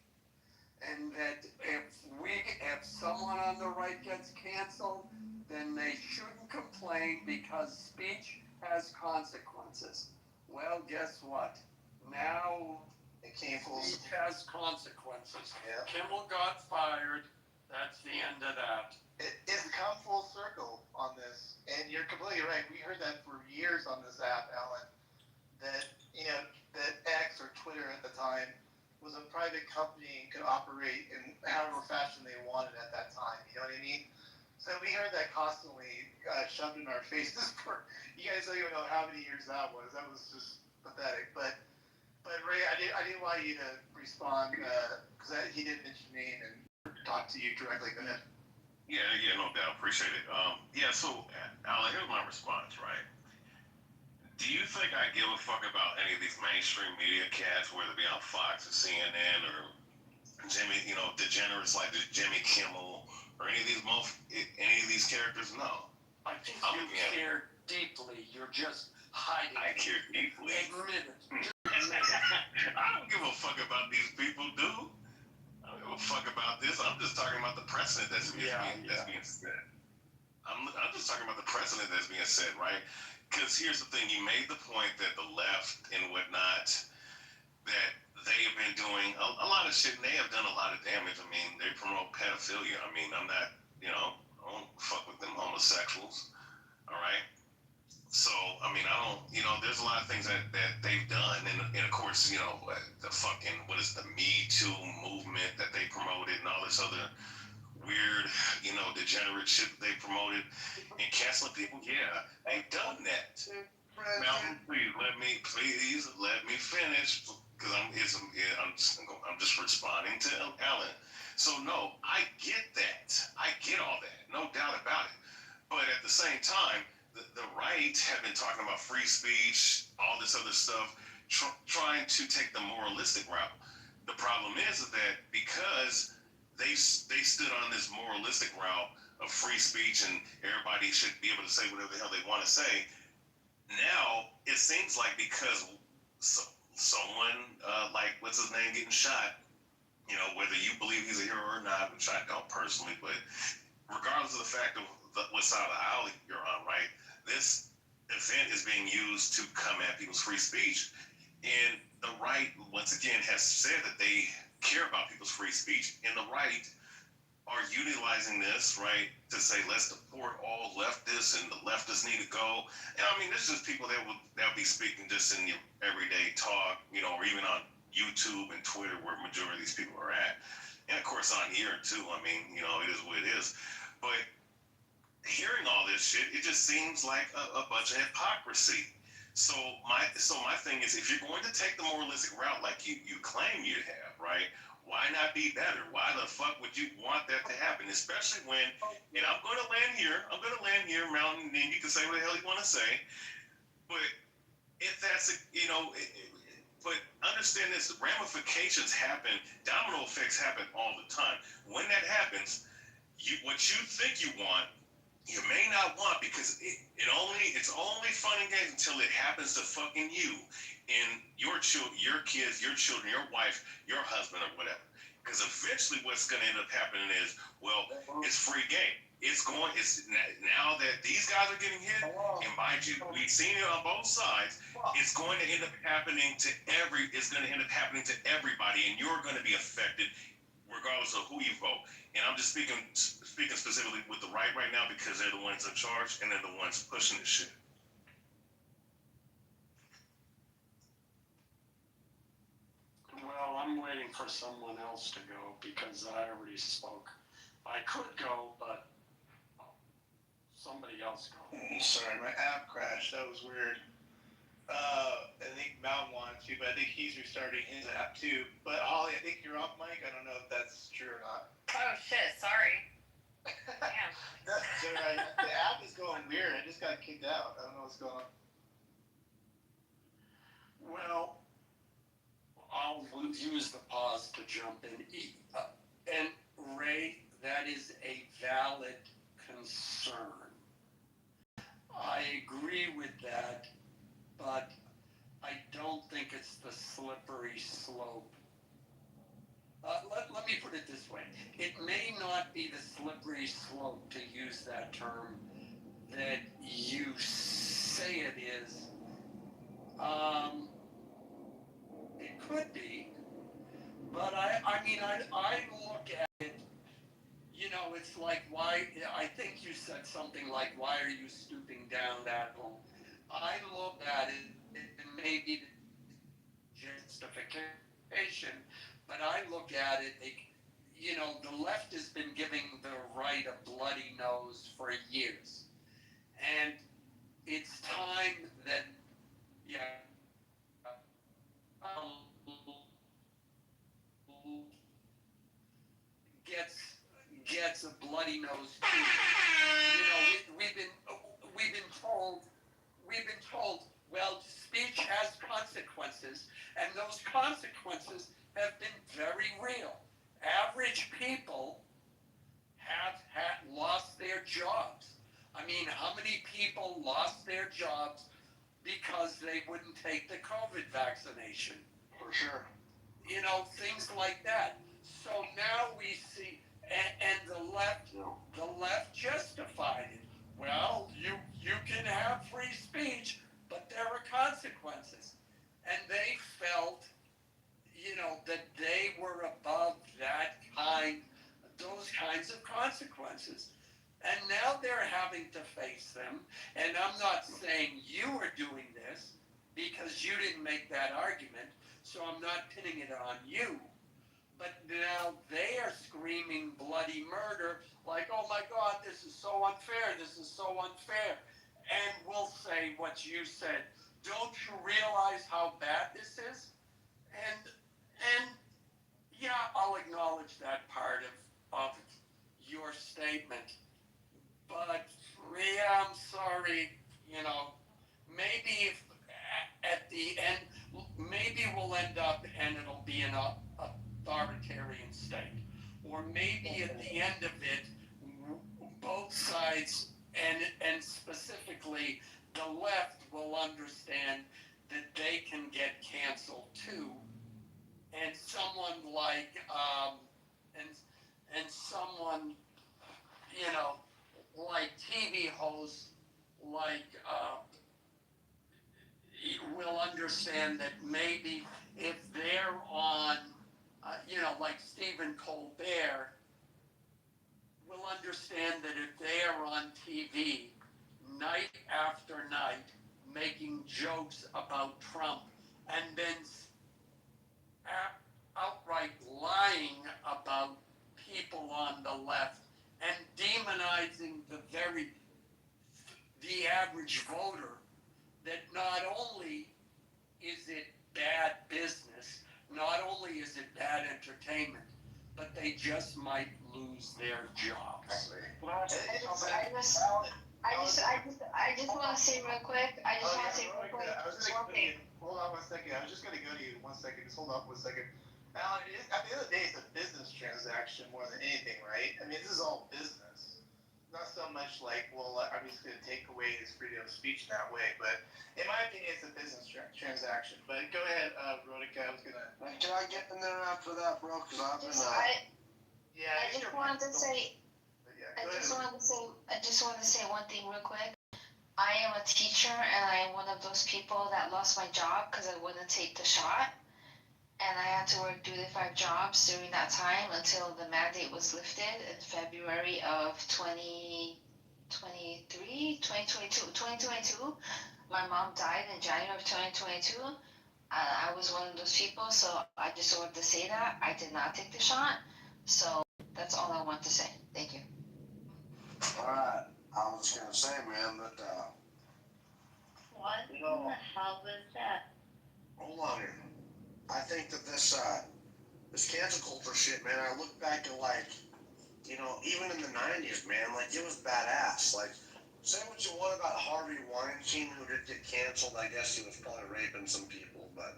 And that if someone on the right gets canceled, then they shouldn't complain because speech has consequences. Well, guess what? Now speech has consequences. Yeah. Kimmel got fired. That's the end of that. It's come full circle on this, and you're completely right. We heard that for years on this app, Alan. That that X or Twitter at the time was a private company and could operate in however fashion they wanted at that time. You know what I mean? So we heard that constantly shoved in our faces for, you guys don't even know how many years that was. That was just pathetic. But Ray, I didn't want you to respond because he didn't mention me and talk to you directly. Go ahead. Yeah, no doubt. Appreciate it. So, Alan, here's my response, right? Do you think I give a fuck about any of these mainstream media cats, whether it be on Fox or CNN or Jimmy, degenerates like Jimmy Kimmel or any of these characters? No. I think you care deeply. You're just hiding. I care deeply. Admit it. I don't give a fuck about these people, dude. I don't give a fuck about this. I'm just talking about the precedent that's being set. I'm just talking about the precedent that's being set, right? Because here's the thing, you made the point that the left and whatnot, that they have been doing a lot of shit, and they have done a lot of damage. I mean, they promote pedophilia. I mean, I'm not, I don't fuck with them homosexuals, all right? So, I mean, I don't, there's a lot of things that they've done, and of course, the fucking, what is the Me Too movement that they promoted and all this other weird, degenerate shit that they promoted and canceling people. Yeah, they've done that. Malcolm, please let me finish because I'm just responding to Alan. So no, I get that. I get all that. No doubt about it. But at the same time, the right have been talking about free speech, all this other stuff, trying to take the moralistic route. The problem is that because they stood on this moralistic route of free speech and everybody should be able to say whatever the hell they want to say. Now it seems like because someone like what's his name getting shot, whether you believe he's a hero or not, which I don't personally, but regardless of the fact of what side of the aisle you're on, right? This event is being used to come at people's free speech, and the right once again has said that they care about people's free speech, and the right are utilizing this, right, to say let's deport all leftists and the leftists need to go. And I mean, this is just people that will be speaking just in your everyday talk, or even on YouTube and Twitter where majority of these people are at. And of course on here too. I mean, it is what it is. But hearing all this shit, it just seems like a bunch of hypocrisy. So my thing is, if you're going to take the moralistic route like you claim you have, right? Why not be better? Why the fuck would you want that to happen? Especially when, and I'm going to land here, Mountain, and you can say what the hell you want to say, but if that's, but understand this, ramifications happen, domino effects happen all the time. When that happens, what you think you want, you may not want, because it's only fun and games until it happens to fucking you and your children, your kids, your children, your wife, your husband, or whatever. Because eventually what's going to end up happening is, well, it's free game. It's now that these guys are getting hit, and mind you, we've seen it on both sides, it's going to end up happening to everybody, and you're going to be affected regardless of who you vote. And I'm just speaking specifically with the right now because they're the ones in charge and they're the ones pushing this shit. Well, I'm waiting for someone else to go because I already spoke. I could go, but somebody else go. Sorry, my app crashed. That was weird. I think Mountain wanted to, but I think he's restarting his app too. But Holly, I think you're off mic. I don't know if that's true or not. Oh shit, sorry. Damn. That's all right. The app is going weird. I just got kicked out. I don't know what's going on. Well, I'll use the pause to jump in. And Ray, that is a valid concern. I agree with that, but I don't think it's the slippery slope. Let me put it this way. It may not be the slippery slope, to use that term, that you say it is. It could be, but I look at it, it's like, why, I think you said something like, why are you stooping down that low? I look at it, and maybe the justification But I look at it, you know, the left has been giving the right a bloody nose for years. And it's time that, yeah, gets a bloody nose too. You know, we've been told, well, speech has consequences, and those consequences have been very real. Average people have lost their jobs. I mean, how many people lost their jobs because they wouldn't take the COVID vaccination? For sure. You know, things like that. So now we see, and the left justified it. Well, you can have free speech, but there are consequences. And they felt, you know, that they were above those kinds of consequences. And now they're having to face them. And I'm not saying you are doing this because you didn't make that argument, so I'm not pinning it on you. But now they are screaming bloody murder, like, oh my God, this is so unfair, this is so unfair. And we'll say what you said. Don't you realize how bad this is? And yeah, I'll acknowledge that part of your statement. But yeah, I'm sorry, you know, maybe if at the end, maybe we'll end up and it'll be an authoritarian state. Or maybe at the end of it, both sides, and specifically the left, will understand that they can get canceled too. And someone like, and someone, you know, like TV hosts, like, will understand that maybe if they're on, you know, like Stephen Colbert, will understand that if they're on TV night after night making jokes about Trump and then outright lying about people on the left and demonizing the average voter, that not only is it bad business, not only is it bad entertainment, but they just might lose their jobs. I just want to say real quick. Hold on 1 second. I was just going to go to you 1 second. Just hold up 1 second. Alan, at the end of the day, it's a business transaction more than anything, right? I mean, this is all business. Not so much like, well, I'm just going to take away his freedom of speech that way. But in my opinion, it's a business transaction. But go ahead, Rodica. I was going to... Can I get in there after that, bro? Because I've been... I just wanted to say one thing real quick. I am a teacher, and I am one of those people that lost my job because I wouldn't take the shot. And I had to work 3 to 5 jobs during that time until the mandate was lifted in February of 2022. My mom died in January of 2022. I was one of those people, so I just wanted to say that. I did not take the shot. So that's all I want to say. Thank you. Alright, I was just gonna say, man, that, What in the hell was that? hold on here. I think that this cancel culture shit, man, I look back at, like, you know, even in the 90s, man, like, it was badass. Like, say what you want about Harvey Weinstein, who did get canceled. I guess he was probably raping some people, but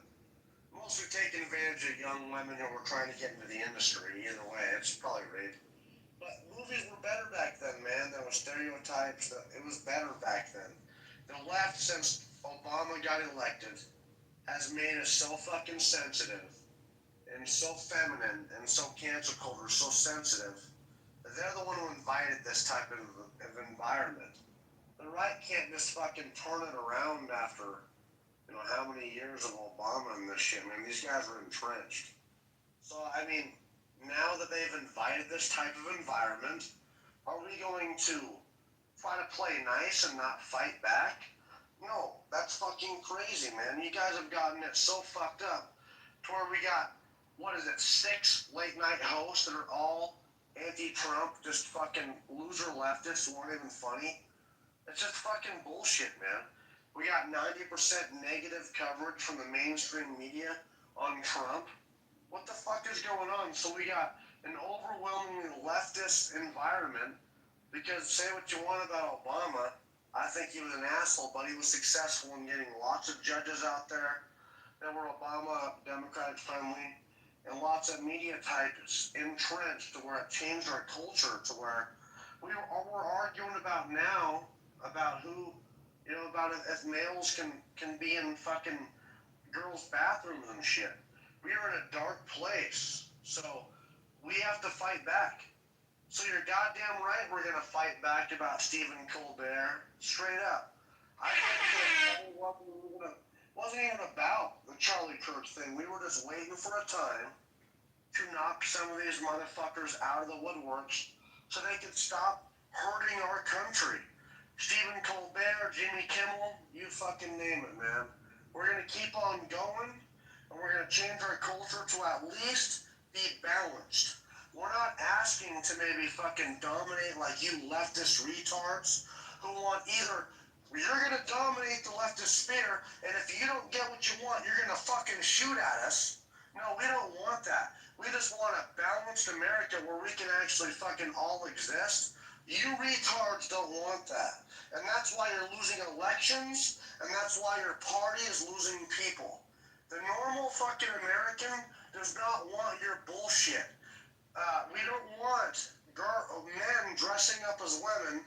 mostly taking advantage of young women who were trying to get into the industry. Either way, it's probably rape. But movies were better back then, man. There were stereotypes. It was better back then. The left, since Obama got elected, has made us so fucking sensitive and so feminine and so cancel culture, so sensitive. They're the one who invited this type of environment. The right can't just fucking turn it around after, you know, how many years of Obama and this shit, man. These guys are entrenched. So, I mean, now that they've invited this type of environment, are we going to try to play nice and not fight back? No, that's fucking crazy, man. You guys have gotten it so fucked up to where we got what is it, 6 late night hosts that are all anti-Trump, just fucking loser leftists who aren't even funny. It's just fucking bullshit, man. We got 90% negative coverage from the mainstream media on Trump. What the fuck is going on? So we got an overwhelmingly leftist environment because say what you want about Obama, I think he was an asshole, but he was successful in getting lots of judges out there that were Obama Democratic friendly, and lots of media types entrenched to where it changed our culture to where we're arguing about now about who, about if males can be in fucking girls' bathrooms and shit. We are in a dark place, so we have to fight back. So you're goddamn right we're gonna fight back about Stephen Colbert, straight up. I think it wasn't even about the Charlie Kirk thing. We were just waiting for a time to knock some of these motherfuckers out of the woodworks so they could stop hurting our country. Stephen Colbert, Jimmy Kimmel, you fucking name it, man. We're gonna keep on going, and we're gonna change our culture to at least be balanced. We're not asking to maybe fucking dominate like you leftist retards who want either you're gonna dominate the leftist sphere, and if you don't get what you want, you're gonna fucking shoot at us. No, we don't want that. We just want a balanced America where we can actually fucking all exist. You retards don't want that. And that's why you're losing elections, and that's why your party is losing people. The normal fucking American does not want your bullshit. We don't want men dressing up as women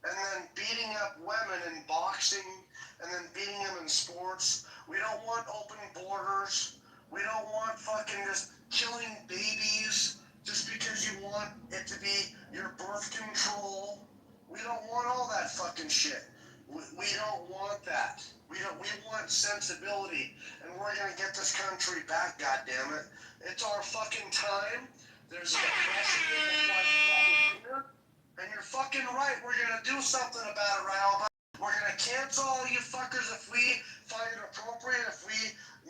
and then beating up women in boxing and then beating them in sports. We don't want open borders. We don't want fucking just killing babies just because you want it to be your birth control. We don't want all that fucking shit. We don't want that. We want sensibility, and we're gonna get this country back, goddammit. It's our fucking time. There's a precedent right here, and you're fucking right. We're gonna do something about it, right? We're gonna cancel all you fuckers if we find it appropriate. If we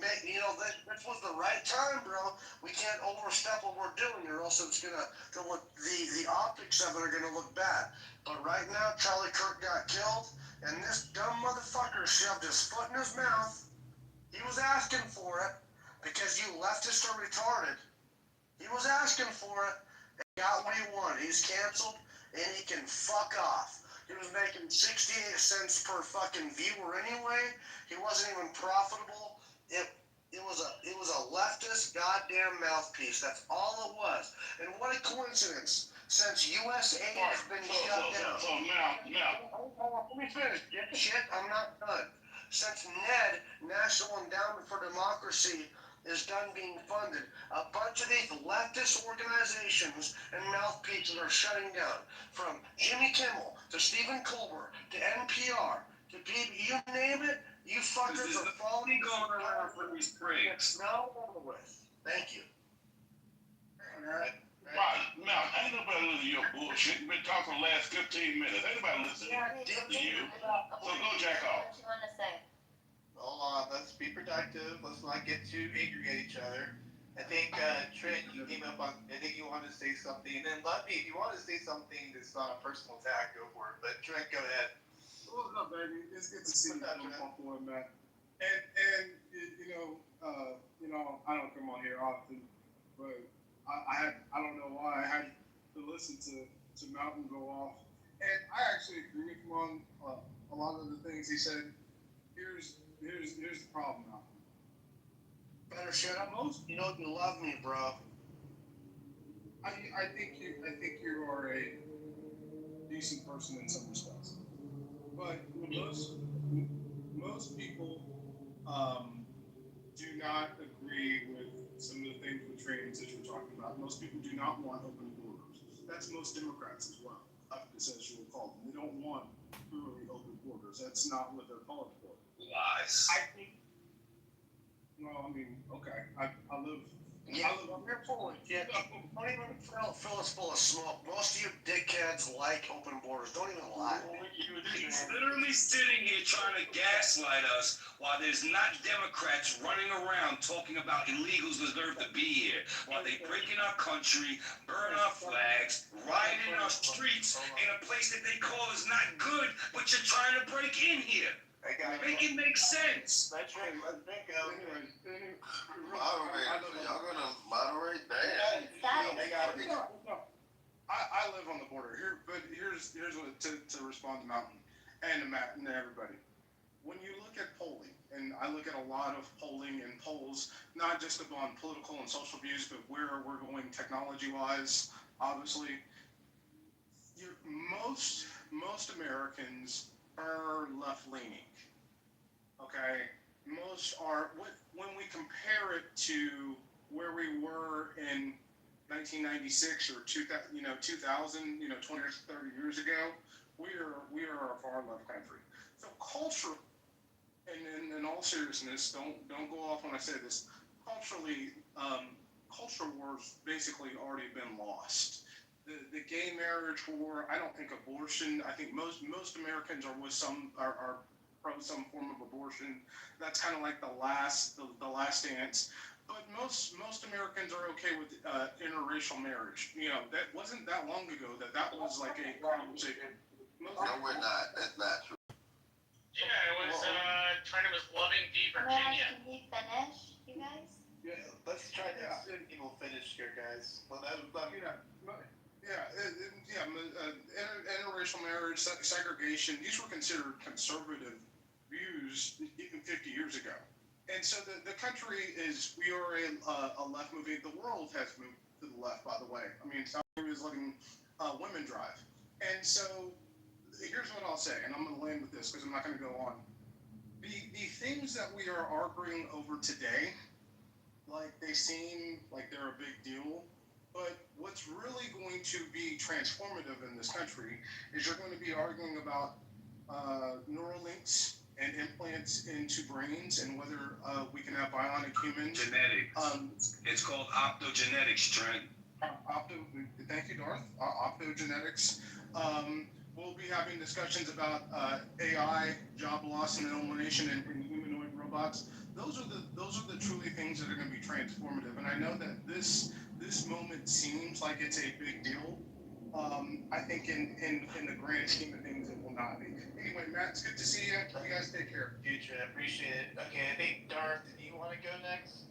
make, this was the right time, bro. We can't overstep what we're doing, or else it's gonna look, the optics of it are gonna look bad. But right now, Charlie Kirk got killed, and this dumb motherfucker shoved his foot in his mouth. He was asking for it because you leftists are retarded. He was asking for it and got what he wanted. He's canceled and he can fuck off. He was making 68 cents per fucking viewer anyway. He wasn't even profitable. It was a leftist goddamn mouthpiece. That's all it was. And what a coincidence. Since USA has been shut down. Let me finish. Shit, I'm not done. Since NED, National Endowment for Democracy, is done being funded, a bunch of these leftist organizations and mouthpieces are shutting down. From Jimmy Kimmel to Stephen Colbert to NPR to people, you name it, you fuckers are falling going around for these prigs. Now over with. Thank you. Right. Now, ain't nobody listening to your bullshit. You've been talking the last 15 minutes. Ain't nobody listening to you. So go jack off. What you want to say? Hold on, let's be productive. Let's not get too angry at each other. I think, Trent, you came up on, I think you wanted to say something. And then, Lumpy, if you want to say something that's not a personal attack, go for it. But, Trent, go ahead. What's up, baby? It's good to see you. On that. And I don't come on here often, but I don't know why I had to listen to Malcolm go off. And I actually agree with him on a lot of the things he said. Here's the problem, Malcolm. Better shut up. You love me, bro. I think you are a decent person in some respects, but most people do not agree with some of the things with trainings that you're talking about. Most people do not want open borders. That's most Democrats as well. As you will call them, they don't want truly open borders. That's not what they're calling for. Lies. I think. Well, I mean, okay. I live Yeah, you're full of shit. Don't even fill us full of smoke. Most of you dickheads like open borders. Don't even lie. He's literally sitting here trying to gaslight us while there's not Democrats running around talking about illegals deserve to be here, while they break in our country, burn our flags, riot in our streets in a place that they call is not good, but you're trying to break in here. Make it make sense. That's right. Anyway, Moderate. So y'all gonna moderate that? I live on the border here, but here's what to respond to Mountain and to Matt and to everybody. When you look at polling, and I look at a lot of polling and polls, not just on political and social views, but where we're going technology-wise, obviously, most Americans are left-leaning. Okay, most are. When we compare it to where we were in 1996 or 2000, 20 or 30 years ago, we are a far left country. So culture, and in all seriousness, don't go off when I say this. Culturally, culture war's basically already been lost. The gay marriage war. I don't think abortion. I think most Americans are pro some form of abortion. That's kind of like the last dance. But most Americans are okay with interracial marriage. That wasn't that long ago that was like a conversation. No, we're not. That's not true. Yeah, it was trying to was Loving D, Virginia. Can he finish, you guys? Yeah, let's try to let people finish here, guys. Well, that was interracial marriage, segregation, these were considered conservative views even 50 years ago. And so the country we are a left moving. The world has moved to the left, by the way. I mean, South Korea is letting women drive. And so here's what I'll say, and I'm going to land with this because I'm not going to go on. The things that we are arguing over today, like they seem like they're a big deal, but what's really going to be transformative in this country is you're going to be arguing about neural links and implants into brains and whether we can have bionic humans. Genetics. It's called optogenetics, Trent. Thank you, Darth. Optogenetics. We'll be having discussions about AI, job loss and elimination, and humanoid robots. Those are the truly things that are going to be transformative. And I know that this moment seems like it's a big deal. I think in the grand scheme of things, it will not be. Anyway, Matt, it's good to see you. You guys take care. Future, I appreciate it. Okay, I think Darth, do you want to go next?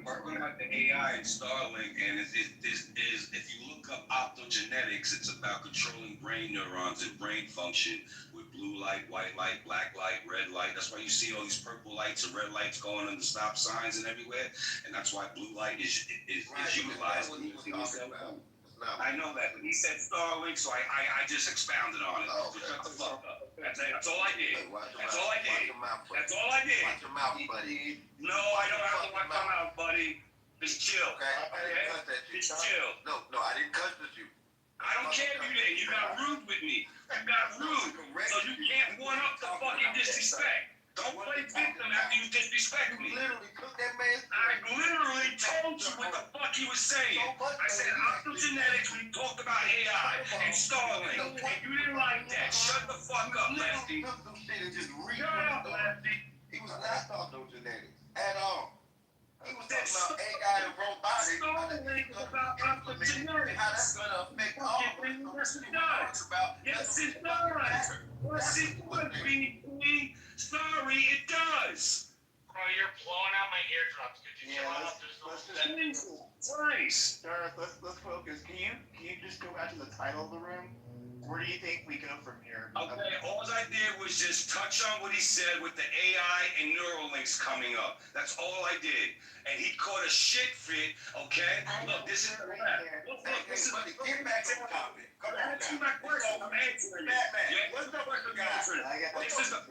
Talking about the AI and Starlink, and if you look up optogenetics, it's about controlling brain neurons and brain function with blue light, white light, black light, red light. That's why you see all these purple lights and red lights going on the stop signs and everywhere, and that's why blue light is utilized. I know that, but he said Starlink, so I just expounded on it. So shut the fuck up. That's all I did. That's all I did. That's all I did. Watch your mouth, buddy. No, I don't have to watch my mouth, buddy. Just chill. Okay? I didn't cuss at you. Just chill. No, I didn't cuss at you. I don't care if you did. You got rude with me. You got rude. So you can't one up the fucking disrespect. Don't play victim after you disrespect me. You literally took that man's... I literally told you what the fuck he was saying. I said optogenetics when he talked about AI and Starlink. And you didn't like that. Shut the fuck up, Lefty. Shut up, Lefty. He was not optogenetics at all. He was talking about AI and robotics. Starlink is about optogenetics. How that's going to affect all of us. Yes, it does. Yes, it does. Yes, it would be. Sorry, it does. Bro, you're blowing out my eardrums. Could you chill out just a little bit? Nice. Darth, let's focus. Can you just go back to the title of the room? Where do you think we go from here? Okay, all I did was just touch on what he said with the AI and neural links coming up. That's all I did. And he caught a shit fit, okay? Look, this is the left. Look, this is the Get back to the topic. Come on, answer my question. I'm answering it. What's the question answering? This is the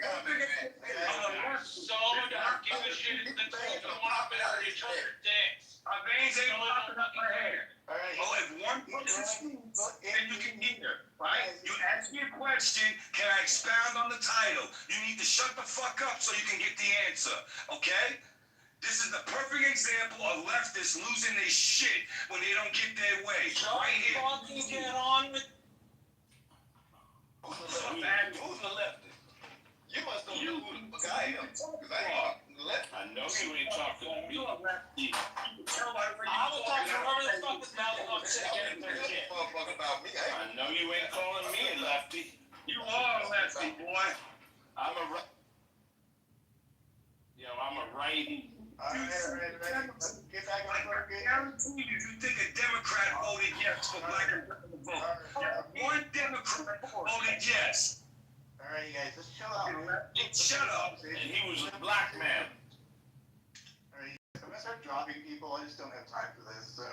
So don't give a shit if the two don't want to each other dicks. My veins ain't popping up my hair. Oh, if one person speaks, then you can hear, right? You ask me a question, can I expound on the title? You need to shut the fuck up so you can get the answer, okay? This is the perfect example of leftists losing their shit when they don't get their way. Right here. Get on with. Who's the leftist? You must know who the guy is. Because I ain't left. I know you ain't talking to me. I will talk to whoever the fuck this mouth on second and third kid. Motherfucker about me. I know you ain't calling me a lefty. You are a lefty, boy. I'm a righty. Get back on the I guarantee you think a Democrat voted yes for black vote. One Democrat voted yes. Alright, you guys, just chill out. Shut up. And he was a black man. Alright, I'm gonna start dropping people. I just don't have time for this. So,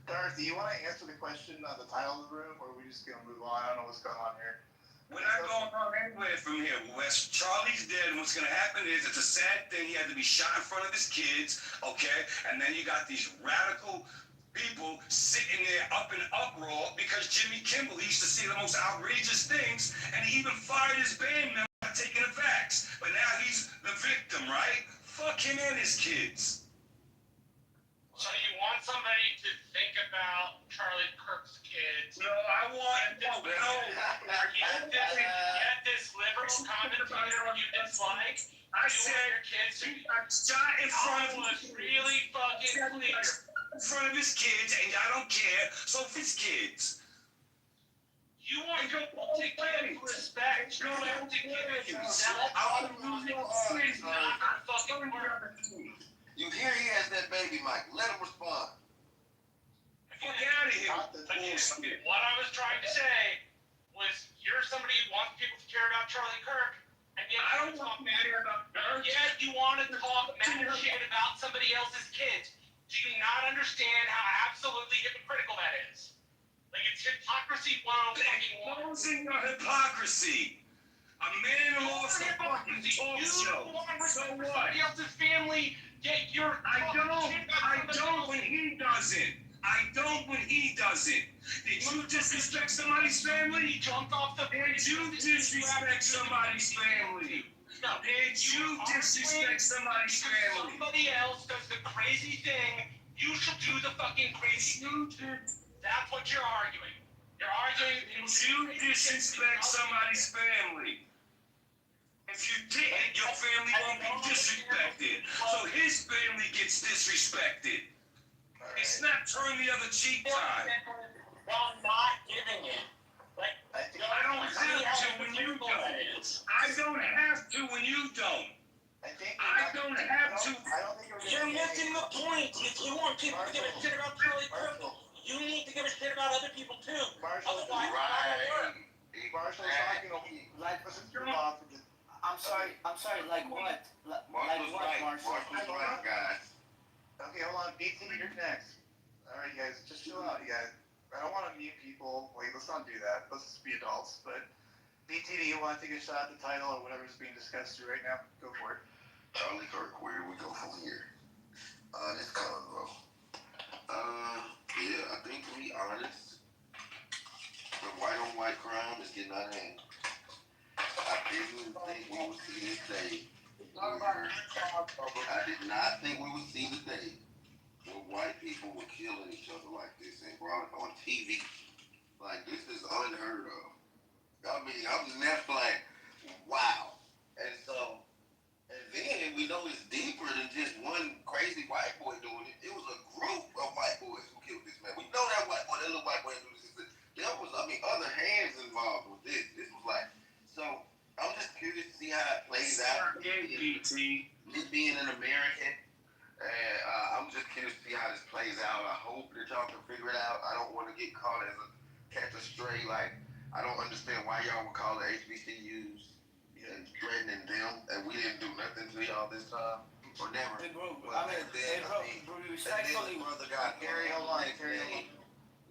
Dorothy, you want to answer the question on the title of the room, or are we just gonna move on? I don't know what's going on here. We're not going on anywhere from here. Wes, Charlie's dead, and what's going to happen is it's a sad thing. He had to be shot in front of his kids, okay? And then you got these radical people sitting there up in uproar because Jimmy Kimmel, he used to say the most outrageous things, and he even fired his band member for taking the vax. But now he's the victim, right? Fuck him and his kids. So you want somebody to think about Charlie Kirk's kids? No, I want Get this liberal commentator you dislike. I said your kids to I shot in front of was really fucking clear. in front of his kids, and I don't care. So if his kids. You want to give respect. You don't have to give it yourself. It's not gonna fucking work. You hear he has that baby mic. Let him respond. Fuck out of here. Again, what I was trying to say was you're somebody who wants people to care about Charlie Kirk, and yet I don't want to care about Kirk. Yet you want to talk mad shit about somebody else's kids. Do you not understand how absolutely hypocritical that is? Like, it's hypocrisy 101. Exposing your hypocrisy. A man lost a fucking talk show. So what? Somebody else's family, yet you're I don't when he doesn't. I don't when he doesn't. Did you disrespect somebody's family? He jumped off the Did you disrespect somebody's family? No. Did you disrespect somebody's family? Somebody else does the crazy thing, you should do the fucking crazy thing. That's what you're arguing. You're arguing. Did you disrespect somebody's family? If you didn't, your family won't be disrespected. So his family gets disrespected. It's not turn the other cheek time. While not giving it. Like, I don't have to when you don't. I don't have to when you don't. I don't have to. You're missing the point. If you want people to give a shit about Charlie Kirk, you need to give a shit about other people too. Otherwise, it's not gonna work. Marshall's talking like, listen to Bob. I'm sorry, like what? Like what, Marshall? Marshall's right, guys. Okay, hold on. BT, you're next. Alright, guys, just chill out, you guys. I don't want to mute people. Wait, let's not do that. Let's just be adults. But BT, do you want to take a shot at the title or whatever's being discussed right now? Go for it. Charlie Kirk, where do we go from here? This convo. Yeah, I think to be honest, the white on white crime is getting out of hand. I didn't think we would see this day. I did not think we would see the day where white people were killing each other like this and brought it on TV. Like, this is unheard of. I mean, I'm just like, wow. And so, and then we know it's deeper than just one crazy white boy doing it. It was a group of white boys who killed this man. We know that white boy, that little white boy doing this. There was, other hands involved with this. This was like, so I'm just curious to see how it plays out. Me being an American, and I'm just curious to see how this plays out. I hope that y'all can figure it out. I don't want to get caught as a catch a stray. Like, I don't understand why y'all would call the HBCUs and threatening them, and we didn't do nothing to y'all this time, or never. Respectfully, brother got Harry, hold on, Harry.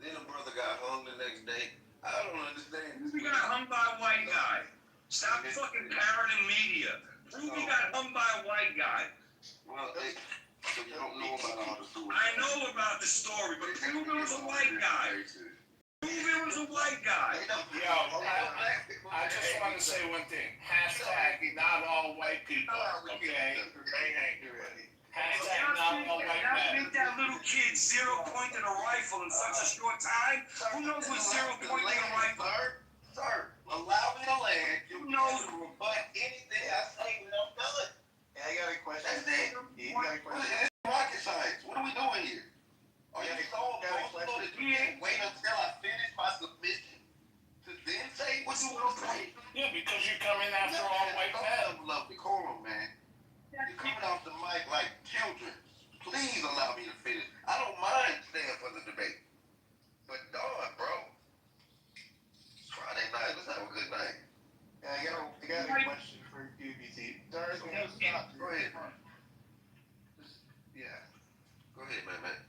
Then a brother got hung the next day. I don't understand. We got hung by a white guy. Stop fucking parroting media. Who we got hung by a white guy? Well, so you don't know about all the story. I know about the story, but prove it was a white guy. Prove it was a white guy. Yo, I just want to say one thing. Hashtag not all white people. Okay. Hashtag not all white men. Make that little kid zero pointing a rifle in such a short time. Who knows what zero pointing a rifle? Sir, allow me to land. You know to rebut anything I say when I'm done. Yeah, I got a question. That's it. You got a question? It's rocket science. What are we doing here? Are you supposed to go to the end, wait until I finish my submission to then say what you want to say? Yeah, because you're coming after all white men. Love decorum, man. You're coming off the mic like children. Please allow me to finish. I don't mind staying for the debate. But darn, bro. It's Friday night. Let's have a good night. Yeah, I got a question for you, BT. Darth, Go ahead. Yeah. Go ahead, man.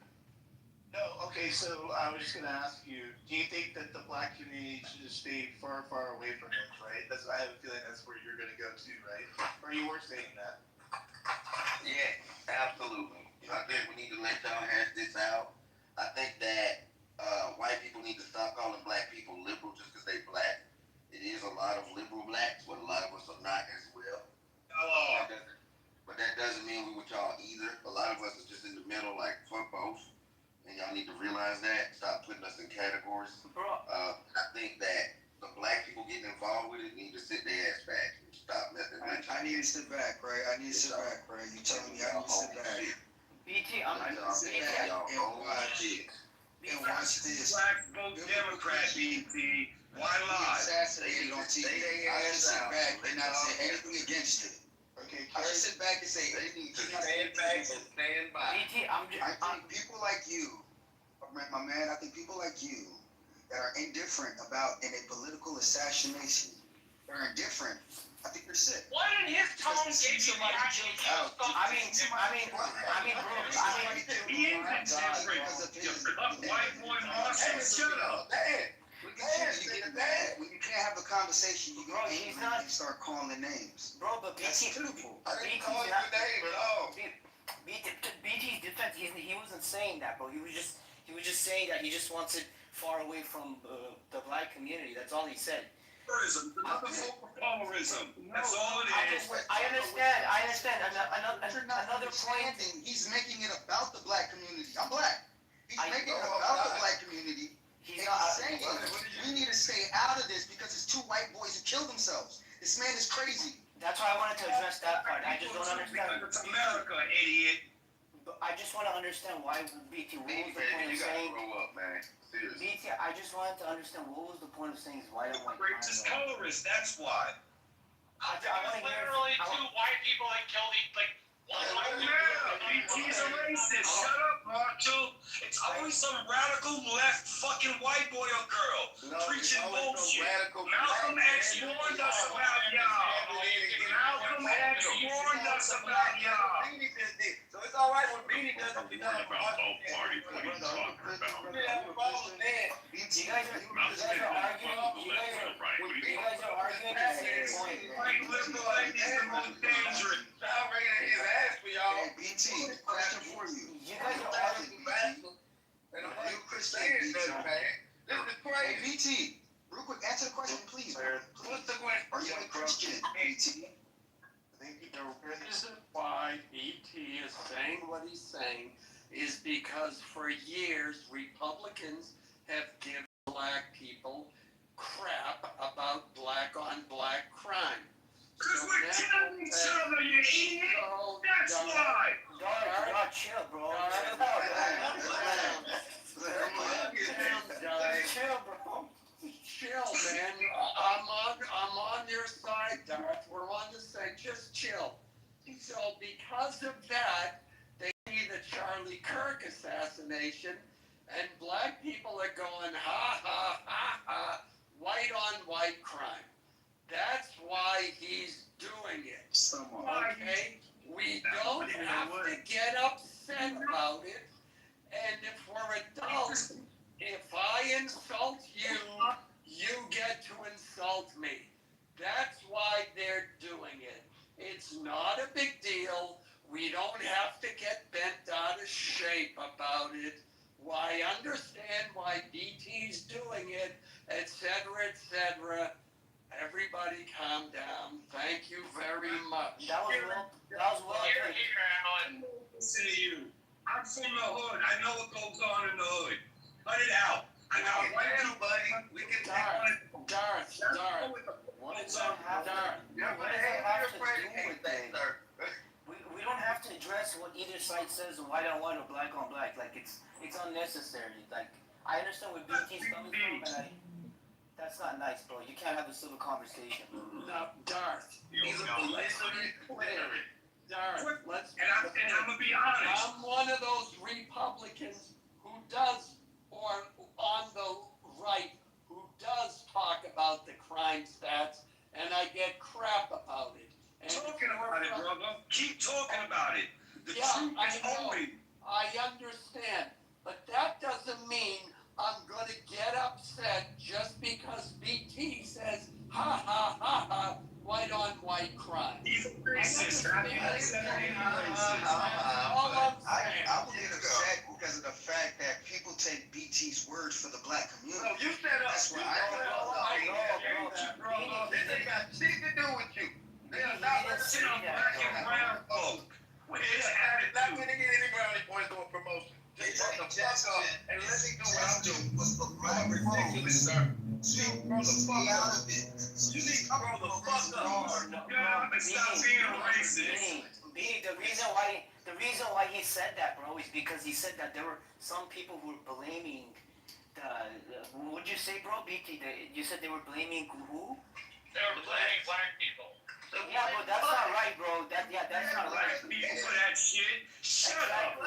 No, okay, so I was just gonna ask you, do you think that the black community should just stay far, far away from this, right? I have a feeling that's where you're gonna go to, right? Or you were saying that? Yeah, absolutely. I think we need to let y'all hash this out. I think that white people need to stop calling black people liberal just because they black. It is a lot of liberal blacks, but a lot of us are not as well. But that doesn't mean we with y'all either. A lot of us are just in the middle, like fuck both. And y'all need to realize that. Stop putting us in categories. I think that the black people getting involved with it need to sit their ass back and stop messing with it. I need to sit back, right? You telling me I need to sit back. BT, I'm not sit back and watch this. Blacks vote Democrat, BT. Why lie? Assassinated on TV. I should sit back and not say anything against it. Okay, I should sit back and say They need to stand back and stand by. BT, I think people like you, my man, I think people like you that are indifferent about in a political assassination, they're indifferent. I think you're sick. What in his tone gave you the action? He is different. White boy Marshall. Shut up. When you can't have a conversation, you get angry and start calling names. Bro, but BT, I didn't call you a name at all. BT's defense, he wasn't saying that, bro. He was just saying that he just wants it far away from the black community. That's all he said. Another form of colorism. That's all it is. I understand. Another point. He's making it about the black community. I'm black. He's making it about the black community. He's saying we need to stay out of this because it's two white boys who killed themselves. This man is crazy. That's why I wanted to address that part. I just don't understand. It's America, idiot. I just want to understand why BT. What was the point of saying? Grow up, man. Seriously. BT, I just wanted to understand what was the point of saying is white on white crime. Racist colorist. That's why. There's literally two white people that killed He's a racist. Shut up, Marshall. It's always some radical left fucking white boy or girl preaching bullshit. Malcolm X warned us about y'all. Malcolm X warned us about y'all. So it's all right when Beanie does it. What about both parties? What are you talking about? You guys are arguing the same point. White liberal ladies the most dangerous. Y'all raising his ass for y'all. Hey, BT, question for you. You guys are arguing. And I'm like, saying nothing, man. This is crazy. Hey, BT, real quick, answer the question, please. What's the question? Are you a Christian, BT? The reason why BT is saying what he's saying is because for years Republicans have given black people crap about black on black crime. Because we're killing each other, you idiot. That's why. Dog, chill, bro. Chill, bro. Chill, man. I'm on your side, Darth. We're on the side. Just chill. So because of that, they see the Charlie Kirk assassination, and black people are going, ha, ha, ha, ha, white on white crime. That's why he's doing it. Okay? We don't have to get upset about it. And if we're adults, if I insult you, you get to insult me. That's why they're doing it. It's not a big deal. We don't have to get bent out of shape about it. Why understand why BT's doing it, etc., etc. Everybody calm down. Thank you very much. That was well. Here, Alan. I got one too, buddy. We can take one. Darth. What does that have to do with it? We don't have to address what either side says, white on white or black on black. Like it's unnecessary. Like I understand where BT's coming from, and that's not nice, bro. You can't have a civil conversation. No, Darth. He's a policeman. Darth, And I'm gonna be honest. I'm one of those Republicans who does, or on the right, who does talk about the crime stats, and I get crap about it. And Talking about it, brother. Keep talking about it. The Yeah, truth I is know. only. I understand, but that doesn't mean I'm gonna get upset just because BT says, ha ha ha ha, white on white crime. He's a racist. I I will get upset because of the fact that people take BT's words for the black community. No, you set up. That's why They got shit to do with you. They are not listening on black and brown folk. What is that? Not gonna get any brownie points doing promotion. Just shut the fuck up and let me do what I'm doing. What's the ridiculous, sir? You grow the fuck up. You need to grow the fuck up. Yeah, and stop being racist. The reason why he said that, bro, is because he said that there were some people who were blaming what'd you say, bro, BT? You said they were blaming who? They were blaming black people. Yeah, but that's not right, bro. That's not right. Black people for that shit. Shut up.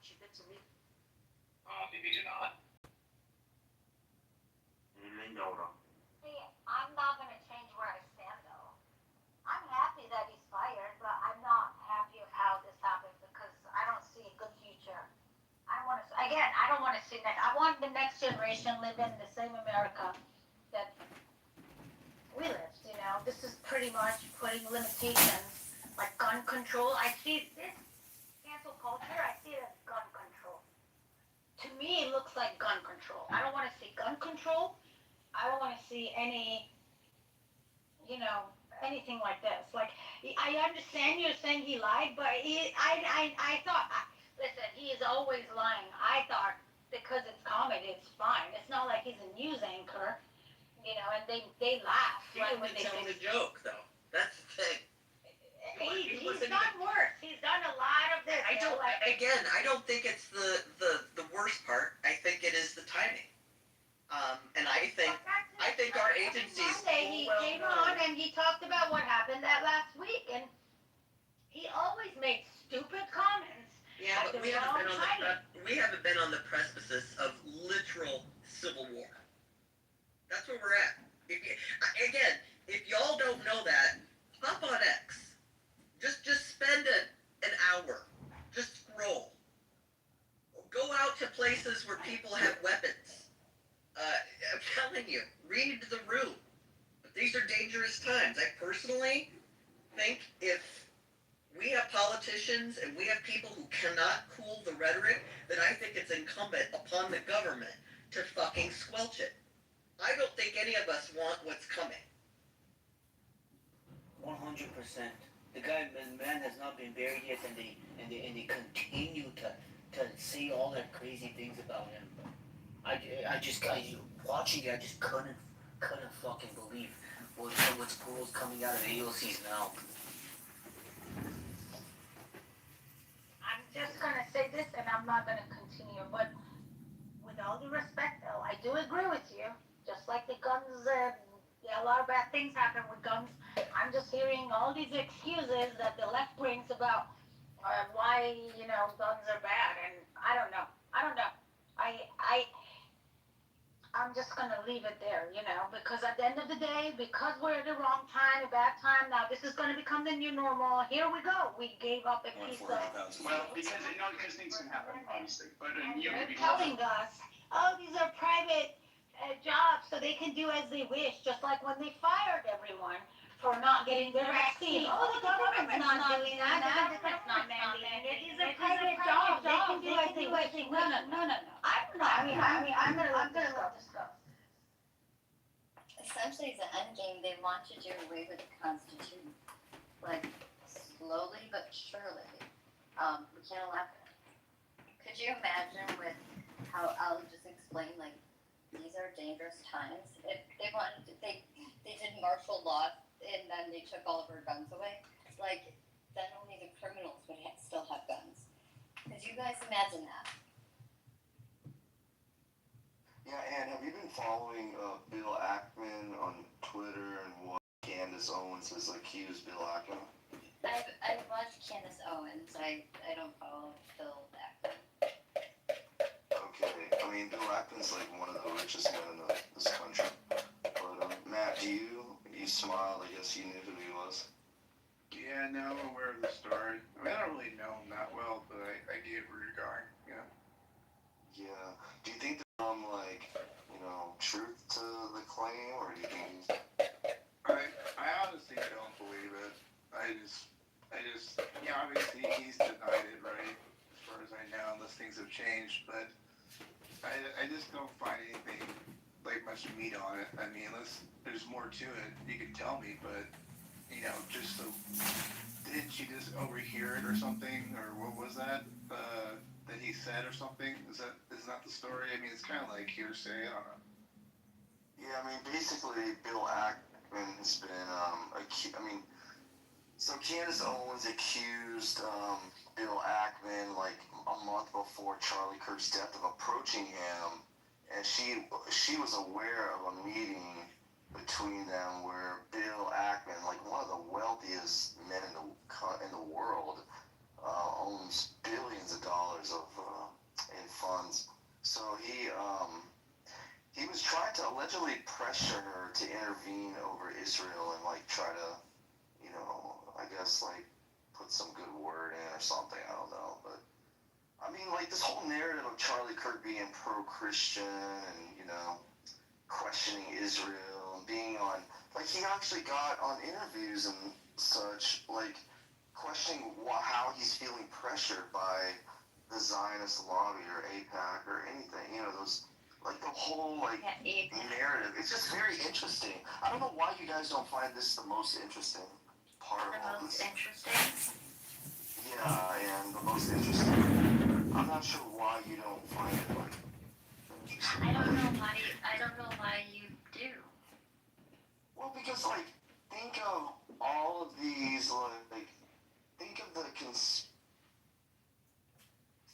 Maybe do not. See, I'm not gonna change where I stand though. I'm happy that he's fired, but I'm not happy with how this happened because I don't see a good future. I don't wanna see next, I want the next generation live in the same America that we lived, you know? This is pretty much putting limitations, like gun control. I see this cancel culture, I see it as gun control. To me, it looks like gun control. I don't wanna see gun control. I don't wanna see any, anything like this. Like, I understand you're saying he lied, but I thought, listen, he is always lying. I thought because it's comedy, it's fine. It's not like he's a news anchor, and they laugh. He Like only when they tells say, a joke, though. That's the thing. he's done worse. He's done a lot of this. I don't think it's the worst part. I think it is the timing. And I think our agencies. Monday he came on and he talked about what happened that last week, and he always makes stupid comments. Yeah, but we haven't been on the precipice of literal civil war. That's where we're at. If y'all don't know that, hop on X. Just spend an hour. Just scroll. Go out to places where people have weapons. I'm telling you, read the room. But these are dangerous times. I personally think if we have politicians and we have people who cannot cool the rhetoric, then I think it's incumbent upon the government to fucking squelch it. I don't think any of us want what's coming. 100%. The man has not been buried yet, and they continue to say all that crazy things about him. Watching it, I just couldn't fucking believe what's coming out of AOC's mouth. I'm just gonna say this, and I'm not gonna continue, but with all due respect, though, I do agree with you. Just like the guns, a lot of bad things happen with guns. I'm just hearing all these excuses that the left brings about why guns are bad, and I don't know. I'm just gonna leave it there, because at the end of the day, because we're at the wrong time, a bad time, now this is gonna become the new normal. Here we go. We gave up a piece of. Well, because things can happen, obviously. But They're telling us, oh, these are private jobs, so they can do as they wish, just like when they fired everyone for not getting their vaccine. Oh, the government's not doing that. The government's not mandating it. These are private jobs. They can do as they wish. No. I don't know. I'm gonna let this go. Essentially, the end game, they want to do away with the Constitution. Like, slowly but surely. We can't allow it. Could you imagine with how Al just explained, like, these are dangerous times? If they wanted to, they did martial law and then they took all of our guns away. Like, then only the criminals would still have guns. Could you guys imagine that? Yeah, and have you been following Bill Ackman on Twitter and what Candace Owens has accused Bill Ackman? I watched Candace Owens. I don't follow Bill Ackman. Okay, I mean, Bill Ackman's like one of the richest men in this country. But Matt, you smiled. I guess you knew who he was. Yeah, no, I'm aware of the story. I mean, I don't really know him that well, but I get where you're going. Yeah. Yeah. Do you think there's truth to the claim, or do you think he's... I honestly don't believe it. I just, obviously he's denied it, right? As far as I know, unless things have changed, but I just don't find anything like much meat on it. I mean, unless there's more to it, you can tell me, but just so, didn't you just overhear it or something, or what was that that he said or something? Isn't that the story? I mean, it's kind of like hearsay. I don't know. Yeah, I mean, basically, Bill Ackman has been so Candace Owens accused Bill Ackman like a month before Charlie Kirk's death of approaching him, and she was aware of a meeting between them where Bill Ackman, like one of the wealthiest men in the world, owns billions of dollars of of Charlie Kirk being pro-Christian and, you know, questioning Israel and being on, like, he actually got on interviews and such, like, questioning how he's feeling pressured by the Zionist lobby or AIPAC or anything, you know, those, like, the whole, like, narrative. It's just very interesting. I don't know why you guys don't find this the most interesting part of all this. Interesting? Yeah, and the most interesting. I'm not sure why you don't find it, like, interesting. I don't know why you do. Well, because, like, think of all of these, like, think of the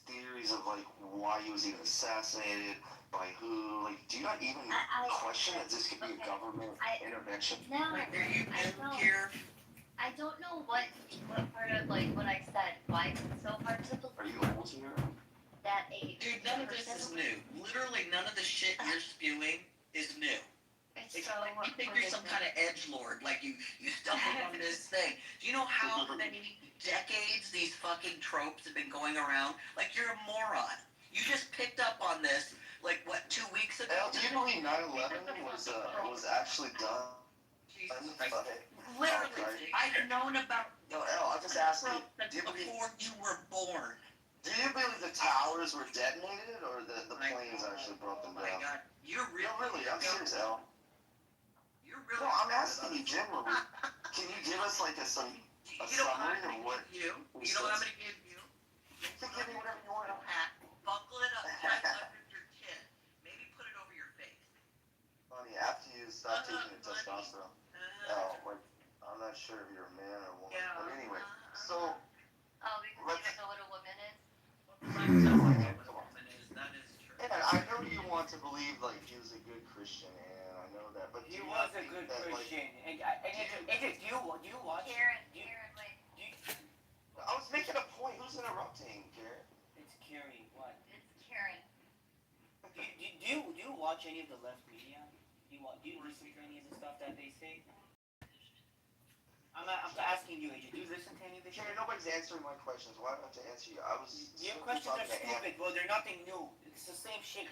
theories of, like, why he was even assassinated, by who, like, do you not even question that this could be a government intervention? No, Like, are you I here? I don't know what part of, like, what I said, why it's so hard to believe. Are you able to hear? That a Dude, none of this is new. Literally, none of the shit you're spewing is new. It's so like you think you're some kind of edgelord, like you stumbled on this thing. Do you know how many decades these fucking tropes have been going around? Like, you're a moron. You just picked up on this, like, what, 2 weeks ago? Do you believe 9/11 was actually done? Literally, I've known about No, El, I just asked you, do you believe, before you were born. do you believe the towers were detonated or the planes actually brought them Oh my down? god, you're No, really, I'm serious, El. You're really. No, I'm asking you generally. Can you give us like a summary of what? You know what I'm gonna give you? You can give me whatever you want. Hat, buckle it up tight under your chin. Maybe put it over your face. Honey, after you stop taking the testosterone, like, I'm not sure if you're a man or a woman, but anyway, so Oh, because you don't know what a woman is? That is true. and I know you want to believe like he was a good Christian, and I know that, but He was a good Christian. And do you watch? Karen, wait. I was making a point. Who's interrupting, Garrett? It's Carrie. What? It's Karen. Do you watch any of the left media? Do you listen to any of the stuff that they say? I'm asking you, AJ. Do you listen to any of the shit? Garrett, nobody's answering my questions. Why do I have to answer you? I was. Your questions are stupid, bro. They're nothing new. It's the same shit.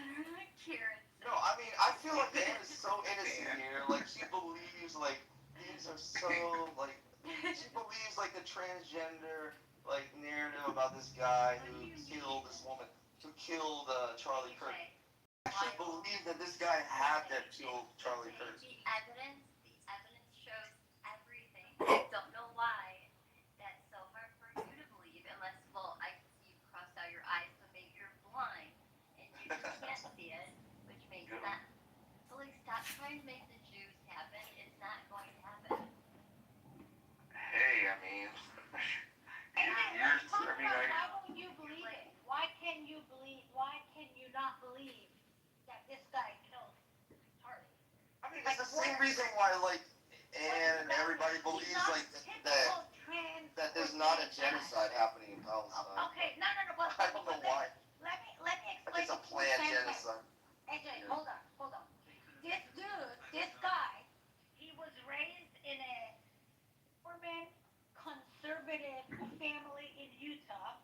Karen. No, I mean, I feel like Dan is so innocent here. Like, she believes, like, these are so, like, she believes, like, the transgender, like, narrative about this guy who killed this woman, who killed Charlie Kirk. I actually believe that this guy had to kill Charlie Kirk. The evidence shows everything. I don't know why that's so hard for you to believe unless, well, I can see you crossed out your eyes, so maybe you're blind and you can't see it, which makes sense. So, like, stop trying to make the Jews happen. It's not going to happen. Hey, I mean, Let's talk about how can you believe it? Why can you not believe that this guy killed Charlie? I mean, it's the same reason why, like, and everybody believes, like, that there's not a genocide happening in Palestine. Okay, no, but I don't know why. Let me explain. It's a planned genocide. AJ, hold on. This dude, this guy, he was raised in a urban conservative family in Utah.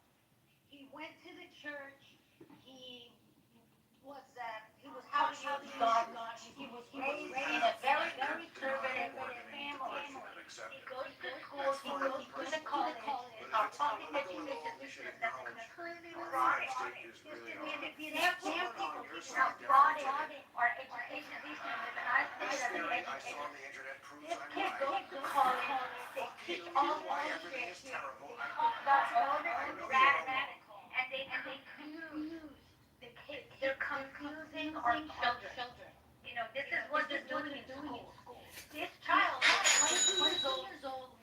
He went to the church. He was God. He was raised in a very conservative family. He goes to school. He goes to college. Public education system that's completely rotten. If you have people how rotten our education system is, and I think that the education. This kid goes to college. They teach all the bullshit. They talk about all this radical, and they confuse the kids. They're confusing our children. You know, this is what they're doing in school. This child, 20 years old,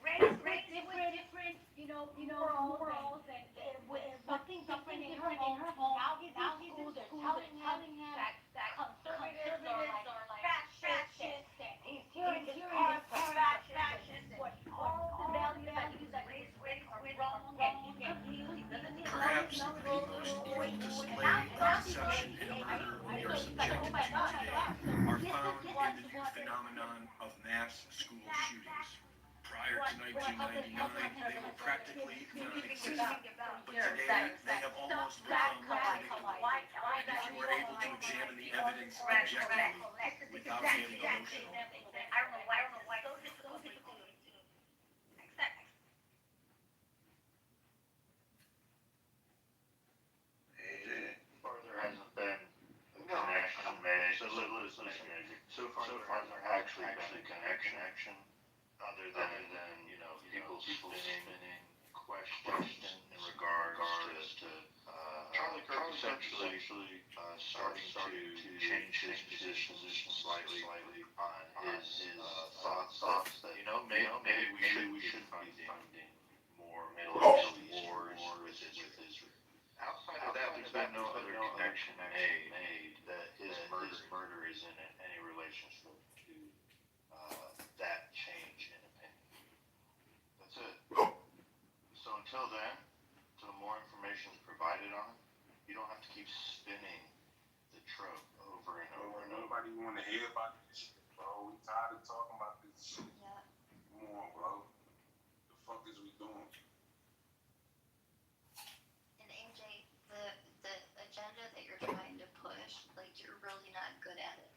raised with different, morals and with something different in her home. Now he's in school. They're telling him that conservatives are like fascists. And he's hearing his parents are fascists. What all the values that he's raised with are wrong. And he doesn't need Perhaps the people seeking to display deception and murder we are subjected to today are found in the new phenomenon of mass school shootings. 1999, they were practically non-existent. But today, they have almost become predictable. And if you were able to examine the evidence objectively, without feeling emotional, I don't know why so difficult to accept. Far there hasn't been a connection made. So listen, so far there actually been a connection other than people spinning question in regards to Charlie Kirk essentially starting to change his position slightly on his thoughts that maybe we should be funding more Middle East wars with Israel. Outside of that, there's been no other connection made that his murder is in any relationship to that change in opinion. That's it. So until then, until more information is provided on it, you don't have to keep spinning the trope over and over and over. Nobody want to hear about this shit, bro. We tired of talking about this shit. Yeah. Come on, bro. The fuck is we doing? And AJ, the agenda that you're trying to push, like you're really not good at it.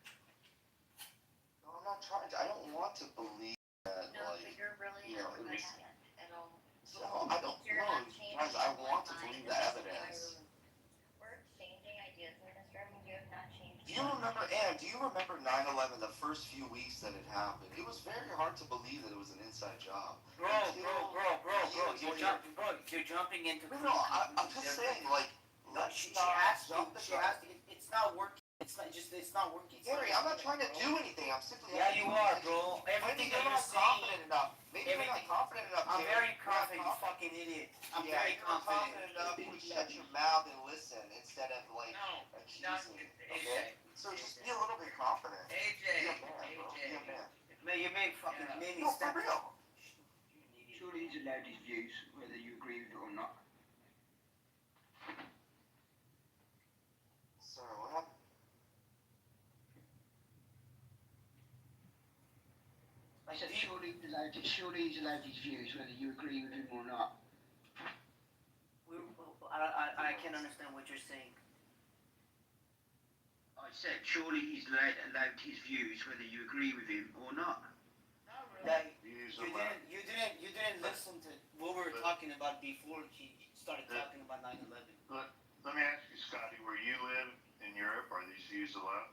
No, I'm not trying to. I don't want to believe that. No, but you're really not good at it at all. No, I don't You're know. not changing Guys, I want to my believe mind the in this evidence. entire room. We're exchanging ideas in this room, and you have not changed. Do you remember, Ann, do you remember 9/11, the first few weeks that it happened? It was very hard to believe that it was an inside job. Bro, you're jumping into. No, I'm just saying, like, let's She not asked you. jump the She asked you. It's not working. It's not working. Gary, I'm not trying to do anything. I'm simply. Yeah, you are, bro. Everything that you're saying. Confident enough. Maybe you're not confident enough. I'm Gary. very confident, you fucking idiot. I'm Yeah, very you're not confident. enough to shut your mouth and listen instead of like accusing. Okay? So just be a little bit confident. Be a man, bro. Be a man. Man, you made me No, for step. real. Surely he's allowed his views, whether you agree with it or not. Sorry, what happened? I said surely he's allowed his views, whether you agree with him or not. I can't understand what you're saying. I said surely he's allowed his views, whether you agree with him or not. Like, you didn't listen to what we were talking about before he started talking about 9/11. Let me ask you, Scotty, where you live in Europe, are these views allowed?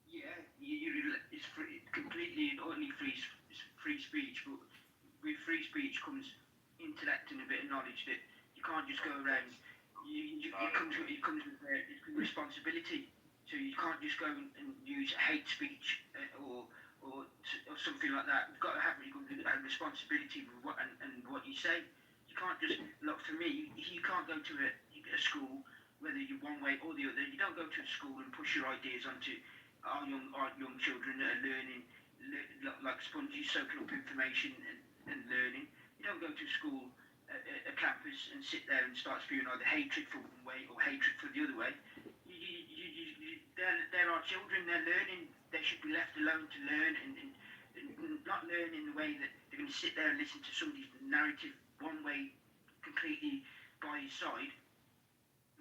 Yeah, it's free, completely and only free speech, but with free speech comes intellect and a bit of knowledge that you can't just go around. It comes with responsibility. So you can't just go and use hate speech or something like that. You've got to have a responsibility with what you say. You can't just look. For me, you can't go to a school, whether you're one way or the other. You don't go to a school and push your ideas onto our young children that are learning like sponges, soaking up information and learning. You don't go to school, a campus, and sit there and start spewing either hatred for one way or hatred for the other way. There are children, they're learning. They should be left alone to learn and not learn in the way that they're going to sit there and listen to somebody's narrative one way, completely by his side.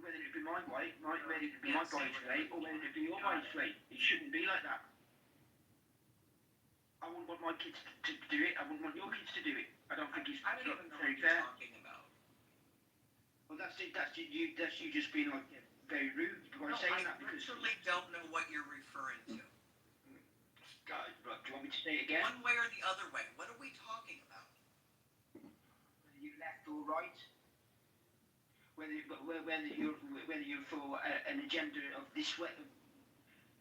Whether it be my way, whether it be my boy's way, or whether it be your boy's way. It shouldn't be like that. I wouldn't want my kids to do it. I wouldn't want your kids to do it. I don't think it's very fair. Well, that's it. That's you just being like very rude by saying that because. I literally don't know what you're referring to. God, do you want me to say it again? One way or the other way. What are we talking about? Whether you're left or right. Whether you're for an agenda of this way.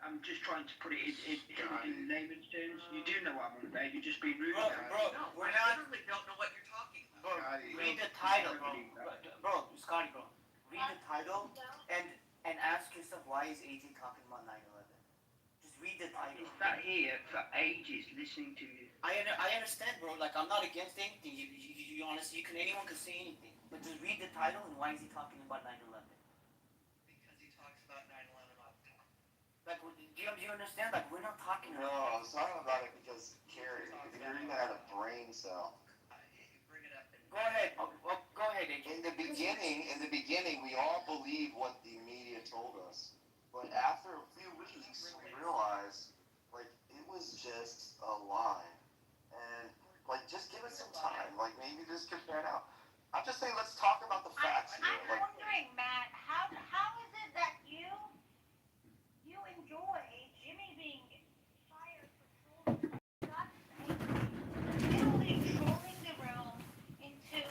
I'm just trying to put it in layman's terms. You do know what I'm on about. You're just being rude. Bro, No, we're I not. literally don't know what you're talking about. Read the title, bro. Scotty, bro. Read the title and ask yourself why is AJ talking about 9/11. Just read the title. I've sat here for ages listening to you. I understand, bro. Like I'm not against anything. You honestly, anyone can say anything. But just read the title and why is he talking about 9/11? Because he talks about 9/11 all the time. Like, do you understand? Like, we're not talking No, I was talking about it because Carrie, if you even had a brain cell. Bring it up. Go ahead. Go ahead, AJ. In the beginning, we all believed what the media told us. But after a few weeks, we realized, like, it was just a lie. And, like, just give it some time. Like, maybe this could pan out. I'm just saying, let's talk about the facts here. I'm wondering, Matt, how is it that you enjoy Jimmy being fired for literally trolling the room into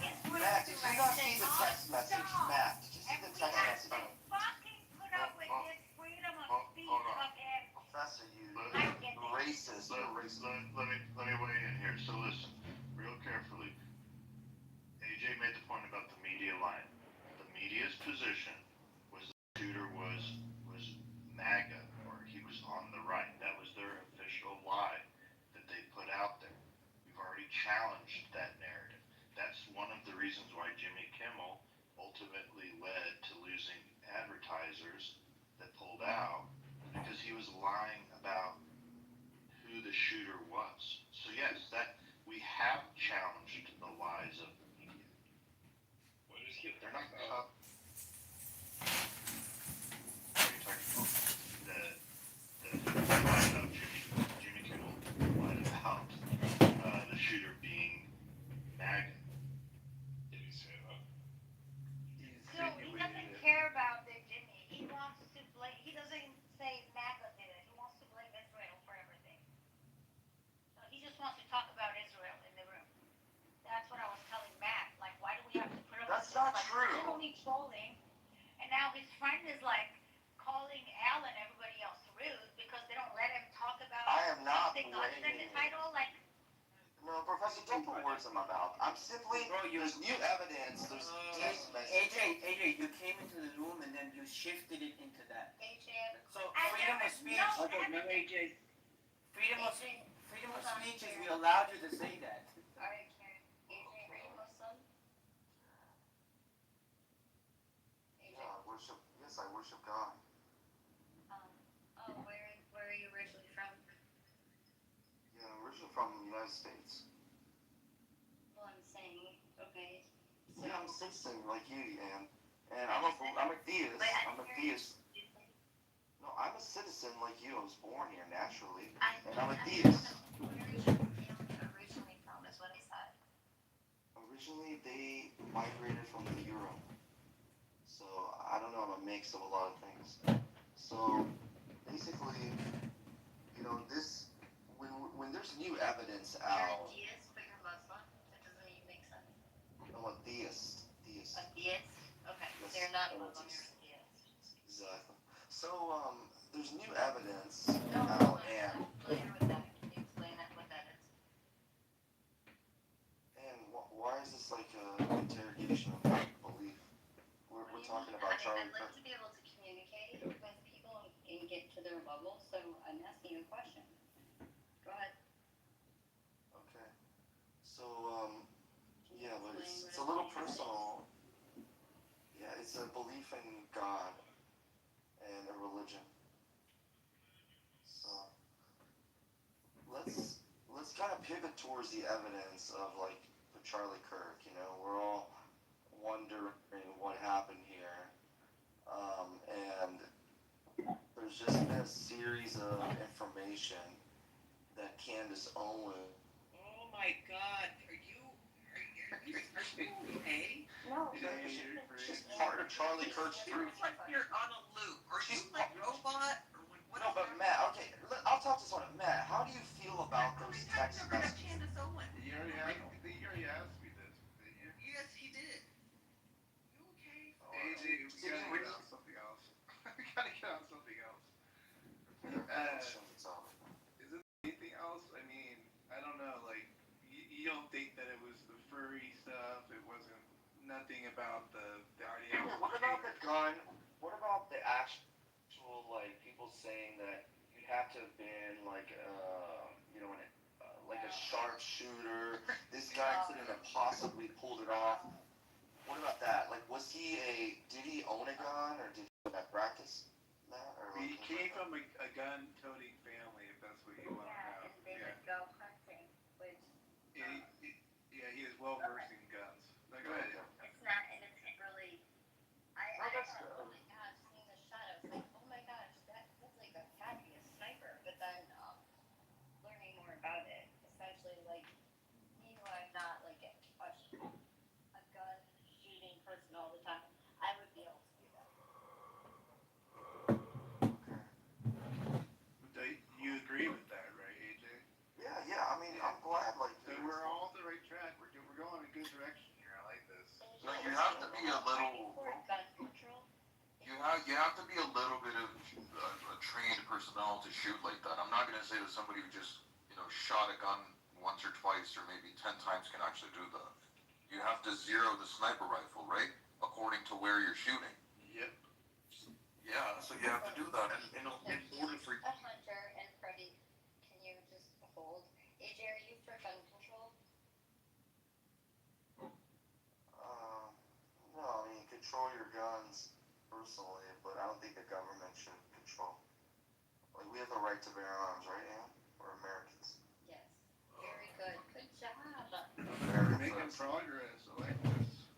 his Matt, did you not see the text message? Matt, did you see the text message? fucking put up with this freedom of speech of him. Professor, you racist. Let me weigh in here. So listen, real carefully. AJ made the point about the media lying. The media's position was the shooter was MAGA, or he was on the right. That was their official lie that they put out there. We've already challenged that narrative. That's one of the reasons why Jimmy Kimmel ultimately led to losing advertisers that pulled out, because he was lying about who the shooter was. So yes, that we have challenged the lies of the media. What is he? They're not what are you talking about? Jimmy Kimmel lied about the shooter being MAGA. Did he say that? So he doesn't care about the Jimmy. He wants to blame. He doesn't say MAGA did it. He wants to blame Israel for everything. So he just wants to talk about Israel in the room. That's what I was telling Matt. Like, why do we have to put up with That's this? not Like, true. literally trolling, and now his friend is like calling Al and everybody else rude because they don't let him talk about I am not something other than the blaming- title. Like, No, Professor, don't put words in my mouth. I'm simply, there's new evidence, there's text messages. AJ, you came into the room and then you shifted it into that. AJ, So freedom of speech. No, AJ. Freedom of speech is we allowed you to say that. Alright, Karen. AJ, are you Muslim? AJ. Yeah, yes, I worship God. Where are you originally from? Yeah, I'm originally from the United States. Well, I'm saying, okay. So, Yeah, I'm a citizen like you, Ann. And I'm a deist. I'm a deist. No, I'm a citizen like you. I was born here naturally. And I'm a deist. Where are your family originally from, is what I said. Originally, they migrated from Europe. So, I don't know, I'm a mix of a lot of things. So, basically, you know, when there's new evidence You're out... a deist, but you're Muslim? That doesn't even make sense. I'm a deist. A deist? Okay, Yes, so you're not I'm a Muslim, deist. you're a deist. Exactly. So, there's new evidence No, out, and... I'm familiar with that. Can you explain what that is? And why is this like an interrogation of belief? We're talking about Charlie I'd like Kirk. to be able to communicate with people and get to their level, so I'm asking you a question. Go ahead. Okay. So, yeah, but it's a little personal. Yeah, it's a belief in God and a religion. So, let's kind of pivot towards the evidence of, like, for Charlie Kirk, you know? We're all wondering what happened here. And there's just been a series of information that Candace Owens... Oh my God, are you okay? No. She's part of Charlie Kirk's group. It's like you're on a loop. Are you like robot? Or what? No, but Matt, okay, I'll talk to someone. Matt, how do you feel about those text messages? Candace Owens. You already asked me this, didn't you? Yes, he did. You okay? AJ, we gotta get on something else. We gotta get on something else. Is it anything else? I mean, I don't know, like, you don't think that it was the furry stuff, it wasn't nothing about the ideology. What about the gun? What about the actual, like, people saying that you'd have to have been, like, you know, like a sharpshooter. This guy couldn't have possibly pulled it off. What about that? Like, did he own a gun, or did he have practice? Matt, or He like came from a gun-toting family, if that's what you want to know. And they would go hunting, which Yeah, he is well versed in guns. No, go ahead. it's not, and it's really. I thought, oh my gosh, seeing the shot, I was like, oh my gosh, that's like a fabulous sniper. But then learning more about it, essentially, like me, who I'm not like a gun shooting person all the time, I would be able to do that. You agree with that, right, AJ? Yeah. I mean, I'm glad. Like, so we're all on the right track. We're going in a good direction here. I like this. No, you have to be a little. Gun control. You have to be a little bit of a trained personnel to shoot like that. I'm not gonna say that somebody who just shot a gun once or twice or maybe 10 times can actually do that. You have to zero the sniper rifle, right? According to where you're shooting. Yep. Yeah, so you have to do that in order for. A hunter, and Freddie, can you just hold? AJ, are you for gun control? No, I mean, control your guns personally, but I don't think the government should control. Like, we have the right to bear arms, right, Ann? We're Americans. Yes. Very good. Good job. We're making progress. I like this.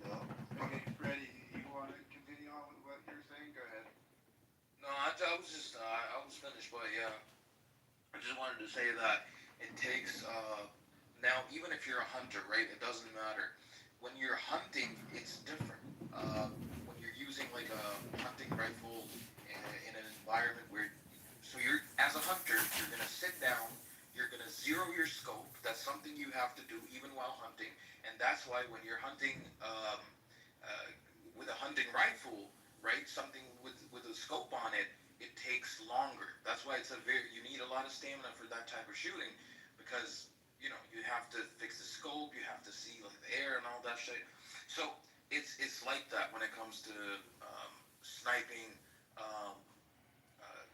Yeah. Okay, Freddie, you want to continue on with what you're saying? Go ahead. No, I was just, I was finished, but yeah. I just wanted to say that it takes, now, even if you're a hunter, right, it doesn't matter. When you're hunting, it's different. When you're using like a hunting rifle in an environment where, so you're, as a hunter, you're gonna sit down, you're gonna zero your scope. That's something you have to do even while hunting. And that's why when you're hunting, with a hunting rifle, right, something with a scope on it, it takes longer. That's why you need a lot of stamina for that type of shooting, because you have to fix the scope, you have to see like the air and all that shit. So it's like that when it comes to sniping,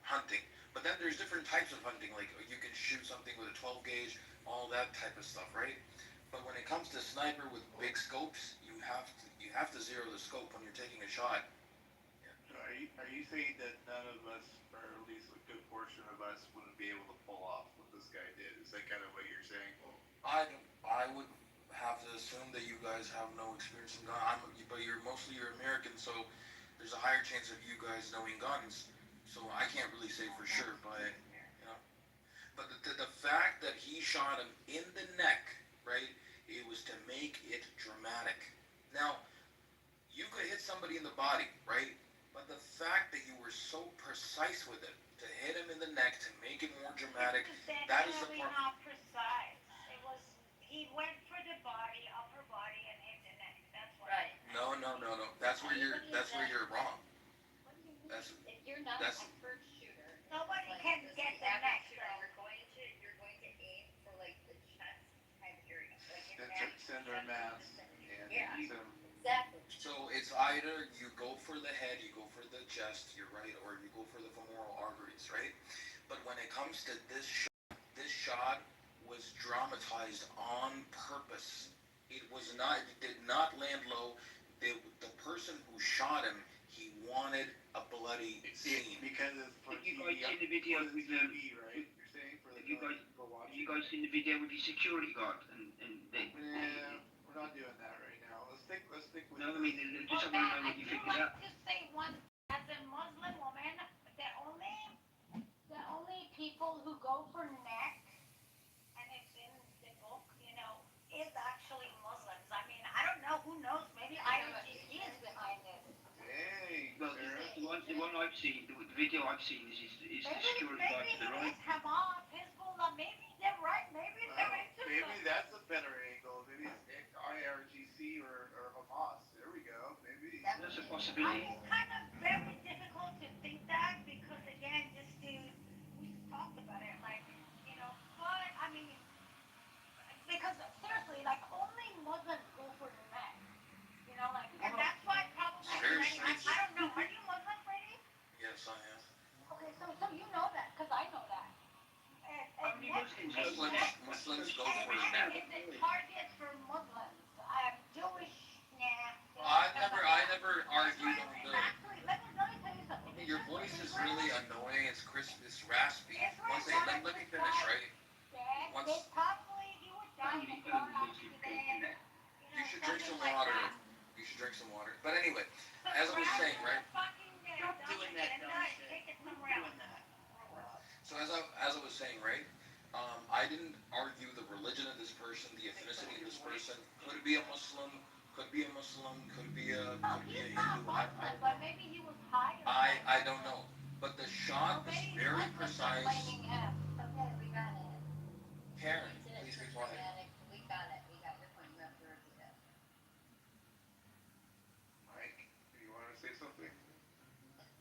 hunting. But then there's different types of hunting, like you can shoot something with a 12 gauge, all that type of stuff, right? But when it comes to sniper with big scopes, you have to zero the scope when you're taking a shot. So are you saying that none of us, or at least a good portion of us, wouldn't be able to pull off what this guy did? Is that kind of what you're saying? I would have to assume that you guys have no experience in guns, but you're American, so there's a higher chance of you guys knowing guns. So I can't really say for sure, but but the fact that he shot him in the neck, right? It was to make it dramatic. Now, you could hit somebody in the body, right? But the fact that you were so precise with it, to hit him in the neck, to make it more dramatic, that is the part. Not precise. It was, he went for the body, upper body, and hit the neck. That's what. Right. No. That's where you're wrong. If you're not an expert shooter, Nobody like, can get the neck. You're going to aim for like the chest kind of area, like in that. Center mass. Yeah. Exactly. So it's either you go for the head, you go for the chest, you're right, or you go for the femoral arteries, right? But when it comes to this shot was dramatized on purpose. It did not land low. The person who shot him, he wanted a bloody scene. Because it's for Have you guys seen the video with TV, right? You're saying for the Have you guys seen the video with the security guard and they? Yeah, we're not doing that right now. Let's stick with. No, I mean, just want to know what you think of that. Just say one. As a Muslim woman, the only people who go for neck, and it's in the book, is actually Muslims. I mean, I don't know. Who knows? Maybe IRGC is behind it. Hey, well, the one I've seen, the video I've seen is the security guard to the right. Maybe it's Hamas, Hezbollah. Maybe they're right. Maybe they're into maybe that's a better angle. Maybe it's IRGC or Hamas. There we go. Maybe that's a possibility. It's kind of very difficult to think that because again, we just talked about it, like but I mean, because seriously, like only Muslims go for the neck, and that's why probably. I don't know. Are you Muslim, Brady? Yes, I am. Okay, so you know that because I know that. Muslims go for the neck. It's a target for Muslims. Jewish, nah. I never argued on the. should drink some water. You should drink some water. But anyway, as I was saying, right? Stop doing that dumb shit. Doing that. So as I was saying, right? I didn't argue the religion of this person, the ethnicity of this person. Could it be a Muslim? Could be a Muslim. Could be a Hindu. But maybe he was higher. I don't know. But the shot is very precise. Okay, we got it. Karen, please be quiet. We got it. We got your point. You have to repeat it. Mike, do you want to say something?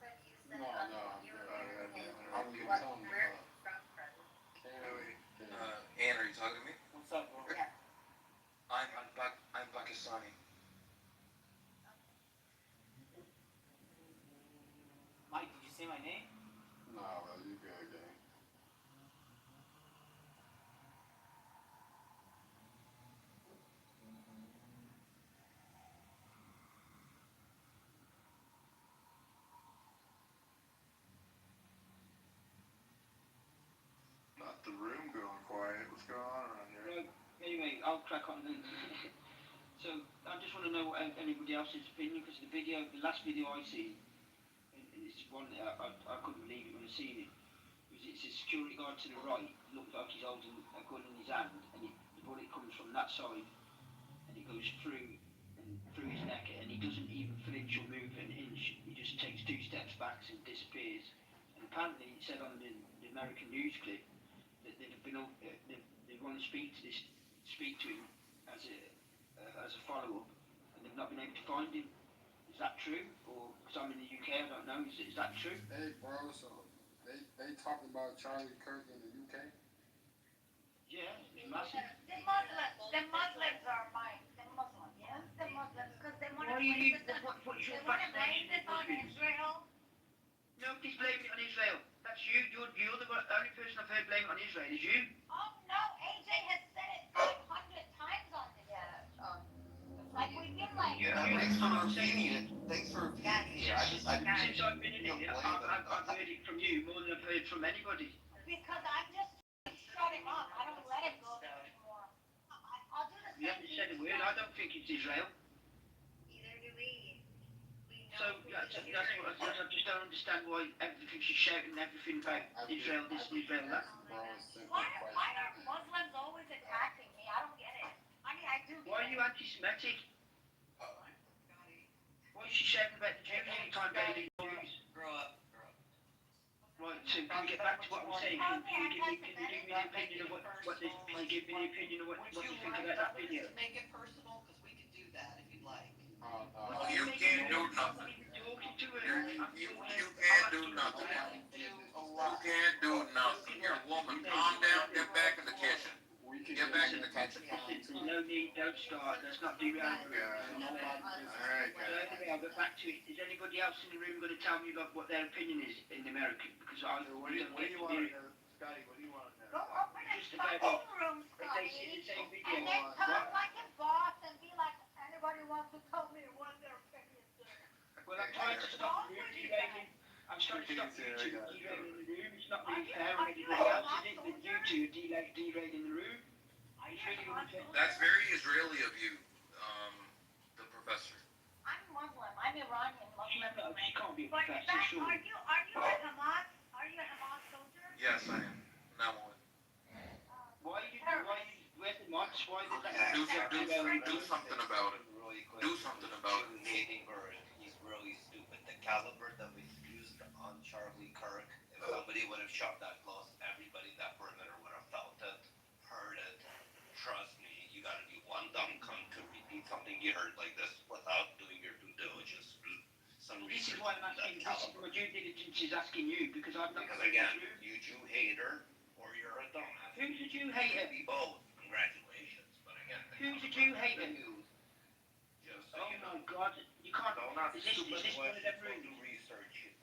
But you said No, on no, your I'm good. Ann, are you talking to me? What's up, bro? Yeah. I'm Pakistani. Mike, did you say my name? No, bro, you good, gang. Not the room going quiet. What's going on around here? Right. Anyway, I'll crack on then. So I just want to know what anybody else's opinion, because the last video I seen, and it's one that I couldn't believe it when I seen it. It's a security guard to the right, looked like he's holding a gun in his hand, and the bullet comes from that side, and it goes through his neck, and he doesn't even flinch or move an inch. He just takes 2 steps back and disappears. And apparently, it said on the American news clip that they want to speak to him as a follow-up, and they've not been able to find him. Is that true? Or, because I'm in the UK, I don't know, is that true? Hey, bro, so they talking about Charlie Kirk in the UK? Yeah, it's massive. The Muslims are fine. The Muslims, yeah? The Muslims, because they want to blame this on Israel. Nobody's blaming it on Israel. That's you. You're the only person I've heard blame it on Israel, is you. Oh no, AJ has said it 500 times on this. Like we've been like. Thanks for repeating it. Thanks for repeating it. Since I've been in here, I've heard it from you more than I've heard from anybody. Because I'm just shutting up. I don't let it go anymore. I'll do the same. You haven't said a word. I don't think it's Israel. Neither do we. So that's what I just don't understand why everything's just shouting everything about Israel this and Israel that. Why are Muslims always attacking me? I don't get it. I mean, I do get Why are you anti-Semitic? Why is she shouting about the Jews every time they news? Grow up. Right, so can we get back to what I'm saying? Can you give me the opinion of what you think about that video? Make it personal, because we can do that if you'd like. You can't do nothing. Talking to her. You can't do nothing. You can't do nothing. You're a woman. Calm down. Get back in the kitchen. Get back in the kitchen. No need, don't start. Let's not do that. Alright, Anyway, I'll get back to it. Is anybody else in the room going to tell me about what their opinion is in America? Because I What do you want to know? Scotty, what do you want to Go know? open a Just about fucking room, if they see the Scotty. same video. And then talk like a boss and be like, anybody wants to tell me what their opinion is. Well, I'm trying to stop you derailing. I'm trying to stop you two derailing the room. It's not really fair on anybody else, is it? That you two are derailing the room. It's really unfair. That's very Israeli of you, the professor. I'm Muslim. I'm Iranian Muslim. She can't be a But professor, are surely. you a Hamas? Are you a Hamas soldier? Yes, I am. Now on. Where's the marks? Why did that Do something about it. Really quick. Do something about it. Hating bird. He's really stupid. The caliber that was used on Charlie Kirk, if somebody would have shot that close, everybody in that perimeter would have felt it, heard it. Trust me, you gotta be one dumb cunt to repeat something you heard like this without doing your due diligence. This is why I'm asking, this is my due diligence is asking you, because I'm not... Because again, you Jew hater, or you're a dumbass. Who's a Jew hater? Be both. Congratulations. But again, Who's a Jew hater? just so Oh you know. my God, you can't... Is this one of them rooms?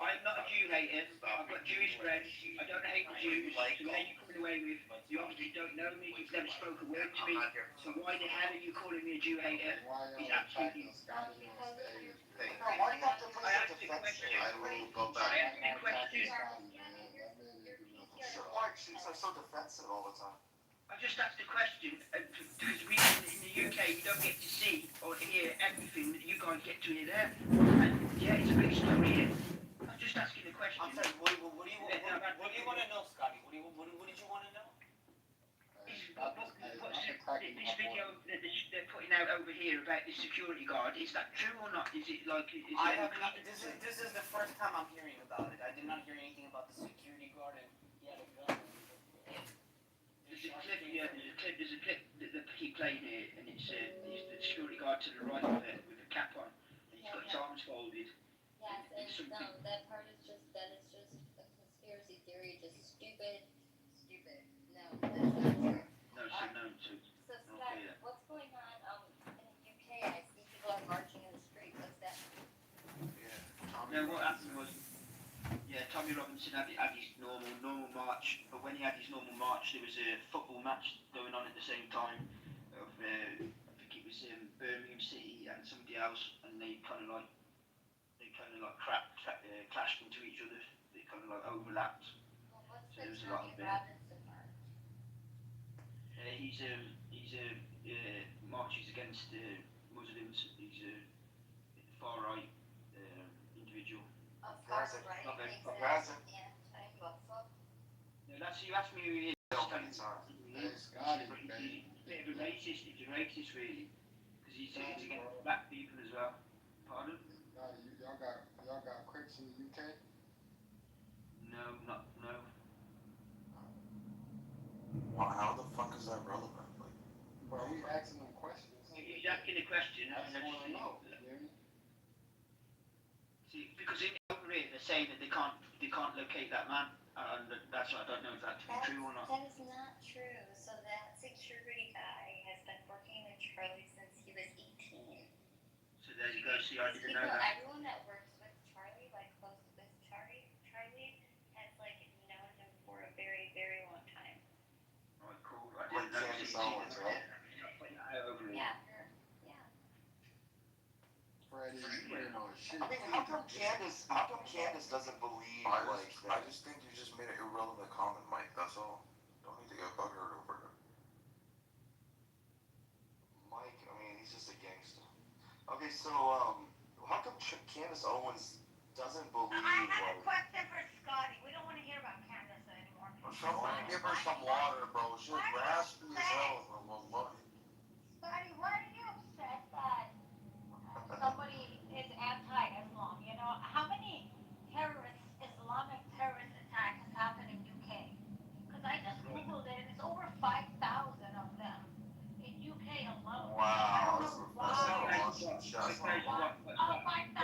I'm not a Jew hater. I've got Jewish friends. I don't hate the Jews. So where are you coming away with? You obviously don't know me. You've never spoken a word to me. So why the hell are you calling me a Jew hater? It's absolutely... Why do you have to put I such asked a a defense? question. I will go I back. asked a question. Why she's so defensive all the time? I just asked a question because we in the UK UK, you don't get to see or hear everything that you guys get to hear there. And yeah, it's a big story here. I'm just asking the question. I'm sorry, what do you want to know, Scotty? What did you want to know? What's this video that they're putting out over here about the security guard? Is that true or not? Is it like? I have not. This is the first time I'm hearing about it. I did not hear anything about the security guard and he had a gun. There's a clip that he played here, and it's the security guard to the right of it with the cap on, and he's got his arms folded. Yes, and that part is just a conspiracy theory, just stupid. No, that's not true. No, so Scott, what's going on in the UK? I see people are marching in the street. What's that? No, what happened was, Tommy Robinson had his normal march, but when he had his normal march, there was a football match going on at the same time of, I think it was Birmingham City and somebody else, and they kind of like clashed into each other. They kind of like overlapped. Well, what's So the there was a lot Tommy of Robinson march? He's marches against Muslims. He's a far right individual. A far right anti-Muslim? No, that's you asked me who he is. He's a bit of a racist. He's a racist, really, because he's against black people as well. Pardon? Y'all got Crips in the UK? No. Well, how the fuck is that relevant? Like, Bro, he's asking them questions. He's asking a question. I just want to know. See, because over here they're saying that they can't locate that man, and that's I don't know if that's true or not. That is not true. So that security guy has been working with Charlie since he was 18. So there you go. See, I didn't know that. Everyone that works with Charlie, like close with Charlie, has like known him for a very, very long time. Right, cool. I didn't know. Candace Owens, right? Yeah. Freddie, you ain't know shit. I mean, how come Candace doesn't believe I just think you just made an irrelevant comment, Mike. That's all. Don't need to get butthurt over it. Mike? I mean, he's just a gangster. Okay, so how come Candace Owens doesn't believe? I have a question for Scotty. We don't want to hear about Candace anymore. Someone give her some water, bro. She's raspy as hell, bro. Scotty, why are you upset that somebody is anti-Islam? You know, how many Islamic terrorist attacks have happened in UK? Because I just Googled it and it's over 5,000 of them in UK alone. Wow. That's not a lot. 5,000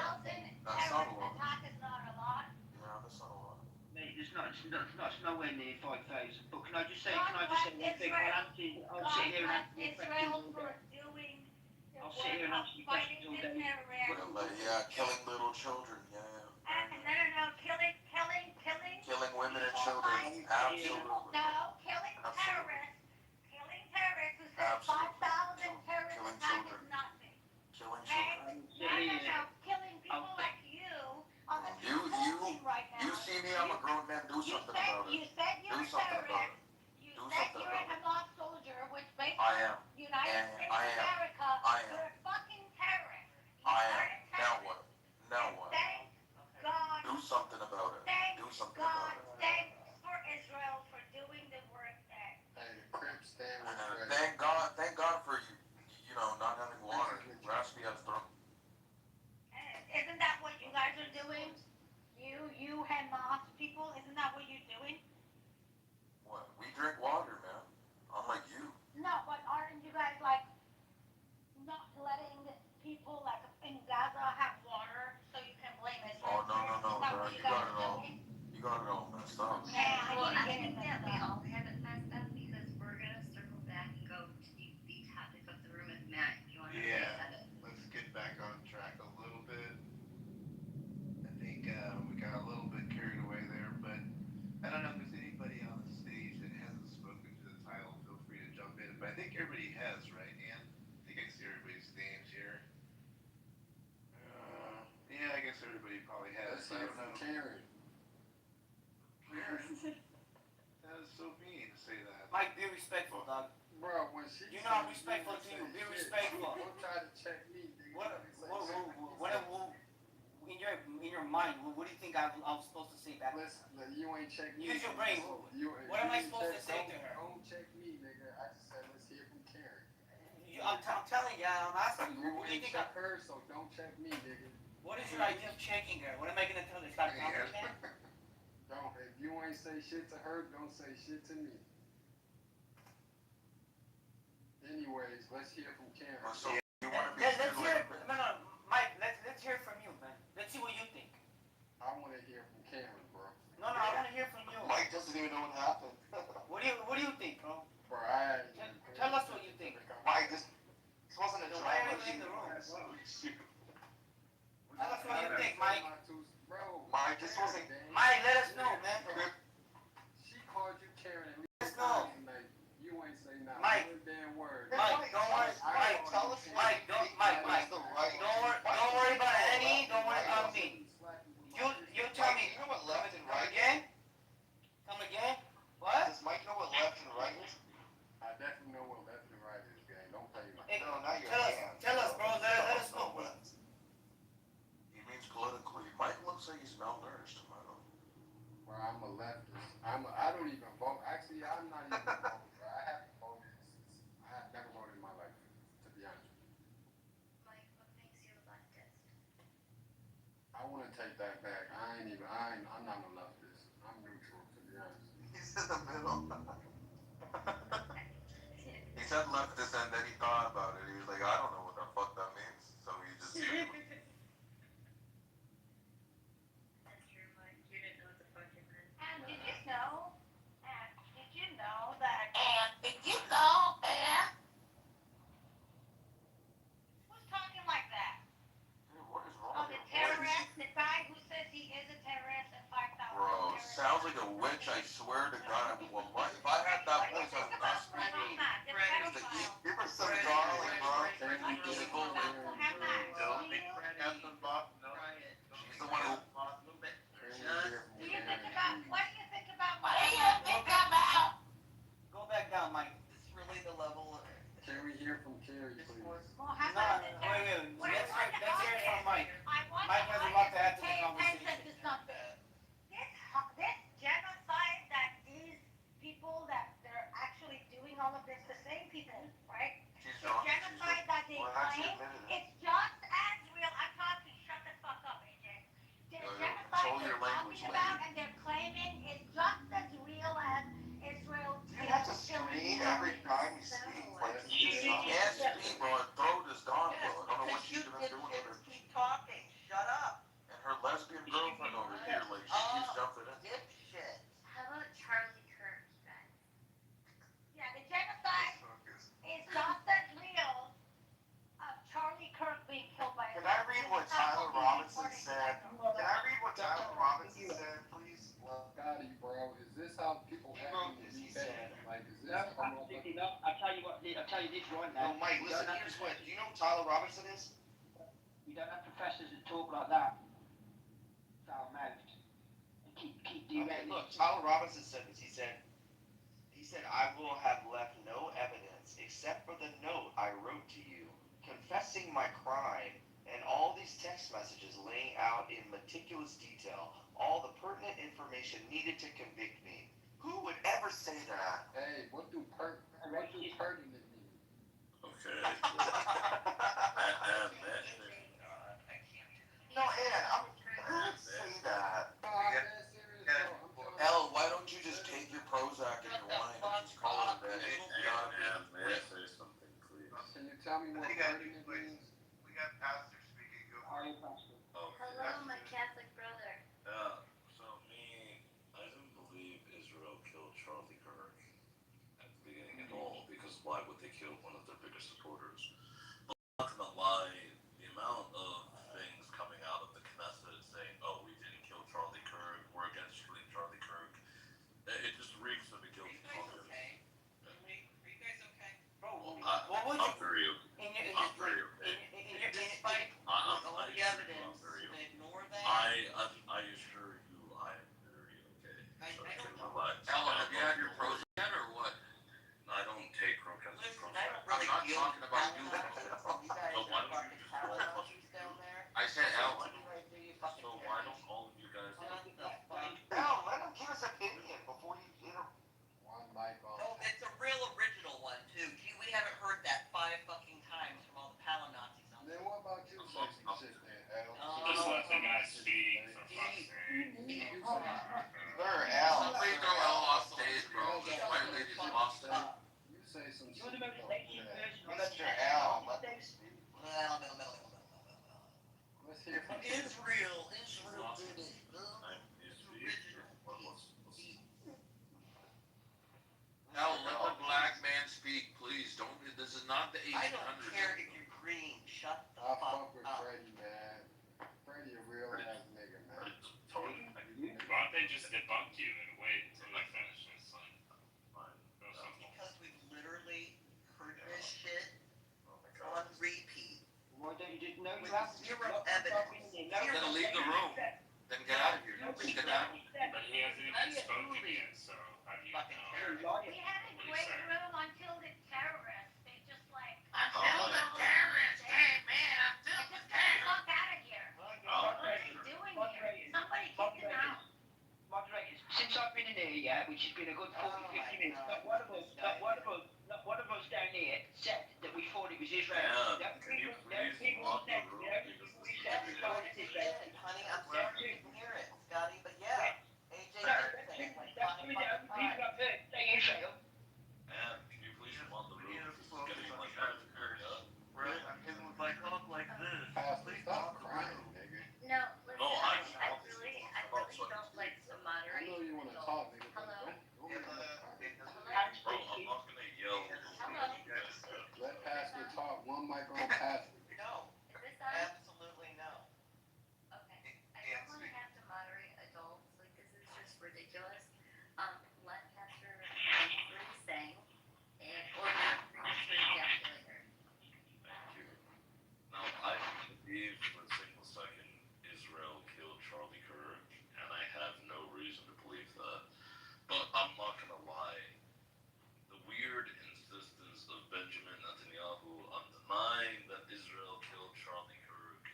terrorist attack is not a lot. Yeah, that's not a lot. Mate, it's nowhere near 5,000. But can I just say one thing? I'll sit here and answer your questions all day. I'll sit here and answer your questions all day. Yeah, killing little children. Yeah. No, killing Killing women and children. Absolutely. No, killing terrorists. Killing terrorists who said 5,000 terrorist attacks is nothing. Killing children. No, killing people like you on the street right now. You see me, I'm a grown man. Do something about it. You said you're a terrorist. You said you're a Hamas soldier, which basically I am. United States of America. You're a fucking terrorist. I am. Now what? Thank God. Do something about it. Do something about it. Thanks for Israel for doing the work that. Hey, the Crips stand with Freddie. Thank God for you know, not having water. Raspy has throat. Isn't that what you guys are doing? You Hamas people, isn't that what you're doing? What? We drink water, man. Unlike you. No, but aren't you guys like not letting people like in Gaza have water so you can blame Israel? Oh, no, bro. You got it all. You got it all messed up. Well, I think that we all have it messed up because we're going to circle back and go to the topic of the room with Matt. If you want to say that. Let's get back on track a little bit. I think we got a little bit carried away there, but I don't know if there's anybody on the stage that hasn't spoken to the title. Feel free to jump in. But I think everybody has, right, Ann? I think I see everybody's names here. Yeah, I guess everybody probably has. Let's hear from Karen. Karen? That is so mean to say that. Mike, be respectful, dog. Bro, when she You know I'm said respectful to you. Be respectful. Don't try to check me, nigga. In your mind, what do you think I was supposed to say back? Listen, you ain't check me. Use your brain. What am I supposed to say to her? Don't check me, nigga. I just said let's hear from Karen. I'm telling you, I'm asking you. What do you think? Check her, so don't check me, nigga. What is your idea of checking her? What am I gonna tell her? Stop complicating? Don't. If you ain't say shit to her, don't say shit to me. Anyways, let's hear from Karen. So you want to be Let's hear. No, Mike. Let's hear from you, man. Let's see what you think. I want to hear from Karen, bro. No, I want to hear from you. Mike doesn't even know what happened. What do you think, bro? Bro, Tell us what you think. Mike, this wasn't a Why are drama. you in the room? Tell us what you think, Mike. Bro, Mike, this wasn't. Mike, let us know, man. She called you Karen at Let us least know. tonight. You ain't say not Mike. one damn word. Mike, don't worry. Mike, tell us. Mike, don't worry about Annie. Don't worry about me. You tell me. You know what left and Come right again? Come again? What? Does Mike know what left and right is? I definitely know what left and right is, gang. Don't play me. Hey, No, not your hand. Tell us, bro. Let us know. He means politically. Mike looks like he's malnourished. Bro, I'm a leftist. I don't even vote. Actually, I'm not even a voter, bro. I haven't voted since. I have never voted in my life, to be honest. Mike, what makes you a leftist? I want to take that back. I'm not a leftist. I'm neutral, to be honest. He's in the middle. He said leftist and then he thought about it. He was like, I don't know what the fuck that means. So he just. That's true, Mike. You didn't know what the fuck it meant. And did you know that? Who's talking like that? Dude, what is wrong Oh, with the your voice? terrorist, the guy who says he is a terrorist and 5,000 Bro, terrorists. sounds like a witch, I swear to God. Well, if I had that voice, I would not speak. The pedophile. Give her some garlic, bro. Evil. She's the one who. What do you think about? Go back down, Mike. This is really the level of. Can we hear from Carrie, please? Well, how No, about the wait. What I Let's want to- hear it from Mike. I want Mike the has a lot to add to audience the pay attention conversation. to something. This genocide that these people that they're actually doing all of this, the same people, right? She's The drunk. genocide that they Well, that's claim, admitted it. it's just as real. I'm talking. Shut the fuck up, AJ. The genocide control they're your language, talking about and they're claiming is just as real as Israel. You have to scream every time you speak. Like, She can't speak, bro. Her throat is gone, bro. I don't know what she's gonna do with her. Keep talking. Shut up. And her lesbian girlfriend over here, like, she keeps jumping in. Dipshit. How about Charlie Kirk, guys? Yeah, the genocide is just as real of Charlie Kirk being killed by a. Can I read what Tyler Robinson said? Can I read what Tyler Robinson said, please? Gotti, bro, is this how people He act wrote in this, the he UK? said. Like, is this No, how absolutely not. I'll tell you this right now. No, Mike, listen, here's what. Do you know who Tyler Robinson is? You don't have professors that talk like that. Foul mouthed. And keep Okay, derailing. look, Tyler Robinson said this. He said, I will have left no evidence except for the note I wrote to you, confessing my crime, and all these text messages laying out in meticulous detail all the pertinent information needed to convict me. Who would ever say that? Hey, what do pertinent mean? Okay. No, Ann, who would say that? Elle, why don't you just take your Prozac and your wine and just call it a day? May I say something, please? Can you tell me what pertinent means? We got pastor speaking. Go. Are you pastor? Hello, my Catholic brother. So me, I didn't believe Israel killed Charlie Kirk at the beginning at all, because why would they kill one of their biggest supporters? But I'm not gonna lie, the amount of things coming out of the Knesset saying, oh, we didn't kill Charlie Kirk, we're against killing Charlie Kirk, it just reeks of a guilty conscience. Bro, I'm very okay. I'm very okay. Despite I'm all the very evidence, okay. ignore that. I assure you, I am very okay. So I take don't relax. Elle, have you had your Prozac or what? I don't take Prozac. Listen, I So why don't you just all fucking down there? I said Al. So why don't all of you guys Hell, let him give his opinion before you One mic on. No, it's a real original one too. Gee, we haven't heard that 5 fucking times from all the Palinazis on Then what about you, sexy shit, man, Al? Just let the guy speak, for fuck's sake. Sir, Al. Somebody throw Al off stage, bro. This white lady's lost it. You say some shit You're the most about lazy that. person Mr. Al, let him speak. Let's hear from you. Israel did it. Al, let the black man speak, please. Don't. This is not the I don't 1800s. care if you're green. Shut the I fuck fuck with up. Freddie, man. Freddie a real ass nigga, man. Why don't they just debunk you and wait until they finish this? Like, fine, go something. Because we've literally heard this shit on repeat. Why don't you just know you With have zero evidence. Then leave the room. Then get out of here. Get out. But he hasn't even spoken yet, so how do you know? We had a great room until the terrorists. They just like. Until the terrorists came in. Until the Just get the fuck out of here. What are you doing here? Somebody kick them out. Moderators, since I've been in here, yeah, which has been a good 40, 50 minutes, not one of us down here said that we thought it was Israel. Yeah, can you please walk the room? Honey, I'm sorry you didn't hear it, Scotty, but yeah. AJ heard it like 5 fucking times. Man, can you please walk the room? This is getting like that. Pastor, stop crying, nigga. No, listen, No, I I- really don't like to I moderate. know you wanna talk, nigga. but Hello? don't make no crying. Bro, I'm not gonna yell. Let Pastor talk. One mic on Pastor. No, Is this on? absolutely no. Okay. I don't want to have to moderate adults, like, this is just ridiculous. Let Pastor finish what he's saying, or not premature ejaculator. Thank you. Now, I believe for a single second Israel killed Charlie Kirk, and I have no reason to believe that. But I'm not gonna lie. The weird insistence of Benjamin Netanyahu on denying that Israel killed Charlie Kirk,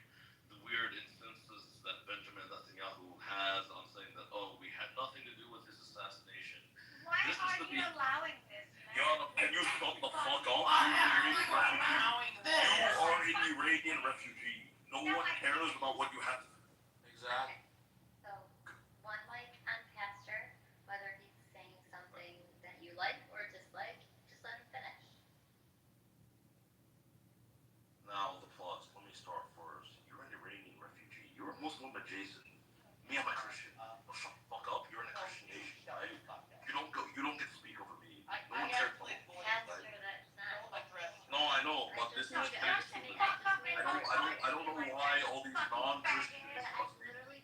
the weird instances that Benjamin Netanyahu has on saying that, oh, we had nothing to do with his assassination. Why This is are the you beast. allowing this, man? Yana, can you shut the fuck up? Why are you allowing You this? are an Iranian refugee. No one cares about what you have. Exactly. So, one mic on Pastor, whether he's saying something that you like or dislike, just let him finish. Now, the plots. Let me start first. You're an Iranian refugee. You're a Muslim adjacent. Me, I'm a Christian. Well, shut the fuck up. You're in a Christian nation, right? You don't get to speak over me. No one cares about me. Pastor, that's not. No, I know, but this is I don't know why all these non-Christians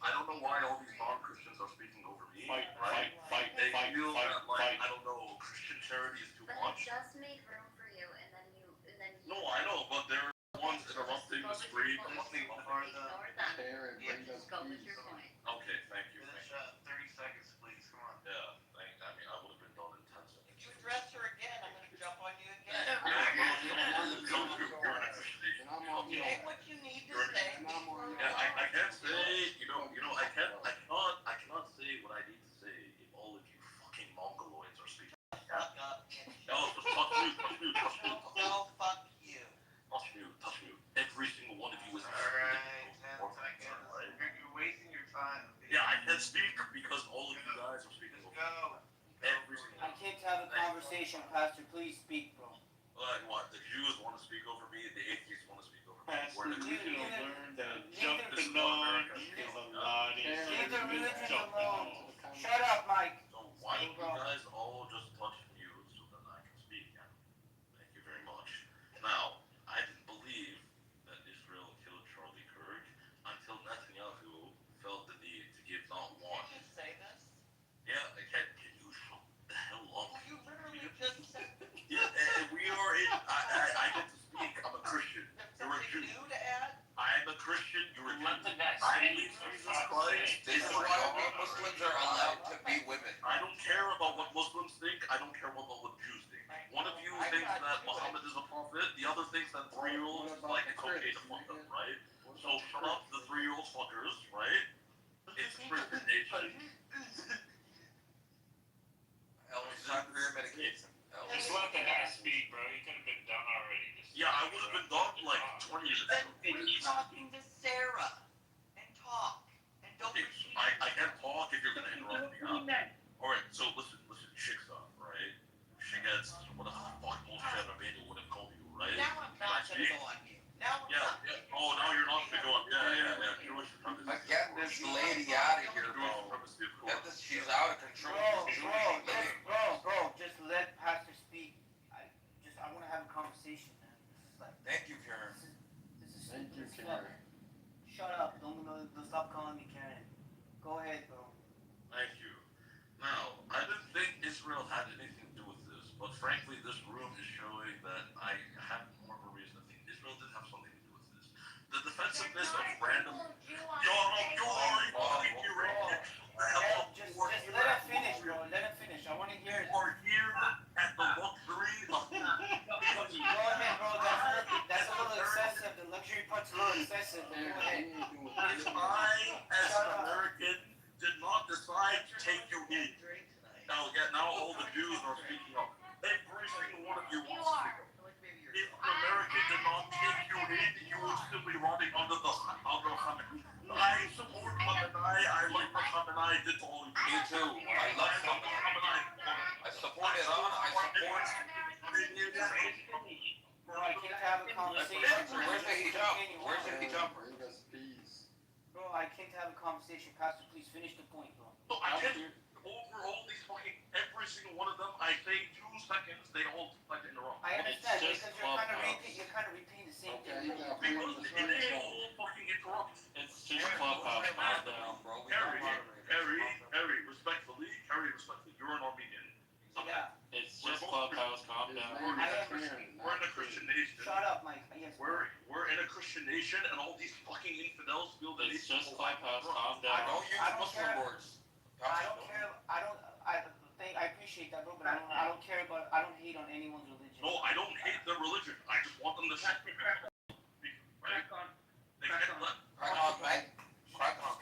I don't know why all these non-Christians are speaking over me, right? They feel that, like, I don't know, Christian charity is too But I much. just made room for you, and then you. No, I know, but there are ones interrupting the stream. Ignore them. Share and bring us Just go with peace. your point. Okay, thank you. 30 seconds, please. Come on. Yeah, I mean, I would have been done in 10 seconds. If you address her again, I'm gonna jump on you again. You're in a Christian nation. And I'm on your Say what you need to say. and I'm on your Yeah, I can't say, I cannot say what I need to say if all of you fucking Mongoloids are speaking. Fuck up. No, touch mute. No, fuck you. Touch mute. Every single one of you is Alright, 10 seconds. right? You're wasting your time. Yeah, I can't speak because all of you guys are speaking over Go. every single I came to have a conversation, Pastor. Please speak, bro. Like what? The Jews want to speak over me, the atheists want to speak over me. Pastor, We're in a you Christian can nation. learn that This jumping is not on America. is a lot easier Leave the than religion jumping alone. off. Shut up, Mike. So why don't you guys all just touch mute so that I can speak again? Thank you very much. Now, I didn't believe that Israel killed Charlie Kirk until Netanyahu felt the need to give not one. Did you say this? Yeah, can you shut the hell up? Well, you literally just said Yeah, and we are in. I get to speak. I'm a Christian. there's You're a something Jew. new to add. okay to fuck up, right? So shut up the 3-year-old fuckers, right? It's Christian nation. Elvis, it's time for your medication. Just let the guy speak, bro. He could have been done already. Yeah, I would have been done like 20 years ago. Then finish talking to Sarah and talk. And don't repeat. I can't talk if you're gonna interrupt me, huh? Alright, so listen, chick stuff, right? She gets whatever the fuck bullshit I made would have called you, right? Now I'm not gonna go on you. Now I'm not. Yeah. Oh, now you're not gonna go on. Yeah. Jewish supremacy. Get this lady out of here, bro. Jewish supremacy, of course. Get this, she's out of control. Bro, just let Pastor speak. I want to have a conversation, man. This is like. Thank you, Karen. Thank you, Karen. Shut up. Don't stop calling me Karen. Go ahead, bro. Thank you. Now, I didn't think Israel had anything to do with this, but frankly, this room is showing that I have more of a reason to think Israel did have something to do with this. The defensiveness of random. Just let him finish, bro. Let him finish. I want to hear it. Or here at the luxury of. Go ahead, bro. That's a little excessive. The luxury part's a little excessive. Go ahead. If I, as an American, did not decide to take you in, now all the Jews are speaking up. Every single one of you wants to speak up. If America did not take you in, you would still be running under Khamenei. I support Khamenei. I like what Khamenei did to all of you. Me too. I love Khamenei. I support Iran. I support. Bro, I can't have a conversation. Where's the hijab? Where's the hijab? Bring us peace. Bro, I can't have a conversation. Pastor, please finish the point, bro. So I can't, over all these fucking, every single one of them, I say 2 seconds, they all like to interrupt. I understand, because you're kind of repeating the same thing. Because they all fucking interrupt. It's just Clubhouse. Calm down, bro. Harry, respectfully, you're an Armenian. Yeah. It's just Clubhouse. Calm down. We're in a Christian nation. Shut up, Mike. Yes. We're in a Christian nation, and all these fucking infidels feel the It's need just Clubhouse. Calm down. I don't use Muslim words. I don't care. I appreciate that, bro, but I don't care about. I don't hate on anyone's religion. No, I don't hate their religion. I just want them to speak. Right? They can't let. Crack on, mate. Crack on.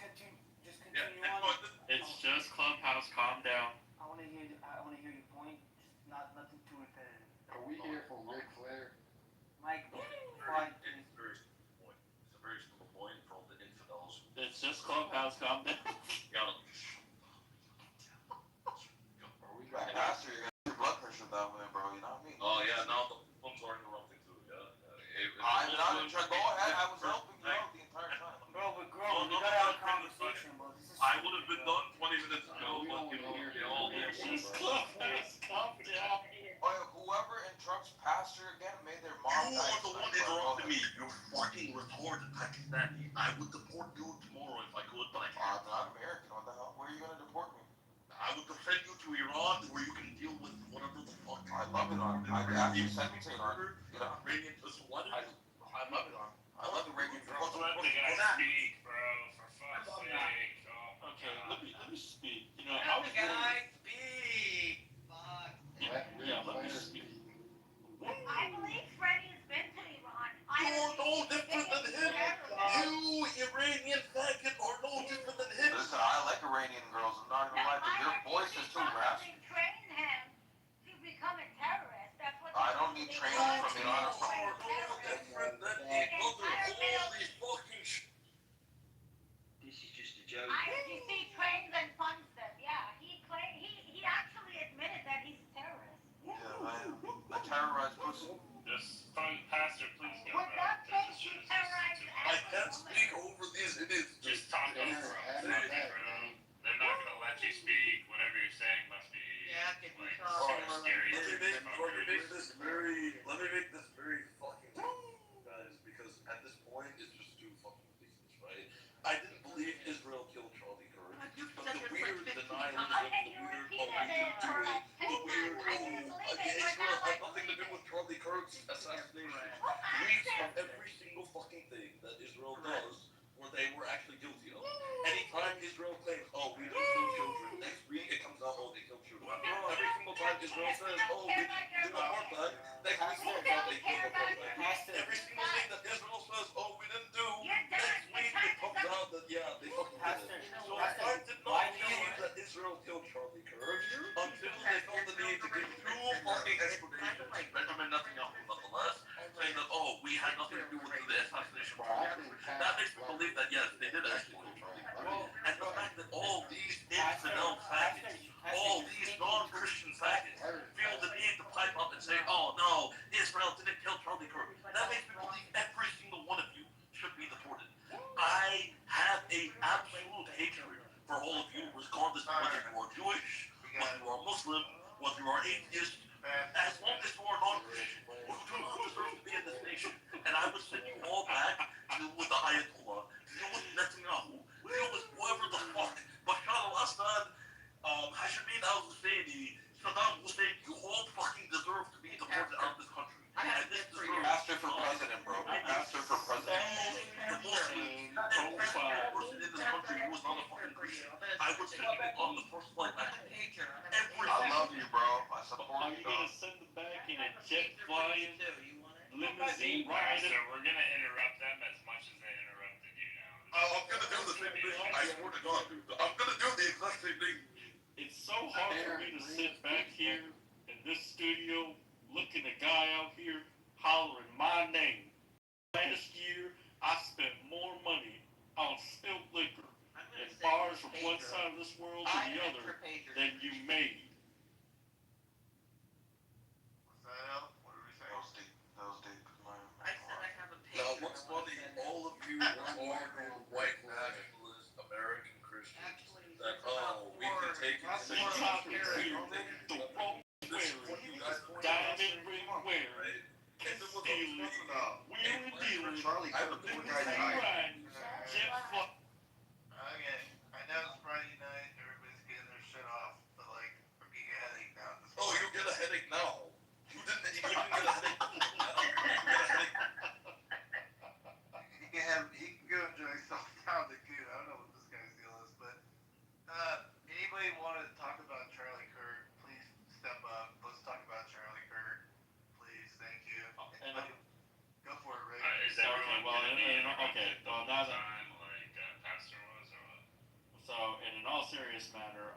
Just continue on. It's just Clubhouse. Calm down. I want to hear your point. Just nothing too repetitive. Are we here for Ric Flair? Mike, quiet, please. It's a very simple point. It's a very simple point for all the infidels. It's just Clubhouse. Calm down. Pastor, you got your blood pressure that way, bro. You know what I mean? Oh yeah, now the Muslims are interrupting too. Yeah. I'm not trying. Go ahead. I was helping you out the entire time. Bro, we gotta have a conversation, bro. I would have been done 20 minutes ago, but Just Clubhouse. Calm down. Whoever interrupts Pastor again made their mom. You are the one interrupting me. You're fucking retarded Pakistani. I would deport you tomorrow if I could, but I can't. I'm not American. What the hell? Where are you gonna deport me? I would defend you to Iran, where you can deal with whatever the fuck. I love Iran. I actually sent me to Iran. You know? Iranian is what? I love Iran. I love the Iranian girls. Let the guy speak, bro. For fuck's sake. Okay, let me speak. You know, I was Guys, speak. Fuck. Yeah, let me speak. I believe Freddie's been to Iran. You're no different than him. You, Iranian faggot, are no different than him. Listen, I like Iranian girls. I'm not gonna lie, but your voice is too raspy. Train him to become a terrorist. That's what I don't need training from Iran. You are no different than the other. All these fucking This is just a joke. ICC trains and funds them. Yeah, he actually admitted that he's a terrorist. Yeah, I terrorize pussy. Just fun, Pastor, please go. Would that make you terrorize I can't speak over these idiots. Just talk over them. They're not gonna let you speak. Whatever you're saying must be like super scary. Let me make this very fucking guys, because at this point it's just too fucking ridiculous, right? I didn't believe Israel killed Charlie Kirk, but the weird denialism, Israel had nothing to do with Charlie Kirk's assassination. Weeks of every single fucking thing that Israel does where they were actually guilty of. Anytime Israel claims, oh, we didn't kill children, next week it comes out, oh, they killed children. Every single time Israel says, oh, we didn't do apartheid, next week it comes out, they killed apartheid. Every single thing that Israel says, So we're gonna interrupt them as much as they interrupted you now. I'm gonna do the same thing. I swear to God, dude. I'm gonna do the exact same thing. It's so hard for me to sit back here in this studio, looking a guy out here hollering my name. Last year, I spent more money on spilled liquor and bars from one side of this world to the other than you made. What's that, Al? What did we say? That was deep. That was deep. I said I have a page. Now, what's funny, all of you are white nationalist American Christians that, we can take it. The top here, the rope wearing, diamond ring wearing, stealing, wheeling dealing, riding, jet flying. Okay, I know it's Friday night, everybody's getting their shit off, but like, I'm getting a headache now. Oh, you get a headache now. You didn't get a headache now. You get a headache. He can go enjoy himself down the queue. I don't know what this guy's deal is, but anybody want to talk about Charlie Kirk? Please step up. Let's talk about Charlie Kirk, please. Thank you. Anybody? Go for it, Rick. Is everyone Okay, well, now that time like Pastor was or what? so, in an all serious matter,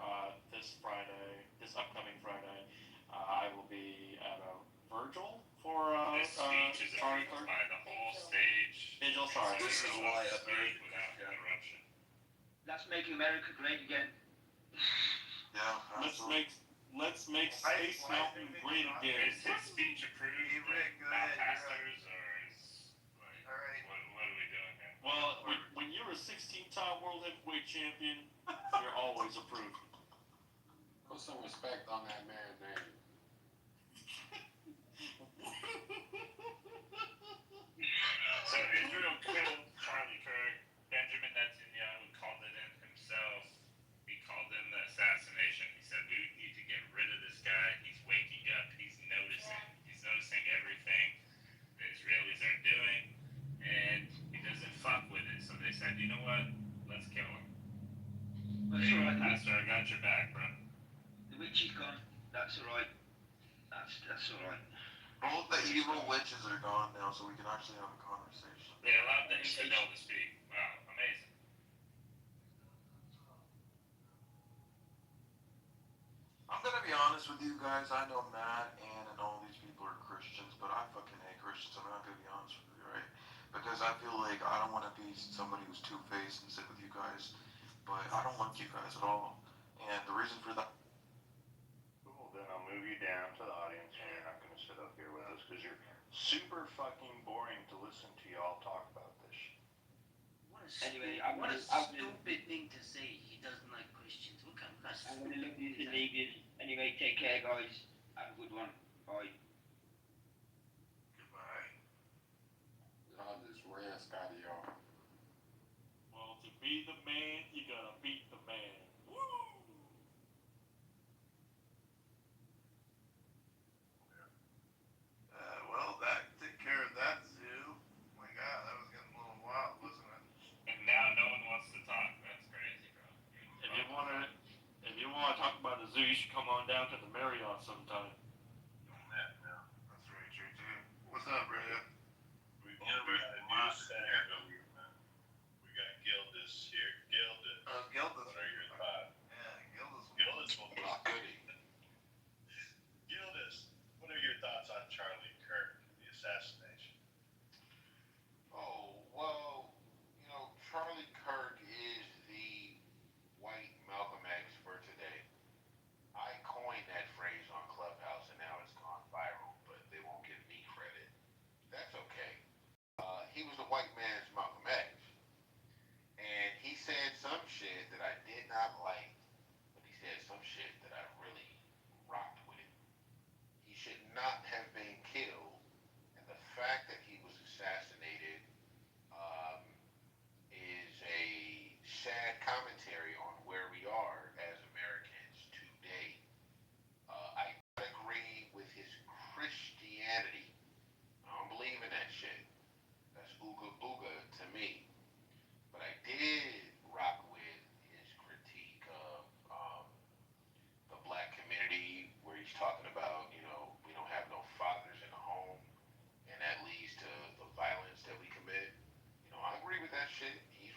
this upcoming Friday, I will be at a Virgil for This speech is Charlie approved Kirk. by the whole stage. Vigil, sorry. This is why I Speak without interruption. That's making America great again. Yeah, Let's make Space Mountain great again. Is his speech approved? Hey, Rick, go by ahead. pastors or is like All right. what are we doing here? Well, when you're a 16-time world heavyweight champion, you're always approved. Put some respect on that man's name. So Israel killed Charlie Kirk. Benjamin Netanyahu called it in himself. He called in the assassination. He said we need to get rid of this guy. He's waking up. He's noticing. He's noticing everything the Israelis are doing, and he doesn't fuck with it. So they said, you know what? Let's kill him. That's There you all go, right. Pastor. I got your back, bro. The witch is gone. That's all right. That's all right. Both the evil witches are gone now, so we can actually have a conversation. They allowed the infidel to speak. Wow, amazing. I'm gonna be honest with you guys. I know Matt, Ann, and all these people are Christians, but I fucking hate Christians. I'm not gonna be honest with you, right? Because I feel like I don't want to be somebody who's two-faced and sit with you guys, but I don't like you guys at all. And the reason for that. Cool, then I'll move you down to the audience and you're not going to sit up here with us because you're super fucking boring to listen to y'all talk about this shit. Anyway, what a stupid thing to say. He doesn't like Christians. What kind of I'm going to leave you. Anyway, take care, guys. Have a good one. Bye. Goodbye. Y'all just ran Scotty off. Well, to be the man, you gotta beat the man. Woo! Well, that took care of that zoo. My God, that was getting a little wild, wasn't it? And now no one wants to talk. That's crazy, bro. If you wanna talk about the zoo, you should come on down to the Marriott sometime. That's very true too. What's up, Rhea? We got a new senator here, man. We got Gildas here. Gildas. Gildas. What are your thoughts? Yeah, Gildas. Gildas will be goody. Gildas, what are your thoughts on Charlie Kirk, the assassination? Oh, well, Charlie Kirk is the white Malcolm X for today. I coined that phrase on Clubhouse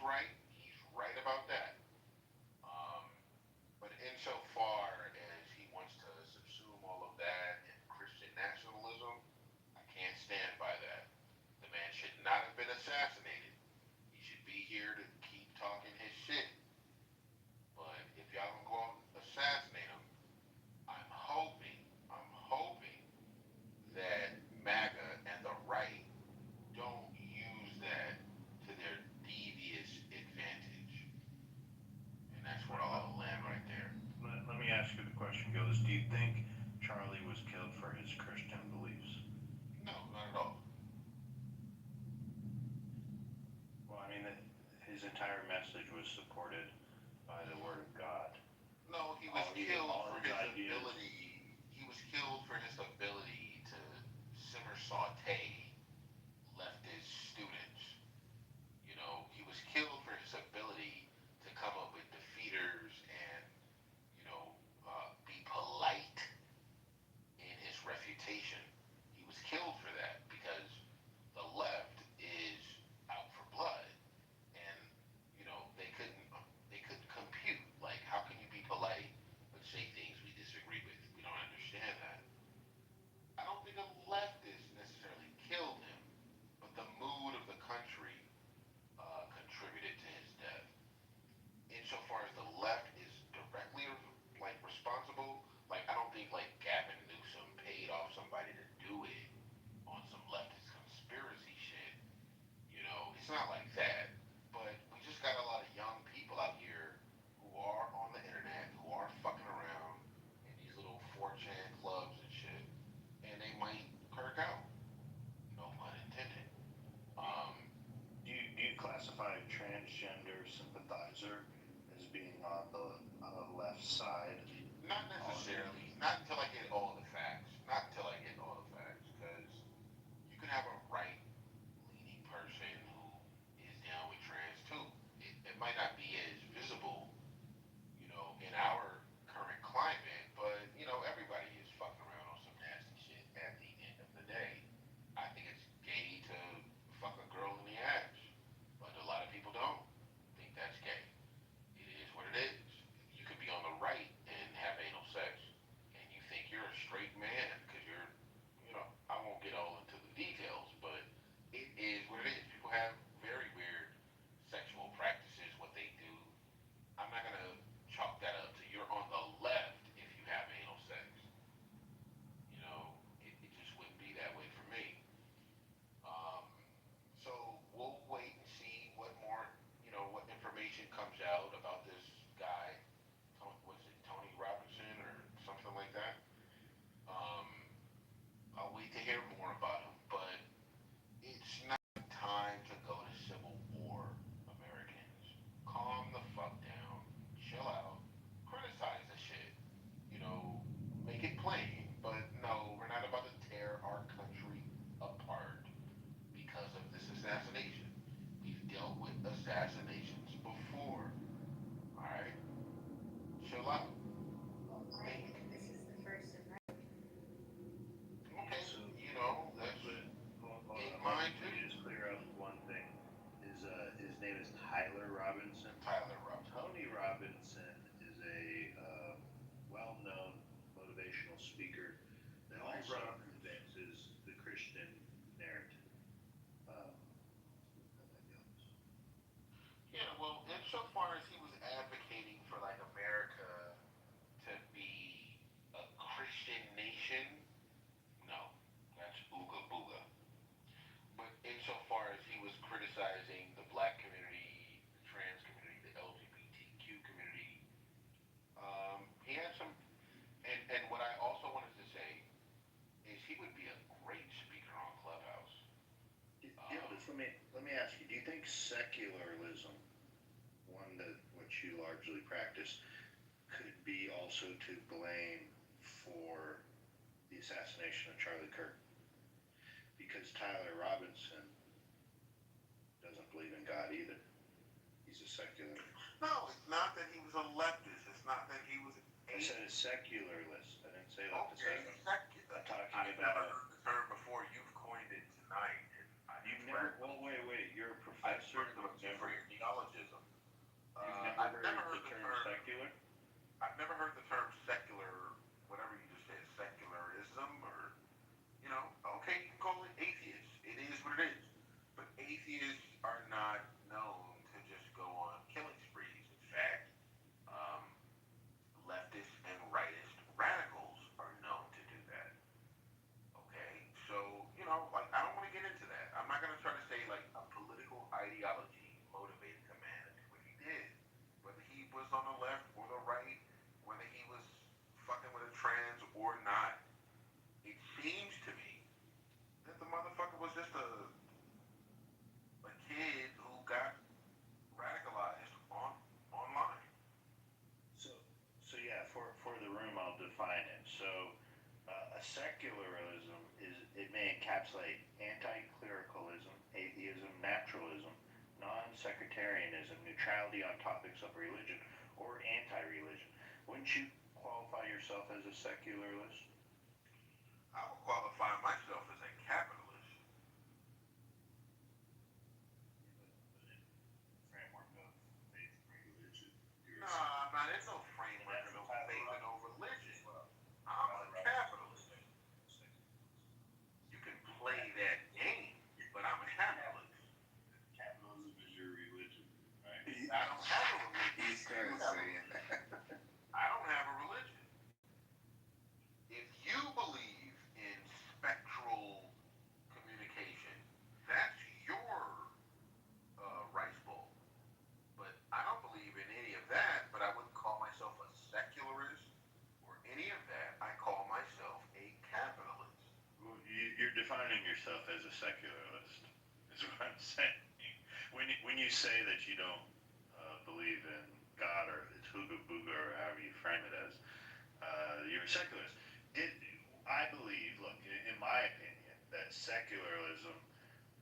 right. He's right about that. But insofar as he wants to subsume all of that in Christian nationalism, I can't stand by that. The man should not have been assassinated. He should be here to keep talking his shit. But if y'all gonna go out and assassinate him, I'm hoping that MAGA and the right don't use that to their devious advantage. And that's where I'll land right there. Let me ask you the question, Gillis. Do you think Charlie was killed for his Christian beliefs? No, not at all. Well, I mean, his entire message was supported by the Word of God. No, he was killed for his ability. He was killed for his ability to simmer saute leftist students. You know, he was killed for his ability to come up with defeaters and, be polite in his refutation. He was killed for that because the left is out for blood, and they couldn't compute. Like, how can you be polite but say things we disagree with? We don't understand that. I don't think the leftists necessarily killed him, but the mood of the country contributed to his death. Insofar as the left is directly responsible, I don't think Gavin Newsom paid off somebody to do it on some leftist conspiracy shit. It's not like that. But we just got a lot of young people out here who are on the internet, who are fucking around in these little 4chan clubs and shit, and they might kirk out. No pun intended. Do you classify transgender sympathizer as being on the left side? Not necessarily. Not until I get all the facts. Because you can have a right-leaning person who is down with trans too. It might not be as visible, in our current climate, but everybody is fucking around on some nasty shit at the end of the day. I think it's gay to fuck a girl in the ass, but a lot of people don't think that's gay. It is what it is. You could be on the right and have anal sex, and you think you're a straight man because I won't get all into the details, but it is what it is. People have very weird sexual practices, what they do. I'm not gonna chalk that up to you're on the left if you have anal sex. It just wouldn't be that way for me. So we'll wait and see what more, what information comes out about this guy. What's it, Tony Robinson or something like that? I'll wait to hear more about him, but it's not time to go to civil war, Americans. Calm the fuck down, chill out, criticize the shit, make it plain, but no, we're not about to tear our country apart because of this assassination. We've dealt with assassinations before, alright? Chill out. I think this is the first of many. Okay, that's in mind too. Let me just clear up one thing. His name is Tyler Robinson. Tony Robinson is a well-known motivational speaker that also advances the Christian narrative. Yeah, well, insofar as he was advocating for America to be a Christian nation, no, that's ooga booga. But insofar as he was criticizing the black community, the trans community, the LGBTQ community, he had some, and what I also wanted to say is he would be a great speaker on Clubhouse. Let me ask you, do you think secularism, which you largely practice, could be also to blame for the assassination of Charlie Kirk? Because Tyler Robinson doesn't believe in God either. He's a secular. No, it's not that he was a leftist. It's not that he was. I said a secularist. I didn't say leftist. Okay, I'm talking I've about. never heard the term before. You've coined it tonight. You've never. Well, wait. You're a professor. For your theologist. ever heard the term secular, whatever you just said, secularism, or, okay, you can call it atheist. It is what it is. But atheists are not known to just go on killing sprees. In fact, um, leftist and rightist radicals are known to do that. Okay, so like I don't want to get into that. I'm not gonna try to say like a political ideology motivated the man to do what he did, whether he was on the left or the right, whether he was fucking with a trans or not. It seems to me that the motherfucker was just a kid who got radicalized online. So yeah, for the room, I'll define it. So a secularism it may encapsulate anti-clericalism, atheism, naturalism, non-sectarianism, neutrality on topics of religion, or anti-religion. Wouldn't you qualify yourself as a secularist? I would qualify myself as a capitalist. Framework of faith and religion. Nah, man, there's no framework of no faith and no religion. I'm a capitalist. You can play that game, but I'm a capitalist. Capitalism is your religion, right? I don't have a religion. He's kind of saying that. I don't have a religion. If you believe in spectral communication, that's your rice bowl. But I don't believe in any of that, but I wouldn't call myself a secularist or any of that. I call myself a capitalist. Well, you're defining yourself as a secularist, is what I'm saying. When you say that you don't believe in God, or it's hooga booga, or however you frame it as, you're a secularist. I believe, look, in my opinion, that secularism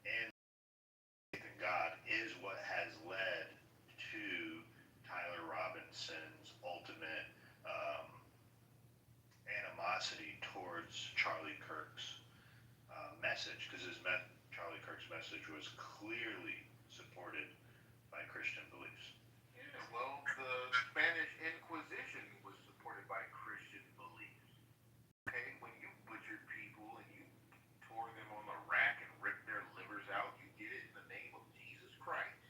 and faith in God is what has led to Tyler Robinson's ultimate animosity towards Charlie Kirk's message, because Charlie Kirk's message was clearly supported by Christian beliefs. Yeah, well, the Spanish Inquisition was supported by Christian beliefs. Okay, when you butchered people and you tore them on the rack and ripped their livers out, you did it in the name of Jesus Christ.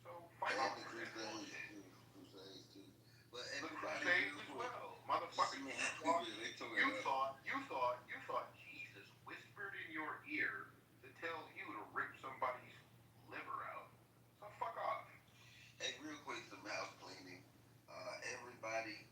So fuck off with that bullshit. Crusades too. But The everybody Crusades as well, motherfucker. You thought Jesus whispered in your ear to tell you to rip somebody's liver out. So fuck off. Hey, real quick, some house cleaning. Everybody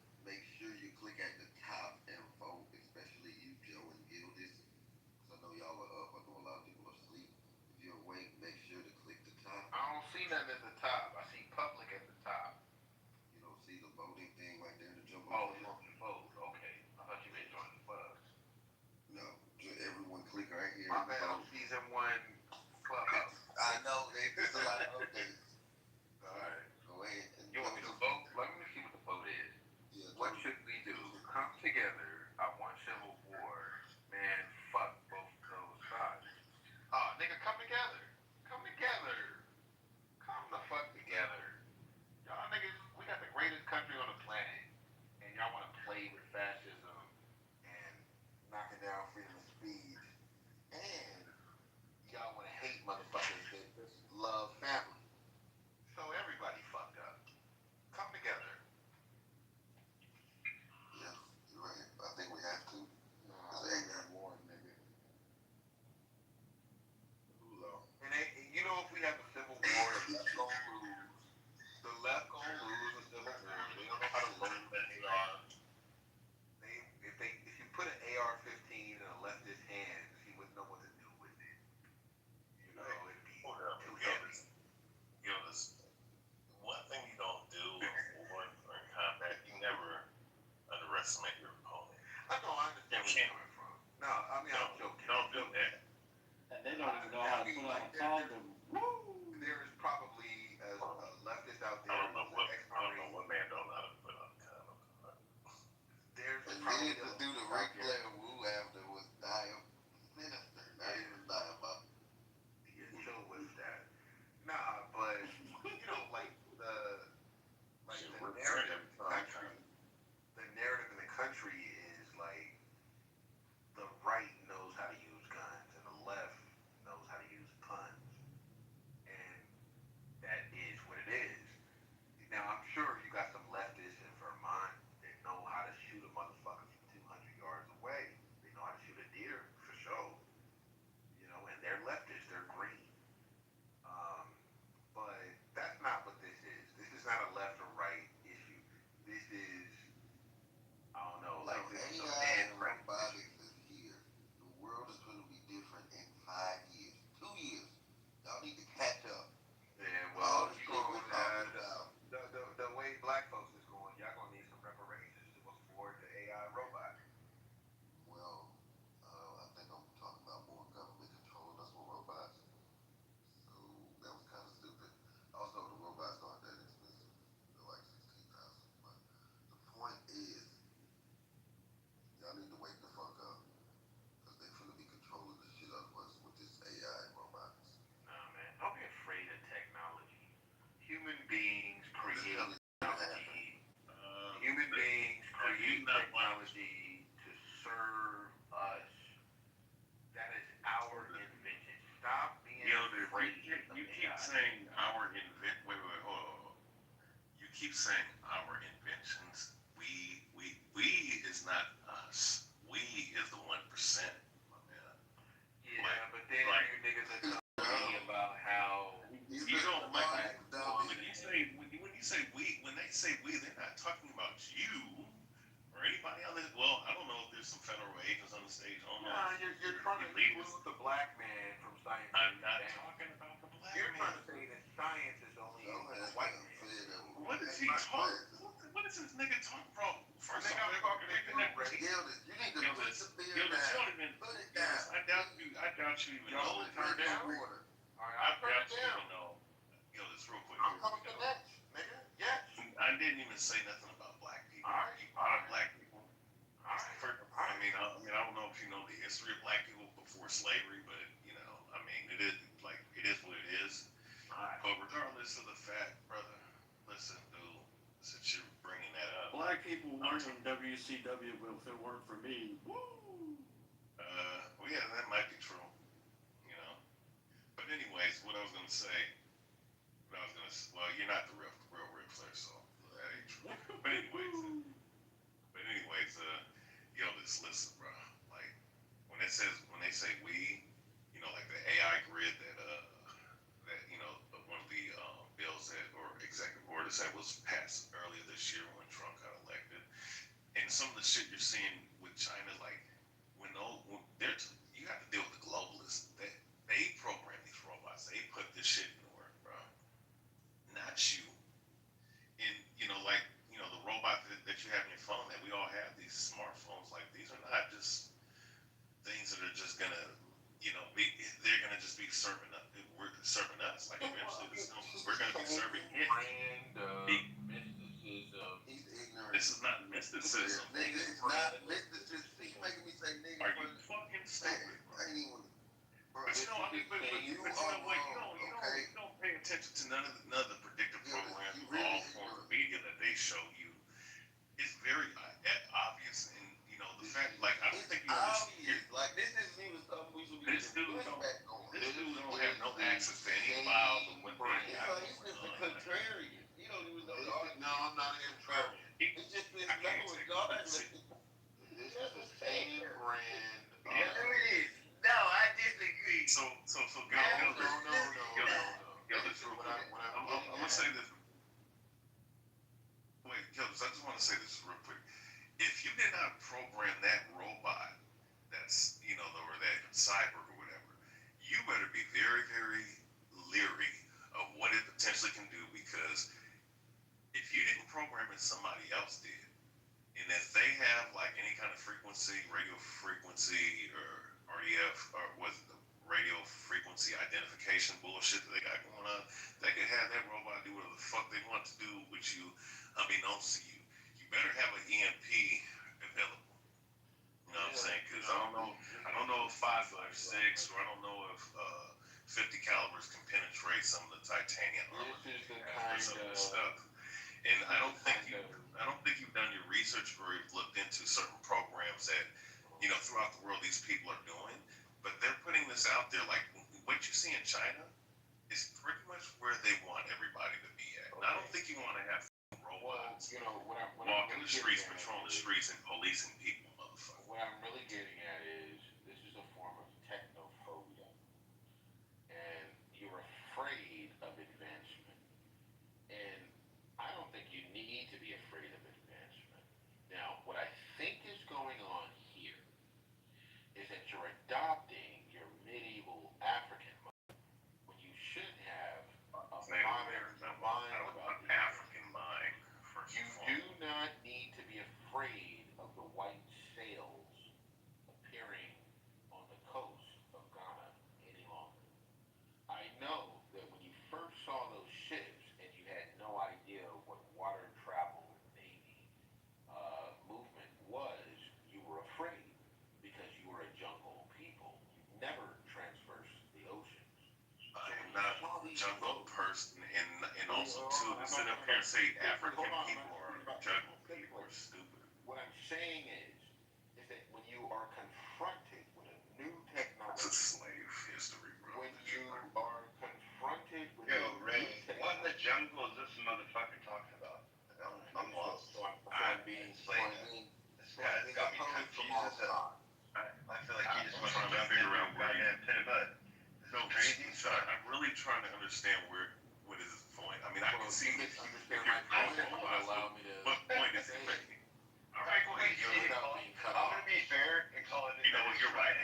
Human beings create technology to serve us. That is our invention. Stop being afraid. You keep saying our wait, hold on. You keep saying our inventions. We is not us. We is the 1%, my man. Yeah, but then you niggas are talking about how you don't like when you say we, when they say we, they're not talking about you or anybody on this. Well, I don't know if there's some federal agents on the stage. I don't know. Nah, you're trying to exclude the black man from science. I'm not talking about the black You're man. trying to say that science is only a white man. What is he talking? What is this nigga talking about? First of all, you need to put the beer down. I doubt you even know. Turn it down. I doubt you even know. Yo, this real quick. I'm coming to next, nigga. Yes. I didn't even say nothing about black people. All right. You black people. I mean, I don't know if you know the history of black people before slavery, but I mean, it is what it is. But regardless of the fact, brother, listen, dude, since you're bringing that up, Black people weren't in WCW, but if it weren't for me, woo! Well, yeah, that might be true, But anyways, what I was gonna say, well, you're not the real Ric Flair, so that ain't true. But anyways, yo, listen, bro. Like when they say we, like the AI grid that one of the bills or executive orders that was passed earlier this year when Trump got elected, and some of the shit you're seeing with China, like you have to deal with the globalists. They program these robots. They put this shit in work, bro. Not you. And the robot that you have in your phone, that we all have, these smartphones, like these are not just things that are just gonna, they're gonna just be serving us. We're serving us. Like eventually, we're gonna be serving it. Mysticism. He's ignorant. This is not mysticism. Nigga, it's not mysticism. He's making me say nigga. Are you fucking stupid, bro? I ain't even. But you know what? You don't pay attention to none of the predictive programs, all forms of media that they show you. It's very obvious, and the fact, like I don't think you understand. Like this isn't even something we should be. This dude don't have no access to any files of what they have. He's just a contrarian. You don't even know. No, I'm not a contrarian. It's just this God. This is the same brand. Yes, it is. No, I disagree. So go. Yo, this real quick. I'm gonna say this. Wait, I just want to say this real quick. If you did not program that robot, that's or that cyber or whatever, you better be very, very leery of what it potentially can do, because if you didn't program it, somebody else did. And if they have like any kind of frequency, radio frequency, or RDF, or was it the radio frequency identification bullshit that they got going on, they could have that robot do whatever the fuck they want to do with you, unbeknownst to you. You better have an EMP available. You know what I'm saying? Because I don't know if 5.56 or I don't know if 50 calibers can penetrate some of the titanium armor or some of the stuff. And I don't think you've done your research or you've looked into certain programs that throughout the world these people are doing. But they're putting this out there. Like what you see in China is pretty much where they want everybody to be at. And I don't think you want to have robots walking the streets, patrolling the streets, and policing people, motherfucker. What I'm really getting at is this is a form of technophobia, and you're afraid of advancement. And I don't think you need to be afraid of advancement. Now, what I think is going on here is that you're adopting your medieval African mind when you should have a modern mind about the African mind. You do not need to be afraid of the white sails appearing on the coast of Ghana any longer. I know that when you first saw those ships and you had no idea what water travel navy movement was, you were afraid because you were a jungle people. You never traversed the oceans. I am not a jungle person, and also too, this sit up here and say African people or jungle people are stupid. What I'm saying is that when you are confronted with a new technology, It's a slave history, bro. when you are confronted with Yo, a new Ray, technology, what in the jungle is this motherfucker talking about? I'm lost. So I'm being This guy's got me confused as hell. I feel like he just wants to jump in around goddamn pit of mud. This is crazy. So I'm really trying to understand what is his point. I mean, I can see if you're allow me to. what point is he making? All right, go ahead. I'm gonna be fair and call it. You know what? You're right.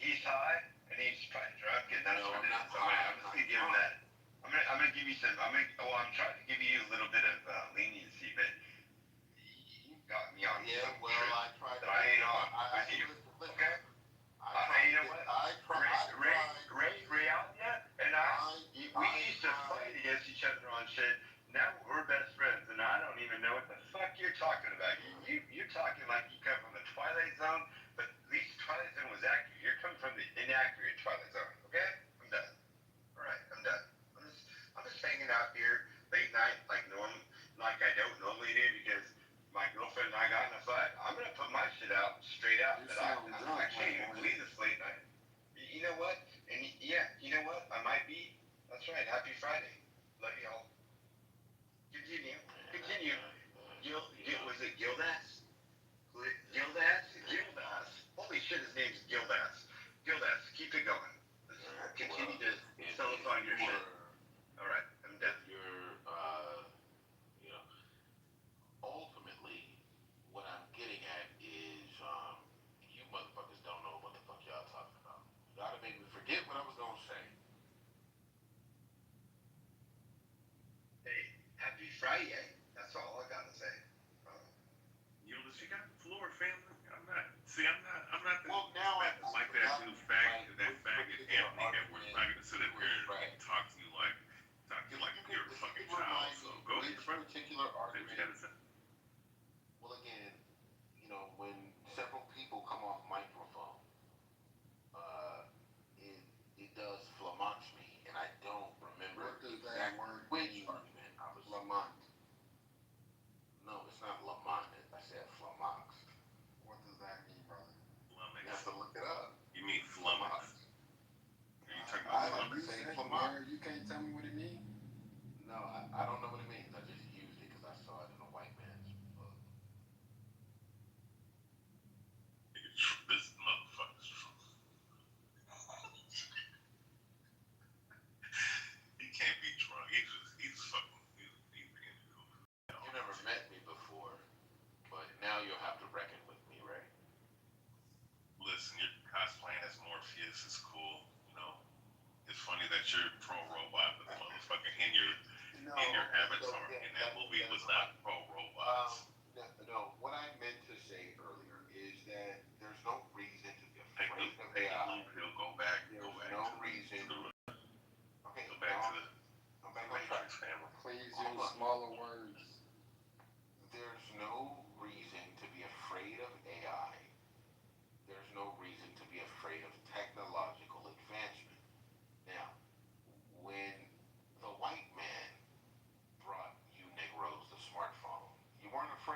He's high and he's probably drunk, and that's what it is. I'm just gonna give him that. I'm gonna give you some. I'm trying to give you a little bit of leniency, but you got me on. Yeah, well, I tried to. I ain't on with you. Okay. You know what? Ray Althea and we used to fight against each other on shit. Now we're best friends, and I don't even know what the fuck you're talking about. You're talking like you come from the Twilight Zone, but at least Twilight Zone was accurate. You're coming from the inaccurate Twilight Zone. Okay, I'm done. All right, I'm done. I'm just hanging out here late night like I don't normally do because my girlfriend and I got in a fight. I'm gonna put my shit out straight out. But I can't even believe this late night. You know what? And yeah, you know what? I might be. That's right. Happy Friday. Love y'all. Continue. Was it Gildas? Gildas. Holy shit, his name's Gildas. Gildas, keep it going. Continue to tell us on your shit. All right, I'm done. Ultimately, what I'm getting at is, you motherfuckers don't know what the fuck y'all talking about. Y'all done made me forget what I was gonna say. Hey, happy Friday. That's all I gotta say. You got the floor, family. I'm not that. Well, now like that dude, faggot Anthony Edwards. I'm not gonna sit up here and talk to you like you're a fucking child. So go ahead, brother. Particular argument. Well, again, when several people come off microphone, it does flamox me, and I don't remember which argument I was. Lamont. No, it's not Lamont. I said flamox. What does that mean, brother? You have to look it up. You mean flummox? Are you talking I about use it. You can't tell me what it means. No, I don't know what it means. I just used it because I saw it in a white man's book. This motherfucker's true. He can't be drunk. He's fucking. He's being goofy. You never met me before, but now you'll have to reckon with me, right? Listen, you're cosplaying as Morpheus. It's cool. It's funny that you're pro-robot, but the motherfucker in your avatar in that movie was not pro-robots. No, what I meant to say earlier is that there's no reason to be afraid of AI. Go back. There's no reason. Okay, Go back to I'm back on track. Please use smaller words. There's no reason to be afraid of AI. There's no reason to be afraid of technological advancement. Now, when the white man brought you Negroes the smartphone, you weren't afraid.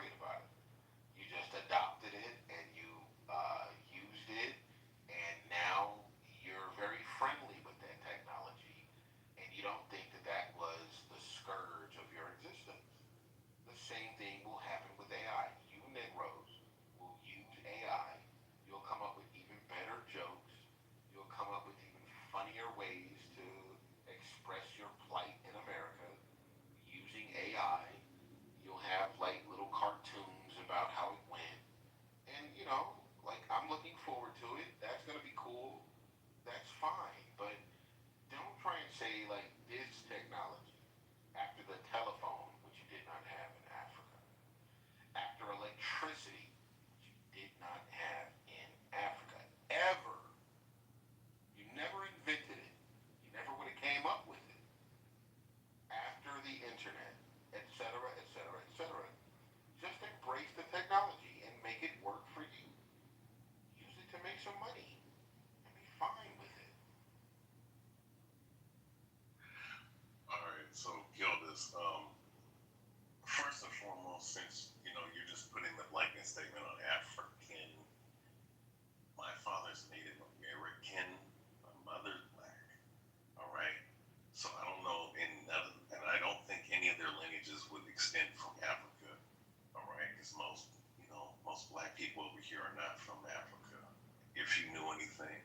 everything.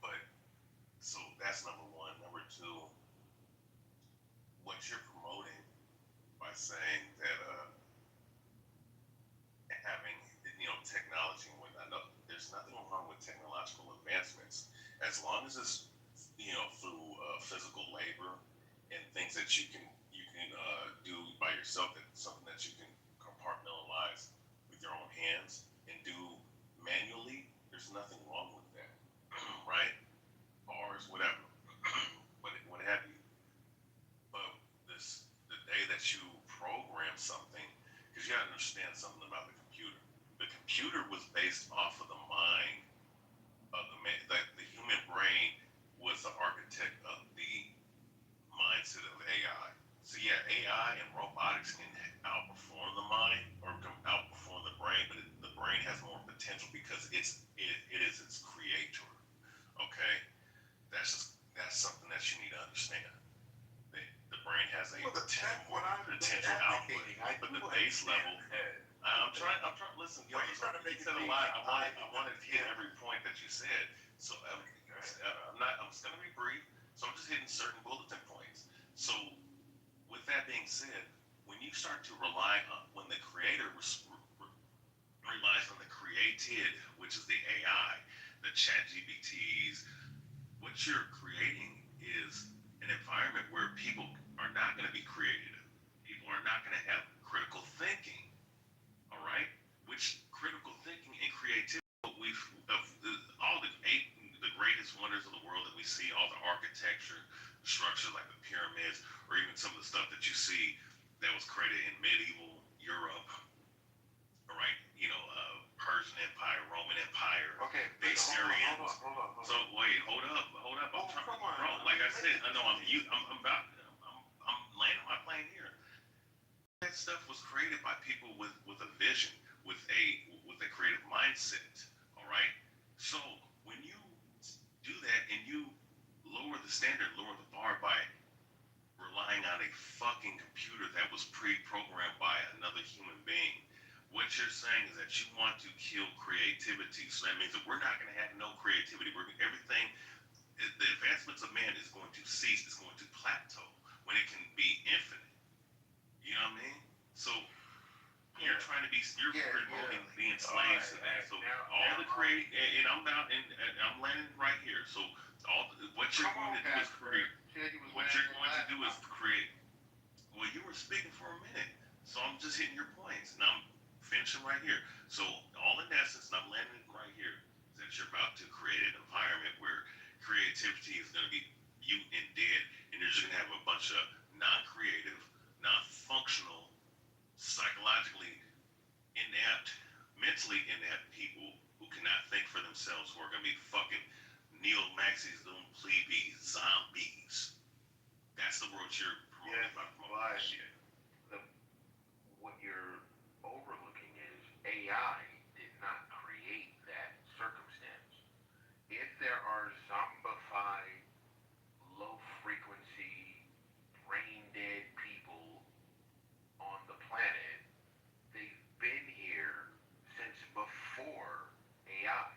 But so that's number one. Number two, what you're promoting by saying that having technology and whatnot. No, there's nothing wrong with technological advancements as long as it's through physical labor and things that you can do by yourself. That's something that you can compartmentalize with your own hands and do manually. There's nothing wrong with that, right? Bars, whatever, what have you. But the day that you program something, because you gotta understand something about the computer. The computer was based off of the mind of the man. The human brain was the architect of the mindset of AI. So yeah, AI and robotics can outperform the mind or outperform the brain, but the brain has more potential because it is its creator. Okay, that's something that you need to understand. The brain has a potential output, but the base level. I'm trying. Listen, yo, you said a lot. I wanted to hit every point that you said. So I'm just gonna be brief. So I'm just hitting certain bulletin points. So with that being said, when you start to rely on when the creator relies on the created, which is the AI, the chat GPTs, what you're creating is an environment where people are not going to be creative. People are not going to have critical thinking. All right, which critical thinking and creativity, all the greatest wonders of the world that we see, all the architecture, structures like the pyramids, or even some of the stuff that you see that was created in medieval Europe. All right, Persian Empire, Roman Empire, the Assyrians. Hold on. So wait, hold up. I'm trying, bro. Like I said, I know I'm landing my plane here. That stuff was created by people with a vision, with a creative mindset. All right. So when you do that and you lower the standard, lower the bar by relying on a fucking computer that was pre-programmed by another human being, what you're saying is that you want to kill creativity. So that means that we're not going to have no creativity. The advancements of man is going to cease. It's going to plateau when it can be infinite. You know what I mean? So you're promoting being slaves to that. So all the and I'm landing right here. So what you're going to do is create. What you're going to do is create. Well, you were speaking for a minute, so I'm just hitting your points, and I'm finishing right here. So all in essence, and I'm landing right here, is that you're about to create an environment where creativity is going to be mute and dead, and you're just going to have a bunch of non-creative, non-functional, psychologically inept, mentally inept people who cannot think for themselves, who are going to be fucking neo-maxis, little plebeians, zombies. That's the world you're promoting by promoting shit. What you're overlooking is AI did not create that circumstance. If there are zombified, low-frequency, brain-dead people on the planet, they've been here since before AI.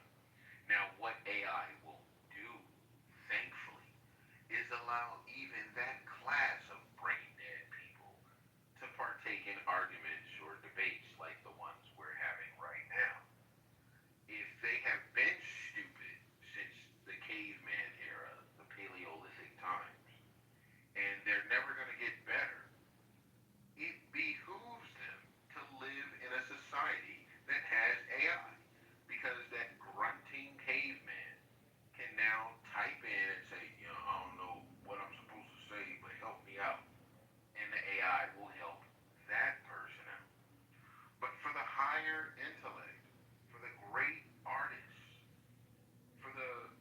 Now, what AI will do, thankfully, is allow even that class of brain-dead people to partake in arguments or debates like the ones we're having right now. If they have been stupid since the caveman era, the Paleolithic times, and they're never going to get better, it behooves them to live in a society that has AI, because that grunting caveman can now type in and say, I don't know what I'm supposed to say, but help me out. And the AI will help that person out. But for the higher intellect, for the great artists, for the,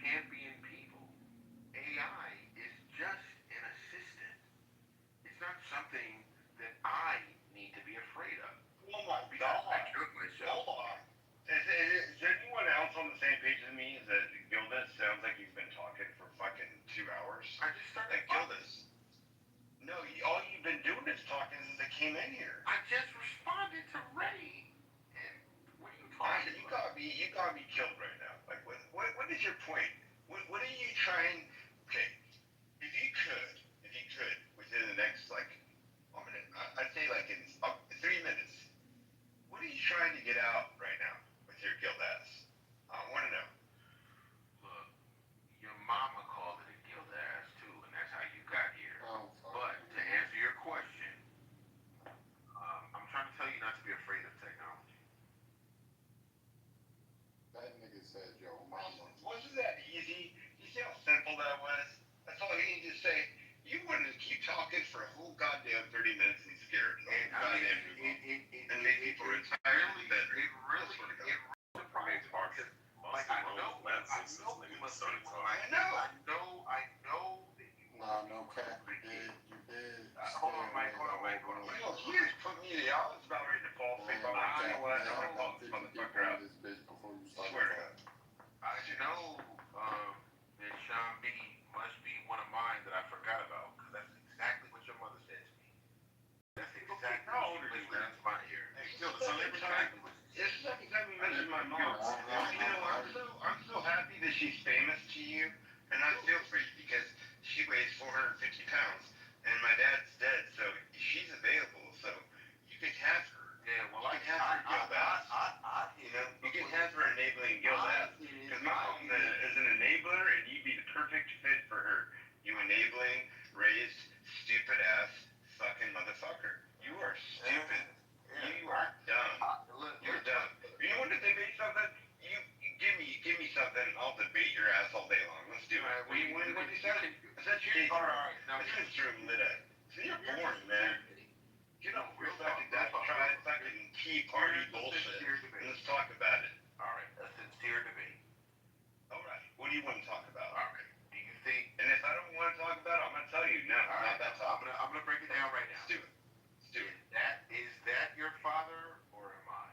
champion people, AI is just an assistant. It's not something that I need to be afraid of. Oh my God. I do it myself. Hold on. Is anyone else on the same page as me? Is that Gildas sounds like he's been talking for fucking 2 hours? I just started Gildas. No, all you've been doing is talking since I came in here. I just responded to Ray. And what are you talking about? You got me killed right now. Like, what your point? What are you trying? Okay, if you could, within the next like a minute, I'd say like in 3 minutes, what are you trying to get out right now with your guilt ass? I want to know. Look, your mama called it a guilt ass too, and that's how you got here. But to answer your question, I'm trying to tell you not to be afraid of technology. That nigga said, yo, mama. Wasn't that easy? You see how simple that was? That's all you need to say. You wanted to keep talking for a whole goddamn 30 minutes and scared And I mean, and make people retire in bed. it really surprised Marcus. Like I know you must be. I know that you. Nah, no cap. You did. Hold on, Mike. You know, he just put me the I was about ready to fall asleep. I'm like, you know what? I'm gonna call this motherfucker out. This bitch before you start. Swear to God. I know that Sean B must be one of mine that I forgot about, because that's exactly what your mother said to me. That's exactly How what old are she you, whispered man? into my ear. This is the second time you mentioned my mom. You know, I'm so happy that she's famous to you, and I feel for you because she weighs 450 pounds, and my dad's dead, so she's available. So you can have her. Yeah, well, You can have her guilt ass. You know, you can have her enabling guilt ass. Because my mom is an enabler, and you'd be the perfect fit for her. You enabling, raised, stupid ass, fucking motherfucker. You are stupid. You are dumb. You're dumb. You know what? If they debate something, you give me something. I'll debate your ass all day long. Let's do it. What do you say? Is that your case? All right. Now, this is true, Lida. So you're boring, man. You don't respect that. Try fucking Tea Party bullshit. Let's talk about it. All right, a sincere debate. All right. What do you want to talk about? All right. Do you think? And if I don't want to talk about it, I'm gonna tell you no. All right. Not that talk. I'm gonna break it down right now. Let's do it. Let's do it. Is that your father or am I?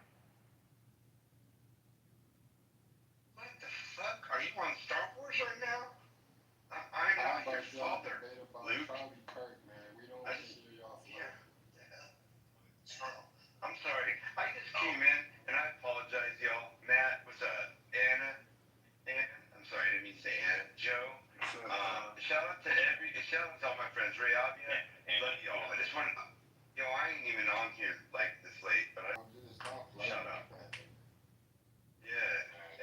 What the fuck? Are you on Star Wars right now? I'm not your father, Luke. Charlie Kirk, man. We don't want to hear y'all. Yeah. I'm sorry. I just came in and I apologize, y'all. Matt was Anna. I'm sorry, I didn't mean to say Anna. Joe. Shout out to all my friends. Ray Avia. Love y'all. I just want to. I ain't even on here like this late, but shout out. Yeah,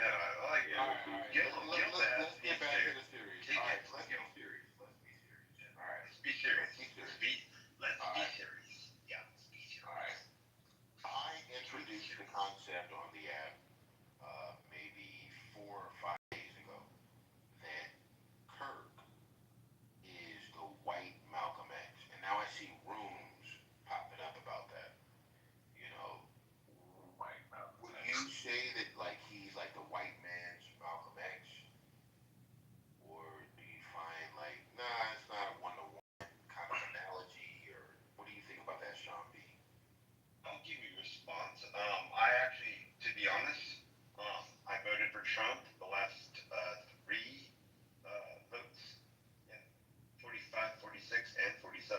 I like it. Let's get back to the series. All right, let's be serious. All right, let's be serious. Let's be serious. Yeah, let's be serious. All right. I introduced the concept on the app maybe 4 or 5 days ago that Kirk is the white Malcolm X, and now I see rooms popping up about that. You know, White Malcolm would you say that like he's like the white man's Malcolm X, or do you find like it's not a one-to-one kind of analogy, or what do you think about that, Sean B? I'll give you a response. I actually, to be honest, I voted for Trump the last 3 votes. Yeah, 45, 46, and 47.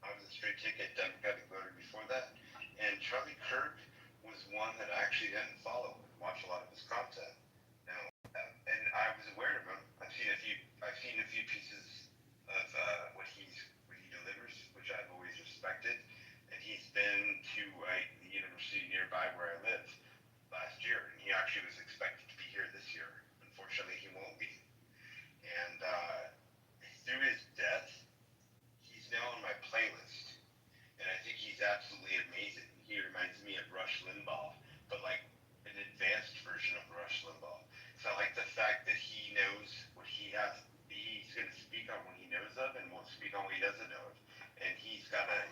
I was a straight ticket Democratic voter before that. And Charlie Kirk was one that I actually didn't follow and watch a lot of his content. Now, and I was aware of him. I've seen a few pieces of what he delivers, which I've always respected. And he's been to the university nearby where I live last year, and he actually was expected to be here this year. Unfortunately, he won't be. And through his death, he's now on my playlist, and I think he's absolutely amazing. He reminds me of Rush Limbaugh, but like an advanced version of Rush Limbaugh. So I like the fact that he knows what he's going to speak on what he knows of and won't speak on what he doesn't know of. And he's got a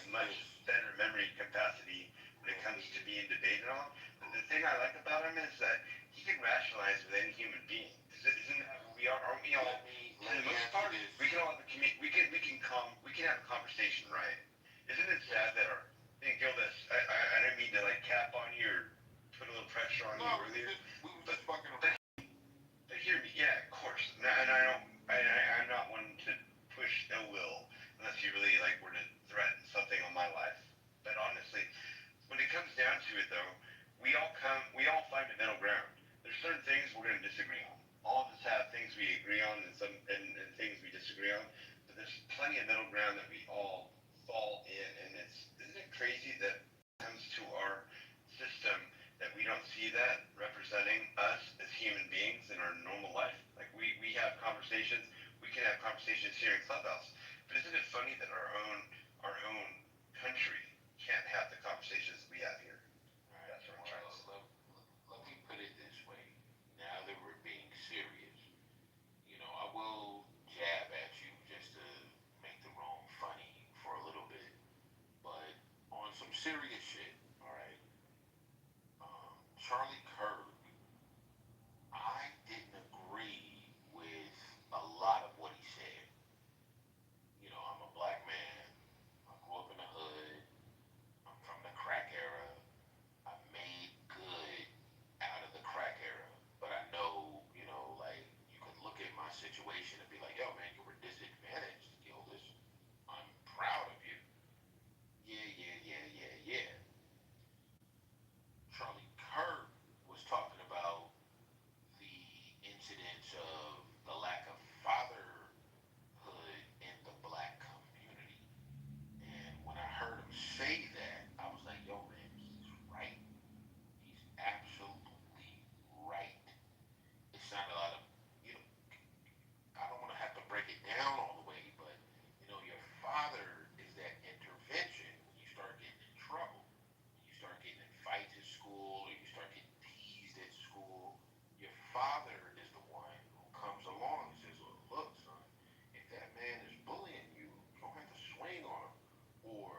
much better memory capacity when it comes to being debated on. But the thing I like about him is that he can rationalize with any human being. Isn't that what we are? Aren't we all? For the most part, we can all have we can have a conversation, right? Isn't it sad that Gildas, I didn't mean to like cap on you or put a little pressure on you earlier. We were just fucking around. But hear me, yeah, of course. And I'm not one to push ill will unless you really like were to threaten something on my life. But honestly, when it comes down to it, though, we all find a middle ground. There's certain things we're going to disagree on. All conversations here in Clubhouse. But isn't it funny that our own country can't have the conversations we have here? That's what I'm trying to say. Let me put it this way. Now that we're being serious, I will jab at you just to make the room funny for a little bit. But on some serious shit, all right. Charlie Kirk, I didn't agree with a lot of what he said. I'm a black man. I grew up in the hood. I'm from the crack era. I made good out of the crack era. But I know, like, you could look at my situation and be like, yo, man, you were disadvantaged, Gildas. I'm proud of you. Yeah. Charlie Kirk was talking about the incidents of the lack of fatherhood in the black community. And when I heard him say that, I was like, yo, man, he's right. He's absolutely right. It's not a lot of, you know, I don't want to have to break it down all the way, but, your father is that intervention when you start getting in trouble. When you start getting in fights at school or you start getting teased at school. Your father is the one who comes along and says, well, look, son, if that man is bullying you, you don't have to swing on him. Or,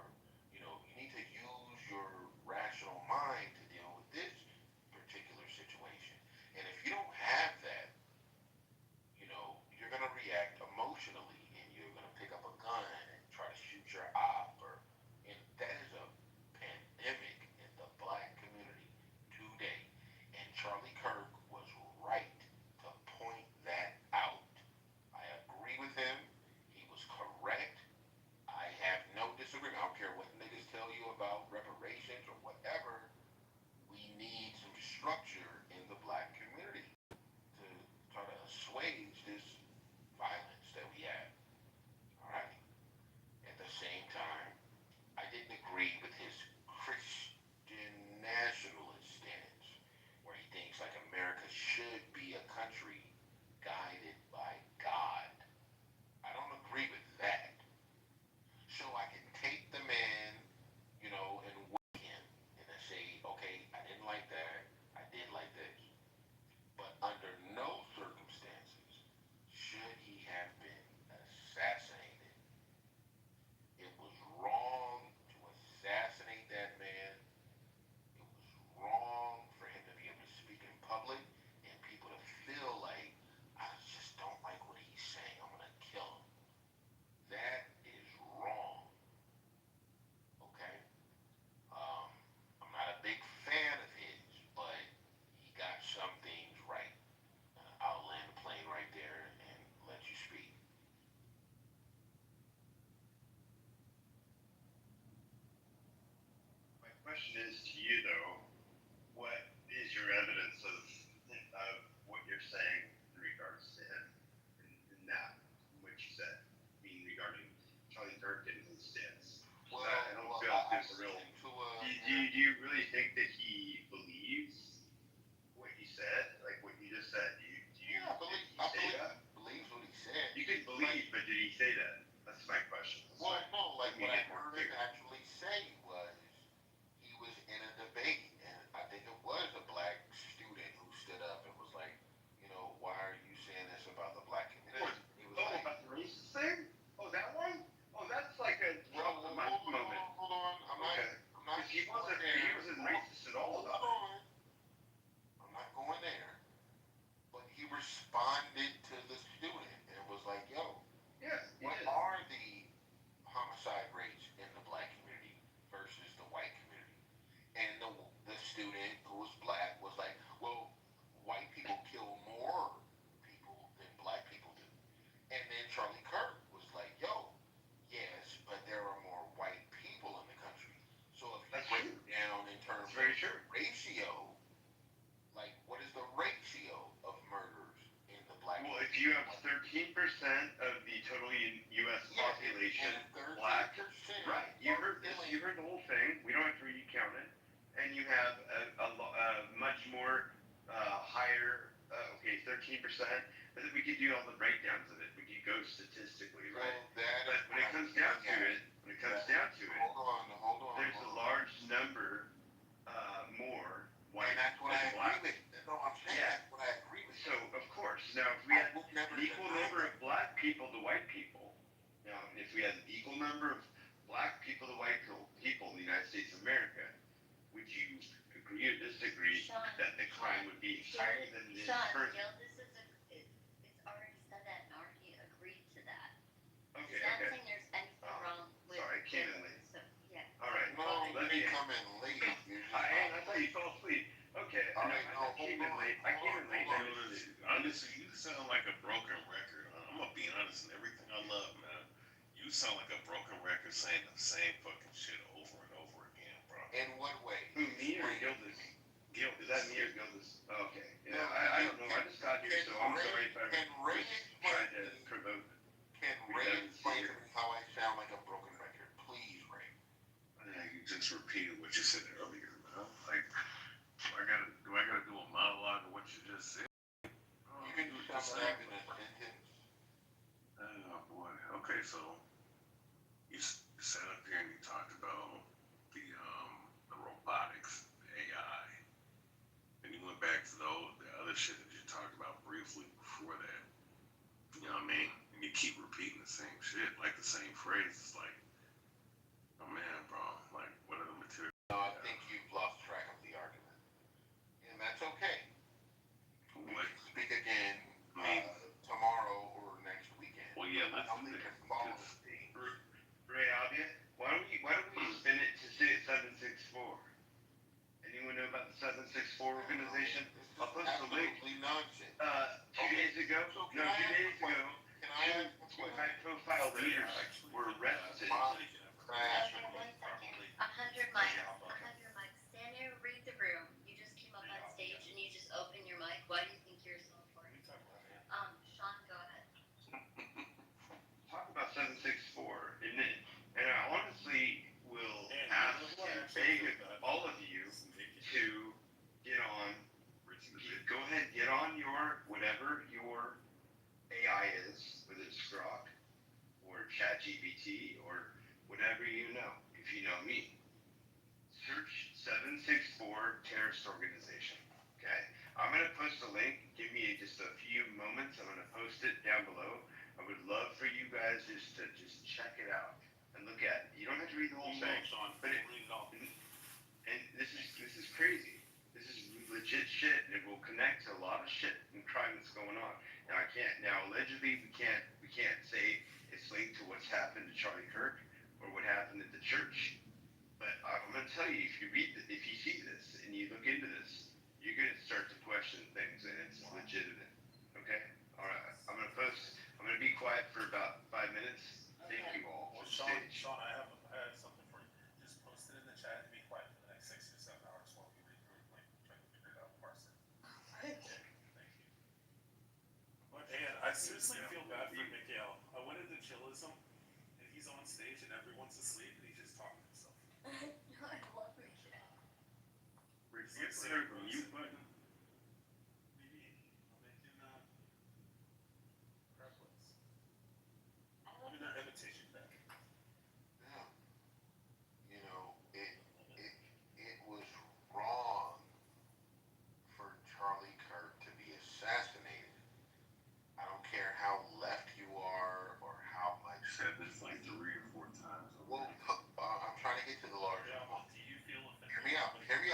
you need to use your rational mind to deal with this particular situation. And if you don't have that, you're going to react emotionally and you're going to pick up a gun and try to shoot your op. And that is a pandemic in the black community today. And Charlie Kirk was right to point that out. I agree with him. He was correct. I have no disagreement. I don't care what niggas tell you about reparations or whatever. We need some structure in the black community to try to assuage this violence that we have. All right. At the same time, I didn't agree with his Christian nationalist stance, where he thinks like America should be a country guided by God. I don't agree with that. So I can take the man, and weigh him and I say, okay, I didn't like that. I did like this. But under no circumstances should he have been assassinated. It was wrong to assassinate that man. It was wrong for him to be able to speak in public and people to feel like, I just don't like what he's saying. I'm going to kill him. That is wrong. Okay? I'm not a big fan of his, but he got some things right. I'll land the plane right there and let you speak. My question is to you though, what is your evidence of what you're saying in regards to him in that, what you said, regarding Charlie Kirk and his stance? Well, I don't feel like there's a real. Do you really think that he believes what he said, like what you just said? I believe that. Believes what he said. You could believe, but did he say that? That's my question. Well, no, like what I heard him actually say was he was in a debate, and I think it was a black student who stood up and was like, why are you saying this about the black community? He was like, about the racist thing? Oh, that one? Oh, that's like a drop the mic moment. Hold on. I'm not. He wasn't racist at all about it. I'm not going there. But he responded to the student and was like, yo, what are the homicide rates in the black community versus the white community? And the student who was black was like, well, white people kill more people than black people do. And then Charlie Kirk was like, yo, yes, but there are more white people in the country. So if you break it down in terms of ratio, like what is the ratio of murders in the black community? Well, if you have 13% of the total U.S. population black, right? You heard this. You heard the whole thing. We don't have to recount it. And you have a much more higher. 13%. I think we could do all the breakdowns of it. We could go statistically down to it, Hold on. there's a large number more white And that's what I than black. agree with. No, I'm saying Yeah. that's what I agree with. So, of course, now if we had an equal number of black people to white people, now if we had an equal number of black people to white people in the United States of America, would you agree or disagree that the crime would be higher than it is currently? It's already said that and already agreed to that. Okay, It's not okay. saying there's anything wrong with Sorry, I came in it, late. so, yeah. All right. No, Let you me come in late. I thought you fell asleep. Okay. All right, I came in late. Honestly, you sound like a broken record. I'm gonna be honest in everything I love, man. You sound like a broken record saying the same fucking shit over and over again, bro. In what way? Who, me or Gildas? Is that me or Gildas? Okay. Yeah, I don't know. I just got here, so I'm sorry if I was trying to provoke. Can Ray explain to me how I sound like a broken record? Please, Ray. You just repeated what you said earlier, man. Like, do I gotta do a monologue of what you just said? You can do something in a sentence. Oh boy. Okay, so you sat up here and you talked about the robotics, the AI, and you went back to the other shit that you talked about briefly before that. You know what I mean? And you keep repeating the same shit, like the same phrase. It's like, oh man, bro, like what are the materials? No, I think you've lost track of the argument, and that's okay. We can speak again tomorrow or next weekend. Well, yeah, let's I'll do make that. a follow thing. Ray Albia, why don't we spin it to 764? Anyone know about the 764 organization? I'll post a link. Absolutely nonsense. 2 days ago, Can I ask a two high-profile leaders were arrested. Can I ask you a Okay, question? 100 mics. 100 mics. Stand there, read the room. You just came up on stage and you just open your mic. Why do you think you're so important? Sean, go ahead. Talk about 764, and I honestly will ask and beg all of you to get on. Go ahead, get on your whatever your AI is, whether it's Grok or ChatGPT or whatever you know. If you know me, search 764 terrorist organization. Okay, I'm gonna post a link. Give me just a few moments. I'm gonna post it down below. I would love for you guys just to check it out and look at it. You don't have to read the whole thing, but read it all. And this is crazy. This is legit shit, and it will connect to a lot of shit and crime that's going on. Now allegedly we can't say it's linked to what's happened to Charlie Kirk or what happened at the church. But I'm gonna tell you, if you see this and you look into this, you're gonna start to question things, and it's legitimate. Okay? All right. I'm gonna be quiet for about 5 minutes. Thank you all. Well, Sean, I have something for you. Just post it in the chat and be quiet for the next 6 to 7 hours while we read through it, like trying to figure it out, parse it. Thank you. And I seriously feel bad for Miguel. I went into chillism, and he's on stage, and everyone's asleep, and he's just talking to himself. No, I love Miguel. Is there a mute button? Maybe I'll make him preference. I'm in an imitation back. Yeah. You know, it was wrong for Charlie Kirk to be assassinated. I don't care how left you are or how much. You said this like 3 or 4 times. Well, I'm trying to get to the larger point. Do you feel offended? Hear me out for 30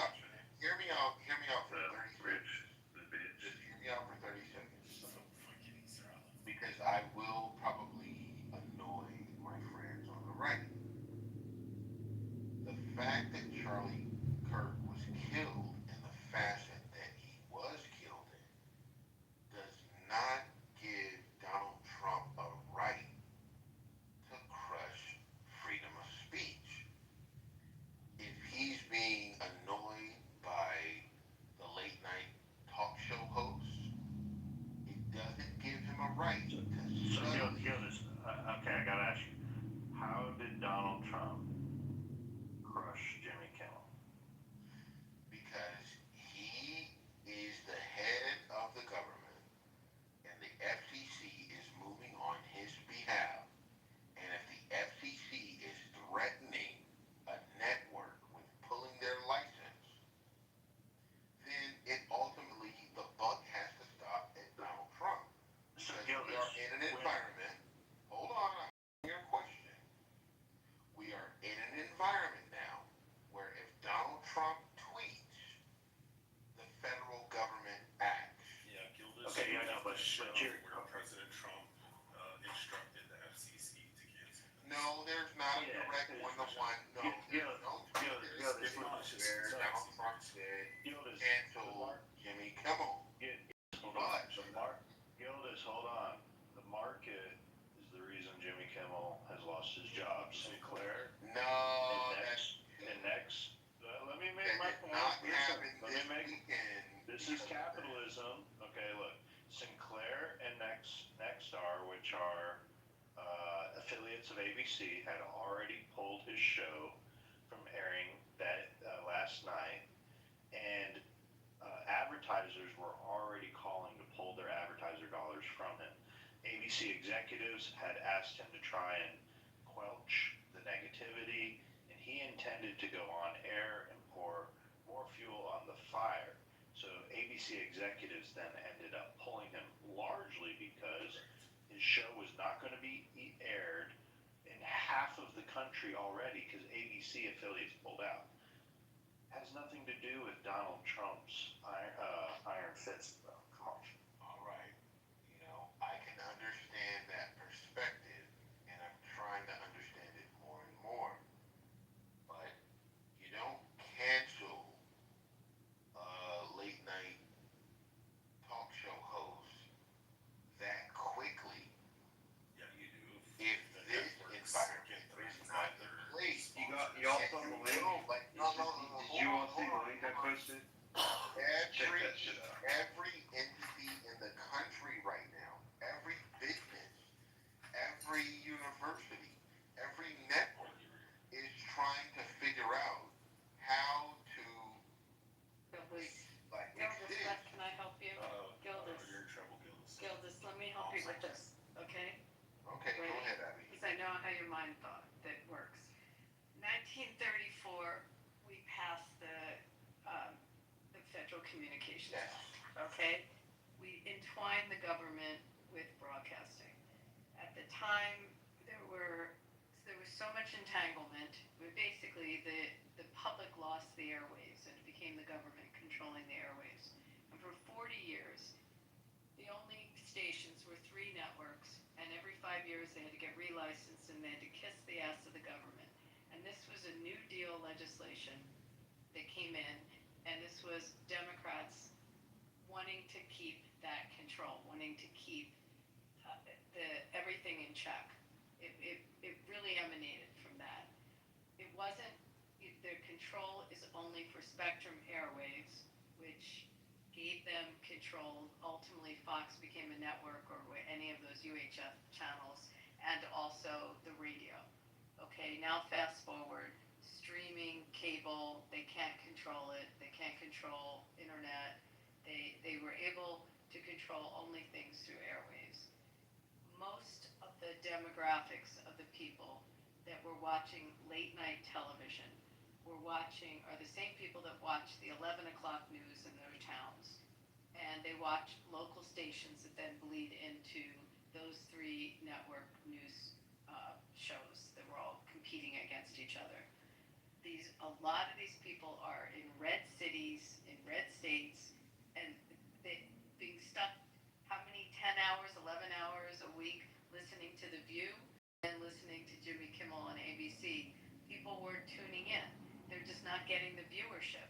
like when the one, no, this one there, down front said, cancel Jimmy Kimmel. Hold on. The market is the reason Jimmy Kimmel has lost his job. Sinclair. No, and next. Let me make my point. This is capitalism. Okay, look. Sinclair and Nexstar, which are affiliates of ABC, had already pulled his show from airing that last night, and advertisers were already calling to pull their advertiser dollars from him. ABC executives had asked him to try and quelch the negativity, and he intended to go on air and pour more fuel on the fire. So ABC executives then ended up pulling him largely because his show was not going to be aired in half of the country already because ABC affiliates pulled out. Has nothing to do with Donald Trump's iron fist, though. Come on. All right. You know, I can understand that perspective, and I'm trying to understand it more and more. But you don't cancel late night talk show host that quickly. Yeah, you do. If this environment is not in place. You also believe? Did you all see the link I posted? Every entity in the country right now, every business, every university, every network is trying to figure out how to exist. Can I help you? Gildas. You're in trouble, Gildas. Gildas, let me help you with this, okay? Okay, go ahead, Abby. Because I know how your mind thought that works. 1934, we passed the Federal Communications Act, okay? We entwined the government with broadcasting. At the time, there was so much entanglement, but basically the public lost the airwaves and it became the government controlling the airwaves. And for 40 years, the only stations were 3 networks, and every 5 years they had to get relicensed and they had to kiss the ass of the government. And this was a New Deal legislation that came in, and this was Democrats wanting to keep that control, wanting to keep everything in check. It really emanated from that. It wasn't, the control is only for Spectrum airwaves, which gave them control. Ultimately, Fox became a network, or any of those UHF channels, and also the radio. Okay, now fast forward, streaming, cable, they can't control it. They can't control internet. They were able to control only things through airwaves. Most of the demographics of the people that were watching late night television are the same people that watch the 11 o'clock news in their towns. And they watch local stations that then bleed into those 3 network news shows that were all competing against each other. A lot of these people are in red cities, in red states, and they being stuck how many 10 hours, 11 hours a week listening to The View and listening to Jimmy Kimmel on ABC. People weren't tuning in. They're just not getting the viewership.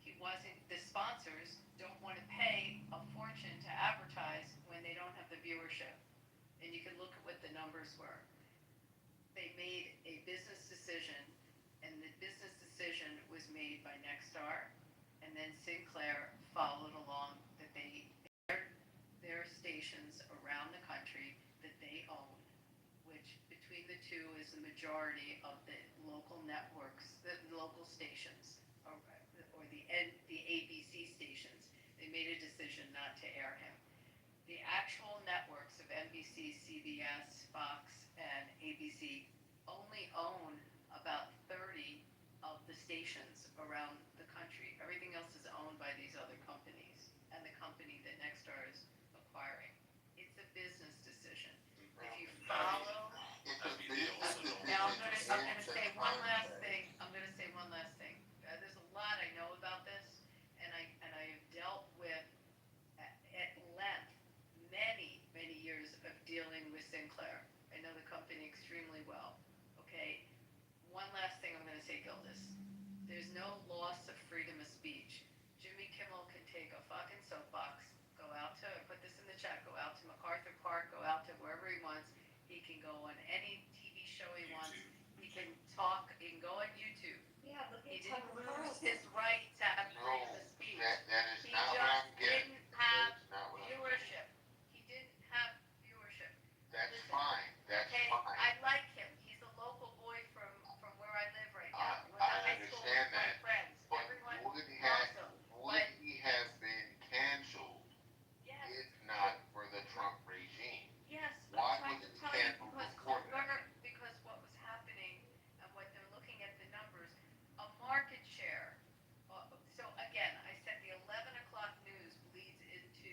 The sponsors don't want to pay a fortune to advertise when they don't have the viewership. And you can look at what the numbers were. They made a business decision, and the business decision was made by Nexstar, and then Sinclair followed along, that they aired their stations around the country that they own, which between the two is the majority of the local networks, the local stations, or the ABC stations. They made a decision not to air him. The actual networks of NBC, CBS, Fox, and ABC only own about 30 of the stations around the country. Everything else is owned by these other companies and the company that Nexstar is acquiring. It's a business decision. If you follow, now I'm going to say one last thing. There's a lot I know about this, and I have dealt with at length many years of dealing with Sinclair. I know the company extremely well. Okay, one Gildas, there's no loss of freedom of speech. Jimmy Kimmel can take a fucking soapbox, go out to, put this in the chat, go out to MacArthur Park, go out to wherever he wants. He can go on any TV show he wants. He can talk, he can go on YouTube. Yeah, but He didn't lose his right to have freedom of speech. That is He not what I'm just getting. didn't have That's not what I'm getting. viewership. He didn't have viewership. That's Listen, fine. That's okay, fine. I like him. He's a local boy from where I live right now. Went to I high school with understand my that. friends. But Everyone would loves him. he have been canceled Yes, if not for the Trump regime? yes. Why I'm trying was to he tell you canceled because before that? because what was happening and what they're looking at the numbers, a market share. So again, I said the 11 o'clock news bleeds into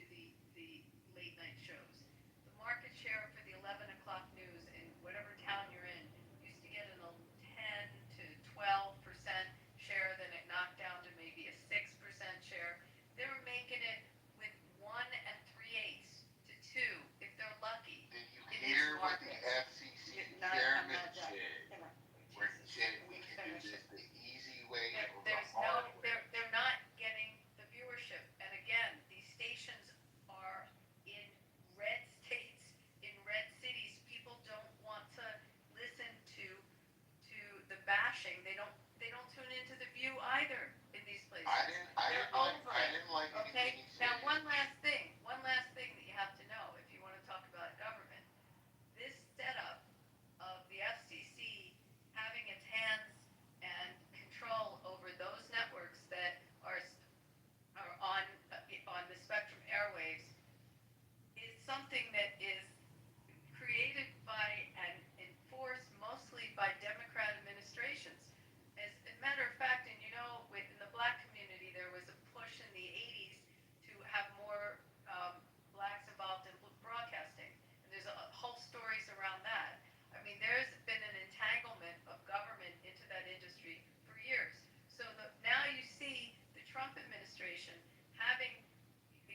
the late night shows. The market share for the 11 o'clock news in whatever town you're in used to get a 10 to 12% share, then it knocked down to maybe a 6% share. They were making it with 1 3/8 to 2 if they're lucky. Did you in hear these what the markets. FCC I'm chairman not done. said? Come on. Where he Jesus. said we Let me can do finish this it. the easy way or the There's hard no, way. they're not getting the viewership. And again, these stations are in red states, in red cities. People don't want to listen to the bashing. They don't tune into the View either in these places. I didn't like Okay, anything he said. now one last thing that you have to know if you want to talk about government. This setup of the FCC having its hands and control over those networks that are on the Spectrum airwaves is something that is created by and enforced mostly by Democrat administrations. As a matter of fact, and within the black community, there was a push in the 80s to have more blacks involved in broadcasting. And there's whole stories around that. I mean, there's been an entanglement of government into that industry for years. So now you see the Trump administration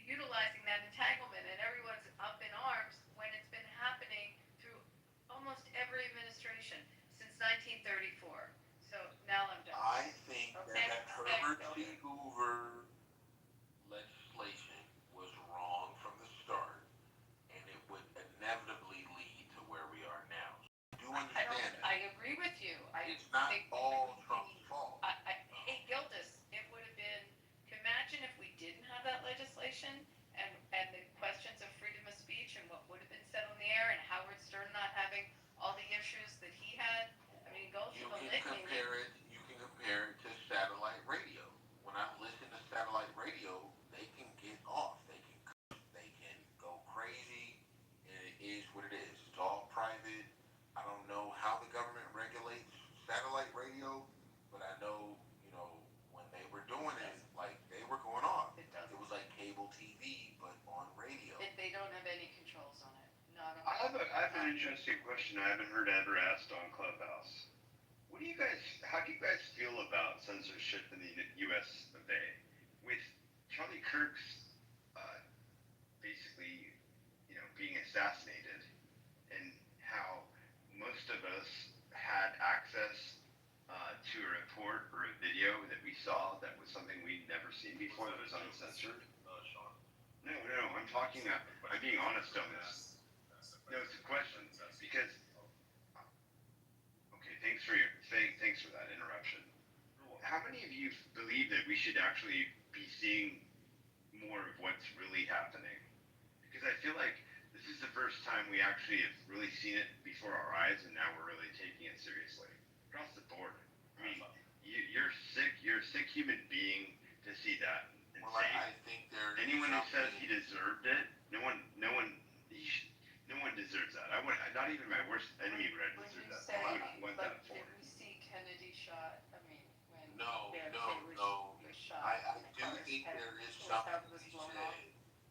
utilizing that entanglement, and everyone's up in arms when it's been happening through almost every administration since 1934. So now I'm done. I think Okay? that Herbert C. Hoover legislation was wrong from the start, and it would inevitably lead to where we are now. So I do understand that. I agree with you. It's not all Trump's fault. Hey, Gildas, it would have been, imagine if we didn't have that legislation and the questions of freedom of speech and what would have been said on the air and Howard Stern not having all the issues that he had. I mean, go You through the can litany. compare it to satellite radio. When I listen to satellite radio, they can get off. They can go crazy, and it is what it is. It's all private. I don't know how the government regulates satellite radio, but I know, when they were doing it, like, they were going off. It doesn't. It was like cable TV, but on radio. They don't have any controls on it. Not on I have an interesting question I haven't heard ever asked on Clubhouse. How do you guys feel about censorship in the U.S. of A? With Charlie Kirk's basically, being assassinated, and how most of us had access to a report or a video that we saw that was something we'd never seen before that was uncensored. No, I'm talking. I'm being honest on this. No, it's a question because. Okay, thanks for that interruption. How many of you believe that we should actually be seeing more of what's really happening? Because I feel like this is the first time we actually have really seen it before our eyes, and now we're really taking it seriously across the board. I mean, you're sick. You're a sick human being to see that. Well, I think there's anyone who says he deserved it, no one deserves that. Not even my worst enemy would have deserved that. I wouldn't want that for. Did we see Kennedy shot? I mean, when No. was shot. I do think there is something to be said.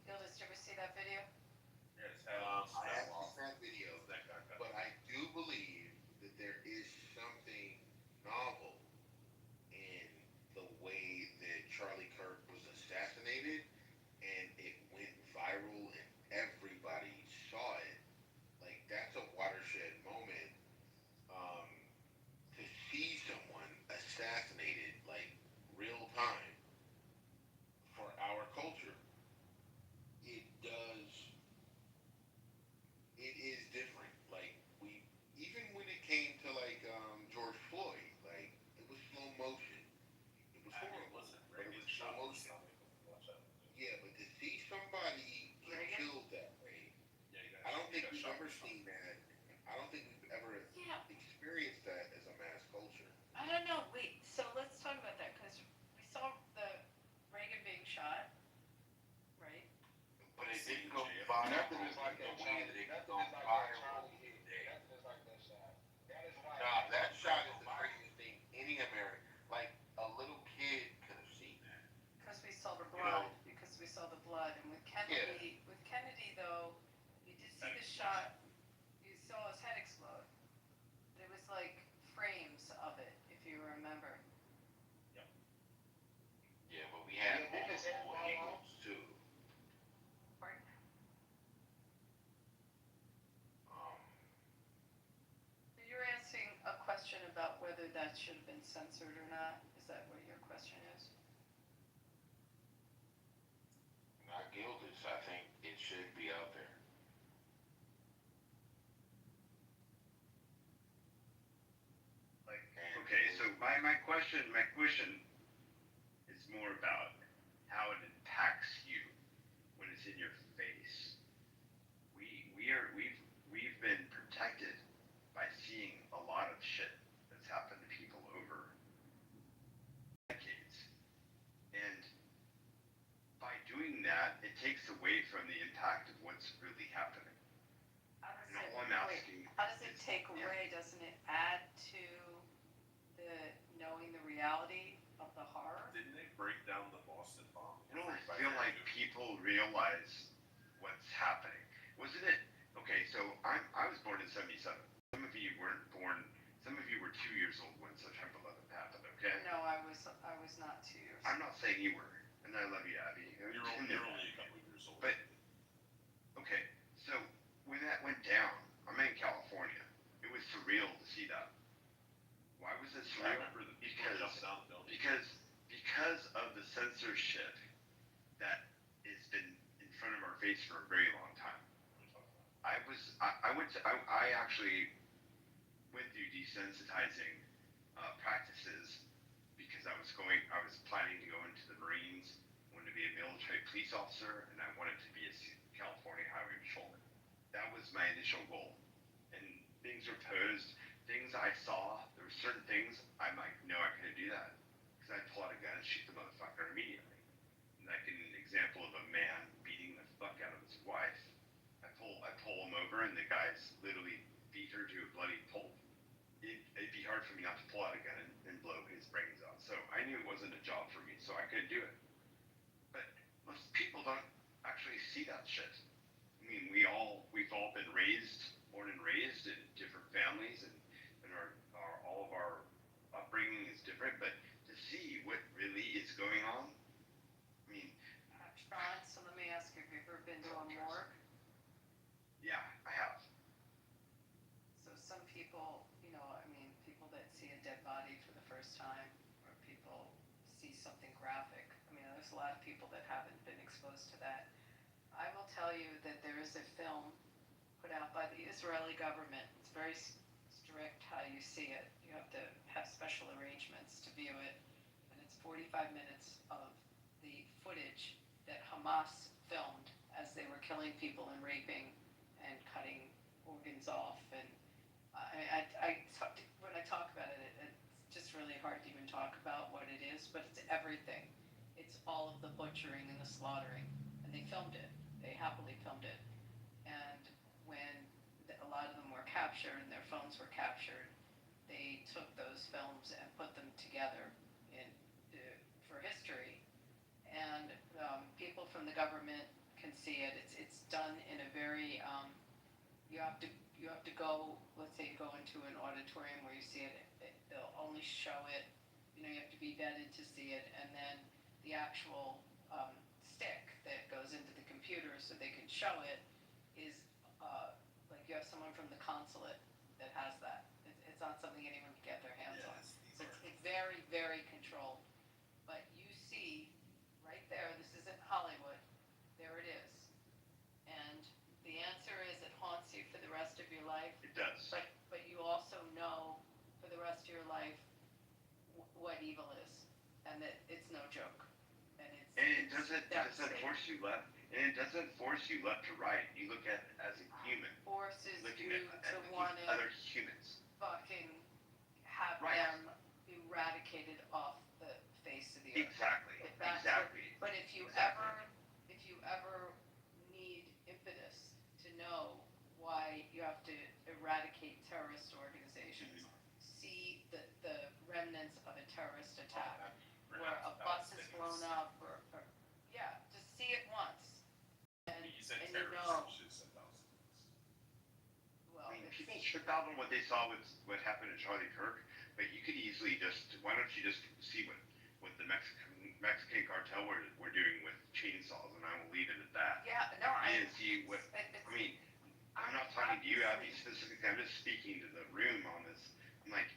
Gildas, did you ever see that video? I haven't seen that video, but I do believe that there is something novel in the way that Charlie Kirk was assassinated, and it went viral and everybody saw it. Like, that's a watershed moment, to see someone assassinated about whether that should have been censored or not? Is that what your question is? Not guilty. I think it should be out there. Like, okay, so my question is more about how it impacts you when it's in your face. We've been protected by seeing a lot of shit that's happened to people over decades. And by doing that, it takes away from the impact of what's really happening. And all I'm asking How does it take away? Doesn't it add to the knowing the reality of the horror? Didn't they break down the Boston bomb? I don't feel like people realize what's happening. Wasn't it? Okay, so I was born in '77. Some of you weren't born. Some of you were 2 years old when September 11th happened. Okay. No, I was not 2 years. I'm not saying you were, and I love you, Abby. You're only a couple years old. But okay, so when that went down, I'm in California. It was surreal to see that. Why was it surreal? I remember the people jumping down the building. Because of the censorship that has been in front of our face for a very long time. I actually went through desensitizing practices because I was planning to go into the Marines, wanted to be a military police officer, and I wanted to be a California highway patrolman. That was my initial goal. And things were posed, things I saw, there were certain things I'm like, no, I couldn't do that. Because I'd pull out a gun and shoot the motherfucker immediately. Like an example of a man beating the fuck out of his wife. I pull him over and the guy's literally beat her to a bloody pulp. It'd be hard for me not to pull out a gun and blow his brains out. So I knew it wasn't a job for me, so I couldn't do it. But most people don't actually see that shit. I mean, we've all been born and raised in different families, and all of our upbringing is different. But to see what really is going on, I mean. Sean, so let me ask you, have you ever been to a morgue? Yeah, I have. So some people, people that see a dead body for the first time, or people see something graphic. There's a lot of people that haven't been exposed to that. I will tell you that there is a film put out by the Israeli government. It's very strict how you see it. You have to have special arrangements to view it. And it's 45 minutes of the footage that Hamas filmed as they were killing people and raping and cutting organs off. And when I talk about it, it's just really hard to even talk about what it is, but it's everything. It's all of the butchering and the slaughtering. And they filmed it. They happily filmed it. And when a lot of them were captured and their phones were captured, they took those films and put them together for history. And people from the government can see it. It's done in a very you have to go. Let's say you go into an auditorium where you see it. They'll only show it. You have to be vetted to see it, and then the actual stick that goes into the computer so they can show it is like you have someone from the consulate that has that. It's not something anyone can get their hands on. So it's very, very controlled. But you see right there, this isn't Hollywood. There it is. And the answer is it haunts you for the rest of your life. It does. But you also know for the rest of your life what evil is, and that it's no joke. And it doesn't force you left. And it doesn't force you left to right. You look at it as a human. Forces looking you at to want to other humans. Fucking have Right. them eradicated off the face of the earth. Exactly. But if you ever need impetus to know why you have to eradicate terrorist organizations, see the remnants of a terrorist attack, where a bus is blown up, or just see it once, and you know. Well, people tripped out on what they saw with what happened to Charlie Kirk, but you could easily why don't you just see what the Mexican cartel were doing with chainsaws, and I will leave it at that. Yeah, no, and see what, I'm not talking to you, Abby, specifically, I'm just speaking to the room on this. I'm like,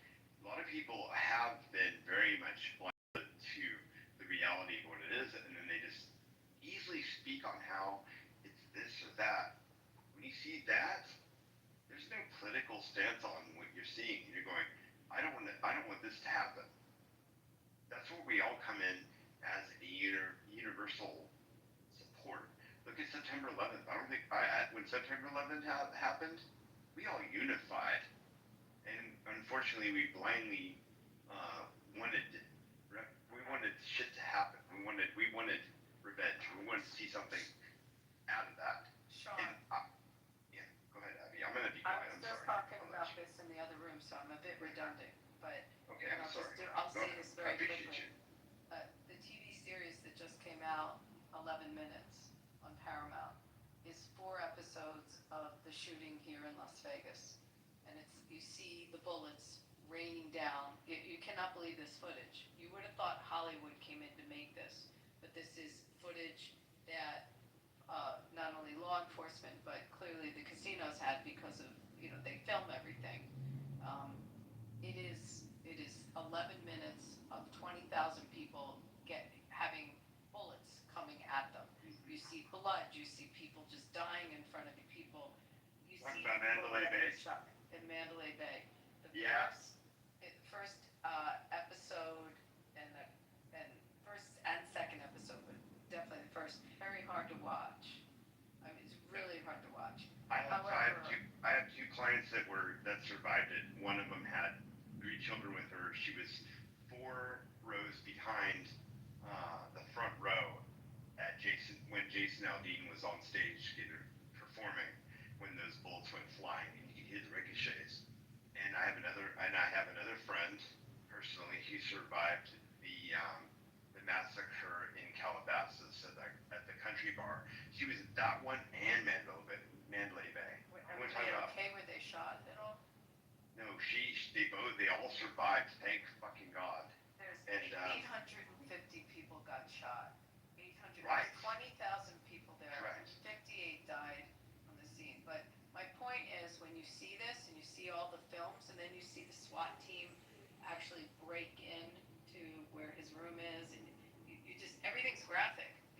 a lot of see that, there's no political stance on what you're seeing. You're going, I don't want this to happen. That's where we all come in as a universal support. Look at September 11th. I don't think when September 11th happened, we all unified, and unfortunately, we blindly wanted shit to happen. We wanted revenge. We wanted to see something out of that. Sean, And, yeah, go ahead, Abby. I'm gonna be I quiet. was I'm just sorry. talking about this in the other room, so I'm a bit redundant, but Okay, I'm sorry. I'll Go say ahead. this I very appreciate quickly. you. The TV series that just came out, 11 Minutes, on Paramount, is 4 episodes of the shooting here in Las Vegas. And you see the bullets raining down. You cannot believe this footage. You would have thought Hollywood came in to make this, but this is footage that not only law enforcement, but clearly the casinos had because of, they film everything. It is 11 minutes of 20,000 people having bullets coming at them. You see blood, you see people just dying in front of you, people. You Talk see about people Mandalay getting Bay. shot in Mandalay Bay. The Yeah. first episode and first and second episode, but definitely the first, very hard to watch. I mean, it's really hard to watch. I have two clients that survived it. One of them had 3 children with her. She was 4 rows behind the front row when Jason Aldean was on stage performing when those bullets went flying and you could hear the ricochets. And I have another friend personally. He survived the massacre in Calabasas at the country bar. She was at that one and Mandalay Bay. Were they okay? Were they shot at all? No, they all survived. Thank fucking God. There's 850 people got shot. 800. Right. 20,000 people there. Correct. 58 died on the scene. But my point is, when you see this and you see all the films, and then you see the SWAT team actually break in to where his room is and